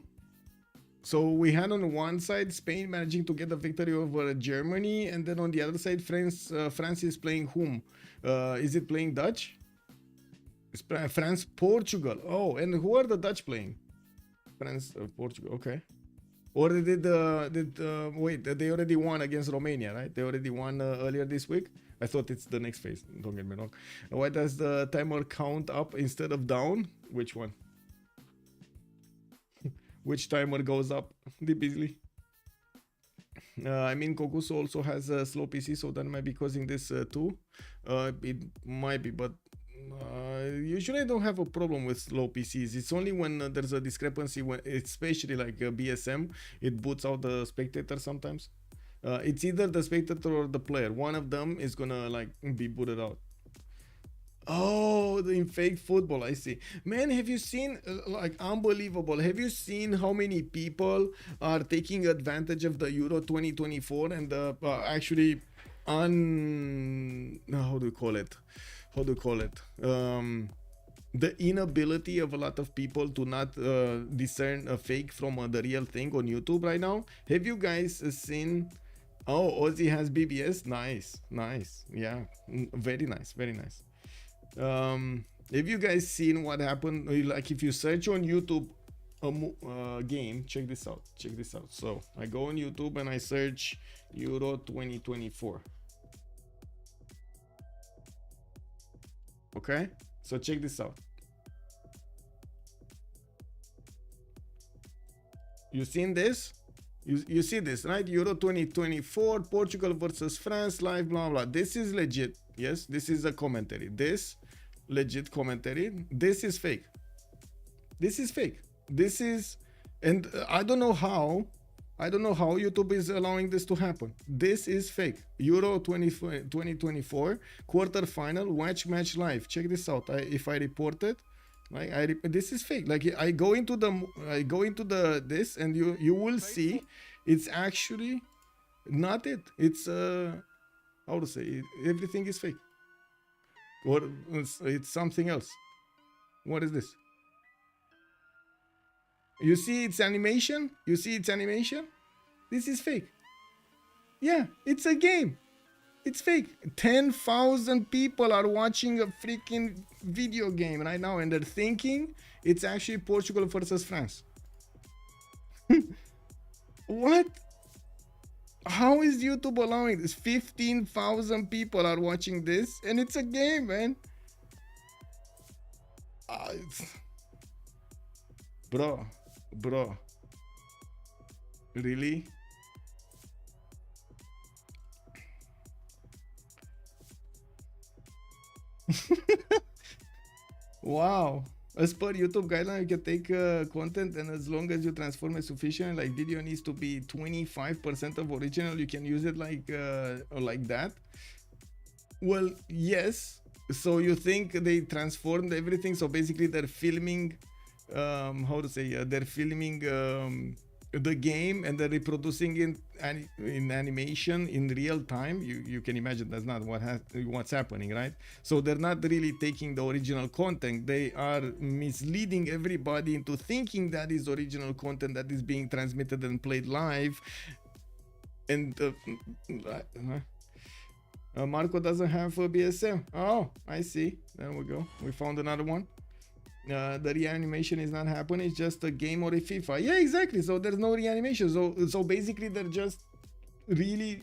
C: So we had on one side Spain managing to get a victory over Germany, and then on the other side France is playing whom? Is it playing Dutch? It's France, Portugal. Oh, and who are the Dutch playing? France, Portugal. Okay. Or they wait, they already won against Romania, right? They already won earlier this week. I thought it's the next phase. Don't get me wrong. Why does the timer count up instead of down? Which one? Which timer goes up? Deep easily. I mean, Kokuso also has a slow PC, so that might be causing this too. It might be, but usually I don't have a problem with slow PCs. It's only when there's a discrepancy, when especially like BSM, it boots out the spectator sometimes. It's either the spectator or the player. One of them is gonna like be booted out. Oh, in fake football, I see. Man, have you seen, like, unbelievable. Have you seen how many people are taking advantage of the Euro 2024 and actually how do you call it? How do you call it? The inability of a lot of people to not discern a fake from the real thing on YouTube right now. Have you guys seen? Oh, Ozzy has BBS. Nice, nice. Yeah, very nice, very nice. Have you guys seen what happened? Like, if you search on YouTube a game, check this out. Check this out. So I go on YouTube and I search Euro 2024. Okay, so check this out. You seen this? You see this, right? Euro 2024, Portugal versus France, live, blah blah. This is legit. Yes, this is a commentary. This legit commentary. This is fake. This is fake. This is, and I don't know how YouTube is allowing this to happen. This is fake. Euro 2024 quarterfinal match live. Check this out. If I report it, like this is fake. Like I go into the this and you will see it's actually not it. It's how to say it? Everything is fake. Or it's something else. What is this? You see its animation? You see its animation? This is fake. Yeah, it's a game. It's fake. 10,000 people are watching a freaking video game right now, and they're thinking it's actually Portugal versus France. What? How is YouTube allowing this? 15,000 people are watching this, and it's a game, man. Bro. Really? Wow. As per YouTube guideline, you can take content, and as long as you transform it sufficiently, like video needs to be 25% of original, you can use it like that. Well, yes. So you think they transformed everything? So basically, they're filming, they're filming the game, and they're reproducing it in animation in real time. You can imagine that's not what's happening, right? So they're not really taking the original content. They are misleading everybody into thinking that is original content that is being transmitted and played live. And Marco doesn't have a BSM. Oh, I see. There we go. We found another one. The reanimation is not happening. It's just a game or a FIFA. Yeah, exactly. So there's no reanimation. So basically they're just really,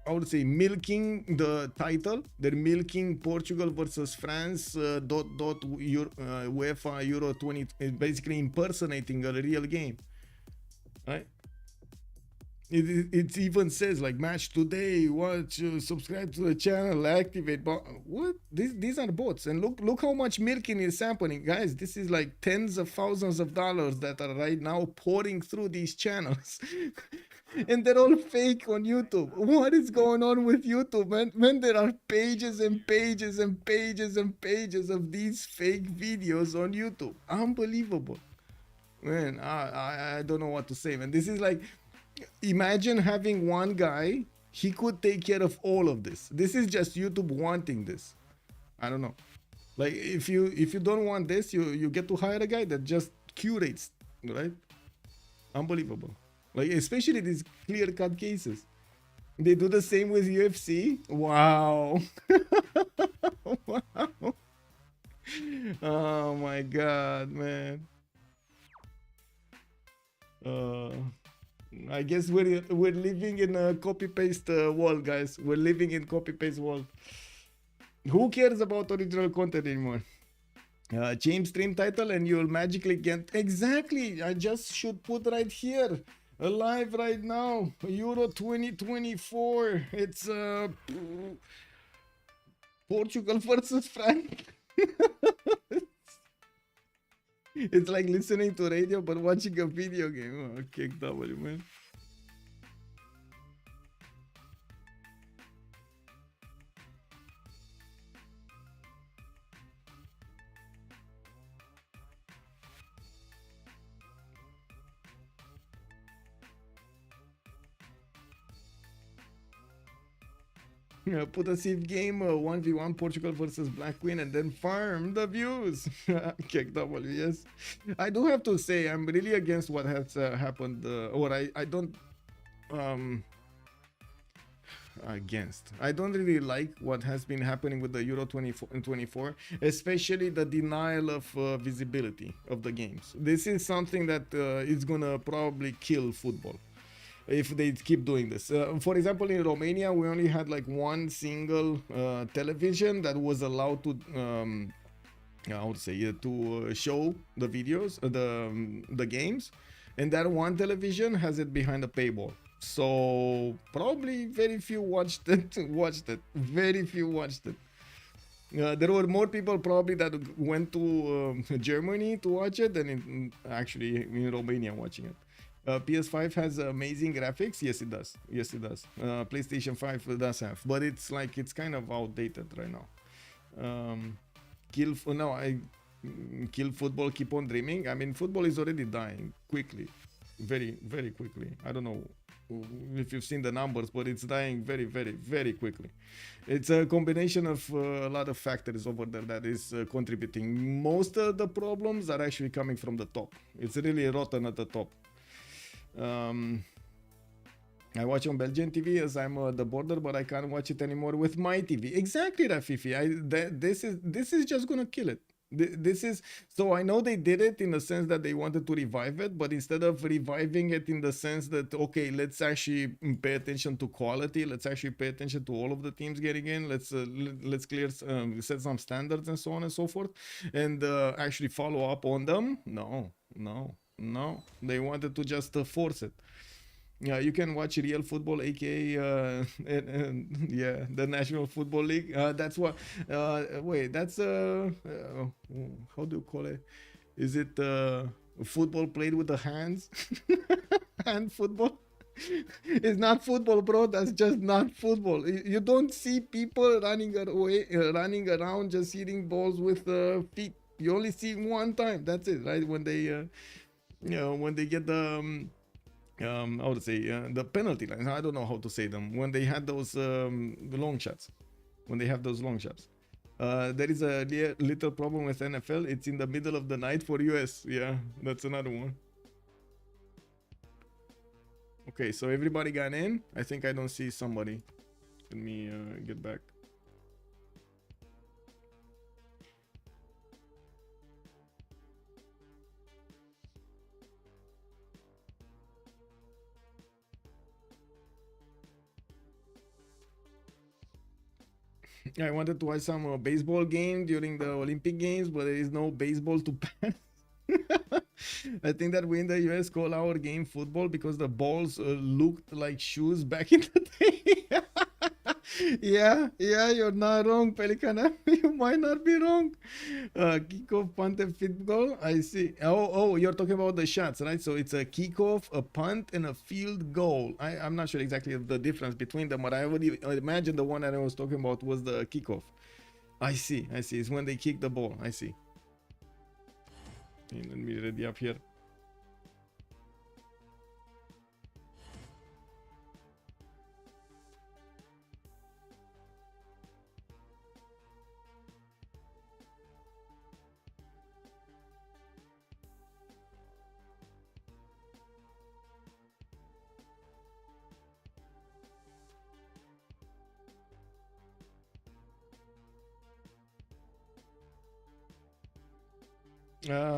C: I would say, milking the title. They're milking Portugal versus France. UEFA Euro 20. Basically impersonating a real game, right? It even says like match today, watch, subscribe to the channel, activate. But what? These are bots, and look how much milking is happening, guys. This is like tens of thousands of dollars that are right now pouring through these channels, and they're all fake on YouTube. What is going on with YouTube, man? Man, there are pages and pages and pages and pages of these fake videos on YouTube. Unbelievable, man. I don't know what to say, man. This is like, imagine having one guy, he could take care of all of this. This is just YouTube wanting this. I don't know. Like if you don't want this, you get to hire a guy that just curates, right? Unbelievable. Like especially these clear-cut cases. They do the same with UFC. Wow. Wow. Oh my god, man. I guess we're living in a copy-paste world, guys. We're living in copy-paste world. Who cares about original content anymore? Change stream title and you'll magically get... Exactly! I just should put right here. Live right now. Euro 2024. It's Portugal versus France. It's like listening to radio but watching a video game. Oh, kick W, man. Put a Civ game 1v1 Portugal versus Black Queen and then farm the views. Kick W, yes. I do have to say I'm really against what has happened, or I don't against. I don't really like what has been happening with the Euro 2024, especially the denial of visibility of the games. This is something that is gonna probably kill football if they keep doing this. For example, in Romania, we only had like one single television that was allowed to, I would say, to show the videos, the games, and that one television has it behind a paywall. So probably very few watched it. Very few watched it. There were more people probably that went to Germany to watch it than actually in Romania watching it. PS5 has amazing graphics. Yes, it does. Yes, it does. PlayStation 5 does have, but it's like it's kind of outdated right now. Kill football, keep on dreaming. I mean, football is already dying quickly, very, very quickly. I don't know if you've seen the numbers, but it's dying very, very, very quickly. It's a combination of a lot of factors over there that is contributing. Most of the problems are actually coming from the top. It's really rotten at the top. I watch on Belgian TV as I'm the border, but I can't watch it anymore with my TV. Exactly, Rafifi. This is just gonna kill it. This is so I know they did it in the sense that they wanted to revive it, but instead of reviving it in the sense that okay, let's actually pay attention to quality, let's actually pay attention to all of the teams getting in, let's clear set some standards and so on and so forth, and actually follow up on them. No, they wanted to just force it. Yeah, you can watch real football, aka yeah, the National Football League. That's what. Wait, that's how do you call it? Is it football played with the hands? Hand football? It's not football, bro. That's just not football. You don't see people running away, running around just hitting balls with feet. You only see one time. That's it, right? When they, when they get the. How to say the penalty lines. I don't know how to say them when they had those long shots. When they have those long shots, there is a little problem with NFL. It's in the middle of the night for US. Yeah, that's another one. Okay, so everybody got in. I think I don't see somebody. Let me get back. I wanted to watch some baseball game during the Olympic Games, but there is no baseball to pass. I think that we in the US call our game football because the balls looked like shoes back in the day. Yeah, you're not wrong, Pelican. You might not be wrong. Kickoff, punt, and field goal. I see. Oh, you're talking about the shots, right? So it's a kickoff, a punt, and a field goal. I'm not sure exactly the difference between them, but I would imagine the one that I was talking about was the kickoff. I see. It's when they kick the ball. I see. Okay, let me ready up here.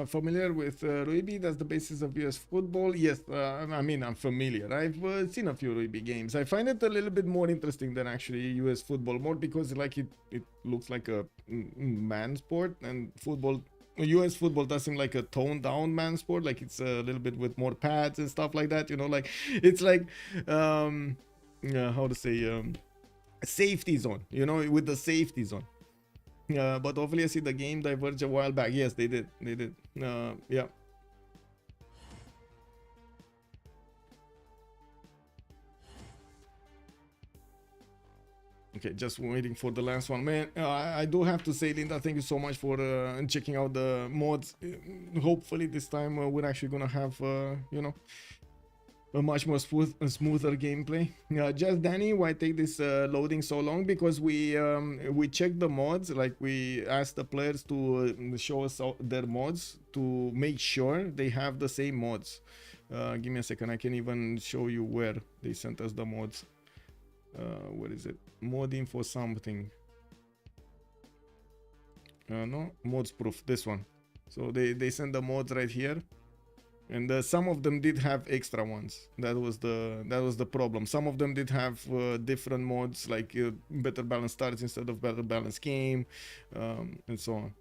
C: Familiar with Ruibi? That's the basis of US football. Yes, I mean, I'm familiar. I've seen a few Ruibi games. I find it a little bit more interesting than actually US football, more because like it looks like a man sport, and US football does seem like a toned down man sport. Like it's a little bit with more pads and stuff like that. You know, like it's like how to say safety zone. You know, with the safety zone. But hopefully I see the game diverge a while back. Yes, they did. Yeah. Okay, just waiting for the last one. Man, I do have to say, Linda, thank you so much for checking out the mods. Hopefully this time we're actually gonna have, you know, a much more smoother gameplay. Just Danny, why take this loading so long? Because we checked the mods, like we asked the players to show us their mods to make sure they have the same mods. Give me a second, I can even show you where they sent us the mods. Where is it? Modding for something. No, mods proof, this one. So they sent the mods right here. And some of them did have extra ones. That was the problem. Some of them did have different mods, like better balance starts instead of better balance game, and so on.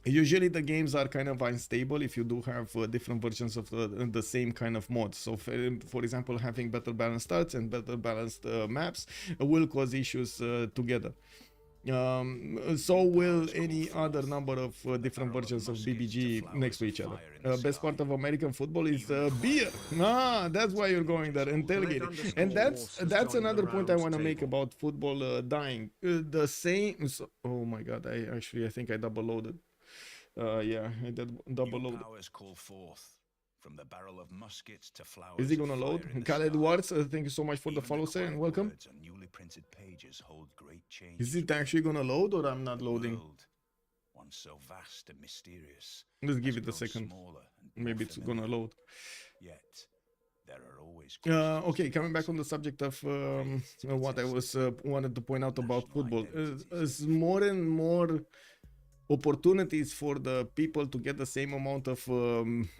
C: Usually the games are kind of unstable if you do have different versions of the same kind of mods. So for example, having better balanced starts and better balanced maps will cause issues together. So will any other number of different versions of BBG next to each other. Best part of American football is beer. That's why you're going there, and tailgating. And that's another point I want to make about football dying. The same. So, oh my God! I think I double loaded. Yeah, I did double load. From the barrel of muskets to flowers. Is he gonna load? Khaled Warts, thank you so much for the follow, sir, and welcome. Is it actually gonna load, or I'm not loading? One so vast and mysterious. Let's give it a second. Maybe it's gonna load. Yet Okay, coming back on the subject of what I was wanted to point out about football, as more and more opportunities for the people to get the same amount of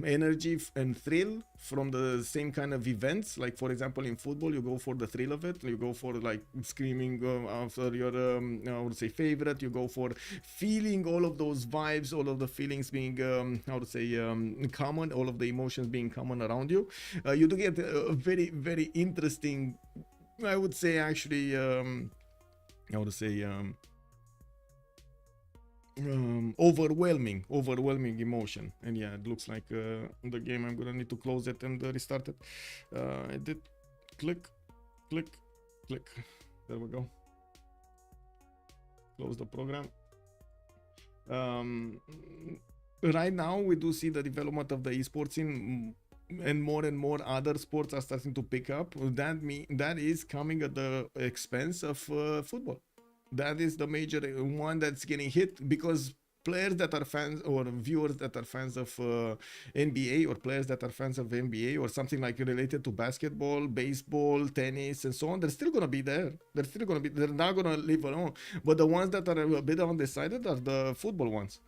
C: energy and thrill from the same kind of events. Like for example, in football, you go for the thrill of it. You go for like screaming after your, I would say, favorite. You go for feeling all of those vibes, all of the feelings being, I would say, common, all of the emotions being common around you. You do get a very, very interesting, I would say, actually, I would say, overwhelming emotion. And yeah, it looks like the game, I'm gonna need to close it and restart it. I did click. There we go. Close the program. Right now we do see the development of the esports in, and more other sports are starting to pick up. That is coming at the expense of football. That is the major one that's getting hit, because players that are fans or viewers that are fans of NBA, or players that are fans of NBA or something like related to basketball, baseball, tennis, and so on, they're still gonna be there. They're not gonna leave alone. But the ones that are a bit undecided are the football ones.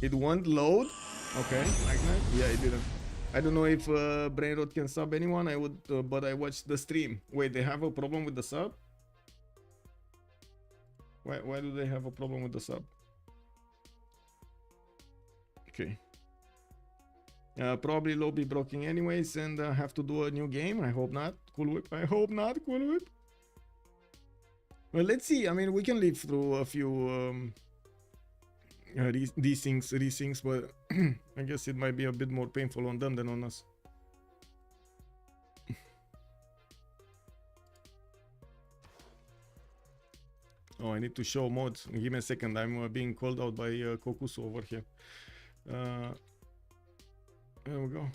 C: It won't load. Okay, like that. Yeah, it didn't. I don't know if Brainrot can sub anyone. I would, but I watched the stream. Wait, they have a problem with the sub? Why do they have a problem with the sub? Okay. Probably lobby blocking anyways, and have to do a new game. I hope not. Cool Whip. I hope not. Cool Whip. Well, let's see. I mean, we can live through a few these things, but I guess it might be a bit more painful on them than on us. Oh, I need to show mods. Give me a second. I'm being called out by Kokusu over here. There we go.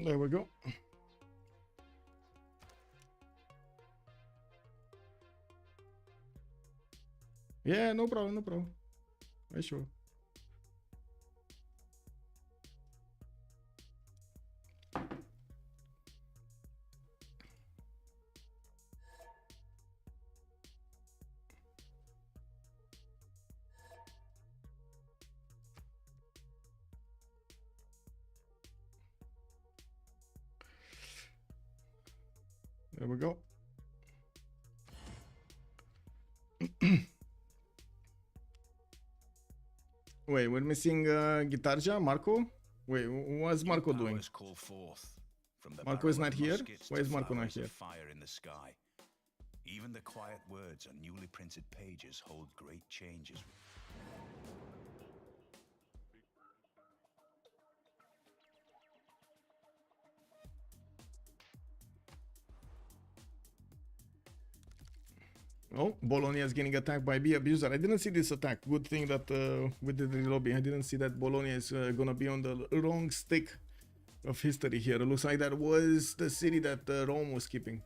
C: There we go. Yeah, no problem. Sure. There we go. Wait, we're missing Guitarja, Marco? Wait, what's Marco doing? Marco is not here? Why is Marco not here?
D: Fire in the sky. Even the quiet words on newly printed pages hold great changes.
C: Oh, Bologna is getting attacked by B abuser. I didn't see this attack. Good thing that we did the lobby. I didn't see that Bologna is gonna be on the wrong stick of history here. It looks like that was the city that Rome was keeping.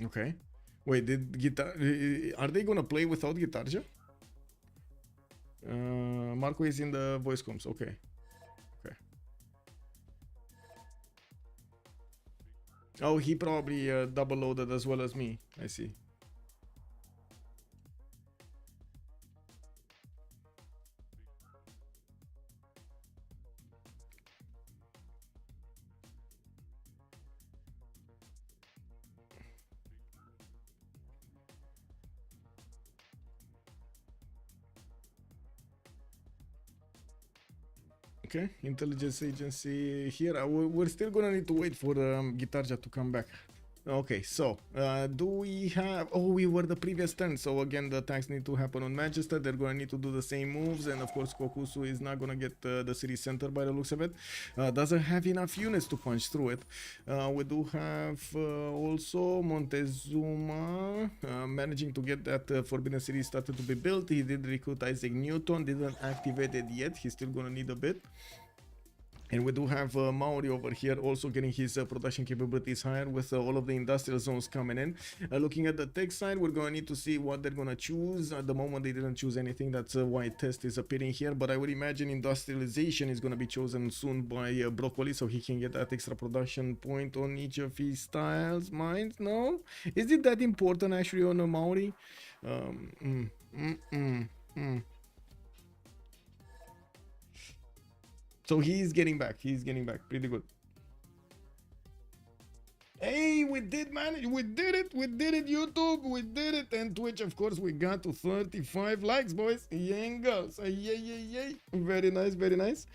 C: Okay. Wait, are they gonna play without Guitarja? Marco is in the voice comms. Okay. Oh, he probably double loaded as well as me. I see. Okay, intelligence agency here. We're still gonna need to wait for Guitarja to come back. Okay, so do we have? Oh, we were the previous turn. So again, the attacks need to happen on Manchester. They're gonna need to do the same moves, and of course, Kokusu is not gonna get the city center by the looks of it. Doesn't have enough units to punch through it. We do have also Montezuma managing to get that Forbidden City started to be built. He did recruit Isaac Newton, didn't activate it yet. He's still gonna need a bit. And we do have Maori over here also getting his production capabilities higher with all of the industrial zones coming in. Looking at the tech side, we're going to need to see what they're going to choose. At the moment, they didn't choose anything. That's why test is appearing here. But I would imagine industrialization is going to be chosen soon by Broccoli, so he can get that extra production point on each of his styles. Mines? No? Is it that important actually on a Maori? So he's getting back. He's getting back. Pretty good. Hey, we did manage. We did it. We did it, YouTube. We did it. And Twitch, of course, we got to 35 likes, boys. Yay and girls. Yay, yay, yay. Very nice. Very nice.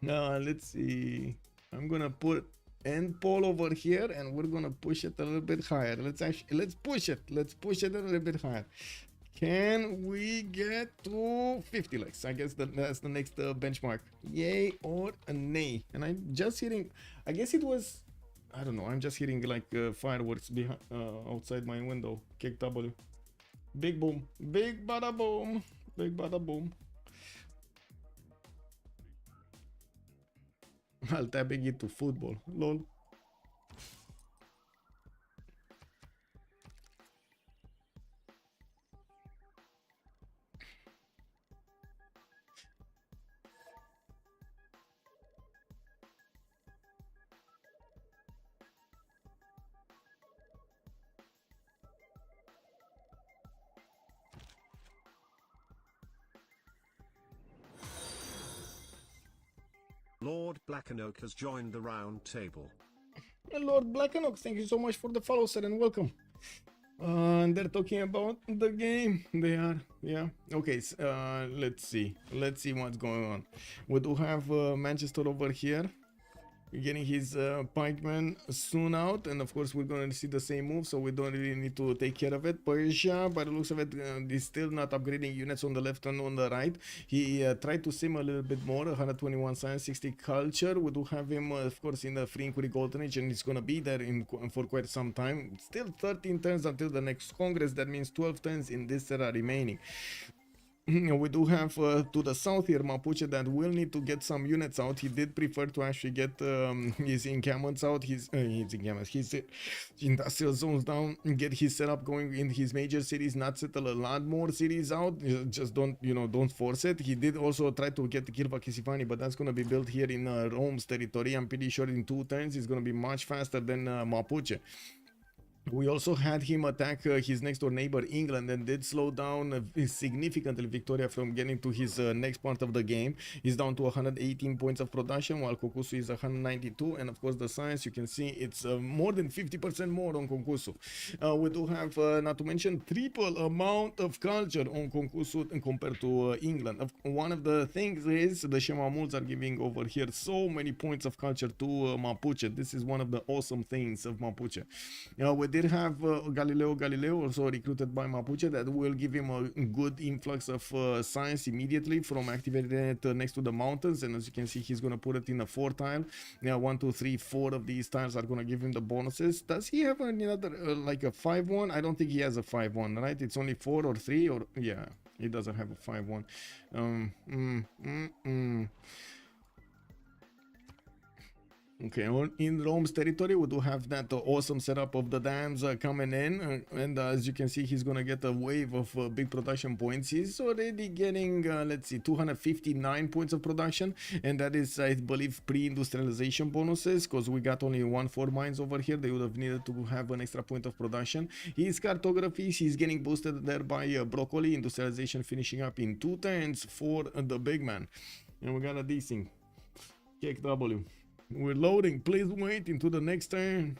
C: Now, let's see. I'm going to put end poll over here, and we're going to push it a little bit higher. Let's push it. Let's push it a little bit higher. Can we get to 50 likes? I guess that's the next benchmark. Yay or a nay? And I'm just hearing, I guess it was, I don't know, I'm just hearing like fireworks behind, outside my window. Kick W. Big boom. Big bada boom. Big bada boom. I'll tapping it to football. Lol.
A: Lord Blackenoak has joined the round table.
C: Lord Blackenoak, thank you so much for the follow, sir, and welcome. And they're talking about the game. They are, yeah. Okay, let's see. Let's see what's going on. We do have Manchester over here. We're getting his pikeman soon out, and of course we're going to see the same move, so we don't really need to take care of it. Persia, by the looks of it, is still not upgrading units on the left and on the right. He tried to sim a little bit more, 121 science, 60 culture. We do have him, of course, in the free inquiry golden age, and he's going to be there for quite some time. Still 13 turns until the next Congress. That means 12 turns in this era remaining. We do have to the south here Mapuche that will need to get some units out. He did prefer to actually get his encampments out, his industrial zones down, get his setup going in his major cities, not settle a lot more cities out. Just don't, don't force it. He did also try to get the Kirva Kisifani, but that's going to be built here in Rome's territory. I'm pretty sure in 2 turns it's going to be much faster than Mapuche. We also had him attack his next door neighbor England and did slow down significantly Victoria from getting to his next part of the game. He's down to 118 points of production while Kokusu is 192, and of course the science, you can see it's more than 50% more on Konkusu. We do have, not to mention, triple amount of culture on Konkusu compared to England. One of the things is the Shemamuls are giving over here so many points of culture to Mapuche. This is one of the awesome things of Mapuche. We did have Galileo also recruited by Mapuche that will give him a good influx of science immediately from activating it next to the mountains, and as you can see he's going to put it in a 4 tile. 1, 2, 3, 4 of these tiles are going to give him the bonuses. Does he have another like a 5-1? I don't think he has a 5-1, right? It's only 4 or 3, or yeah, he doesn't have a 5-1. Okay, in Rome's territory, we do have that awesome setup of the dams coming in, and as you can see, he's gonna get a wave of big production points. He's already getting, let's see, 259 points of production, and that is, I believe, pre-industrialization bonuses, because we got only 1-4 mines over here. They would have needed to have an extra point of production. His cartography, he's getting boosted there by Broccoli. Industrialization finishing up in 2 turns for the big man. And we got a decent kick W. We're loading. Please wait into the next turn.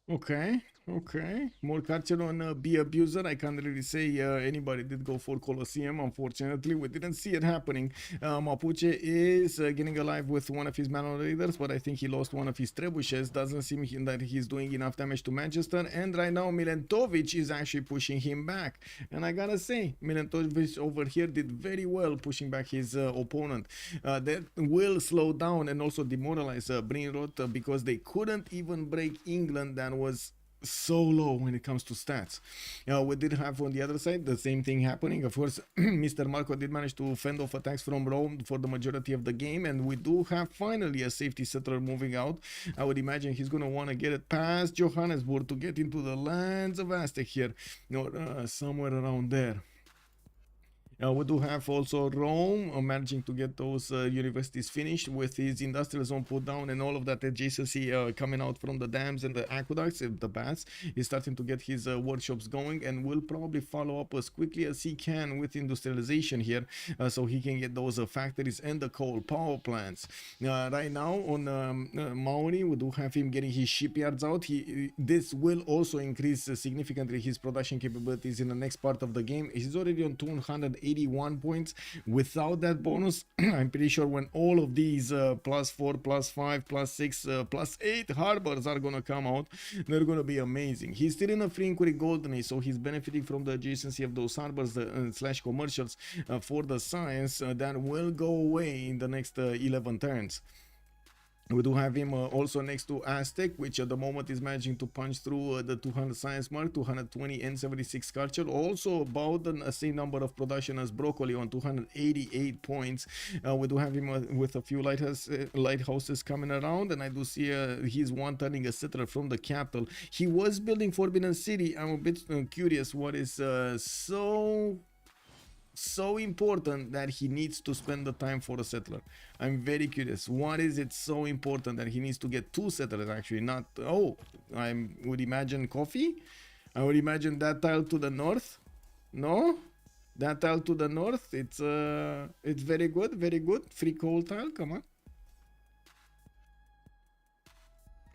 C: Okay, okay. More culture on Be Abuser. I can't really say anybody did go for Colosseum. Unfortunately, we didn't see it happening. Mapuche is getting alive with one of his manual raiders, but I think he lost one of his trebuchets. Doesn't seem that he's doing enough damage to Manchester. And right now, Milentovic is actually pushing him back. And I gotta say, Milentovic over here did very well pushing back his opponent. That will slow down and also demoralize Brainrot because they couldn't even break England. That was so low when it comes to stats. We did have on the other side the same thing happening. Of course, Mr. Marco did manage to fend off attacks from Rome for the majority of the game, and we do have finally a safety settler moving out. I would imagine he's going to want to get it past Johannesburg to get into the lands of Aztec here, or somewhere around there. We do have also Rome managing to get those universities finished with his industrial zone put down and all of that adjacency coming out from the dams and the aqueducts, the baths. He's starting to get his workshops going and will probably follow up as quickly as he can with industrialization here so he can get those factories and the coal power plants. Right now on Maori, we do have him getting his shipyards out. This will also increase significantly his production capabilities in the next part of the game. He's already on 281 points. Without that bonus, I'm pretty sure when all of these +4, +5, +6, +8 harbors are gonna come out, they're gonna be amazing. He's still in a free inquiry golden age, so he's benefiting from the adjacency of those harbors slash commercials for the science that will go away in the next 11 turns. We do have him also next to Aztec, which at the moment is managing to punch through the 200 science mark, 220 and 76 culture. Also about the same number of production as Broccoli on 288 points. We do have him with a few lighthouses coming around, and I do see he's one turning a settler from the capital. He was building Forbidden City. I'm a bit curious what is so important that he needs to spend the time for a settler. I'm very curious. What is it so important that he needs to get 2 settlers actually? Not, oh, I would imagine coffee. I would imagine that tile to the north. No, that tile to the north. It's very good, very good. Free coal tile. Come on.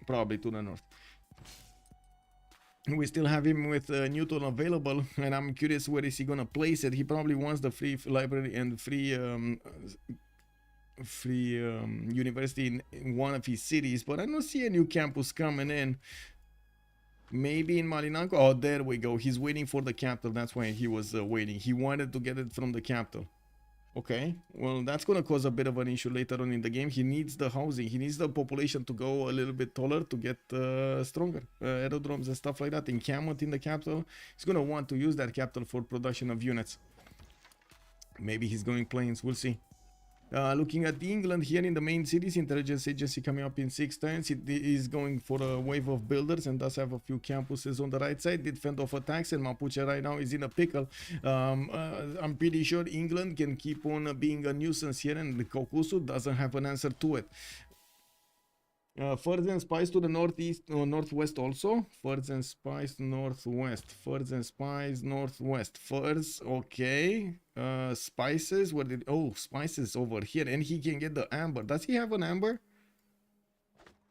C: Probably to the north. We still have him with Newton available, and I'm curious where is he gonna place it. He probably wants the free library and free university in one of his cities, but I don't see a new campus coming in. Maybe in Malinanco. Oh, there we go. He's waiting for the capital. That's why he was waiting. He wanted to get it from the capital. Okay, well, that's going to cause a bit of an issue later on in the game. He needs the housing. He needs the population to go a little bit taller to get stronger. Aerodromes and stuff like that. Encampment in the capital. He's going to want to use that capital for production of units. Maybe he's going planes. We'll see. Looking at England here in the main cities, intelligence agency coming up in 6 turns. It is going for a wave of builders and does have a few campuses on the right side. Did fend off attacks, and Mapuche right now is in a pickle. I'm pretty sure England can keep on being a nuisance here, and the Kokusu doesn't have an answer to it. Furs and spice to the northeast or northwest also. Furs and spice northwest. Furs and spice northwest. Furs, okay. Spices, where did, oh, spices over here, and he can get the amber. Does he have an amber?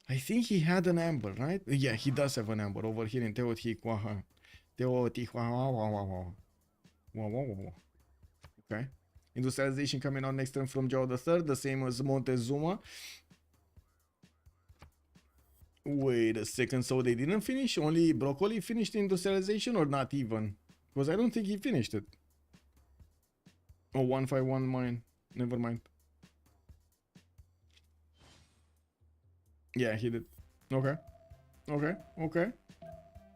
C: I think he had an amber, right? Yeah, he does have an amber over here in Teotihuacan. Okay. Industrialization coming out next turn from Joao III, the same as Montezuma. Wait a second, so they didn't finish? Only Broccoli finished industrialization, or not even? Because I don't think he finished it. Oh, 151 mine. Never mind. Yeah, he did. Okay. Okay, okay.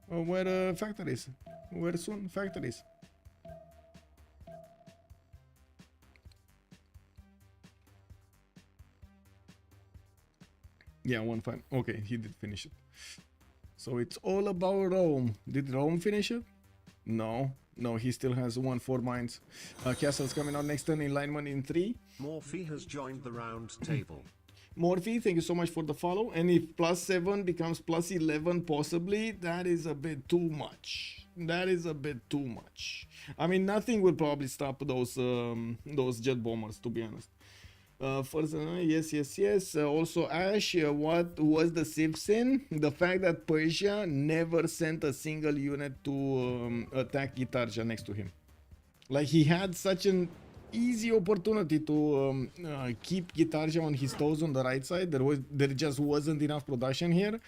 C: Where factories? Where soon factories? Yeah, 1-5. Okay, he did finish it. So it's all about Rome. Did Rome finish it? No. No, he still has 1-4 mines. Castle's coming out next turn in lineman in 3.
A: Morphe has joined the round table.
C: Morphe, thank you so much for the follow. And if +7 becomes +11 possibly, that is a bit too much. That is a bit too much. I mean, nothing will probably stop those jet bombers, to be honest. First, yes. Also, Ash, what was the Civ6? The fact that Persia never sent a single unit to attack Gitarja next to him. Like, he had such an easy opportunity to keep Gitarja on his toes on the right side. There just wasn't enough production here,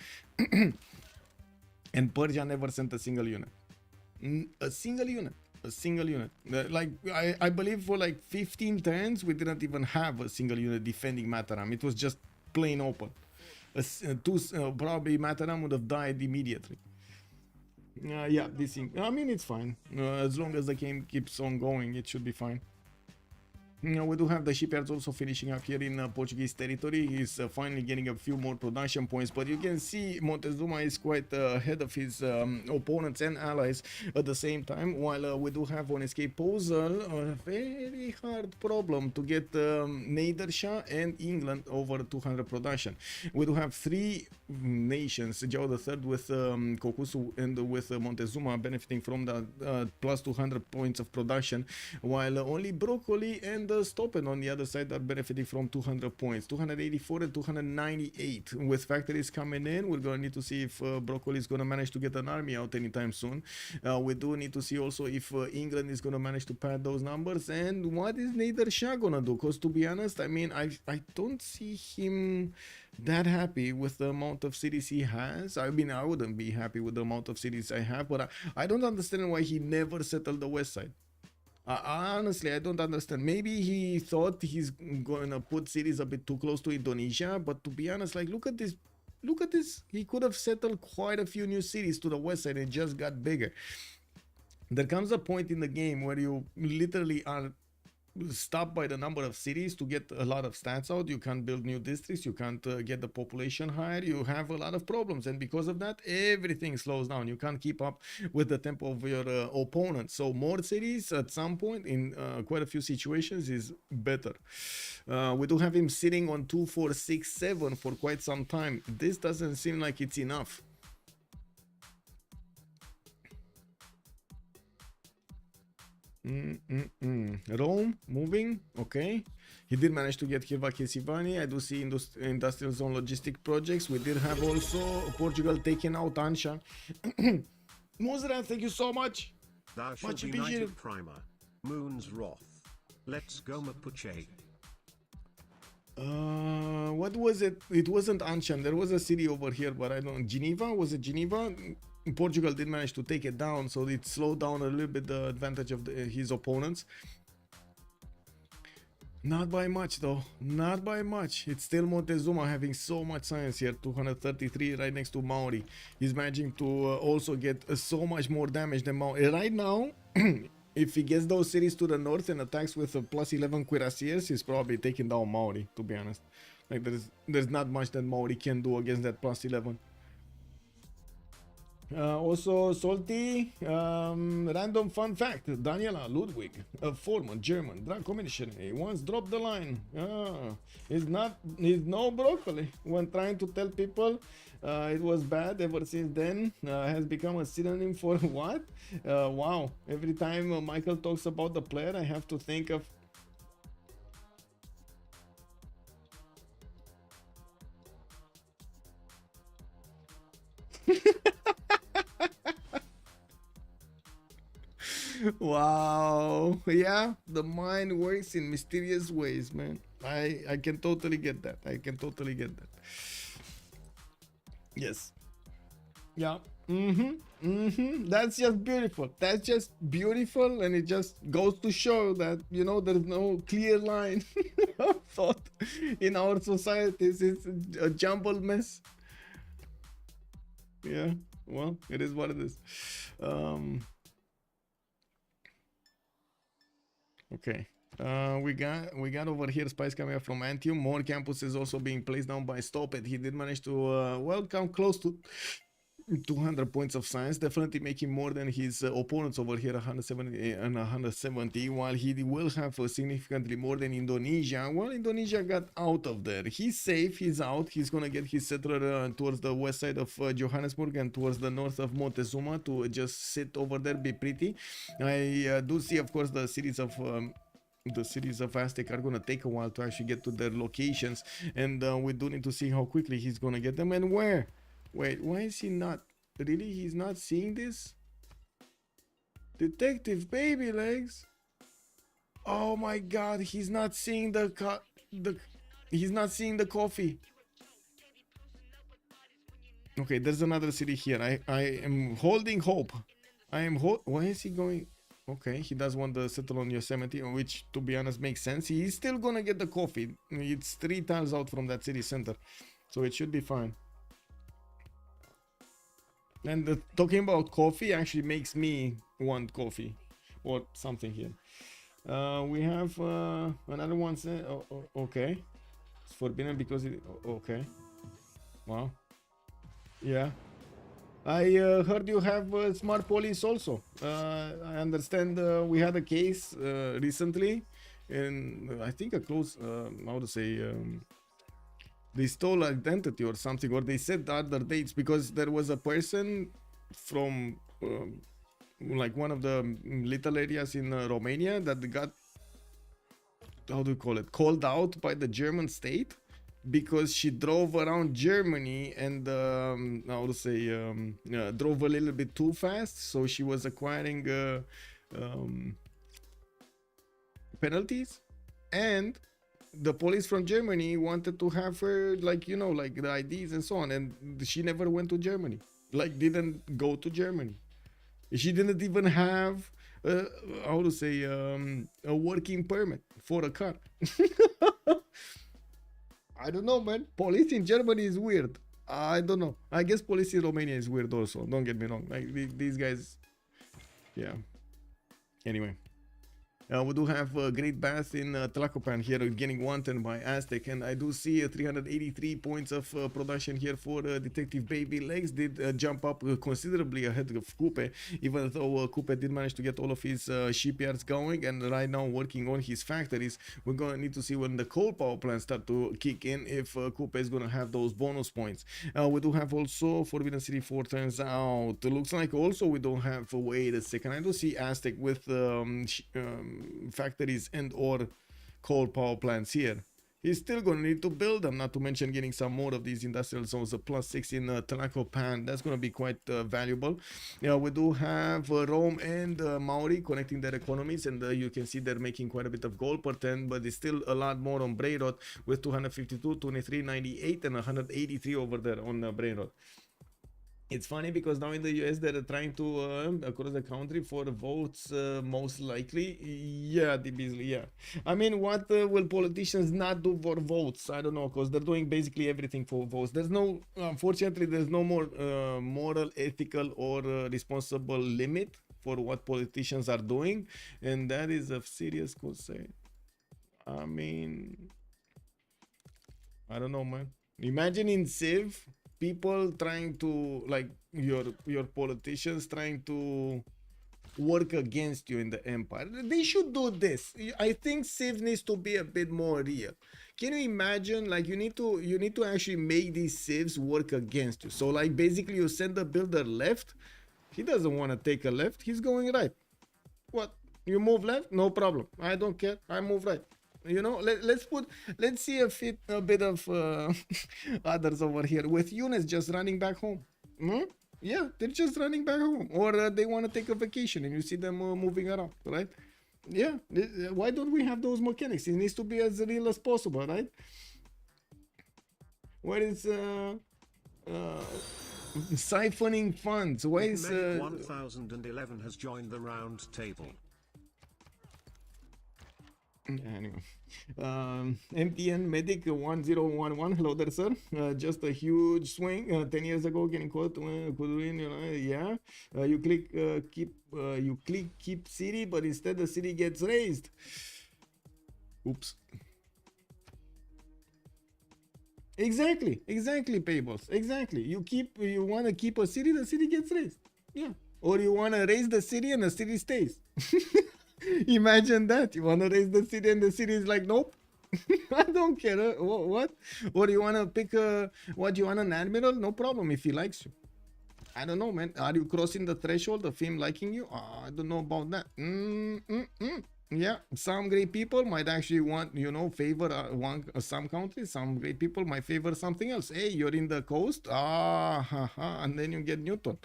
C: and Persia never sent a single unit. A single unit. Like, I believe for like 15 turns we didn't even have a single unit defending Mataram. It was just plain open. Probably Mataram would have died immediately. Yeah, this thing, I mean, it's fine. As long as the game keeps on going, it should be fine. We do have the shipyards also finishing up here in Portuguese territory. He's finally getting a few more production points, but you can see Montezuma is quite ahead of his opponents and allies at the same time, while we do have on escape Posel a very hard problem to get Nedersha and England over 200 production. We do have three nations, Joe the Third with Kokusu and with Montezuma benefiting from the plus 200 points of production, while only Broccoli and Stoppen on the other side are benefiting from 200 points, 284 and 298. With factories coming in, we're gonna need to see if Broccoli is gonna manage to get an army out anytime soon. We do need to see also if England is gonna manage to pad those numbers, and what is Nedersha gonna do, because to be honest, I mean, I don't see him that happy with the amount of cities he has. I mean, I wouldn't be happy with the amount of cities I have, but I don't understand why he never settled the west side. Honestly, I don't understand. Maybe he thought he's gonna put cities a bit too close to Indonesia, but to be honest, like, look at this. He could have settled quite a few new cities to the west side and just got bigger. There comes a point in the game where you literally are stopped by the number of cities to get a lot of stats out. You can't build new districts, you can't get the population higher, you have a lot of problems, and because of that everything slows down. You can't keep up with the tempo of your opponent. So more cities at some point in quite a few situations is better. We do have him sitting on 2, 4, 6, 7 for quite some time. This doesn't seem like it's enough. Rome moving, okay. He did manage to get Sivani. I do see industrial zone logistic projects. We did have also Portugal taking out Ansha. Muzra, thank you so much.
A: Thou shalt
C: Much
A: be
C: appreciated.
A: knighted primer. Moon's wrath. Let's go Mapuche.
C: What was it? It wasn't Anshan. There was a city over here, but I don't know. Geneva? Was it Geneva? Portugal did manage to take it down, so it slowed down a little bit the advantage of his opponents. Not by much though, not by much. It's still Montezuma having so much science here, 233 right next to Maori. He's managing to also get so much more damage than Maori. Right now, if he gets those cities to the north and attacks with a plus 11 cuirassiers, he's probably taking down Maori, to be honest. Like, there's not much that Maori can do against that plus 11. Also, Salty, random fun fact, Daniela Ludwig, a former German Draco missionary, once dropped the line, he's no broccoli, when trying to tell people it was bad. Ever since then, has become a synonym for what? Wow, every time Michael talks about the player, I have to think of wow, yeah, the mind works in mysterious ways, man. I can totally get that. I can totally get that. Yes. Yeah. That's just beautiful. That's just beautiful, and it just goes to show that, you know, there's no clear line of thought in our societies. It's a jumbled mess. Yeah, well, it is what it is. Okay, we got over here spies coming up from Antium. More campuses also being placed down by Stopet. He did manage to well, come close to 200 points of science, definitely making more than his opponents over here, 170 and 170, while he will have significantly more than Indonesia. Well, Indonesia got out of there. He's safe, he's out. He's gonna get his settler towards the west side of Johannesburg and towards the north of Montezuma to just sit over there, be pretty. I do see, of course, the cities of the cities of Aztec are gonna take a while to actually get to their locations, and we do need to see how quickly he's gonna get them and where. Wait, why is he not? Really, he's not seeing this? Detective Baby Legs. Oh my God, he's not seeing he's not seeing the coffee. Okay, there's another city here. I am holding hope. Why is he going? Okay, he does want to settle on Yosemite, which, to be honest, makes sense. He's still gonna get the coffee. It's 3 tiles out from that city center, so it should be fine. And talking about coffee actually makes me want coffee or something here. We have another one. Okay, it's forbidden because it. Okay, wow. Yeah, I heard you have smart police also. I understand we had a case recently, and I think a close, how to say, they stole identity or something, or they said other dates because there was a person from like one of the little areas in Romania that got, how do you call it, called out by the German state because she drove around Germany and how to say, drove a little bit too fast, so she was acquiring penalties, and the police from Germany wanted to have her, like, you know, like the IDs and so on, and she never went to Germany, like didn't go to Germany. She didn't even have how to say, a working permit for a car. I don't know, man. Police in Germany is weird. I don't know. I guess police in Romania is weird also. Don't get me wrong. Like these guys, yeah. Anyway. We do have a great bath in Tlacopan here, getting wanted by Aztec, and I do see 383 points of production here for Detective Baby Legs. Did jump up considerably ahead of Coupe, even though Coupe did manage to get all of his shipyards going, and right now working on his factories. We're gonna need to see when the coal power plants start to kick in if Coupe is gonna have those bonus points. We do have also Forbidden City 4 turns out. Looks like also we don't have, wait a second, I do see Aztec with factories and or coal power plants here. He's still gonna need to build them, not to mention getting some more of these industrial zones, a +6 in Tlacopan. That's gonna be quite valuable. We do have Rome and Maori connecting their economies, and you can see they're making quite a bit of gold per turn, but it's still a lot more on Brainrot with 252, 23, 98 and 183 over there on Brainrot. It's funny because now in the US they're trying to across the country for votes, most likely. Yeah, the Beasley, yeah. I mean, what will politicians not do for votes? I don't know, because they're doing basically everything for votes. There's no, unfortunately, there's no more moral, ethical, or responsible limit for what politicians are doing, and that is a serious concern. I mean, I don't know, man. Imagine in Civ, people trying to, like, your politicians trying to work against you in the empire. They should do this. I think Civ needs to be a bit more real. Can you imagine, like, you need to actually make these Civs work against you? So, like, basically you send the builder left, he doesn't want to take a left, he's going right. What, you move left? No problem, I don't care, I move right. You know, let's see a bit of others over here with Eunice just running back home. Yeah, they're just running back home, or they want to take a vacation and you see them moving around, right? Yeah, why don't we have those mechanics? It needs to be as real as possible, right? Where is siphoning funds? Why is
A: 1011 has joined the round table.
C: Anyway, MTN Medic 1011, hello there, sir. Just a huge swing 10 years ago, getting caught could win, you know. Yeah, you click keep city, but instead the city gets raised. Oops. Exactly, Payables, exactly. You want to keep a city, the city gets raised. Yeah, or you want to raise the city and the city stays. Imagine that. You want to raise the city and the city is like, nope. I don't care. What? Or you want to pick what, you want an admiral? No problem if he likes you. I don't know, man. Are you crossing the threshold of him liking you? I don't know about that. Yeah, some great people might actually want, you know, favor some countries. Some great people might favor something else. Hey, you're in the coast, and then you get Newton.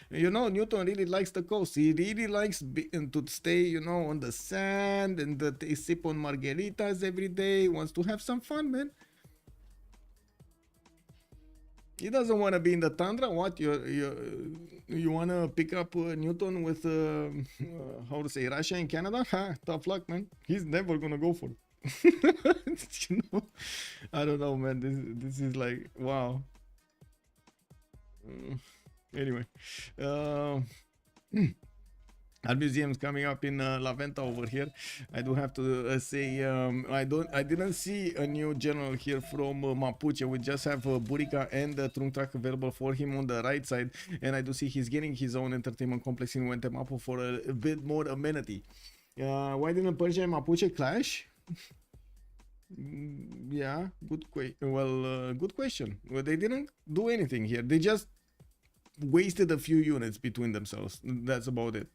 C: You know, Newton really likes the coast. He really likes to stay, you know, on the sand and sip on margaritas every day. He wants to have some fun, man. He doesn't want to be in the tundra. What you want to pick up Newton with how to say Russia and Canada? Ha, tough luck, man. He's never gonna go for it. You know, I don't know, man. This is like wow. Anyway, art museum's coming up in La Venta over here. I do have to say I didn't see a new general here from Mapuche. We just have Burica and the Trung Track available for him on the right side, and I do see he's getting his own entertainment complex in Wentemapo for a bit more amenity. Why didn't Persia and Mapuche clash? Yeah, good question. Well, they didn't do anything here. They just wasted a few units between themselves. That's about it.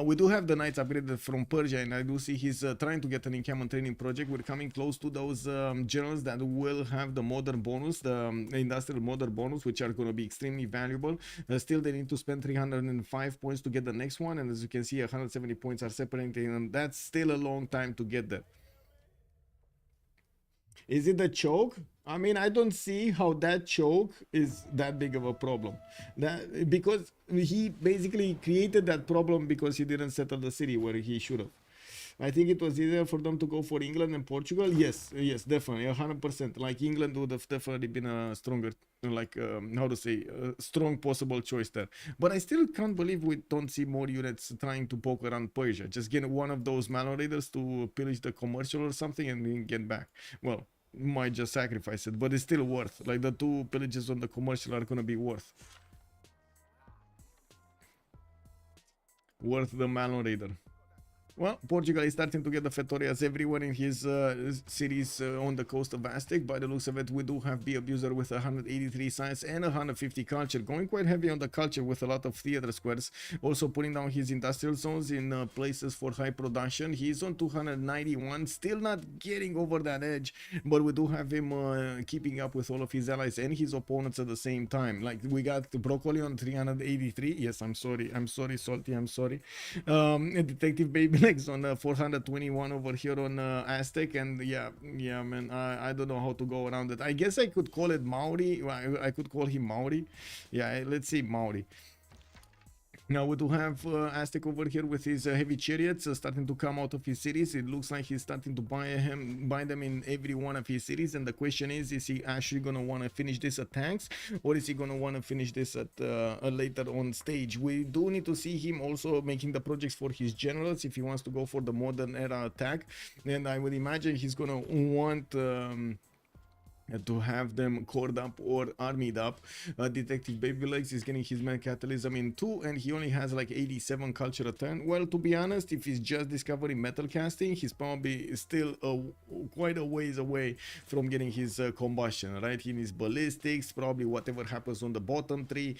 C: We do have the knights upgraded from Persia, and I do see he's trying to get an encampment training project. We're coming close to those generals that will have the modern bonus, the industrial modern bonus, which are going to be extremely valuable. Still, they need to spend 305 points to get the next one, and as you can see, 170 points are separating, and that's still a long time to get there. Is it the choke? I mean, I don't see how that choke is that big of a problem. Because he basically created that problem because he didn't settle the city where he should have. I think it was easier for them to go for England and Portugal. Yes, definitely, 100%. Like England would have definitely been a stronger, like how to say, strong possible choice there. But I still can't believe we don't see more units trying to poke around Persia. Just get one of those Malon raiders to pillage the commercial or something and then get back. Well, might just sacrifice it, but it's still worth. Like the 2 pillages on the commercial are gonna be worth the Malon raider. Well, Portugal is starting to get the Fetorias everywhere in his cities on the coast of Aztec. By the looks of it, we do have the abuser with 183 science and 150 culture, going quite heavy on the culture with a lot of theater squares. Also putting down his industrial zones in places for high production. He's on 291, still not getting over that edge, but we do have him keeping up with all of his allies and his opponents at the same time. Like we got Broccoli on 383. Yes, I'm sorry, Salty, I'm sorry. Detective Baby on 421 over here on Aztec, and yeah man, I don't know how to go around it. I guess I could call it Maori. I could call him Maori. Yeah, let's say Maori. Now we do have Aztec over here with his heavy chariots starting to come out of his cities. It looks like he's starting to buy them in every one of his cities, and the question is he actually gonna want to finish this at tanks, or is he gonna want to finish this at later on stage? We do need to see him also making the projects for his generals if he wants to go for the modern era attack, and I would imagine he's gonna want to have them cored up or armied up. Detective Baby Legs is getting his man catalysm in 2, and he only has like 87 culture a turn. Well, to be honest, if he's just discovering metal casting, he's probably still quite a ways away from getting his combustion, right? He needs ballistics, probably whatever happens on the bottom 3,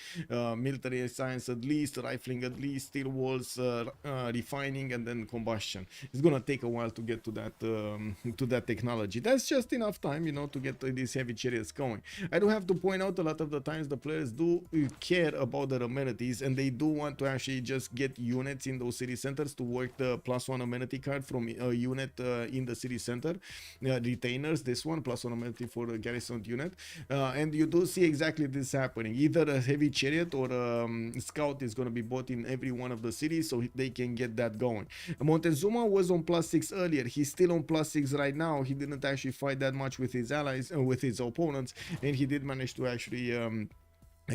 C: military science at least, rifling at least, steel walls, refining, and then combustion. It's gonna take a while to get to that technology. That's just enough time, you know, to get these heavy chariots going. I do have to point out a lot of the times the players do care about their amenities, and they do want to actually just get units in those city centers to work the +1 amenity card from a unit in the city center. Retainers, this one, +1 amenity for a garrison unit, and you do see exactly this happening. Either a heavy chariot or a scout is going to be bought in every one of the cities, so they can get that going. Montezuma was on +6 earlier. He's still on +6 right now. He didn't actually fight that much with his allies, with his opponents, and he did manage to actually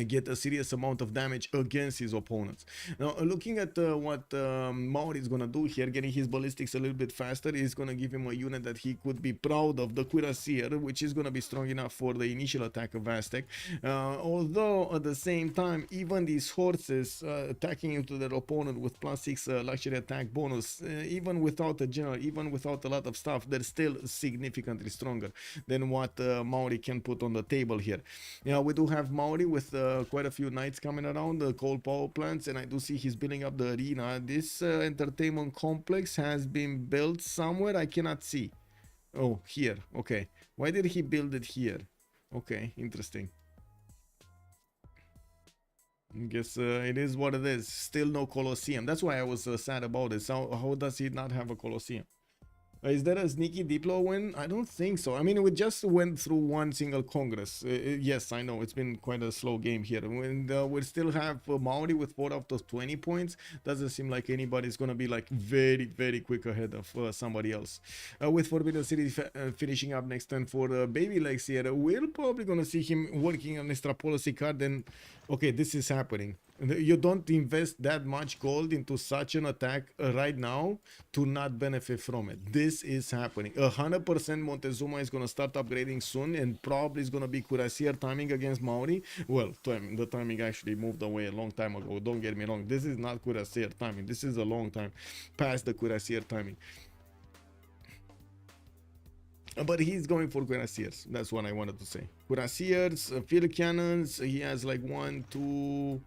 C: get a serious amount of damage against his opponents. Now, looking at what Maori is going to do here, getting his ballistics a little bit faster, is going to give him a unit that he could be proud of, the Cuirassier, which is going to be strong enough for the initial attack of Aztec. Although, at the same time, even these horses attacking into their opponent with +6 luxury attack bonus, even without a general, even without a lot of stuff, they're still significantly stronger than what Maori can put on the table here. Yeah, we do have Maori with quite a few knights coming around, the coal power plants, and I do see he's building up the arena. This entertainment complex has been built somewhere I cannot see. Oh, here. Okay. Why did he build it here? Okay, interesting. I guess it is what it is. Still no Colosseum. That's why I was sad about it. So how does he not have a Colosseum? Is there a sneaky Diplo win? I don't think so. I mean, we just went through one single Congress. Yes, I know it's been quite a slow game here. When we still have Maori with 4 out of 20 points, doesn't seem like anybody's gonna be like very, very quick ahead of somebody else. With Forbidden City finishing up next turn for Baby Legs here, we're probably gonna see him working on extra policy card. And okay, this is happening. You don't invest that much gold into such an attack right now to not benefit from it. This is happening. 100% Montezuma is going to start upgrading soon, and probably is going to be Cuirassier timing against Maori. Well, the timing actually moved away a long time ago. Don't get me wrong. This is not Cuirassier timing. This is a long time past the Cuirassier timing. But he's going for Cuirassiers. That's what I wanted to say. Cuirassiers, field cannons. He has like 1, 2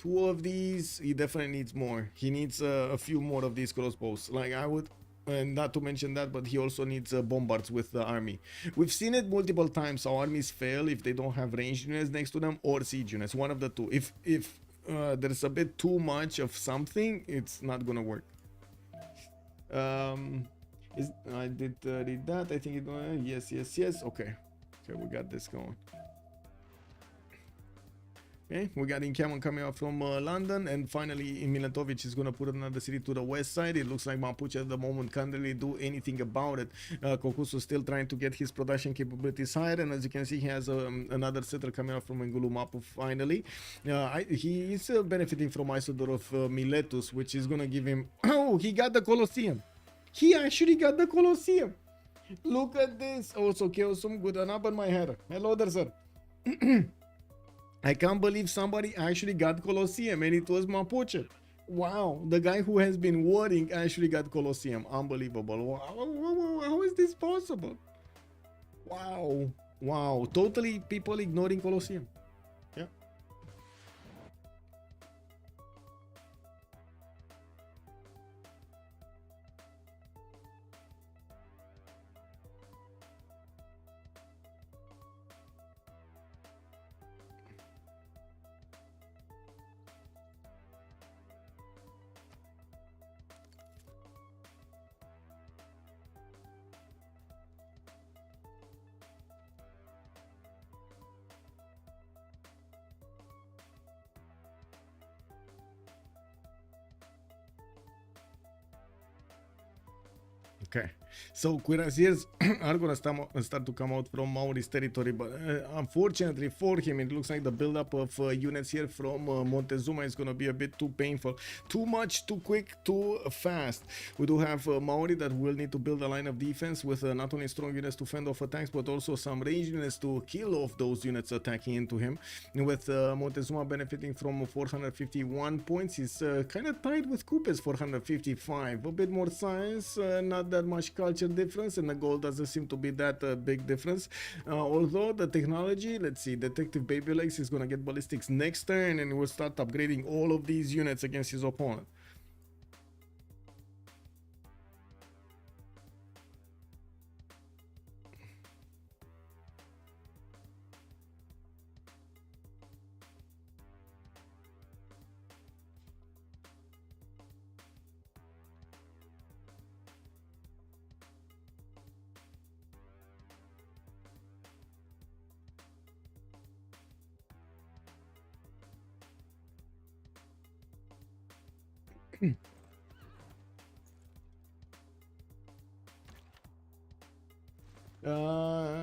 C: of these. He definitely needs more. He needs a few more of these crossbows. Like I would, and not to mention that, but he also needs bombards with the army. We've seen it multiple times. How armies fail if they don't have ranged units next to them or siege units. One of the two. If there's a bit too much of something, it's not gonna work. I did read that. I think it. Yes. Okay, we got this going. Okay, we got Incaman coming out from London, and finally Milatovic is going to put another city to the west side. It looks like Mapuche at the moment can't really do anything about it. Kokusu still trying to get his production capabilities higher, and as you can see, he has another settler coming out from Ngulumapu finally. He is benefiting from Isodor of Miletus, which is going to give him... Oh, he got the Colosseum. He actually got the Colosseum. Look at this. Also, Keosum, good enough on my hair. Hello there, sir. I can't believe somebody actually got Colosseum, and it was Mapuche. Wow, the guy who has been worrying actually got Colosseum. Unbelievable. Wow. How is this possible? Wow. Totally people ignoring Colosseum. Yeah. Okay, so Cuirassiers are gonna start to come out from Maori's territory, but unfortunately for him, it looks like the buildup of units here from Montezuma is gonna be a bit too painful, too much, too quick, too fast. We do have Maori that will need to build a line of defense with not only strong units to fend off attacks, but also some ranged units to kill off those units attacking into him. With Montezuma benefiting from 451 points, he's kind of tied with Kupes 455. A bit more science, not that much culture difference, and the gold doesn't seem to be that big difference. Although the technology, let's see, Detective Baby Legs is gonna get ballistics next turn, and we'll start upgrading all of these units against his opponent.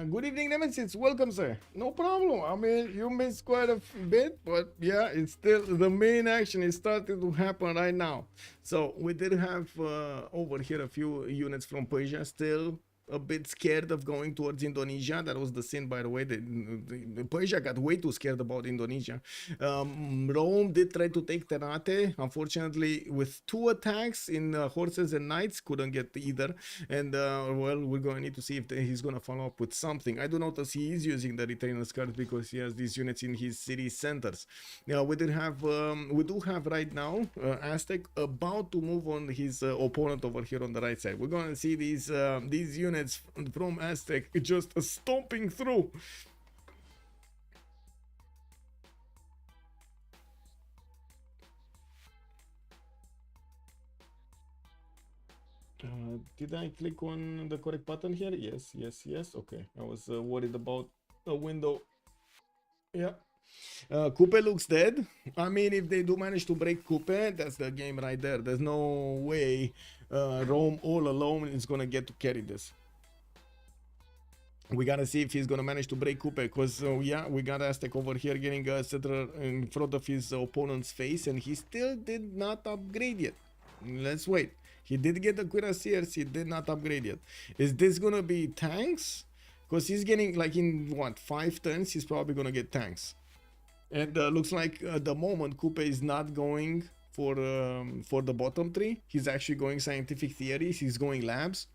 C: Good evening, Nemesis. Welcome, sir. No problem. I mean, you missed quite a bit, but yeah, it's still the main action is starting to happen right now. So we did have over here a few units from Persia still a bit scared of going towards Indonesia. That was the sin, by the way. The Persia got way too scared about Indonesia. Rome did try to take Ternate. Unfortunately, with 2 attacks in horses and knights, couldn't get either. And well, we're going to need to see if he's going to follow up with something. I do notice he is using the retainers card because he has these units in his city centers. Now we do have right now Aztec about to move on his opponent over here on the right side. We're going to see these units from Aztec just stomping through. Did I click on the correct button here? Yes, yes, yes. Okay, I was worried about a window. Yeah. Coupe looks dead. I mean, if they do manage to break Coupe, that's the game right there. There's no way Rome all alone is gonna get to carry this. We gotta see if he's gonna manage to break Coupe, because yeah, we got Aztec over here getting a settler in front of his opponent's face, and he still did not upgrade yet. Let's wait. He did get the cuirassiers, he did not upgrade yet. Is this gonna be tanks? Because he's getting, like, in what, 5 turns, he's probably gonna get tanks. And looks like at the moment Coupe is not going for the bottom 3. He's actually going scientific theories, he's going labs.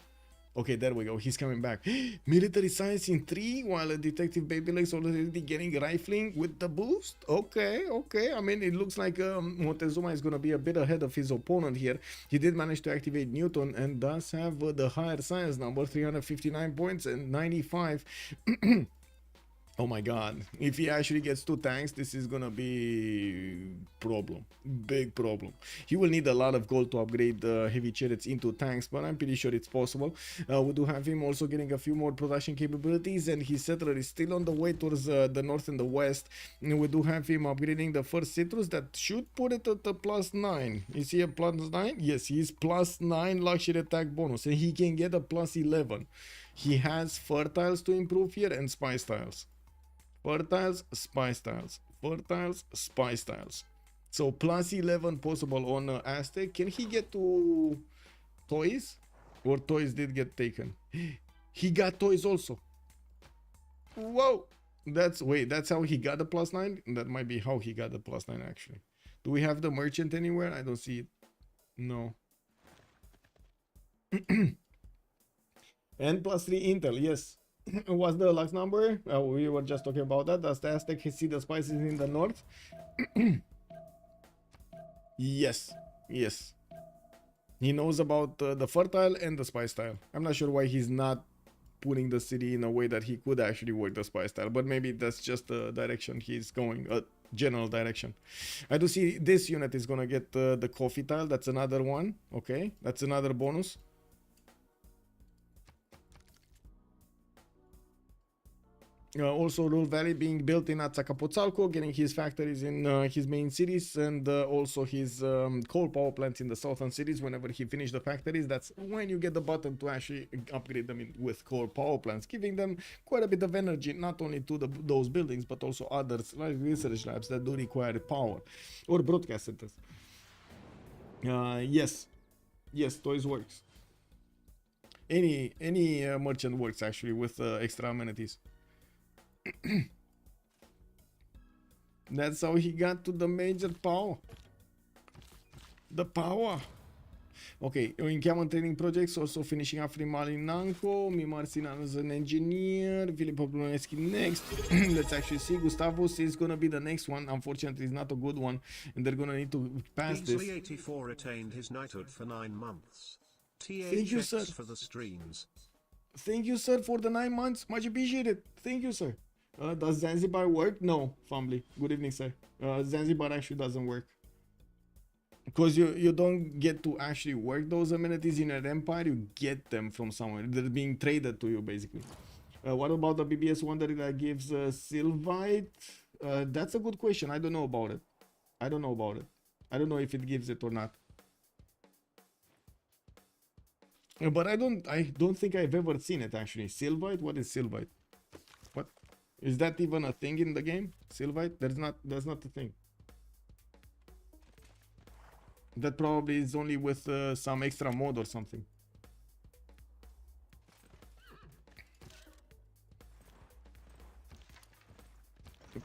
C: Okay, there we go, he's coming back. Military science in 3, while a detective Babylegs already getting rifling with the boost. Okay, okay. I mean, it looks like Montezuma is going to be a bit ahead of his opponent here. He did manage to activate Newton and does have the higher science number, 359 points and 95. Oh my god, if he actually gets 2 tanks, this is gonna be problem, big problem. He will need a lot of gold to upgrade the heavy chariots into tanks, but I'm pretty sure it's possible. We do have him also getting a few more production capabilities, and his settler is still on the way towards the north and the west. And we do have him upgrading the first citrus that should put it at the +9. Is he a +9? Yes, he is +9 luxury attack bonus, and he can get a +11. He has fertiles to improve here and spice tiles. Fertiles, spice tiles, fertiles, spice tiles. So +11 possible on Aztec. Can he get to toys? Or toys did get taken? He got toys also. Whoa! That's how he got the +9? That might be how he got the +9 actually. Do we have the merchant anywhere? I don't see it. No. And +3 intel, yes. What's the lux number? We were just talking about that. Does the Aztec see the spices in the north? Yes, yes. He knows about the fertile and the spice tile. I'm not sure why he's not putting the city in a way that he could actually work the spice tile, but maybe that's just the direction he's going, a general direction. I do see this unit is gonna get the coffee tile. That's another one. Okay, that's another bonus. Also Rule Valley being built in Azcapotzalco, getting his factories in his main cities, and also his coal power plants in the southern cities. Whenever he finished the factories, that's when you get the button to actually upgrade them with coal power plants, giving them quite a bit of energy, not only to those buildings, but also others like research labs that do require power, or broadcast centers. Yes, toys works. Any merchant works actually with extra amenities. That's how he got to the major power. The power. Okay, Încheamă training projects, also finishing off Rimali Nanco, Mimar Sinan as an engineer, Filippo Brunelleschi next. Let's actually see. Gustavus is gonna be the next one. Unfortunately, it's not a good one, and they're gonna need to pass this.
A: Beasley 84 attained his knighthood for 9 months.
C: Thank you, sir.
A: for the streams.
C: Thank you, sir, for the 9 months. Much appreciated. Thank you, sir. Does Zanzibar work? No, Fumbly. Good evening, sir. Zanzibar actually doesn't work. Because you don't get to actually work those amenities in an empire, you get them from somewhere. They're being traded to you, basically. What about the BBS Wonder that gives Sylvite? That's a good question. I don't know about it. I don't know if it gives it or not. But I don't think I've ever seen it, actually. Sylvite? What is Sylvite? What? Is that even a thing in the game? Sylvite? That's not a thing. That probably is only with some extra mod or something.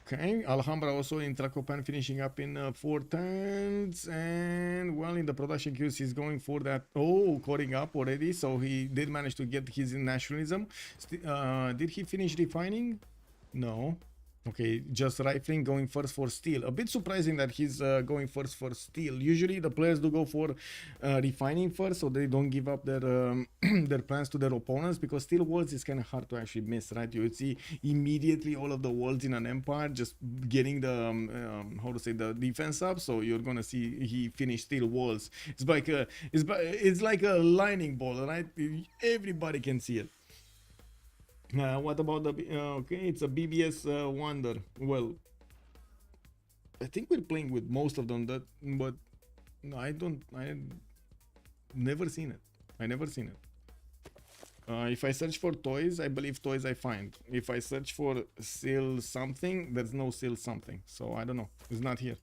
C: Okay, Alhambra also in Tracopan finishing up in 410s, and well, in the production queues he's going for that. Oh, coding up already, so he did manage to get his nationalism. Did he finish refining? No. Okay, just rifling, going first for steel. A bit surprising that he's going first for steel. Usually the players do go for refining first, so they don't give up their their plans to their opponents, because steel walls is kind of hard to actually miss, right? You would see immediately all of the walls in an empire just getting the how to say, the defense up. So you're gonna see he finished steel walls. It's like it's like a lightning bolt, right? Everybody can see it. What about the okay, it's a BBS wonder. Well, I think we're playing with most of them, but no, I never seen it. I never seen it. If I search for toys, I believe toys I find. If I search for seal something, there's no seal something, so I don't know, it's not here.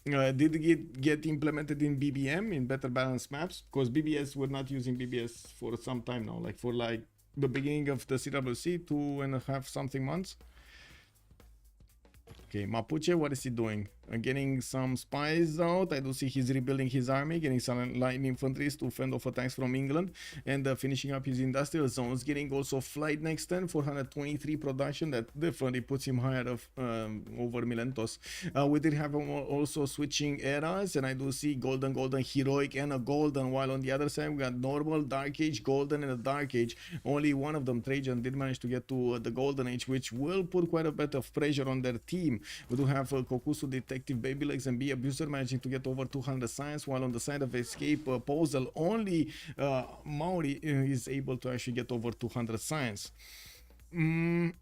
C: Did it get implemented in BBM, in better balanced maps? Because BBS, we're not using BBS for some time now, like for like the beginning of the CWC, 2.5 something months. Okay, Mapuche, what is he doing? Getting some spies out. I do see he's rebuilding his army, getting some light infantry to fend off attacks from England, and finishing up his industrial zones. Getting also flight next turn, 423 production. That definitely puts him higher of over Milentos. We did have him also switching eras, and I do see golden, heroic, and a golden. While on the other side we got normal, dark age, golden, and a dark age. Only one of them, Trajan, did manage to get to the golden age, which will put quite a bit of pressure on their team. We do have Kokusu, Detective Baby Legs, and B Abuser managing to get over 200 science, while on the side of Escape, Posel, only Maori is able to actually get over 200 science. I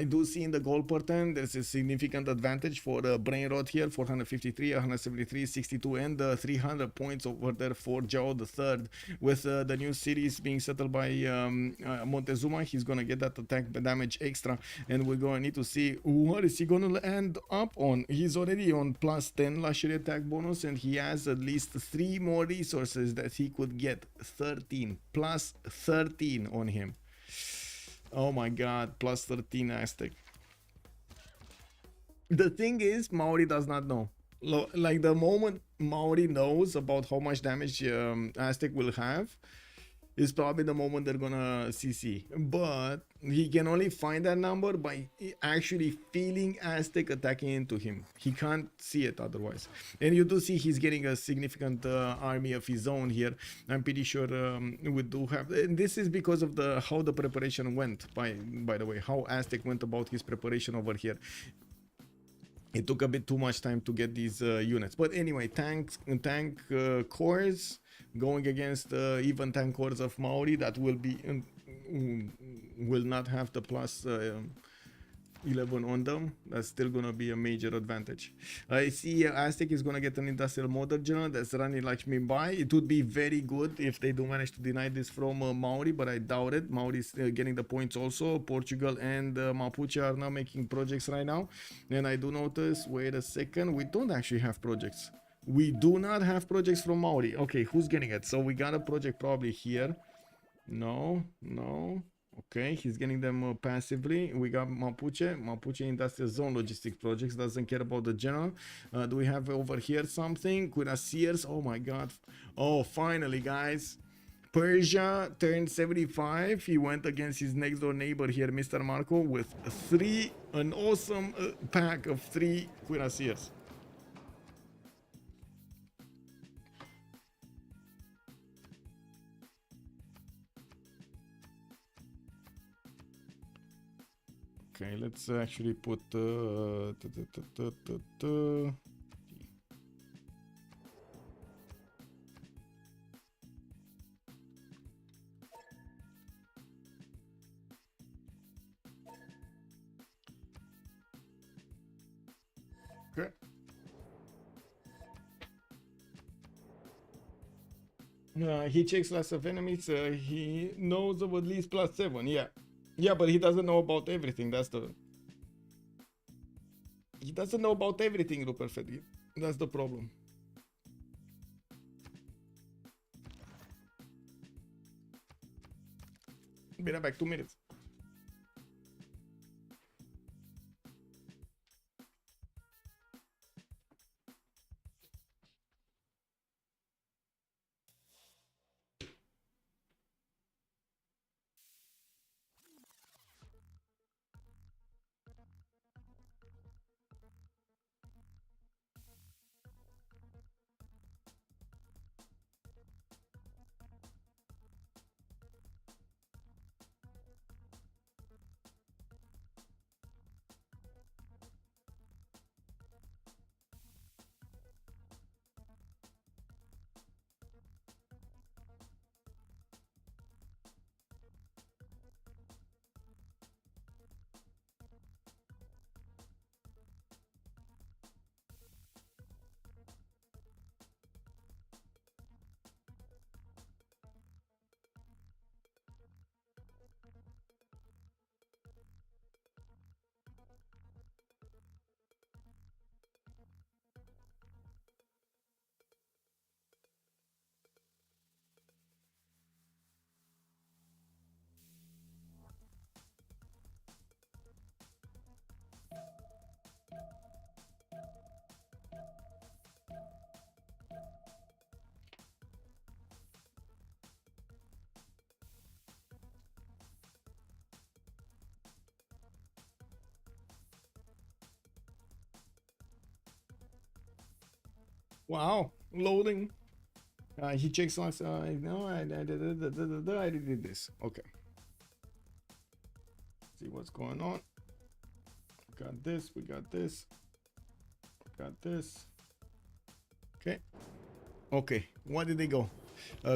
C: do see in the goal per turn there's a significant advantage for Brainrot here, 453, 173, 62, and 300 points over there for Zhao III. With the new series being settled by Montezuma, he's gonna get that attack damage extra, and we're gonna need to see what is he gonna end up on. He's already on plus 10 luxury attack bonus, and he has at least 3 more resources that he could get. 13 plus 13 on him. Oh my god, plus 13 Aztec. The thing is, Maori does not know. Like, the moment Maori knows about how much damage Aztec will have is probably the moment they're gonna CC. But he can only find that number by actually feeling Aztec attacking into him. He can't see it otherwise. And you do see he's getting a significant army of his own here. I'm pretty sure we do have, and this is because of how the preparation went, by the way, how Aztec went about his preparation over here. It took a bit too much time to get these units. But anyway, tank cores going against even tank cores of Maori that will not have the plus 11 on them. That's still gonna be a major advantage. I see Aztec is gonna get an industrial model general that's running Lakshmi Bai. It would be very good if they do manage to deny this from Maori, but I doubt it. Maori is getting the points also. Portugal and Mapuche are now making projects right now, and I do notice, wait a second, we don't actually have projects. We do not have projects from Maori. Okay, who's getting it? So we got a project probably here. No. Okay, he's getting them passively. We got Mapuche Industrial Zone Logistics Projects. Doesn't care about the general. Do we have over here something? Cuirassiers. Oh my god. Oh, finally, guys. Persia turned 75. He went against his next door neighbor here, Mr. Marco, with an awesome pack of 3 Cuirassiers. Okay, let's actually put okay. He checks lots of enemies. He knows of at least plus 7. Yeah, but he doesn't know about everything. He doesn't know about everything, Rupert Feddy. That's the problem. Be right back, 2 minutes. Wow, loading. He checks last. No, I already did this. Okay. See what's going on. Got this. We got this. Got this. Okay. Okay. What did they go?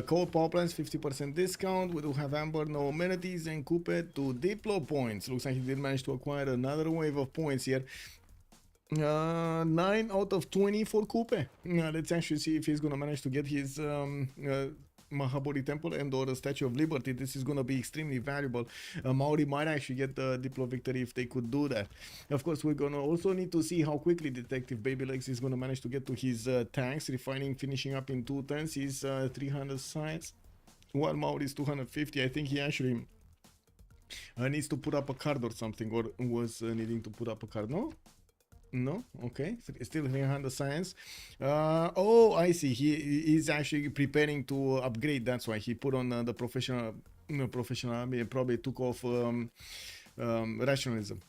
C: Cold power plants 50% discount. We do have Amber, no amenities, and Coupe to Diplo points. Looks like he did manage to acquire another wave of points here. 9 out of 20 for Coupe. Let's actually see if he's gonna manage to get his Mahabodhi Temple and or the Statue of Liberty. This is gonna be extremely valuable. Maori might actually get the Diplo victory if they could do that. Of course, we're gonna also need to see how quickly Detective Baby Legs is gonna manage to get to his tanks. Refining finishing up in 210s. He's 300 science, while Maori is 250. I think he actually needs to put up a card or something, or was needing to put up a card. No? No, okay, still 300 science. Oh, I see. He is actually preparing to upgrade. That's why he put on the professional army and probably took off rationalism.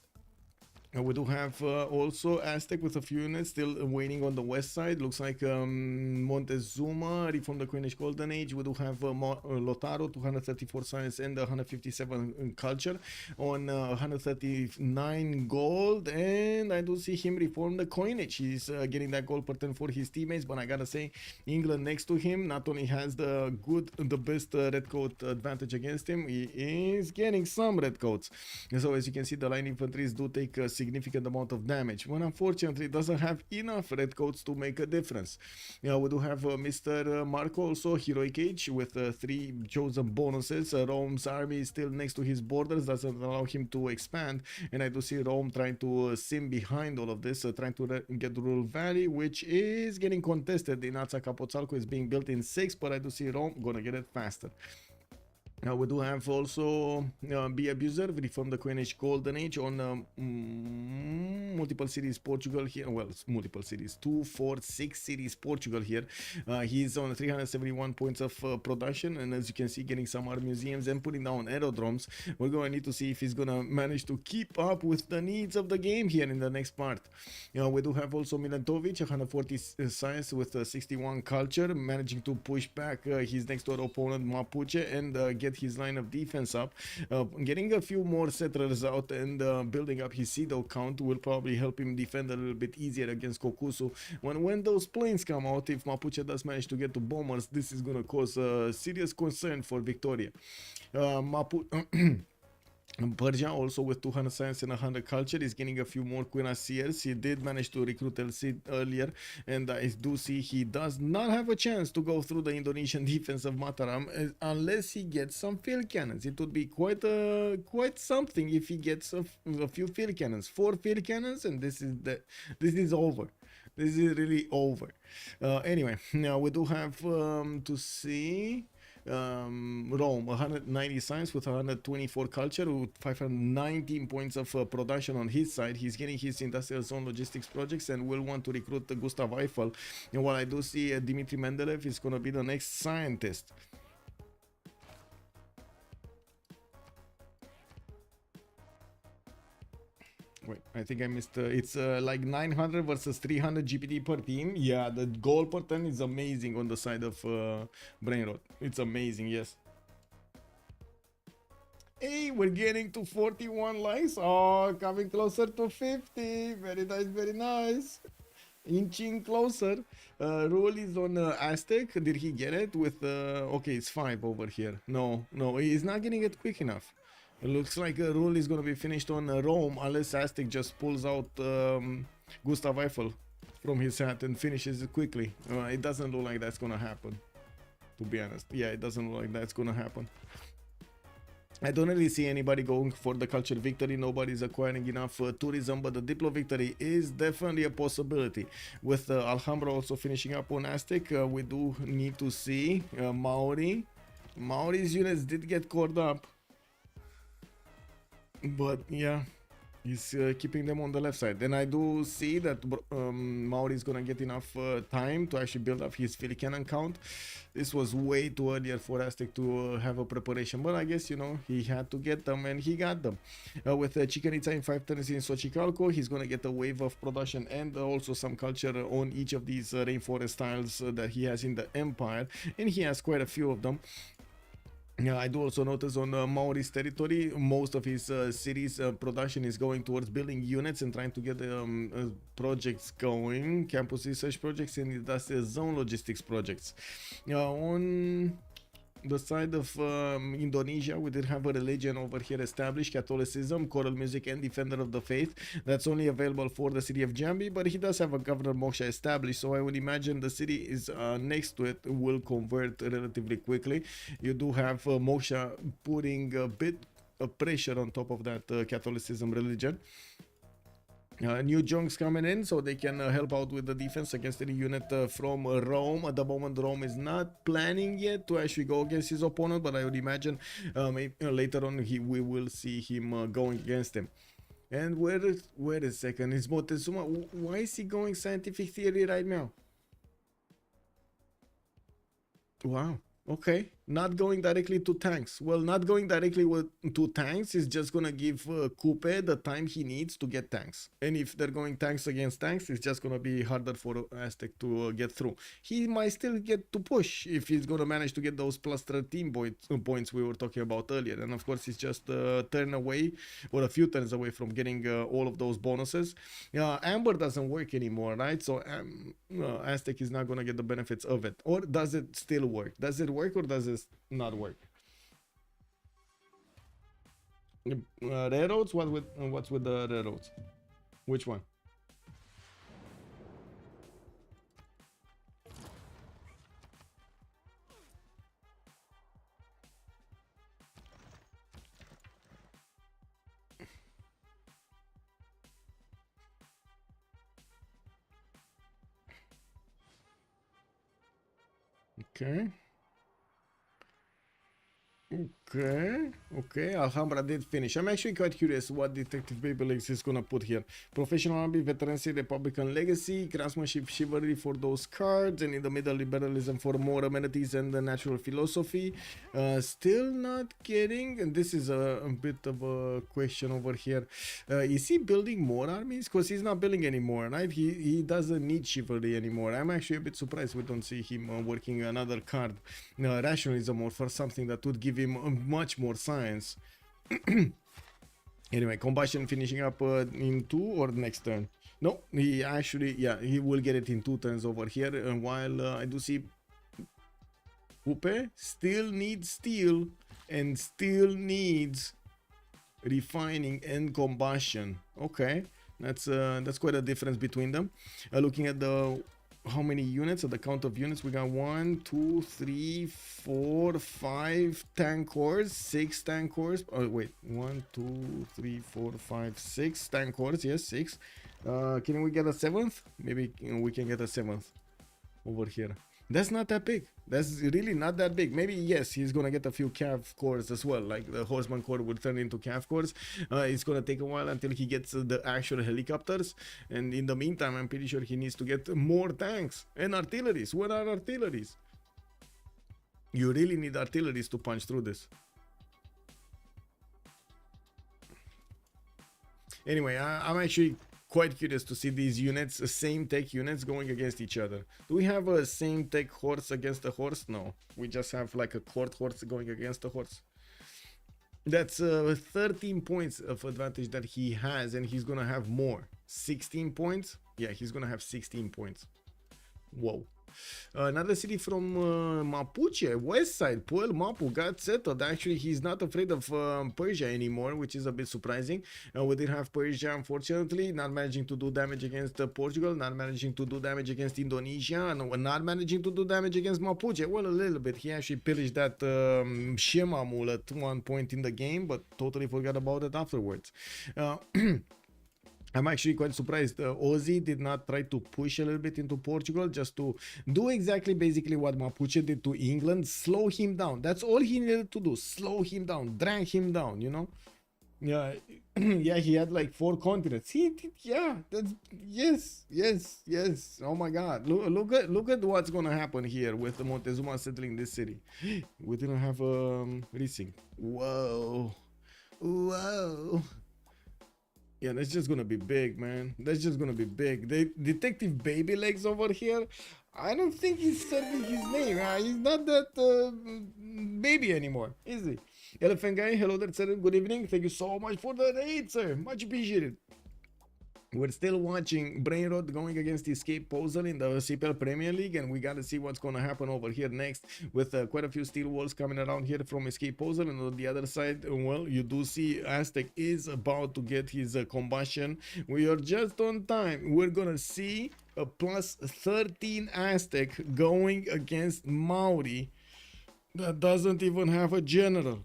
C: We do have also Aztec with a few units still waiting on the west side. Looks like Montezuma reformed the Queen Age Golden Age. We do have Lotaro 234 science and 157 culture on 139 gold, and I do see him reform the coinage. He's getting that gold per turn for his teammates, but I gotta say England next to him not only has the best red coat advantage against him, he is getting some red coats. And so as you can see, the line infantries do take a significant amount of damage, when unfortunately it doesn't have enough red coats to make a difference. We do have Mr. Marco also, Heroic Age with 3 chosen bonuses. Rome's army is still next to his borders, doesn't allow him to expand, and I do see Rome trying to sim behind all of this, trying to get Rural Valley, which is getting contested. In Azcapotzalco is being built in 6, but I do see Rome gonna get it faster. We do have also Be Abuser from the Queen Age Golden Age on multiple cities Portugal here. Well, it's multiple cities, 2, 4, 6 cities Portugal here. He's on 371 points of production, and as you can see, getting some art museums and putting down aerodromes. We're going to need to see if he's going to manage to keep up with the needs of the game here in the next part. We do have also Milantovic, 140 science with 61 culture, managing to push back his next door opponent Mapuche and get his line of defense up. Getting a few more settlers out and building up his Sido count will probably help him defend a little bit easier against Kokusu. When those planes come out, if Mapuche does manage to get to bombers, this is going to cause serious concern for Victoria. Persia also with 200 science and 100 culture is getting a few more cuirassiers. He did manage to recruit El Cid earlier, and I do see he does not have a chance to go through the Indonesian defense of Mataram unless he gets some field cannons. It would be quite something if he gets a few field cannons. 4 field cannons, and this is over. This is really over. Anyway, now we do have to see Rome, 190 science with 124 culture with 519 points of production on his side. He's getting his industrial zone logistics projects and will want to recruit Gustav Eiffel. And while I do see Dmitry Mendeleev is going to be the next scientist. Wait, I think I missed. It's like 900 versus 300 GPT per team. Yeah, the goal per turn is amazing on the side of Brainrot. It's amazing, yes. Hey, we're getting to 41 likes. Oh, coming closer to 50. Very nice, very nice. Inching closer. Rule is on Aztec. Did he get it with? Okay, it's 5 over here. No, he's not getting it quick enough. It looks like a rule is going to be finished on Rome unless Aztec just pulls out Gustav Eiffel from his hat and finishes it quickly. It doesn't look like that's going to happen, to be honest. Yeah, it doesn't look like that's going to happen. I don't really see anybody going for the culture victory. Nobody's acquiring enough tourism, but the Diplo victory is definitely a possibility. With Alhambra also finishing up on Aztec, we do need to see Maori. Maori's units did get caught up. But yeah, he's keeping them on the left side. Then I do see that Maori is gonna get enough time to actually build up his Philly cannon count. This was way too earlier for Aztec to have a preparation, but I guess, you know, he had to get them and he got them. With Chichen Itza in 5 turns in Xochicalco, he's gonna get a wave of production and also some culture on each of these rainforest tiles that he has in the empire, and he has quite a few of them. Yeah, I do also notice on Maori's territory, most of his cities production is going towards building units and trying to get projects going, campus research projects and industrial zone logistics projects. On the side of Indonesia, we did have a religion over here established, Catholicism, choral music and defender of the faith. That's only available for the city of Jambi, but he does have a governor Moksha established, so I would imagine the city is next to it will convert relatively quickly. You do have Moksha putting a bit of pressure on top of that Catholicism religion. New junks coming in so they can help out with the defense against any unit from Rome. At the moment, Rome is not planning yet to actually go against his opponent, but I would imagine maybe, later on we will see him going against him. And wait a second, is Montezuma, why is he going scientific theory right now? Wow. Okay, not going directly to tanks. Well, not going directly to tanks is just gonna give Coupe the time he needs to get tanks. And if they're going tanks against tanks, it's just gonna be harder for Aztec to get through. He might still get to push if he's gonna manage to get those plus 13 points we were talking about earlier. And of course, he's just a turn away or a few turns away from getting all of those bonuses. Amber doesn't work anymore, right? So Aztec is not gonna get the benefits of it. Or does it still work? Does it work or does it not work? Railroads? What's with the railroads? Which one? Okay. Okay, Alhambra did finish. I'm actually quite curious what Detective Babylegs is gonna put here. Professional Army, Veterancy, Republican Legacy, Craftsmanship, Chivalry for those cards, and in the middle, Liberalism for more amenities and the Natural Philosophy. Still not getting, and this is a bit of a question over here. Is he building more armies? Because he's not building anymore, right? He doesn't need Chivalry anymore. I'm actually a bit surprised we don't see him working another card, Rationalism, or for something that would give him much more science. Anyway, Combustion finishing up in 2 or next turn. No, he actually, yeah, he will get it in 2 turns over here. And while I do see Upe still needs steel and still needs refining and combustion. Okay, that's quite a difference between them. Looking at the how many units, at the count of units, we got 1, 2, 3, 4, 5 tank cores, 6 tank cores. Oh wait, 1, 2, 3, 4, 5, 6 tank cores. Yes, 6. Can we get a 7th? Maybe we can get a 7th over here. That's not that big. That's really not that big. Maybe, yes, he's gonna get a few calf cores as well. Like the horseman core would turn into calf cores. It's gonna take a while until he gets the actual helicopters. And in the meantime, I'm pretty sure he needs to get more tanks and artilleries. Where are artilleries? You really need artilleries to punch through this. Anyway, I'm actually quite curious to see these units, same tech units, going against each other. Do we have a same tech horse against a horse? No, we just have like a court horse going against a horse. That's 13 points of advantage that he has, and he's gonna have more. 16 points? Yeah, he's gonna have 16 points. Whoa. Another city from Mapuche, west side, Puel Mapu got settled. Actually, he's not afraid of Persia anymore, which is a bit surprising. We did have Persia, unfortunately, not managing to do damage against Portugal, not managing to do damage against Indonesia, and not managing to do damage against Mapuche. Well, a little bit. He actually pillaged that Shemamul at one point in the game, but totally forgot about it afterwards. I'm actually quite surprised Ozzy did not try to push a little bit into Portugal, just to do exactly basically what Mapuche did to England, slow him down. That's all he needed to do, slow him down, drag him down, you know. Yeah, yeah, he had like 4 continents. He did, yeah, that's, yes. Oh my God, look at what's gonna happen here with Montezuma settling this city. We didn't have Rising. Whoa. Yeah, that's just gonna be big, man. That's just gonna be big. The Detective Baby Legs over here, I don't think he's serving his name. He's not that baby anymore, is he? Elephant Guy, hello there, sir. Good evening. Thank you so much for the raid, sir. Much appreciated. We're still watching Brainrot going against Escape Posel in the CPL Premier League, and we gotta see what's gonna happen over here next with quite a few steel walls coming around here from Escape Posel. And on the other side, well, you do see Aztec is about to get his combustion. We are just on time. We're gonna see a plus 13 Aztec going against Maori that doesn't even have a general.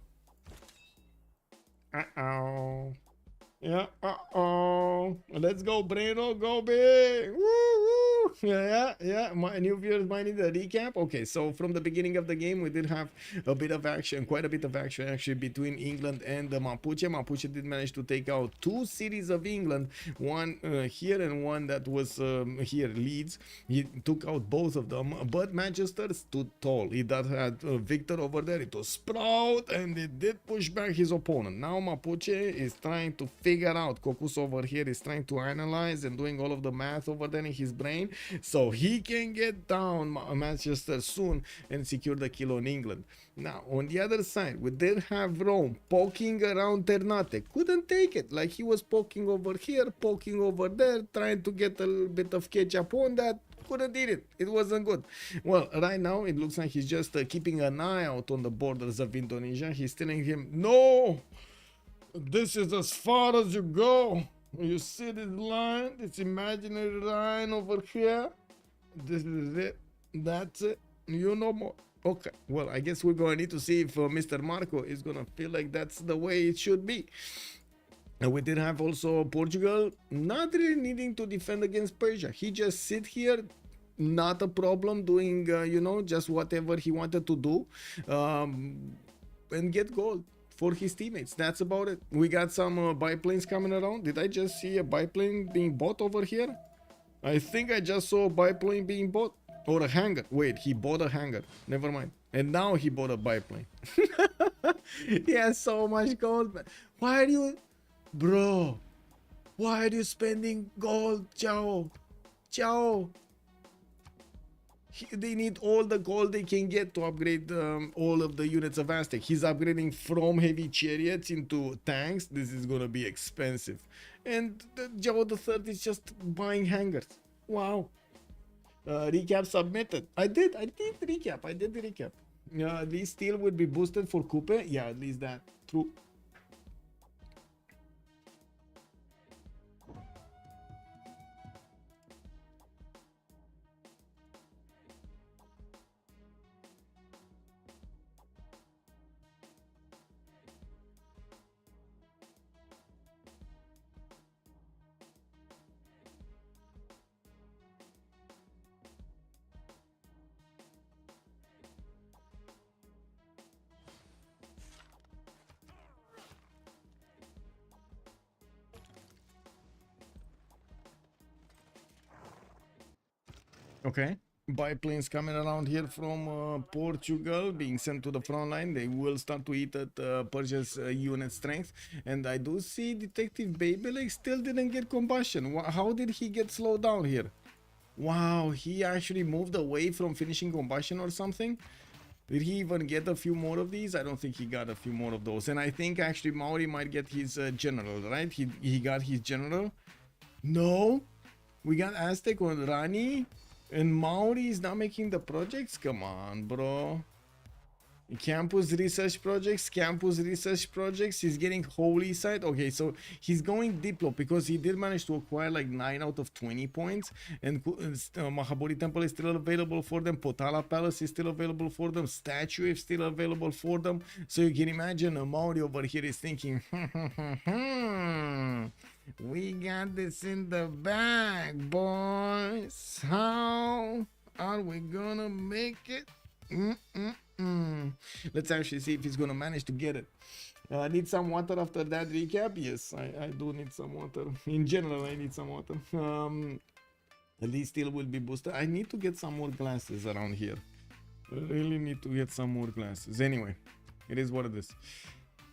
C: Yeah, let's go, Breno, go big. Woo, woo. Yeah. My new viewers might need a recap. Okay, so from the beginning of the game, we did have a bit of action, quite a bit of action actually between England and the Mapuche. Mapuche did manage to take out 2 cities of England, one here and one that was here, Leeds. He took out both of them, but Manchester stood tall. He did had Victor over there. It was Sprout, and it did push back his opponent. Now Mapuche is trying to figure out, Kokus over here is trying to analyze and doing all of the math over there in his brain, so he can get down Manchester soon and secure the kill on England. Now on the other side, we did have Rome poking around Ternate, couldn't take it. Like, he was poking over here, poking over there, trying to get a little bit of ketchup on that, couldn't eat it. It wasn't good. Well, right now it looks like he's just keeping an eye out on the borders of Indonesia. He's telling him, no, this is as far as you go. You see this line, this imaginary line over here? This is it. That's it. You know more. Okay, well, I guess we're going to need to see if Mr. Marco is going to feel like that's the way it should be. And we did have also Portugal not really needing to defend against Persia. He just sit here, not a problem, doing, you know, just whatever he wanted to do, and get gold for his teammates. That's about it. We got some biplanes coming around. Did I just see a biplane being bought over here? I think I just saw a biplane being bought. Or a hangar. Wait, he bought a hangar. Never mind. And now he bought a biplane. He has so much gold, man. Why are you... Bro, why are you spending gold, Chao? They need all the gold they can get to upgrade all of the units of Aztec. He's upgrading from heavy chariots into tanks. This is gonna be expensive. And Joe the Third is just buying hangars. Wow. Recap submitted. I did recap. I did the recap. These steel would be boosted for Coupe. Yeah, at least that. True. Okay. Biplanes coming around here from Portugal being sent to the front line. They will start to eat at Persia's unit strength. And I do see Detective Babyleg still didn't get combustion. How did he get slowed down here? Wow, he actually moved away from finishing combustion or something. Did he even get a few more of these? I don't think he got a few more of those. And I think actually Maori might get his general, right? He got his general. No, we got Aztec on Rani. And Maori is not making the projects? Come on, bro. Campus research projects, he's getting holy site. Okay, so he's going Diplo because he did manage to acquire like 9 out of 20 points, and Mahabodhi Temple is still available for them, Potala Palace is still available for them, Statue is still available for them. So you can imagine Maori over here is thinking, we got this in the bag, boys. How are we gonna make it? Let's actually see if he's gonna manage to get it. Need some water after that recap? Yes, I do need some water. In general, I need some water. At least still will be boosted. I need to get some more glasses around here. I really need to get some more glasses. Anyway, it is what it is.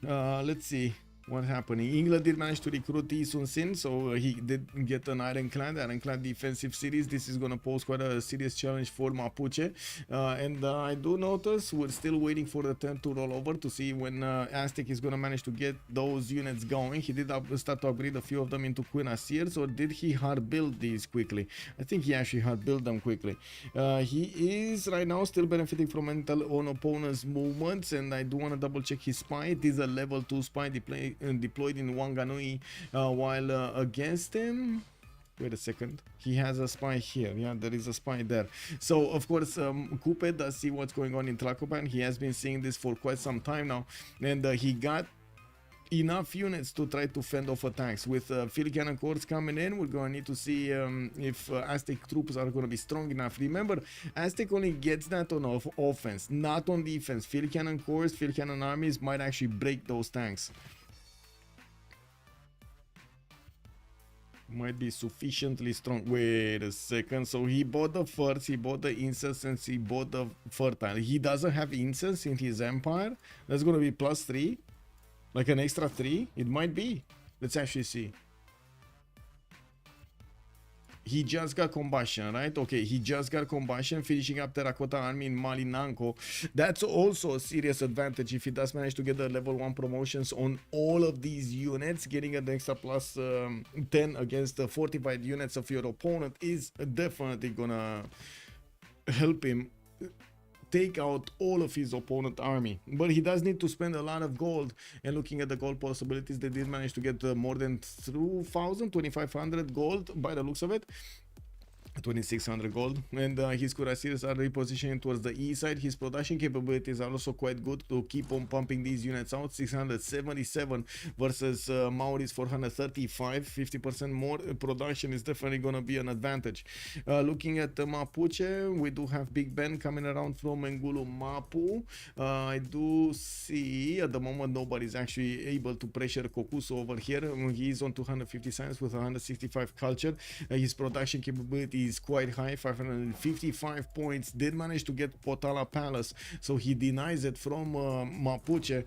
C: Let's see what happened. England did manage to recruit Yi Sun Sin, so he did get an ironclad defensive series. This is gonna pose quite a serious challenge for Mapuche, and I do notice we're still waiting for the turn to roll over to see when Aztec is gonna manage to get those units going. He did start to upgrade a few of them into Queen Asirs, or did he hard build these quickly? I think he actually hard built them quickly. He is right now still benefiting from intel on opponent's movements, and I do want to double check his spy. It is a level 2 spy deployed in Wanganui, while against him, wait a second, he has a spy here. Yeah, there is a spy there. So of course Coupe does see what's going on in Tlacopan. He has been seeing this for quite some time now, and he got enough units to try to fend off attacks. With field cannon corps coming in, we're going to need to see if Aztec troops are going to be strong enough. Remember, Aztec only gets that on offense, not on defense. Field cannon corps, field cannon armies might actually break those tanks. Might be sufficiently strong. Wait a second. So he bought the first, he bought the incense, and he bought the fertile. He doesn't have incense in his empire. That's going to be +3. Like an extra 3? It might be. Let's actually see. He just got combustion, right? Okay, he just got combustion, finishing up Terracotta Army in Malinanco. That's also a serious advantage if he does manage to get the level 1 promotions on all of these units. Getting an extra +10 against the fortified units of your opponent is definitely gonna help him take out all of his opponent army. But he does need to spend a lot of gold, and looking at the gold possibilities, they did manage to get more than 2,500 gold by the looks of it. 2,600 gold, and his cuirassiers are repositioning towards the east side. His production capabilities are also quite good to keep on pumping these units out. 677 versus Maori's 435, 50% more production is definitely going to be an advantage. Looking at Mapuche, we do have Big Ben coming around from Engulu Mapu. I do see at the moment nobody's actually able to pressure Kokuso over here. He's on 250 science with 165 culture. His production capability is quite high, 555 points. Did manage to get Potala Palace, so he denies it from Mapuche.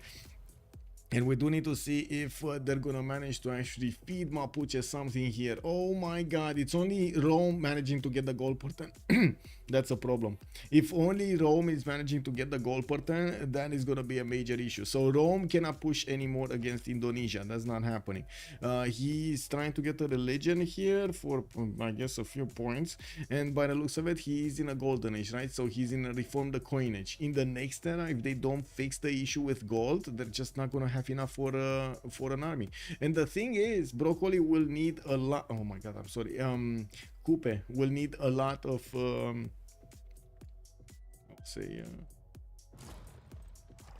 C: And we do need to see if they're gonna manage to actually feed Mapuche something here. Oh my god, it's only Rome managing to get the goal per turn. That's a problem. If only Rome is managing to get the goal per turn, that is gonna be a major issue. So Rome cannot push anymore against Indonesia. That's not happening. He's trying to get a religion here for, I guess, a few points. And by the looks of it, he's in a golden age, right? So he's in a reform the coinage. In the next era, if they don't fix the issue with gold, they're just not gonna have enough for an army. And the thing is, Broccoli will need a lot. Oh my god, I'm sorry. Coupe will need a lot of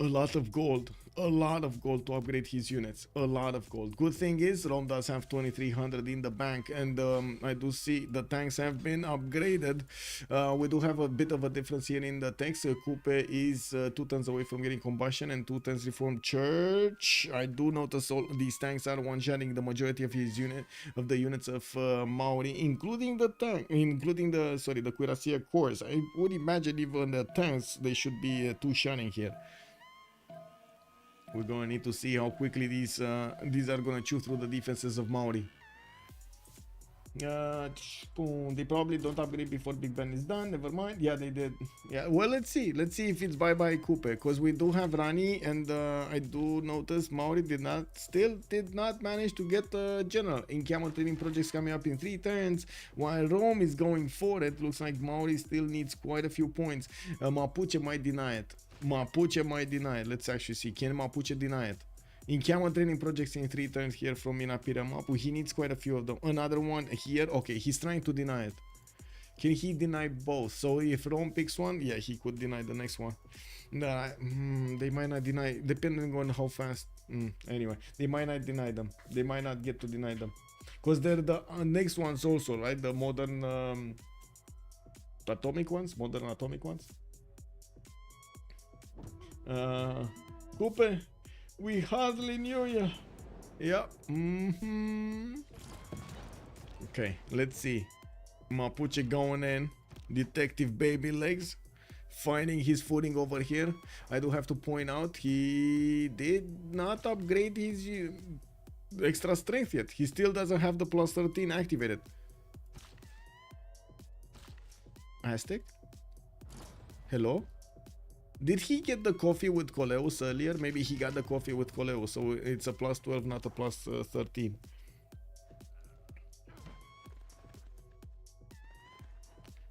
C: a lot of gold. a lot of gold to upgrade his units. A lot of gold. Good thing is Rome does have 2300 in the bank, and I do see the tanks have been upgraded. We do have a bit of a difference here in the tanks. Coupe is 2 turns away from getting combustion and 2 turns reformed church. I do notice all these tanks are one-shotting the majority of his units of Maori, including the cuirassier cores. I would imagine even the tanks, they should be two-shotting here. We're gonna need to see how quickly these are gonna chew through the defenses of Maori. They probably don't upgrade before Big Ben is done. Never mind. Yeah, they did. Yeah, well, let's see if it's bye-bye Coupe, because we do have Rani, and I do notice Maori still did not manage to get the general. In camel training projects coming up in 3 turns, while Rome is going for it. Looks like Maori still needs quite a few points. Mapuche might deny it. Let's actually see. Can Mapuche deny it? In camel training projects in 3 turns here from Inapira Mapu, he needs quite a few of them. Another one here. Okay, he's trying to deny it. Can he deny both? So if Rome picks one, yeah, he could deny the next one. They might not deny, depending on how fast. Anyway, they might not deny them. They might not get to deny them, because they're the next ones also, right? The modern atomic ones. Coupe, we hardly knew you. Yeah. Okay, let's see. Mapuche going in. Detective Baby Legs finding his footing over here. I do have to point out he did not upgrade his extra strength yet. He still doesn't have the plus 13 activated. Aztec? Hello? Did he get the coffee with Coleus earlier? Maybe he got the coffee with Coleus, so it's a plus 12, not a plus 13.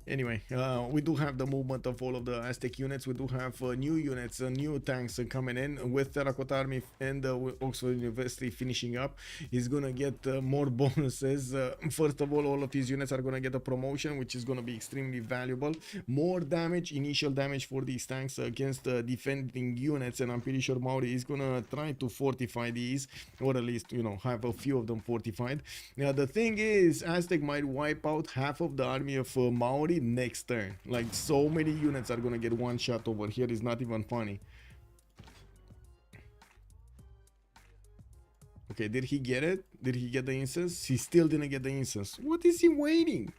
C: Anyway, we do have the movement of all of the Aztec units. We do have new units, new tanks coming in with Terracotta Army and Oxford University finishing up. He's gonna get more bonuses. First of all of his units are gonna get a promotion, which is gonna be extremely valuable. More damage, initial damage for these tanks against defending units, and I'm pretty sure Maori is gonna try to fortify these, or at least, you know, have a few of them fortified. Now the thing is, Aztec might wipe out half of the army of Maori next turn. Like, so many units are gonna get one shot over here. It's not even funny. Okay, did he get it? Did he get the incense? He still didn't get the incense. What is he waiting?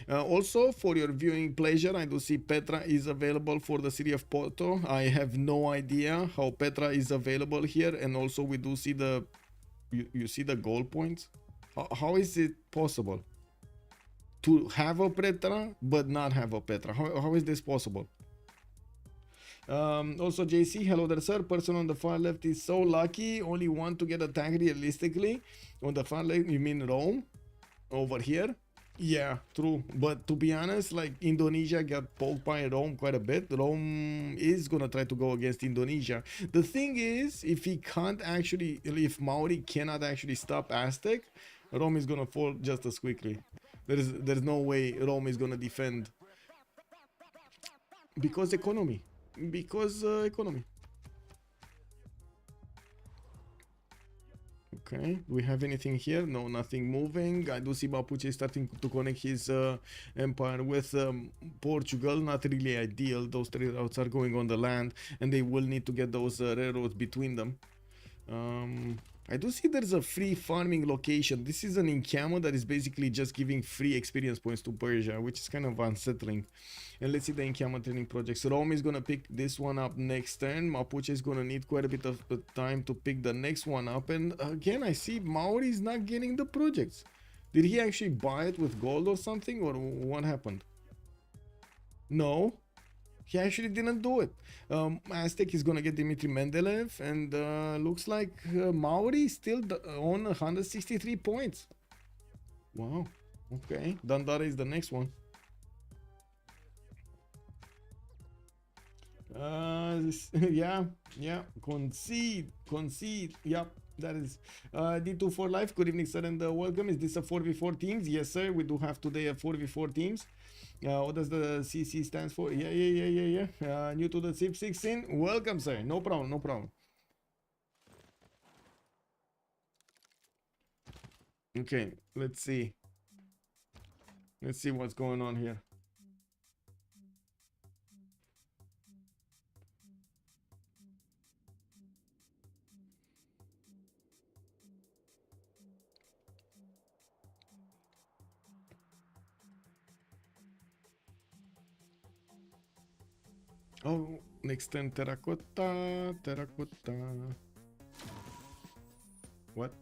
C: Also, for your viewing pleasure, I do see Petra is available for the city of Porto. I have no idea how Petra is available here, and also we do see the you see the goal points. How is it possible to have a Petra but not have a Petra? How is this possible? Also, JC, hello there, sir. Person on the far left is so lucky. Only one to get attacked realistically. On the far left, you mean Rome? Over here? Yeah, true. But to be honest, like, Indonesia got poked by Rome quite a bit. Rome is gonna try to go against Indonesia. The thing is, if Maori cannot actually stop Aztec, Rome is gonna fall just as quickly. There's no way Rome is gonna defend, because economy. Okay, do we have anything here? No, nothing moving. I do see Mapuche starting to connect his empire with Portugal. Not really ideal. Those trade routes are going on the land, and they will need to get those railroads between them. I do see there's a free farming location. This is an encampment that is basically just giving free experience points to Persia, which is kind of unsettling. And let's see the encampment training projects. Rome is gonna pick this one up next turn. Mapuche is gonna need quite a bit of time to pick the next one up. And again, I see Maori is not getting the projects. Did he actually buy it with gold or something, or what happened? No. He actually didn't do it. Aztec is gonna get Dmitry Mendeleev, and looks like Maori is still on 163 points. Wow. Okay, Dandara is the next one. Yeah. Concede. Yep. That is D2 for life. Good evening, sir, and welcome. Is this a 4v4 teams? Yes, sir. We do have today a 4v4 teams. What does the CC stands for? Yeah. New to the Civ6 scene? Welcome, sir. No problem, no problem. Okay, let's see. Let's see what's going on here. Oh, next turn terracotta. What?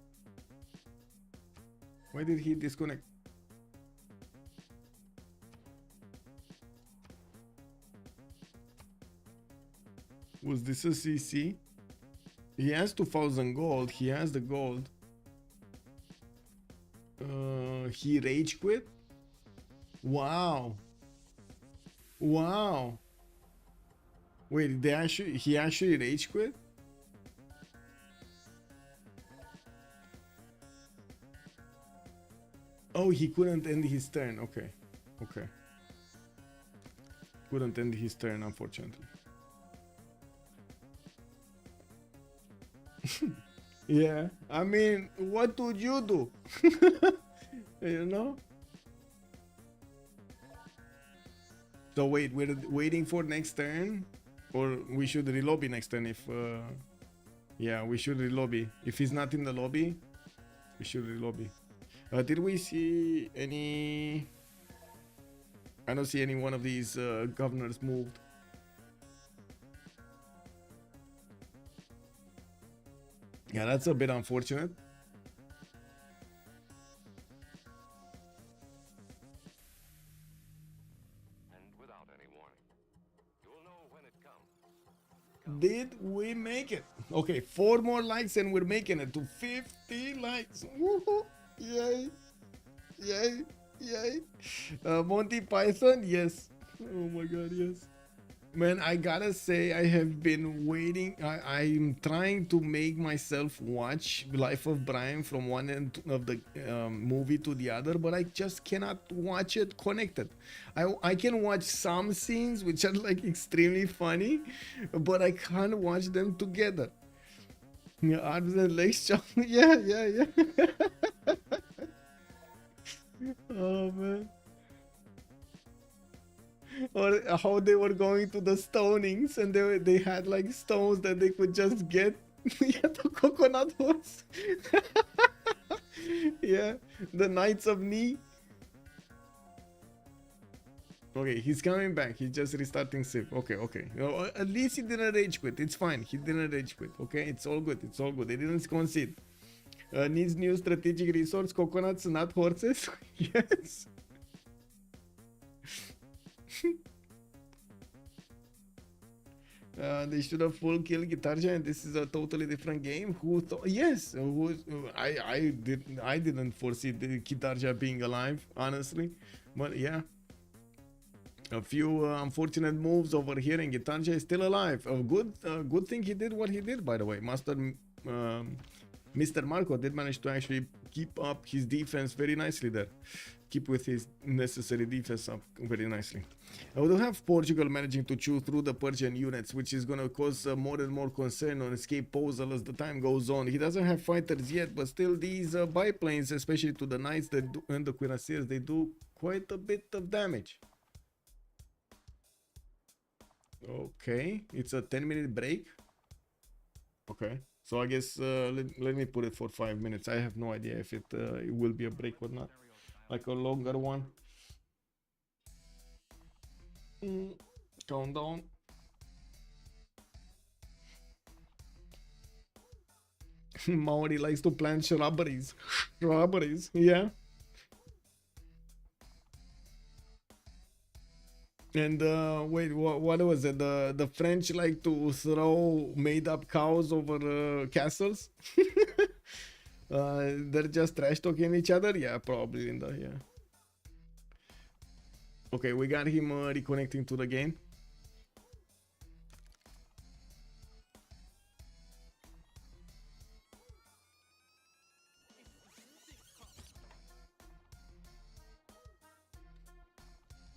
C: Why did he disconnect? Was this a CC? He has 2,000 gold. He has the gold. He rage quit? Wow. Wow. Wait, he actually rage quit? Oh, he couldn't end his turn. Okay. Couldn't end his turn, unfortunately. Yeah, I mean, what would you do? You know? So wait, we're waiting for next turn? Or we should relobby next turn if... yeah, we should relobby. If he's not in the lobby, we should relobby. Did we see any... I don't see any one of these governors moved. Yeah, that's a bit unfortunate.
B: And without any warning. You'll know when it comes.
C: Did we make it? Okay, 4 more likes and we're making it to 50 likes. Woohoo! Yay! Monty Python, yes. Oh my god, yes. Man, I gotta say, I have been waiting. I'm trying to make myself watch Life of Brian from one end of the movie to the other, but I just cannot watch it connected. I can watch some scenes which are like extremely funny, but I can't watch them together. Yeah, arms and legs. Yeah. Oh man. Or how they were going to the stonings and they had like stones that they could just get. Yeah, the coconut horse. Yeah, the Knights of Knee. Okay, he's coming back. He's just restarting Civ. Okay. At least he didn't rage quit. It's fine. He didn't rage quit. Okay, it's all good. They didn't concede. Needs new strategic resource. Coconuts, not horses. Yes. They should have full kill Guitarja, and this is a totally different game. Who thought? Yes, I didn't foresee the Guitarja being alive, honestly, but yeah. A few unfortunate moves over here, and Guitarja is still alive. A good thing he did what he did, by the way. Mr. Marco did manage to actually keep up his defense very nicely there. Keep with his necessary defense up very nicely. We do have Portugal managing to chew through the Persian units, which is going to cause more and more concern on escape Posel as the time goes on. He doesn't have fighters yet, but still these biplanes, especially to the knights and the cuirassiers, they do quite a bit of damage. Okay, it's a 10-minute break. Okay, so I guess let me put it for 5 minutes. I have no idea if it will be a break or not, like a longer one. Countdown. Maori likes to plant shrubberies. Yeah. And wait, what was it? The French like to throw made-up cows over castles. They're just trash talking each other. Yeah, probably in the yeah. Okay, we got him reconnecting to the game.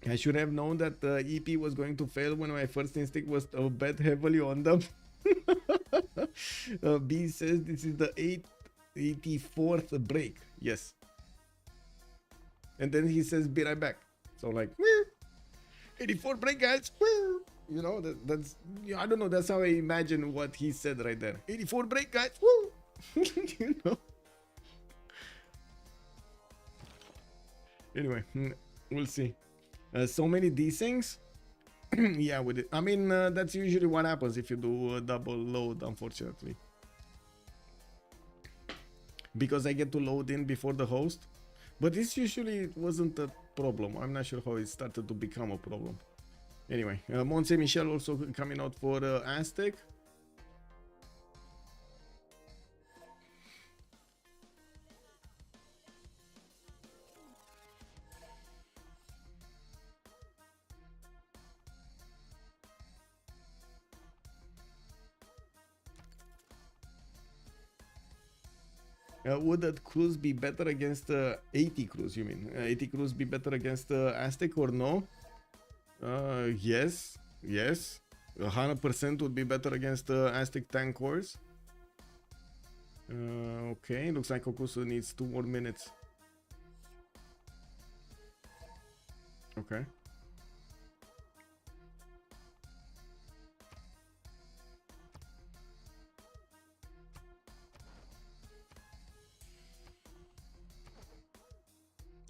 C: I should have known that EP was going to fail when my first instinct was to bet heavily on them. B says this is the 84th break. Yes. And then he says, be right back. So like, 84 break, guys. You know, that's, I don't know. That's how I imagine what he said right there. 84 break, guys. Woo! You know. Anyway, we'll see. So many these things. Yeah, with it. I mean, that's usually what happens if you do a double load, unfortunately. Because I get to load in before the host. But this usually wasn't a problem. I'm not sure how it started to become a problem. Anyway, Monse Michel also coming out for Aztec. Would that cruise be better against 80 cruise, you mean? 80 cruise be better against Aztec or no? Yes. 100% would be better against Aztec tank cores. Okay, looks like Okusu needs 2 more minutes. Okay.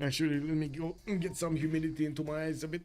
C: Actually, let me go and get some humidity into my eyes a bit.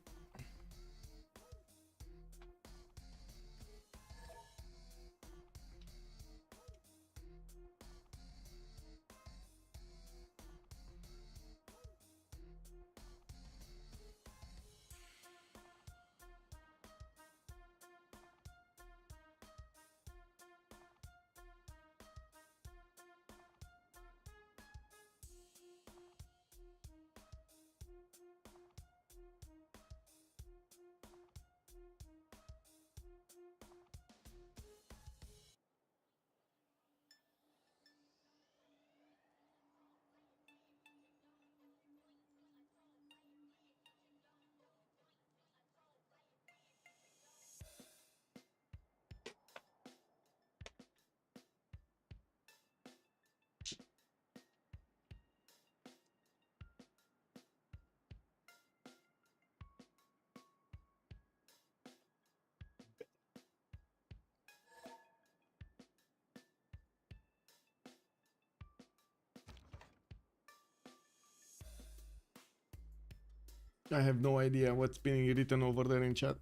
C: I have no idea what's being written over there in chat.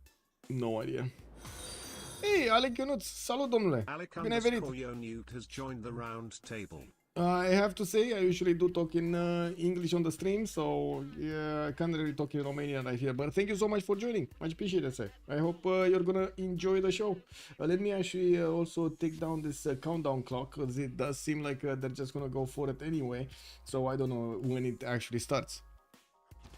C: No idea. Hey, Alec Ionuț, salut domnule. Bine ai venit.
A: Has joined the round table.
C: I have to say, I usually do talk in English on the stream, so yeah, I can't really talk in Romanian right here. But thank you so much for joining. Much appreciated, sir. I hope you're gonna enjoy the show. Let me actually also take down this countdown clock, because it does seem like they're just gonna go for it anyway. So I don't know when it actually starts.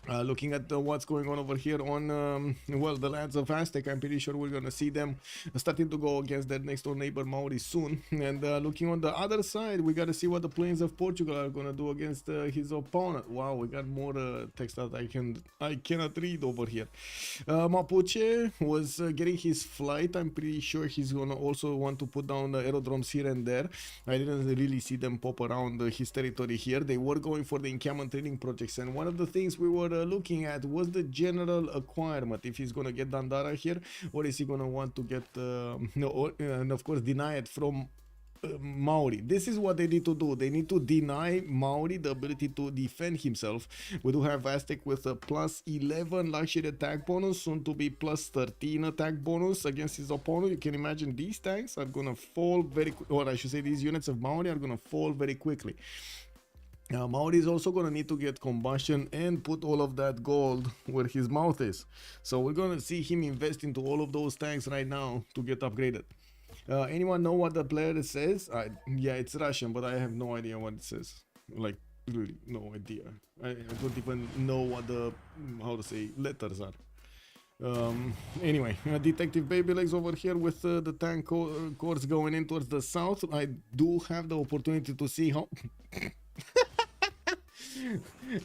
C: Looking at what's going on over here on, well, the lands of Aztec, I'm pretty sure we're gonna see them starting to go against their next door neighbor Maori soon. And looking on the other side, we gotta see what the plains of Portugal are gonna do against his opponent. Wow, we got more text that I cannot read over here. Mapuche was getting his flight. I'm pretty sure he's gonna also want to put down the aerodromes here and there. I didn't really see them pop around his territory here. They were going for the encampment training projects, and one of the things we were looking at was the general acquirement, if he's gonna get Dandara here, or is he gonna want to get and of course deny it from Maori. This is what they need to do. They need to deny Maori the ability to defend himself. We do have Aztec with a plus 11 luxury attack bonus, soon to be plus 13 attack bonus against his opponent. You can imagine these tanks are gonna fall very or I should say these units of Maori are gonna fall very quickly. Maori is also gonna need to get combustion and put all of that gold where his mouth is. So we're gonna see him invest into all of those tanks right now to get upgraded. Anyone know what the player says? Yeah, it's Russian, but I have no idea what it says. Like, really, no idea. I don't even know what the, how to say, letters are. Anyway, Detective Baby Legs over here with the tank course going in towards the south. I do have the opportunity to see how...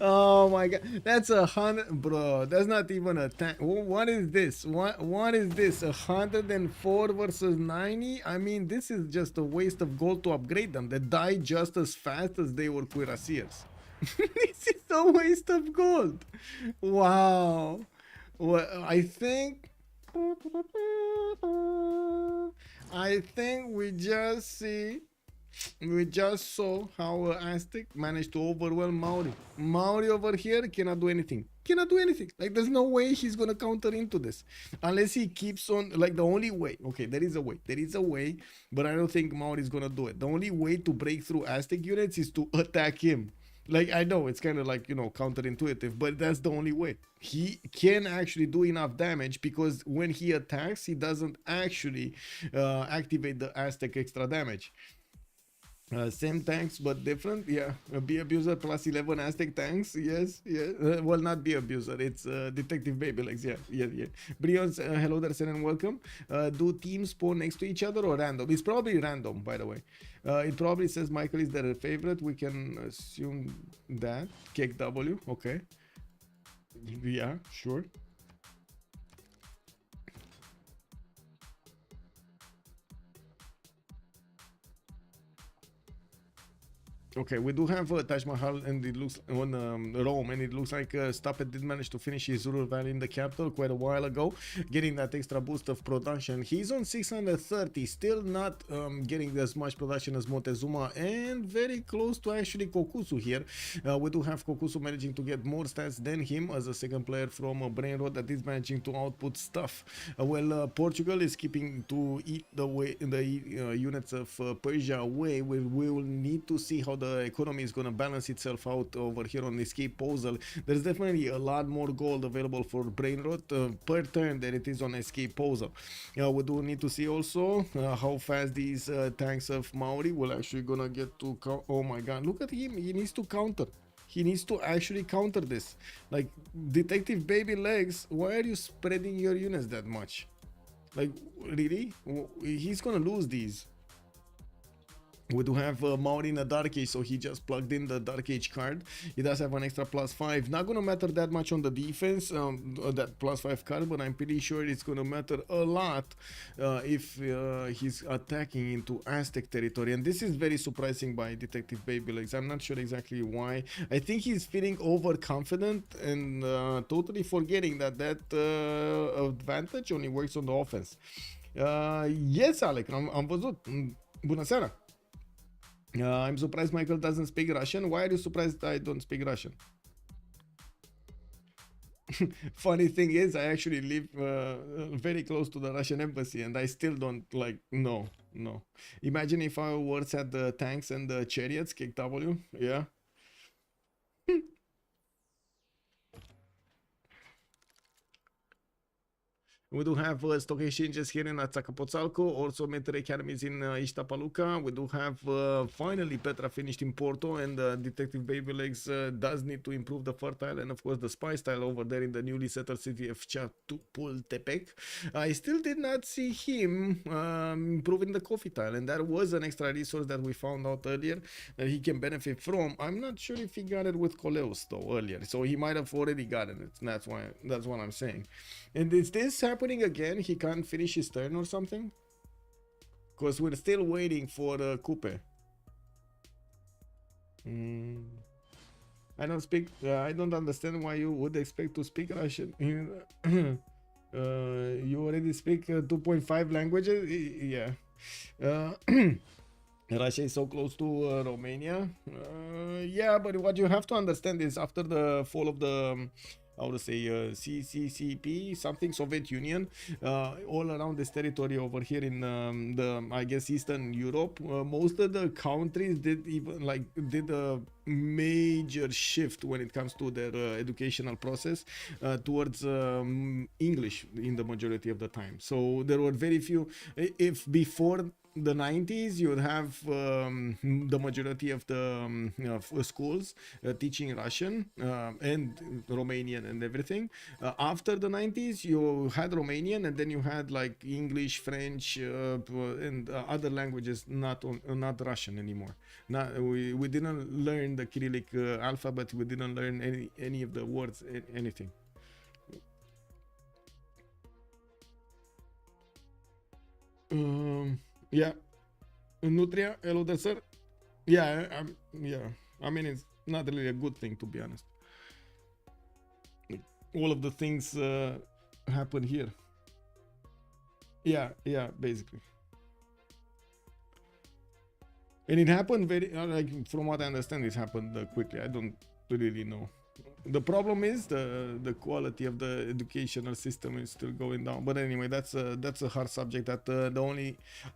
C: Oh my god, that's 100, bro. That's not even a tank. What is this? What is this? 104 versus 90? I mean, this is just a waste of gold to upgrade them. They die just as fast as they were cuirassiers. This is a waste of gold. Wow. Well, I think we just saw how Aztec managed to overwhelm Maori. Maori over here cannot do anything. Cannot do anything. Like, there's no way he's gonna counter into this. Unless he keeps on, like, the only way. Okay, there is a way. There is a way, but I don't think Maori is gonna do it. The only way to break through Aztec units is to attack him. Like, I know it's kind of like, you know, counterintuitive, but that's the only way. He can actually do enough damage because when he attacks, he doesn't actually activate the Aztec extra damage. Same tanks but different. Yeah, Be Abuser plus 11 Aztec tanks. Yes, yeah. Well, not Be Abuser, it's Detective Babylegs. Yeah. Brions, hello there, sir, and welcome. Do teams spawn next to each other or random? It's probably random, by the way. It probably says Michael is their favorite. We can assume that. Cake W, okay. Yeah, sure. Okay, we do have Taj Mahal, and it looks on Rome, and it looks like Stappet did manage to finish his rural valley in the capital quite a while ago, getting that extra boost of production. He's on 630, still not getting as much production as Montezuma, and very close to actually Kokusu here. We do have Kokusu managing to get more stats than him as a second player from Brainrot that is managing to output stuff. Portugal is keeping to eat the units of Persia away. We will need to see how the economy is going to balance itself out over here on Escape Posel. There's definitely a lot more gold available for Brainrot per turn than it is on Escape Posel. We do need to see also how fast these tanks of Maori will actually gonna get to oh my god, look at him, he needs to counter. He needs to actually counter this. Like, Detective Baby Legs, why are you spreading your units that much? Like, really? He's gonna lose these. We do have Maori in the Dark Age, so he just plugged in the Dark Age card. He does have an extra +5. Not gonna matter that much on the defense, that +5 card, but I'm pretty sure it's gonna matter a lot if he's attacking into Aztec territory. And this is very surprising by Detective Babylegs. I'm not sure exactly why. I think he's feeling overconfident and totally forgetting that advantage only works on the offense. Yes, Alec, am văzut. Bună seara. I'm surprised Michael doesn't speak Russian. Why are you surprised I don't speak Russian? Funny thing is, I actually live very close to the Russian embassy, and I still don't, like, no. Imagine if our words had the tanks and the chariots, kick W, yeah. We do have stock exchanges here in Azcapotzalco, also military academies in Iztapaluca. We do have finally Petra finished in Porto, and Detective Babylegs does need to improve the fertile and of course the spy style over there in the newly settled city of Chapultepec. I still did not see him improving the coffee tile, and that was an extra resource that we found out earlier that he can benefit from. I'm not sure if he got it with Coleus though earlier, so he might have already gotten it. That's what I'm saying. And is this happening again? He can't finish his turn or something? Because we're still waiting for Coupe. I don't understand why you would expect to speak Russian. You already speak 2.5 languages? Yeah. Russia is so close to Romania. Yeah, but what you have to understand is after the fall of the CCCP, something, Soviet Union, all around this territory over here in the, I guess, Eastern Europe, most of the countries did a major shift when it comes to their educational process towards English in the majority of the time. So there were very few, if before the 90s, you would have the majority of the schools teaching Russian and Romanian and everything. After the 90s, you had Romanian, and then you had like English, French, and other languages, not Russian anymore. We didn't learn the Cyrillic alphabet. We didn't learn any of the words, anything. Yeah, Nutria, hello there, sir. Yeah, yeah. I mean, it's not really a good thing, to be honest. All of the things happen here. Yeah, basically. And it happened very, like, from what I understand, it happened quickly. I don't really know. The problem is the quality of the educational system is still going down. But anyway, that's a hard subject. That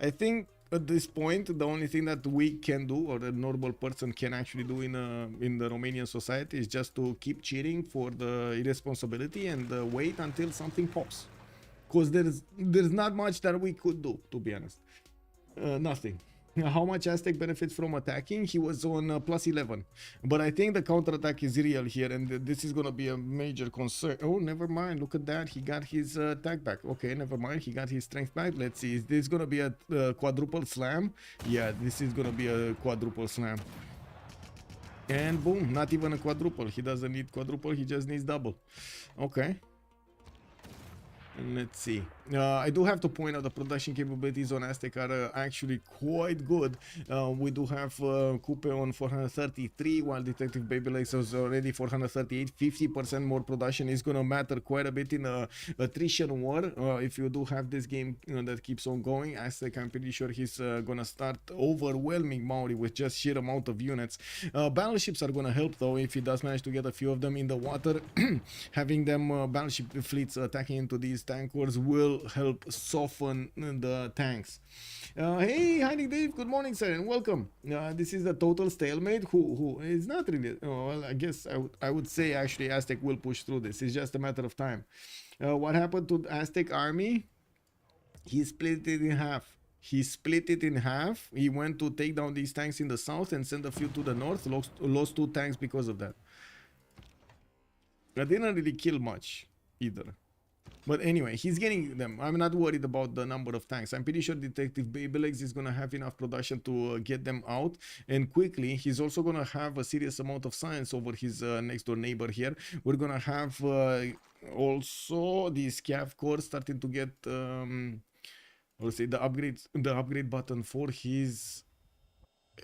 C: I think at this point, the only thing that we can do, or a normal person can actually do in the Romanian society, is just to keep cheering for the irresponsibility and wait until something pops. Because there's not much that we could do, to be honest. Nothing. How much Aztec benefits from attacking? He was on plus 11. But I think the counterattack is real here, and this is going to be a major concern. Oh, never mind. Look at that. He got his attack back. Okay, never mind. He got his strength back. Let's see. Is this going to be a quadruple slam? Yeah, this is going to be a quadruple slam. And boom, not even a quadruple. He doesn't need quadruple. He just needs double. Okay. Let's see. I do have to point out the production capabilities on Aztec are actually quite good. We do have Coupe on 433, while Detective Baby Legs is already 438. 50% more production is going to matter quite a bit in a attrition war. If you do have this game that keeps on going, Aztec, I'm pretty sure he's going to start overwhelming Maori with just sheer amount of units. Battleships are going to help, though, if he does manage to get a few of them in the water. Having them battleship fleets attacking into these tankers will help soften the tanks. Hey, Hiding Dave, good morning, sir, and welcome. This is the total stalemate. Who is not really. Well, I guess I would say actually Aztec will push through this. It's just a matter of time. What happened to the Aztec army? He split it in half. He went to take down these tanks in the south and send a few to the north. Lost 2 tanks because of that. I didn't really kill much either. But anyway, he's getting them. I'm not worried about the number of tanks. I'm pretty sure Detective Babylegs is going to have enough production to get them out. And quickly, he's also going to have a serious amount of science over his next door neighbor here. We're going to have also the Scav core starting to get, let's say, the upgrade button for his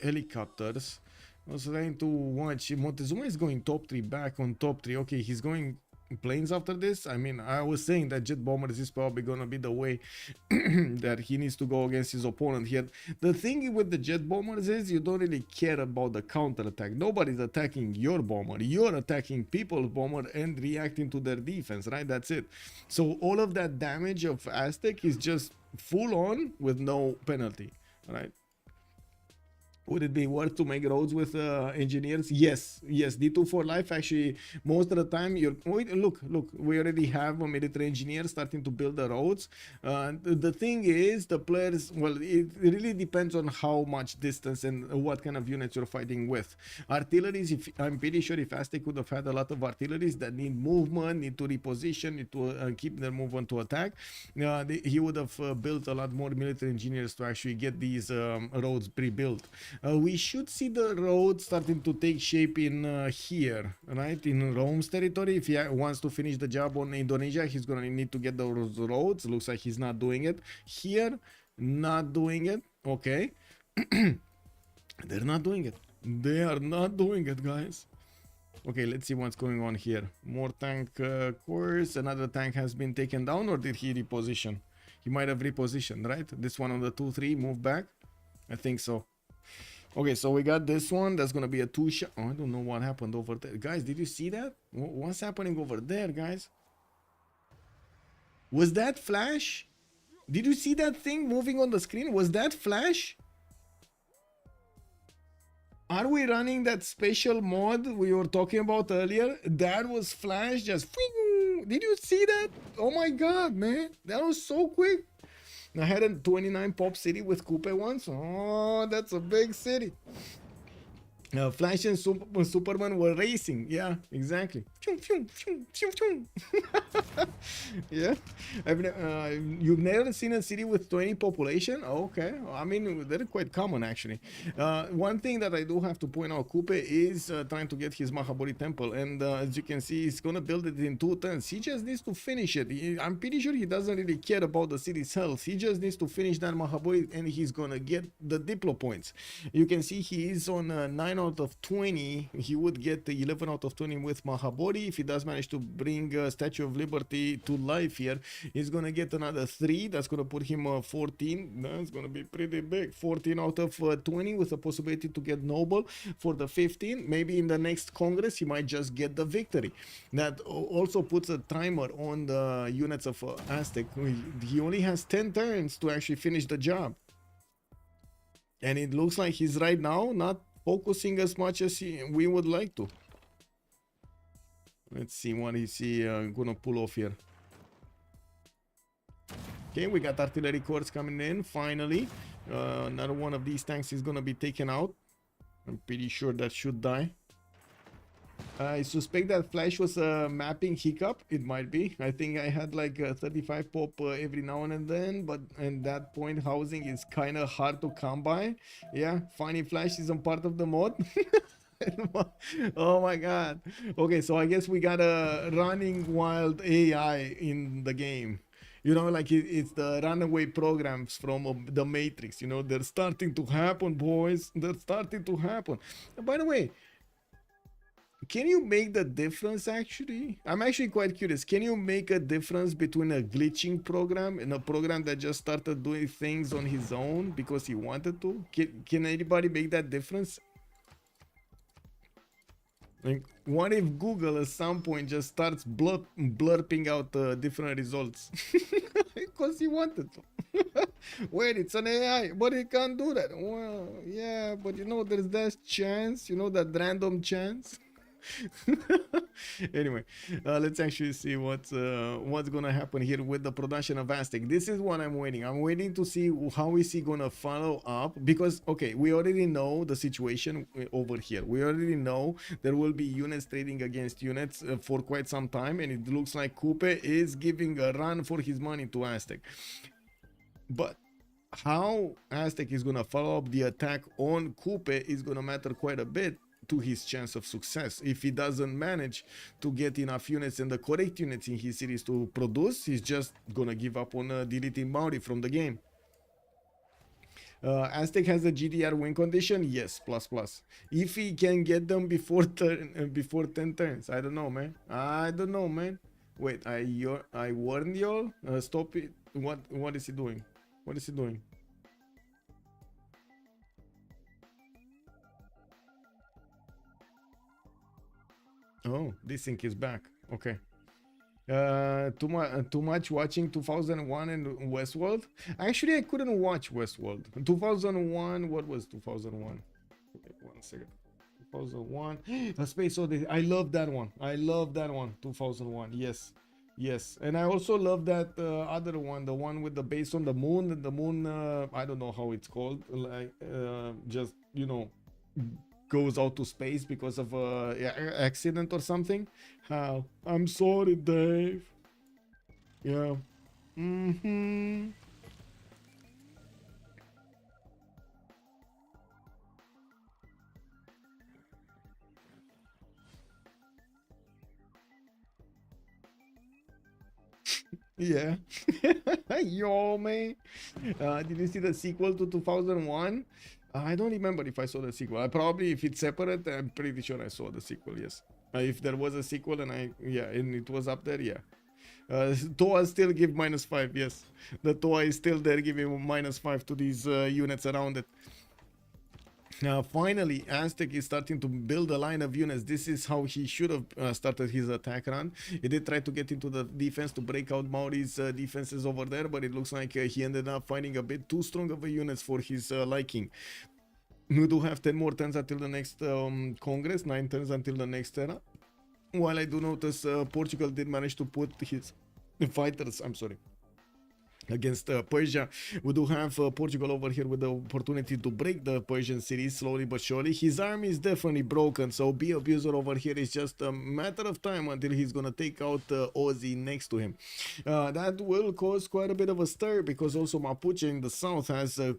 C: helicopters. I was trying to watch. Montezuma is going top 3, back on top 3. Okay, he's going planes after this. I mean, I was saying that jet bombers is probably gonna be the way that he needs to go against his opponent here. The thing with the jet bombers is you don't really care about the counter attack. Nobody's attacking your bomber. You're attacking people's bomber and reacting to their defense, right? That's it. So all of that damage of Aztec is just full on with no penalty, right? Would it be worth to make roads with engineers? Yes, D2 for life. Actually, most of the time, look, we already have a military engineer starting to build the roads. The thing is, the players, well, it really depends on how much distance and what kind of units you're fighting with. Artilleries, I'm pretty sure if Aztec would have had a lot of artilleries that need movement, need to reposition, need to keep their movement to attack, he would have built a lot more military engineers to actually get these roads pre-built. We should see the road starting to take shape in here, right? In Rome's territory. If he wants to finish the job on Indonesia, he's gonna need to get those roads. Looks like he's not doing it. Here, not doing it. Okay. They're not doing it. They are not doing it, guys. Okay, let's see what's going on here. More tank cores. Another tank has been taken down, or did he reposition? He might have repositioned, right? This one on the 2-3 move back. I think so. Okay, so we got this one. That's gonna be a 2-shot. Oh, I don't know what happened over there. Guys, did you see that? What's happening over there, guys? Was that Flash? Did you see that thing moving on the screen? Was that Flash? Are we running that special mod we were talking about earlier? That was Flash just... Did you see that? Oh my god, man. That was so quick. I had a 29 pop city with Coupe once. Oh, that's a big city. Flash and Superman were racing. Yeah, exactly. Yeah. You've never seen a city with 20 population? Okay. I mean, they're quite common, actually. One thing that I do have to point out, Coupe is trying to get his Mahabori temple. And as you can see, he's going to build it in 2 turns. He just needs to finish it. I'm pretty sure he doesn't really care about the city's health. He just needs to finish that Mahabori and he's going to get the Diplo points. You can see he is on 9 out of 20. He would get the 11 out of 20 with Mahabori. If he does manage to bring Statue of Liberty to life here, he's gonna get another 3. That's gonna put him 14. That's gonna be pretty big. 14 out of 20 with the possibility to get Noble for the 15. Maybe in the next Congress he might just get the victory. That also puts a timer on the units of Aztec. He only has 10 turns to actually finish the job. And it looks like he's right now not focusing as much as we would like to. Let's see what is he gonna pull off here. Okay, we got artillery corps coming in finally. Another one of these tanks is gonna be taken out. I'm pretty sure that should die. I suspect that Flash was a mapping hiccup. It might be. I think I had like 35 pop every now and then, but at that point housing is kind of hard to come by. Yeah, Funny Flash isn't part of the mod. Oh my god. Okay, so I guess we got a running wild AI in the game. You know, like it's the runaway programs from the Matrix. You know, they're starting to happen, boys. They're starting to happen. And by the way, can you make the difference actually? I'm actually quite curious. Can you make a difference between a glitching program and a program that just started doing things on his own because he wanted to? Can anybody make that difference? Like, what if Google at some point just starts blurping out different results because he wanted to? Wait, it's an AI, but it can't do that. Well, yeah, but you know, there's that chance, you know, that random chance. Anyway, let's actually see what's gonna happen here with the production of Aztec. This is what I'm waiting to see how is he gonna follow up, because okay, we already know the situation over here. We already know there will be units trading against units for quite some time, and it looks like Coupe is giving a run for his money to Aztec. But how Aztec is gonna follow up the attack on Coupe is gonna matter quite a bit to his chance of success. If he doesn't manage to get enough units and the correct units in his series to produce, he's just gonna give up on deleting Maori from the game. Aztec has a GDR win condition, yes, ++. If he can get them before 10 turns, I don't know, man. I don't know, man. Wait, I warned y'all. Stop it. What is he doing? What is he doing? Oh, this thing is back. Okay. Too much watching 2001 and Westworld. Actually, I couldn't watch Westworld. 2001. What was 2001? Okay, 1 second. 2001. A Space Odyssey. I love that one. I love that one. 2001. Yes. Yes. And I also love that other one, the one with the base on the moon. And the moon, I don't know how it's called. Like, just, you know, goes out to space because of a accident or something. How? I'm sorry, Dave. Yeah. Yeah. Yo, man. Did you see the sequel to 2001? I don't remember if I saw the sequel. I probably, if it's separate, I'm pretty sure I saw the sequel, yes. If there was a sequel and and it was up there, yeah. Toa still give -5, yes. The Toa is still there giving -5 to these units around it. Now, finally, Aztec is starting to build a line of units. This is how he should have started his attack run. He did try to get into the defense to break out Maori's defenses over there, but it looks like he ended up finding a bit too strong of a units for his liking. We do have 10 more turns until the next Congress, 9 turns until the next era. While I do notice Portugal did manage to put his fighters, I'm sorry, against Persia. We do have Portugal over here with the opportunity to break the Persian cities slowly but surely. His army is definitely broken, so B Abuser over here is just a matter of time until he's gonna take out Aussie next to him. That will cause quite a bit of a stir, because also Mapuche in the south has a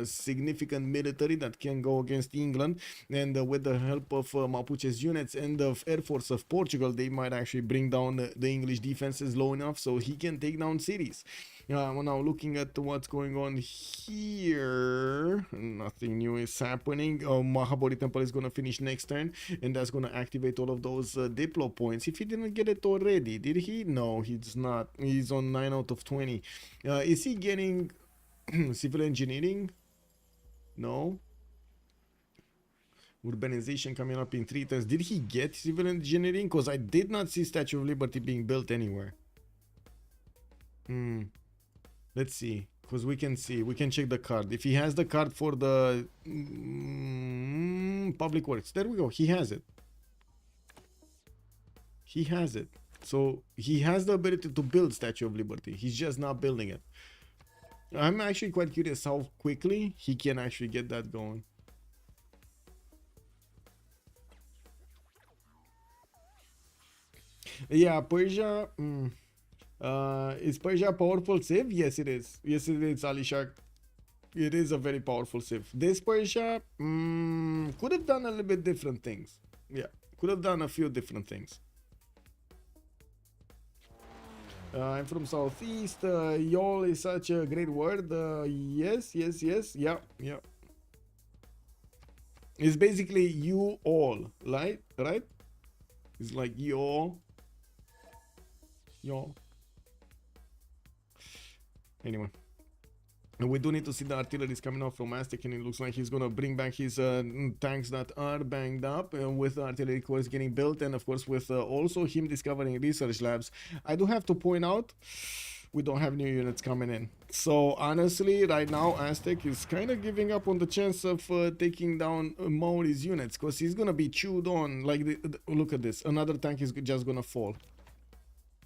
C: significant military that can go against England, and with the help of Mapuche's units and the Air Force of Portugal, they might actually bring down the English defenses low enough so he can take down cities. We're now looking at what's going on here. Nothing new is happening. Mahabodhi Temple is going to finish next turn, and that's going to activate all of those Diplo points. If he didn't get it already, did he? No, he's not. He's on 9 out of 20. Is he getting civil engineering? No. Urbanization coming up in 3 turns. Did he get civil engineering? Because I did not see Statue of Liberty being built anywhere. Let's see, because we can see, we can check the card. If he has the card for the public works, there we go. He has it. He has it. So he has the ability to build Statue of Liberty. He's just not building it. I'm actually quite curious how quickly he can actually get that going. Yeah, Persia. Is Persia a powerful civ? Yes, it is. Yes, it is, Alishak. It is a very powerful civ. This Persia could have done a little bit different things. Yeah, could have done a few different things. I'm from Southeast. Y'all is such a great word. Yes. Yeah. It's basically you all, right? It's like you all. Y'all. Anyway, and we do need to see the artillery is coming off from Aztec, and it looks like he's gonna bring back his tanks that are banged up, with the artillery cores getting built, and of course with also him discovering research labs. I do have to point out, we don't have new units coming in. So honestly, right now Aztec is kind of giving up on the chance of taking down Maori's units, because he's gonna be chewed on. Like, look at this, another tank is just gonna fall.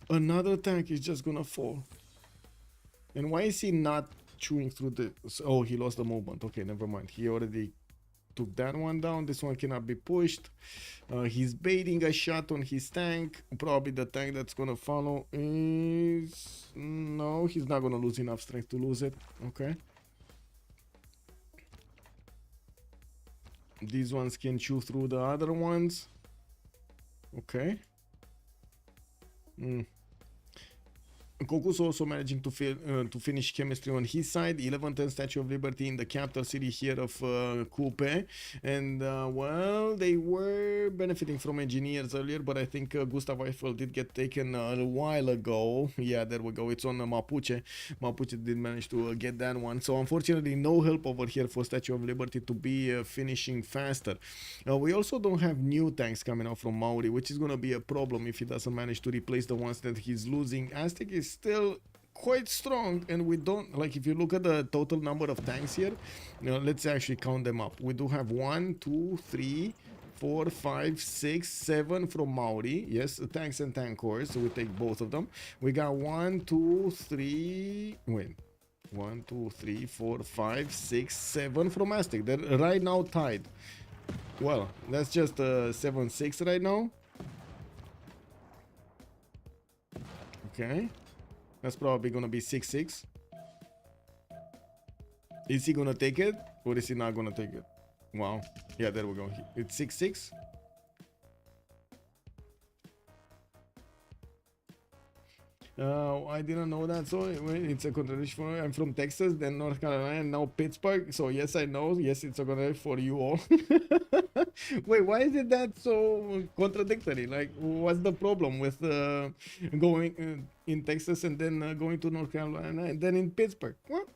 C: Another tank is just gonna fall. And why is he not chewing through the... Oh, he lost the movement. Okay, never mind. He already took that one down. This one cannot be pushed. He's baiting a shot on his tank. Probably the tank that's going to follow is... No, he's not going to lose enough strength to lose it. Okay. These ones can chew through the other ones. Okay. Koku's also managing to finish chemistry on his side. 1110 Statue of Liberty in the capital city here of Coupe, and well, they were benefiting from engineers earlier, but I think Gustav Eiffel did get taken a while ago. Yeah, there we go. It's on Mapuche. Mapuche did manage to get that one. So unfortunately, no help over here for Statue of Liberty to be finishing faster. We also don't have new tanks coming out from Maori, which is going to be a problem if he doesn't manage to replace the ones that he's losing. Aztec is still quite strong, and we don't, like, if you look at the total number of tanks here, let's actually count them up. We do have 1, 2, 3, 4, 5, 6, 7 from Maori. Yes, tanks and tank cores, so we take both of them. We got 1, 2, 3, wait, 1, 2, 3, 4, 5, 6, 7 from Aztec. They're right now tied. Well, that's just 7-6 right now. Okay. That's probably gonna be 6-6. Is he gonna take it, or is he not gonna take it? Wow. Yeah, there we go. It's 6-6. I didn't know that, so it's a contradiction. I'm from Texas, then North Carolina, and now Pittsburgh. So yes, I know. Yes, it's a contradiction for you all. Wait, why is it that so contradictory? Like, what's the problem with going in Texas and then going to North Carolina and then in Pittsburgh? What?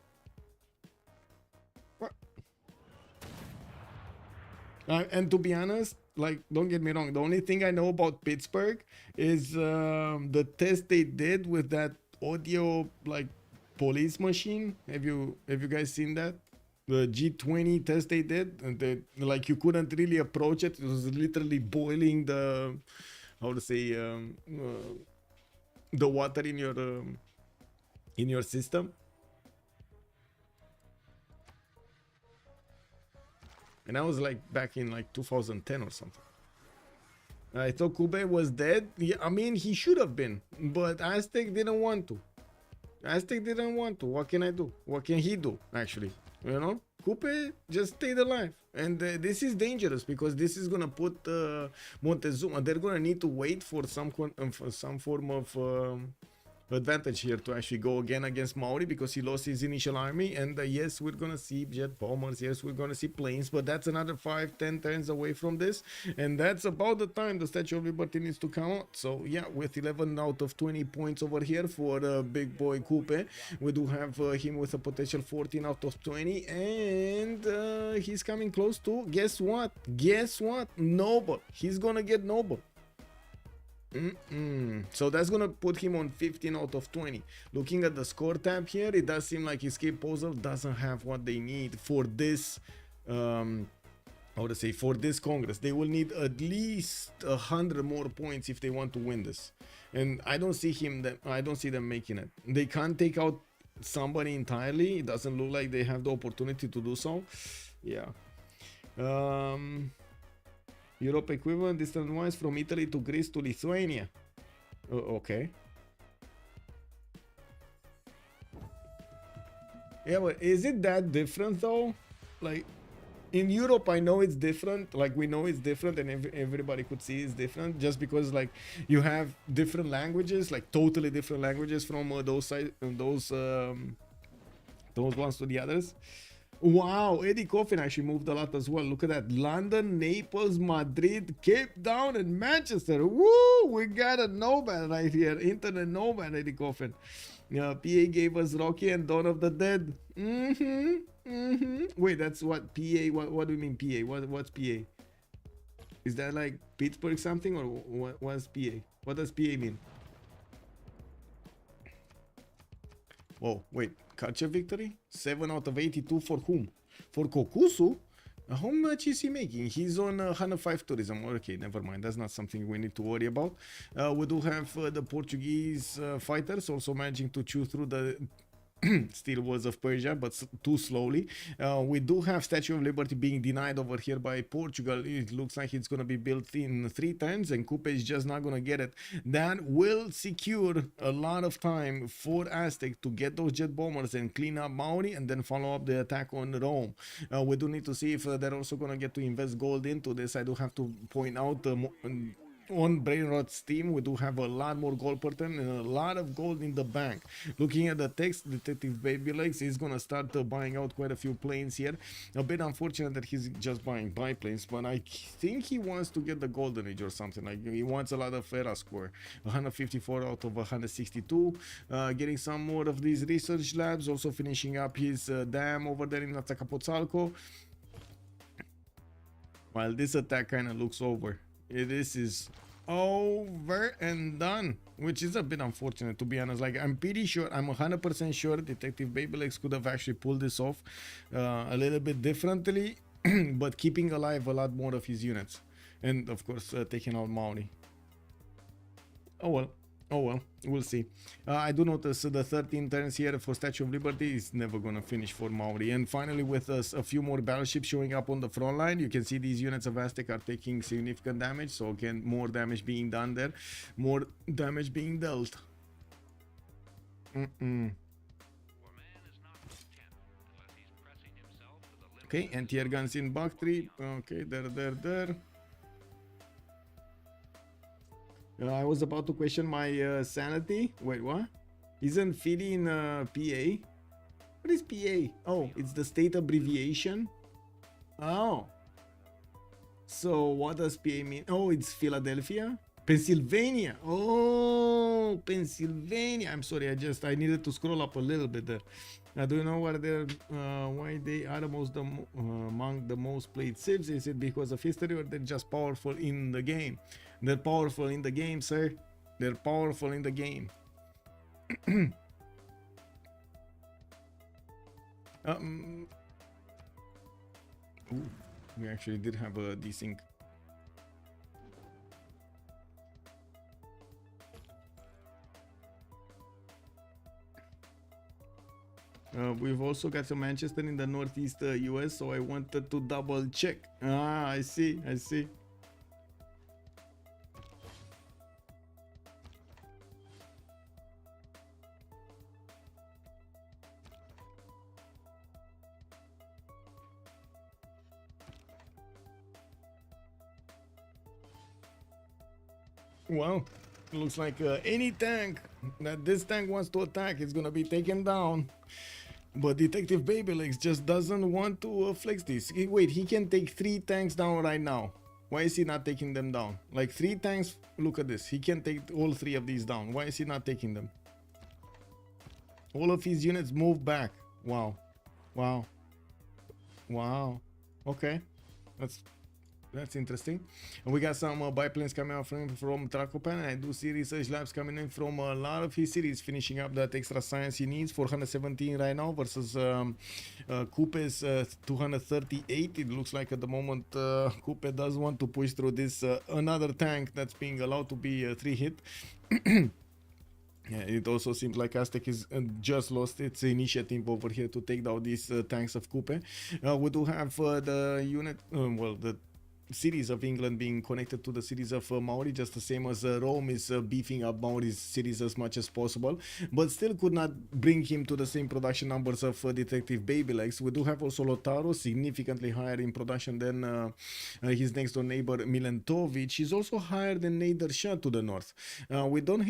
C: And to be honest, like, don't get me wrong, the only thing I know about Pittsburgh is the test they did with that audio, like, police machine. Have you guys seen that? The G20 test they did, and they, like, you couldn't really approach it. It was literally boiling the, how to say, the water in your in your system. And I was like back in like 2010 or something. I thought Kube was dead. Yeah, I mean, he should have been, but Aztec didn't want to. Aztec didn't want to. What can I do? What can he do, actually? You know? Coupe just stayed alive. And this is dangerous because this is going to put Montezuma. They're going to need to wait for some form of advantage here to actually go again against Maori because he lost his initial army. And yes, we're gonna see jet bombers, yes, we're gonna see planes, but that's another 5-10 turns away from this, and that's about the time the Statue of Liberty needs to come out. So yeah, with 11 out of 20 points over here for big boy Coupe, we do have him with a potential 14 out of 20, and he's coming close to, guess what, Noble. He's gonna get Noble. So that's gonna put him on 15 out of 20. Looking at the score tab here, it does seem like Escape Posel doesn't have what they need for this for this Congress. They will need at least 100 more points if they want to win this, and I don't see them making it. They can't take out somebody entirely. It doesn't look like they have the opportunity to do so. Yeah. Europe equivalent distance-wise from Italy to Greece to Lithuania. Okay. Yeah, but is it that different though? Like, in Europe, I know it's different. Like, we know it's different, and everybody could see it's different just because, like, you have different languages, like totally different languages from those ones to the others. Wow, Eddie Coffin actually moved a lot as well. Look at that. London, Naples, Madrid, Cape Town, and Manchester. Woo! We got a nomad right here. Internet nomad, Eddie Coffin. PA gave us Rocky and Dawn of the Dead. Wait, that's what PA? What do you mean PA? What's PA? Is that like Pittsburgh something, or what's PA? What does PA mean? Oh, wait. Kacha victory? 7 out of 82 for whom? For Kokusu? How much is he making? He's on 105 tourism. Okay, never mind. That's not something we need to worry about. We do have the Portuguese fighters also managing to chew through the Steel Walls of Persia, but too slowly. We do have Statue of Liberty being denied over here by Portugal. It looks like it's going to be built in 3 turns, and Coupe is just not going to get it. That will secure a lot of time for Aztec to get those jet bombers and clean up Maori and then follow up the attack on Rome. We do need to see if they're also going to get to invest gold into this. I do have to point out on Brainrot's team, we do have a lot more gold per turn and a lot of gold in the bank. Looking at the text, Detective Baby Legs is gonna start buying out quite a few planes here. A bit unfortunate that he's just buying biplanes, but I think he wants to get the Golden Age or something. Like, he wants a lot of Era score. 154 out of 162. Getting some more of these research labs. Also finishing up his dam over there in Azcapotzalco. While this attack kind of looks over. This is over and done, which is a bit unfortunate, to be honest. Like, I'm pretty sure, I'm 100% sure Detective Babylegs could have actually pulled this off a little bit differently, but keeping alive a lot more of his units, and of course taking out Maori. Oh well, we'll see. I do notice the 13 turns here for Statue of Liberty is never gonna finish for Maori. And finally, with a few more battleships showing up on the front line, you can see these units of Aztec are taking significant damage. So again, more damage being done there, more damage being dealt. Okay, anti-air guns in Bactri. Okay, there. I was about to question my sanity. Wait, what? Isn't Philly in PA? What is PA? Oh, it's the state abbreviation. Oh. So what does PA mean? Oh, it's Philadelphia? Pennsylvania. Oh, Pennsylvania. I'm sorry, I needed to scroll up a little bit there. Do you know why they are among the most played Civs? Is it because of history, or they're just powerful in the game? They're powerful in the game, sir. They're powerful in the game. We actually did have a desync. We've also got some Manchester in the northeast US, so I wanted to double check. Ah, I see, I see. Well, looks like any tank that this tank wants to attack is gonna be taken down. But Detective Babylegs just doesn't want to flex this. Wait, he can take 3 tanks down right now. Why is he not taking them down? Like 3 tanks, look at this. He can take all 3 of these down. Why is he not taking them? All of his units move back. Wow. Wow. Wow. Okay. That's interesting. And we got some biplanes coming out from Tracopan. I do see research labs coming in from a lot of his cities, finishing up that extra science he needs. 417 right now versus Coupe's 238. It looks like at the moment Coupe does want to push through this another tank that's being allowed to be 3 hit. Yeah, it also seems like Aztec is just lost its initiative over here to take down these tanks of Coupe. We do have the unit, well, the cities of England being connected to the cities of Maori, just the same as Rome is beefing up Maori's cities as much as possible, but still could not bring him to the same production numbers of Detective Babylegs. We do have also Lotaro, significantly higher in production than his next door neighbor Milentovic. He's also higher than Nader Shah to the north. We don't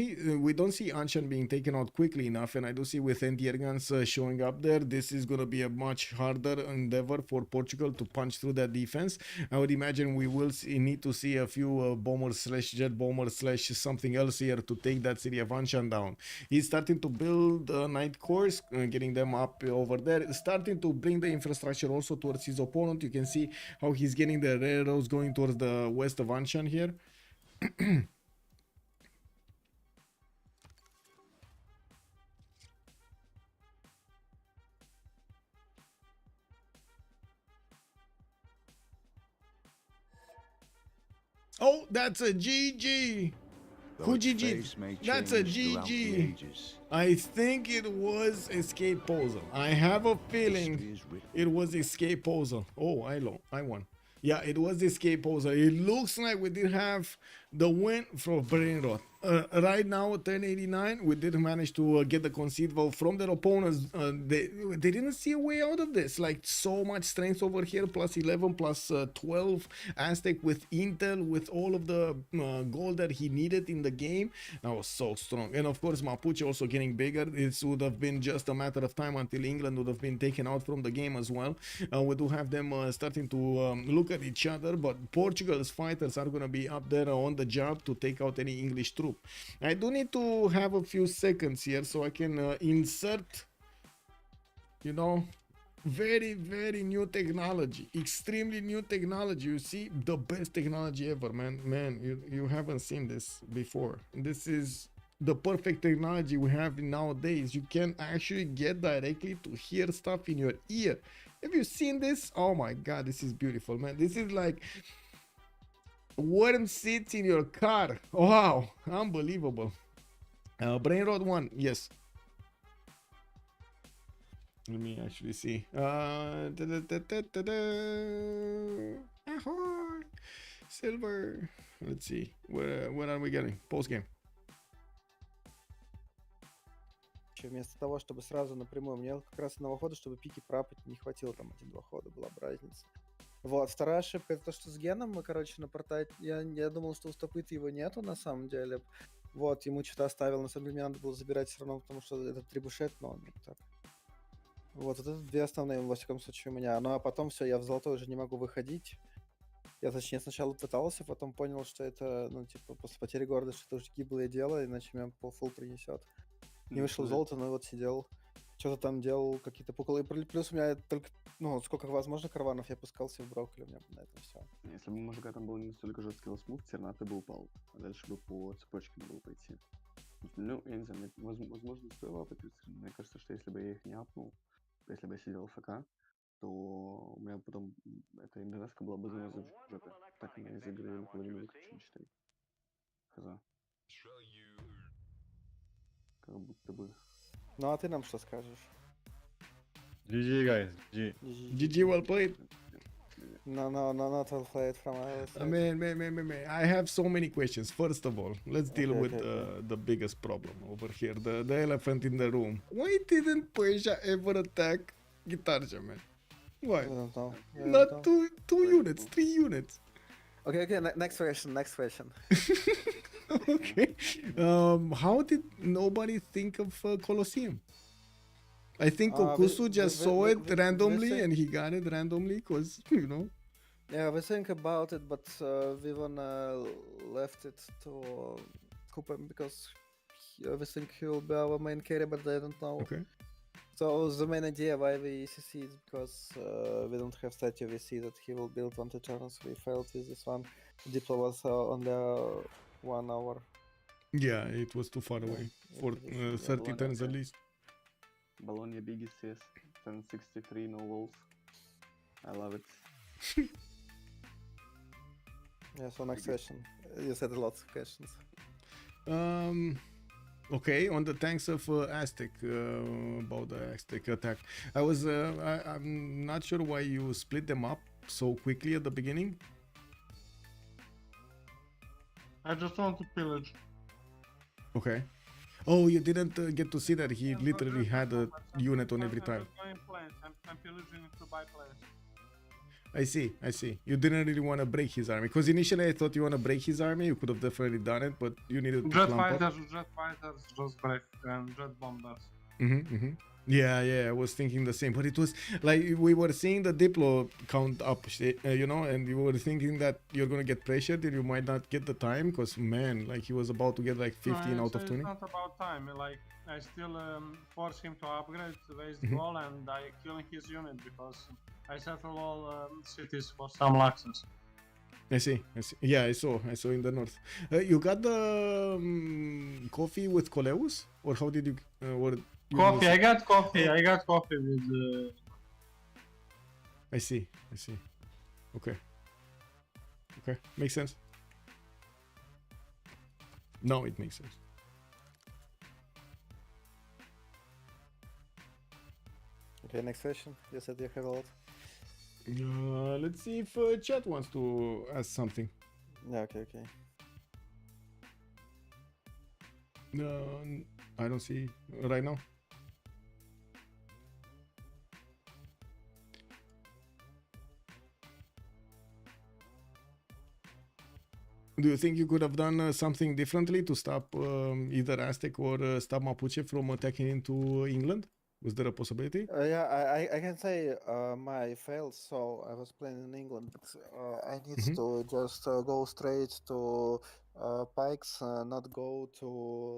C: see Anshan being taken out quickly enough, and I do see with anti-air showing up there, this is going to be a much harder endeavor for Portugal to punch through that defense. I would imagine we will need to see a few bombers slash jet bombers slash something else here to take that city of Anshan down. He's starting to build night cores, getting them up over there, starting to bring the infrastructure also towards his opponent. You can see how he's getting the railroads going towards the west of Anshan here. Oh, that's a GG. Who GG? That's a GG. I think it was Escape Posel. I have a feeling it was Escape Posel. Oh, I won. Yeah, it was Escape Posel. It looks like we did have the win from Brainrot. Right now, 1089, we did manage to get the concede vote from their opponents. They didn't see a way out of this. Like, so much strength over here, plus 11, plus 12. Aztec with Intel, with all of the gold that he needed in the game. That was so strong. And of course, Mapuche also getting bigger. It would have been just a matter of time until England would have been taken out from the game as well. We do have them starting to look at each other, but Portugal's fighters are going to be up there on the job to take out any English troop. I do need to have a few seconds here so I can insert, you know, very new technology, extremely new technology. You see, the best technology ever, man. You haven't seen this before. This is the perfect technology we have nowadays. You can actually get directly to hear stuff in your ear. Have you seen this? Oh my god, this is beautiful, man. This is like worm seats in your car. Wow, unbelievable. Brainrot 1, yes. Let me actually see. Ahoy! Silver. Let's see. What are we getting? Post game.
E: Вместо того, чтобы сразу напрямую, мне как раз одного хода, чтобы пики пропать, не хватило, там 1-2 хода, была бы разница. Вот, вторая ошибка, это то, что с Геном мы, короче, на портай, я думал, что у стопыта его нету, на самом деле. Вот, ему что-то оставил, на самом деле мне надо было забирать все равно, потому что это трибушет, но он не так. Вот это 2 основные, во всяком случае, у меня. Ну, а потом все, я в золотой уже не могу выходить. Я, точнее, сначала пытался, потом понял, что это, ну, типа, после потери города, что это уже гиблое дело, иначе меня фулл принесет. Не вышел золото, но вот сидел, что-то там делал, какие-то пуколы. Плюс у меня только, ну, сколько возможно караванов я пускался в брокколи, у меня на этом все.
F: Если бы у мужика там был не настолько жесткий лосмув, Тернат бы упал, а дальше бы по цепочке надо было пойти. Ну, я не знаю, возможно, стоило опытить. Мне кажется, что если бы я их не апнул, если бы я сидел в ФК, то у меня потом эта индонезка была бы заноза в жопе. Так меня не заиграли половину выключили 4. Хаза. Как будто бы.
E: Ну, а ты нам что скажешь?
G: GG guys, GG.
C: GG, well played.
E: No, not well played from our side.
C: Man. I have so many questions. First of all, let's deal
E: Okay,
C: with
E: okay.
C: the biggest problem over here, the elephant in the room. Why didn't Persia ever attack Guitarja, man? Why?
E: I don't know. Yeah, I
C: Not
E: don't know.
C: two units, 3 units.
E: Okay, next question.
C: Okay. How did nobody think of Colosseum? I think Kokusu just saw it randomly and he got it randomly because, you know.
E: Yeah, we think about it, but we wanna left it to Cooper because we think he will be our main carry, but I don't know.
C: Okay.
E: So the main idea why we ECC is because we don't have statue. We see that he will build 1 turns. We failed with this one. Diplo was only 1 hour.
C: Yeah, it was too far away for 30 turns at least.
F: Bologna biggest CS 1063, no walls. I love it.
E: Yeah, so next question. You said a lot of questions.
C: Okay, on the tanks of Aztec, about the Aztec attack. I'm not sure why you split them up so quickly at the beginning.
H: I just want to pillage.
C: Okay. Oh, you didn't get to see that he literally had a unit on every tile.
H: I'm pillaging to buy place.
C: I see. You didn't really want to break his army. Because initially I thought you want to break his army. You could have definitely done it, but you needed to
H: Jet
C: clump up.
H: fighters just break and jet bombers.
C: Yeah, I was thinking the same. But it was like we were seeing the Diplo count up, you know, and you were thinking that you're going to get pressured and you might not get the time. Because, man, like he was about to get like 15 out of 20.
H: It's not about time. Like, I still force him to upgrade, waste the wall, and I kill his unit because I settle all cities for some laxes.
C: I see. Yeah, I saw in the north. You got the coffee with Coleus? Or how did you...
H: Coffee, I got coffee with...
C: I see. Okay, makes sense. Now it makes sense.
E: Okay, next question. You said you have a lot.
C: Let's see if chat wants to ask something.
E: Yeah, okay.
C: I don't see right now. Do you think you could have done something differently to stop either Aztec or stop Mapuche from attacking into England? Was there a possibility?
E: Yeah, I can say my failed. So I was playing in England, but I need to just go straight to pikes, not go to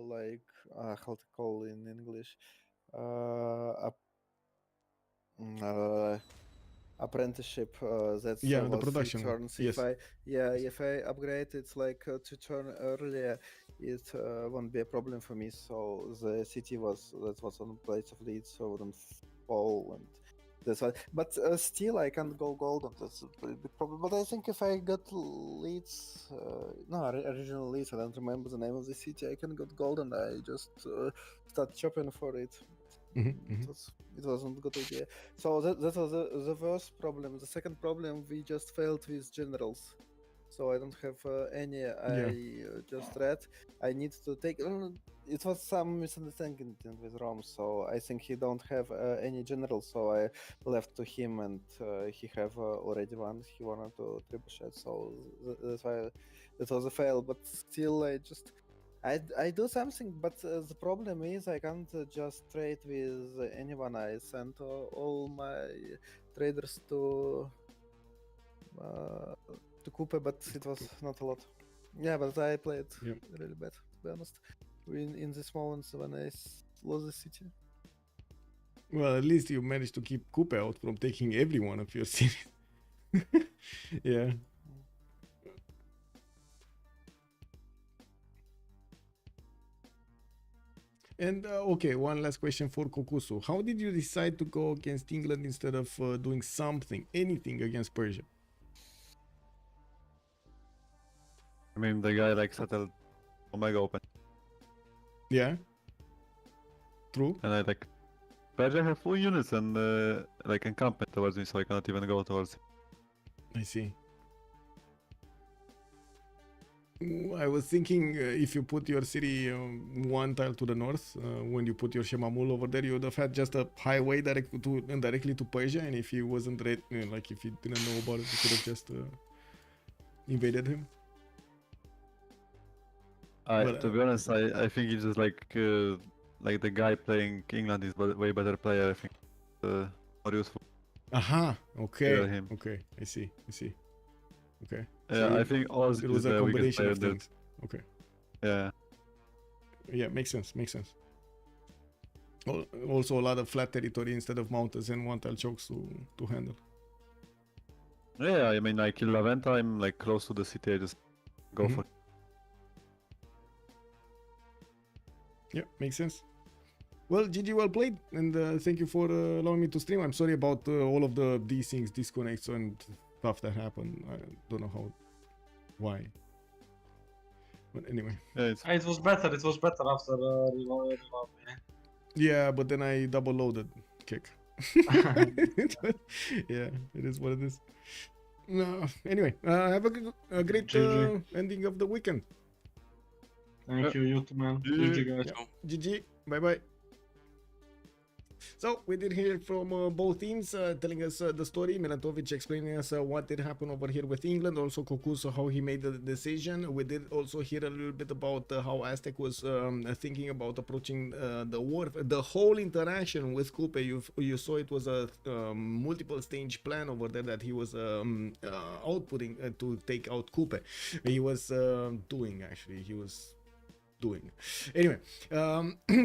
E: like how to call in English, apprenticeship. That's
C: the
E: was
C: production.
E: 3 turns.
C: Yes.
E: If I upgrade it like 2 turn earlier, it won't be a problem for me. So the city was on place of lead, so it wouldn't fall, and that's why. But still, I can't go golden. That's a pretty big problem. But I think if I got leads, original leads, I don't remember the name of the city. I can get golden. I just start chopping for it. It wasn't a good idea. So that was the first problem. The second problem, we just failed with generals. So I don't have any. I just read. I need to take. It was some misunderstanding with Rome. So I think he don't have any general. So I left to him, and he have already one. He wanted to trebuchet. So that's why it was a fail. But still, I do something, but the problem is I can't just trade with anyone. I sent all my traders to Coupe, but it was not a lot. Yeah, but I played really bad, to be honest. In these moments when I lost the city.
C: Well, at least you managed to keep Coupe out from taking every one of your cities. Yeah. And okay, one last question for Kokusu. How did you decide to go against England instead of doing anything against Persia?
G: I mean, the guy like settled Omega Open.
C: Yeah. True.
G: And I like Persia have full units and like encampment towards me, so I cannot even go towards him.
C: I see. I was thinking if you put your city one tile to the north, when you put your Shemamul over there, you would have had just a highway directly to Persia, and if he wasn't like if you didn't know about it, you could have just invaded him. But,
G: To be honest, I think it's just like the guy playing England is way better player. I think more useful.
C: Aha. Okay.
G: Yeah, him.
C: Okay. I see. Okay.
G: Yeah,
C: So
G: I think Oz
C: it
G: is
C: was a
G: the weakest
C: combination
G: player
C: of
G: there.
C: things. Okay.
G: Yeah.
C: Yeah, makes sense. Also a lot of flat territory instead of mountains and one tile chokes to handle.
G: Yeah, I mean, I kill Laventa, I'm like close to the city, I just go for it.
C: Yeah, makes sense. Well, GG, well played, and thank you for allowing me to stream. I'm sorry about all of these things, disconnects and stuff that happened. I don't know why. But anyway.
G: Yeah,
H: It was better after reload.
C: Yeah, but then I double loaded kick. Yeah, it is what it is. No, anyway, have a great ending of the weekend.
H: Thank you, you too, man. GG, guys.
C: Yeah. GG, bye. So we did hear from both teams telling us the story. Milatovic explaining us what did happen over here with England. Also Kokus, how he made the decision. We did also hear a little bit about how Aztec was thinking about approaching the war. The whole interaction with Coupe, you saw it was a multiple stage plan over there that he was outputting to take out Coupe. He was doing. Anyway,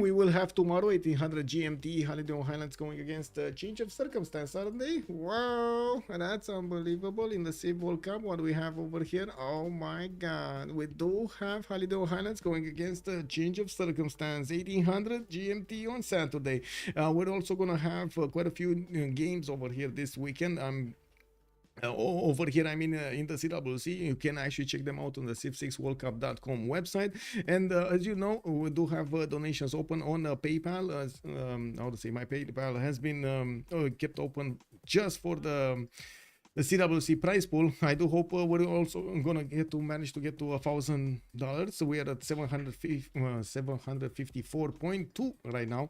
C: we will have tomorrow 1800 GMT Holiday Highlands going against Change of Circumstance, aren't they? Wow, that's unbelievable. In the Civ World Cup, what we have over here, oh my god, we do have Holiday Highlands going against Change of Circumstance 1800 GMT on Saturday. We're also gonna have quite a few games over here this weekend. Over here, I mean, in the CWC, you can actually check them out on the Civ6worldcup.com website. And as you know, we do have donations open on PayPal. How to say, my PayPal has been kept open just for the CWC prize pool. I do hope we're also gonna manage to get to $1,000. So we are at 754.2 right now.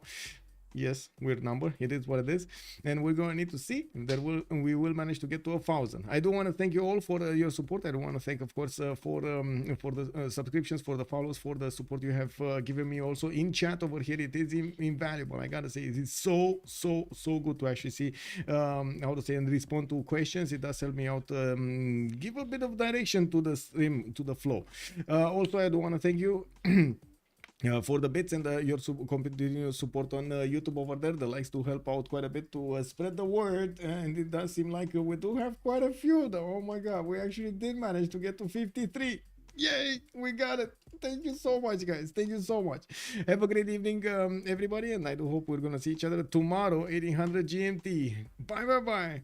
C: Yes, weird number. It is what it is, and we're going to need to see that we will manage to get to 1,000. I do want to thank you all for your support. I do want to thank, of course, for the subscriptions, for the follows, for the support you have given me also in chat over here. It is invaluable. I gotta say, it is so good to actually see how to say and respond to questions. It does help me out, give a bit of direction to the stream, to the flow. Also, I do want to thank you. For the bits and your continuous support on YouTube over there. The likes do help out quite a bit to spread the word, and it does seem like we do have quite a few though. Oh my god, we actually did manage to get to 53. Yay, we got it. Thank you so much, guys. Thank you so much. Have a great evening, everybody, and I do hope we're gonna see each other tomorrow 1800 GMT. Bye.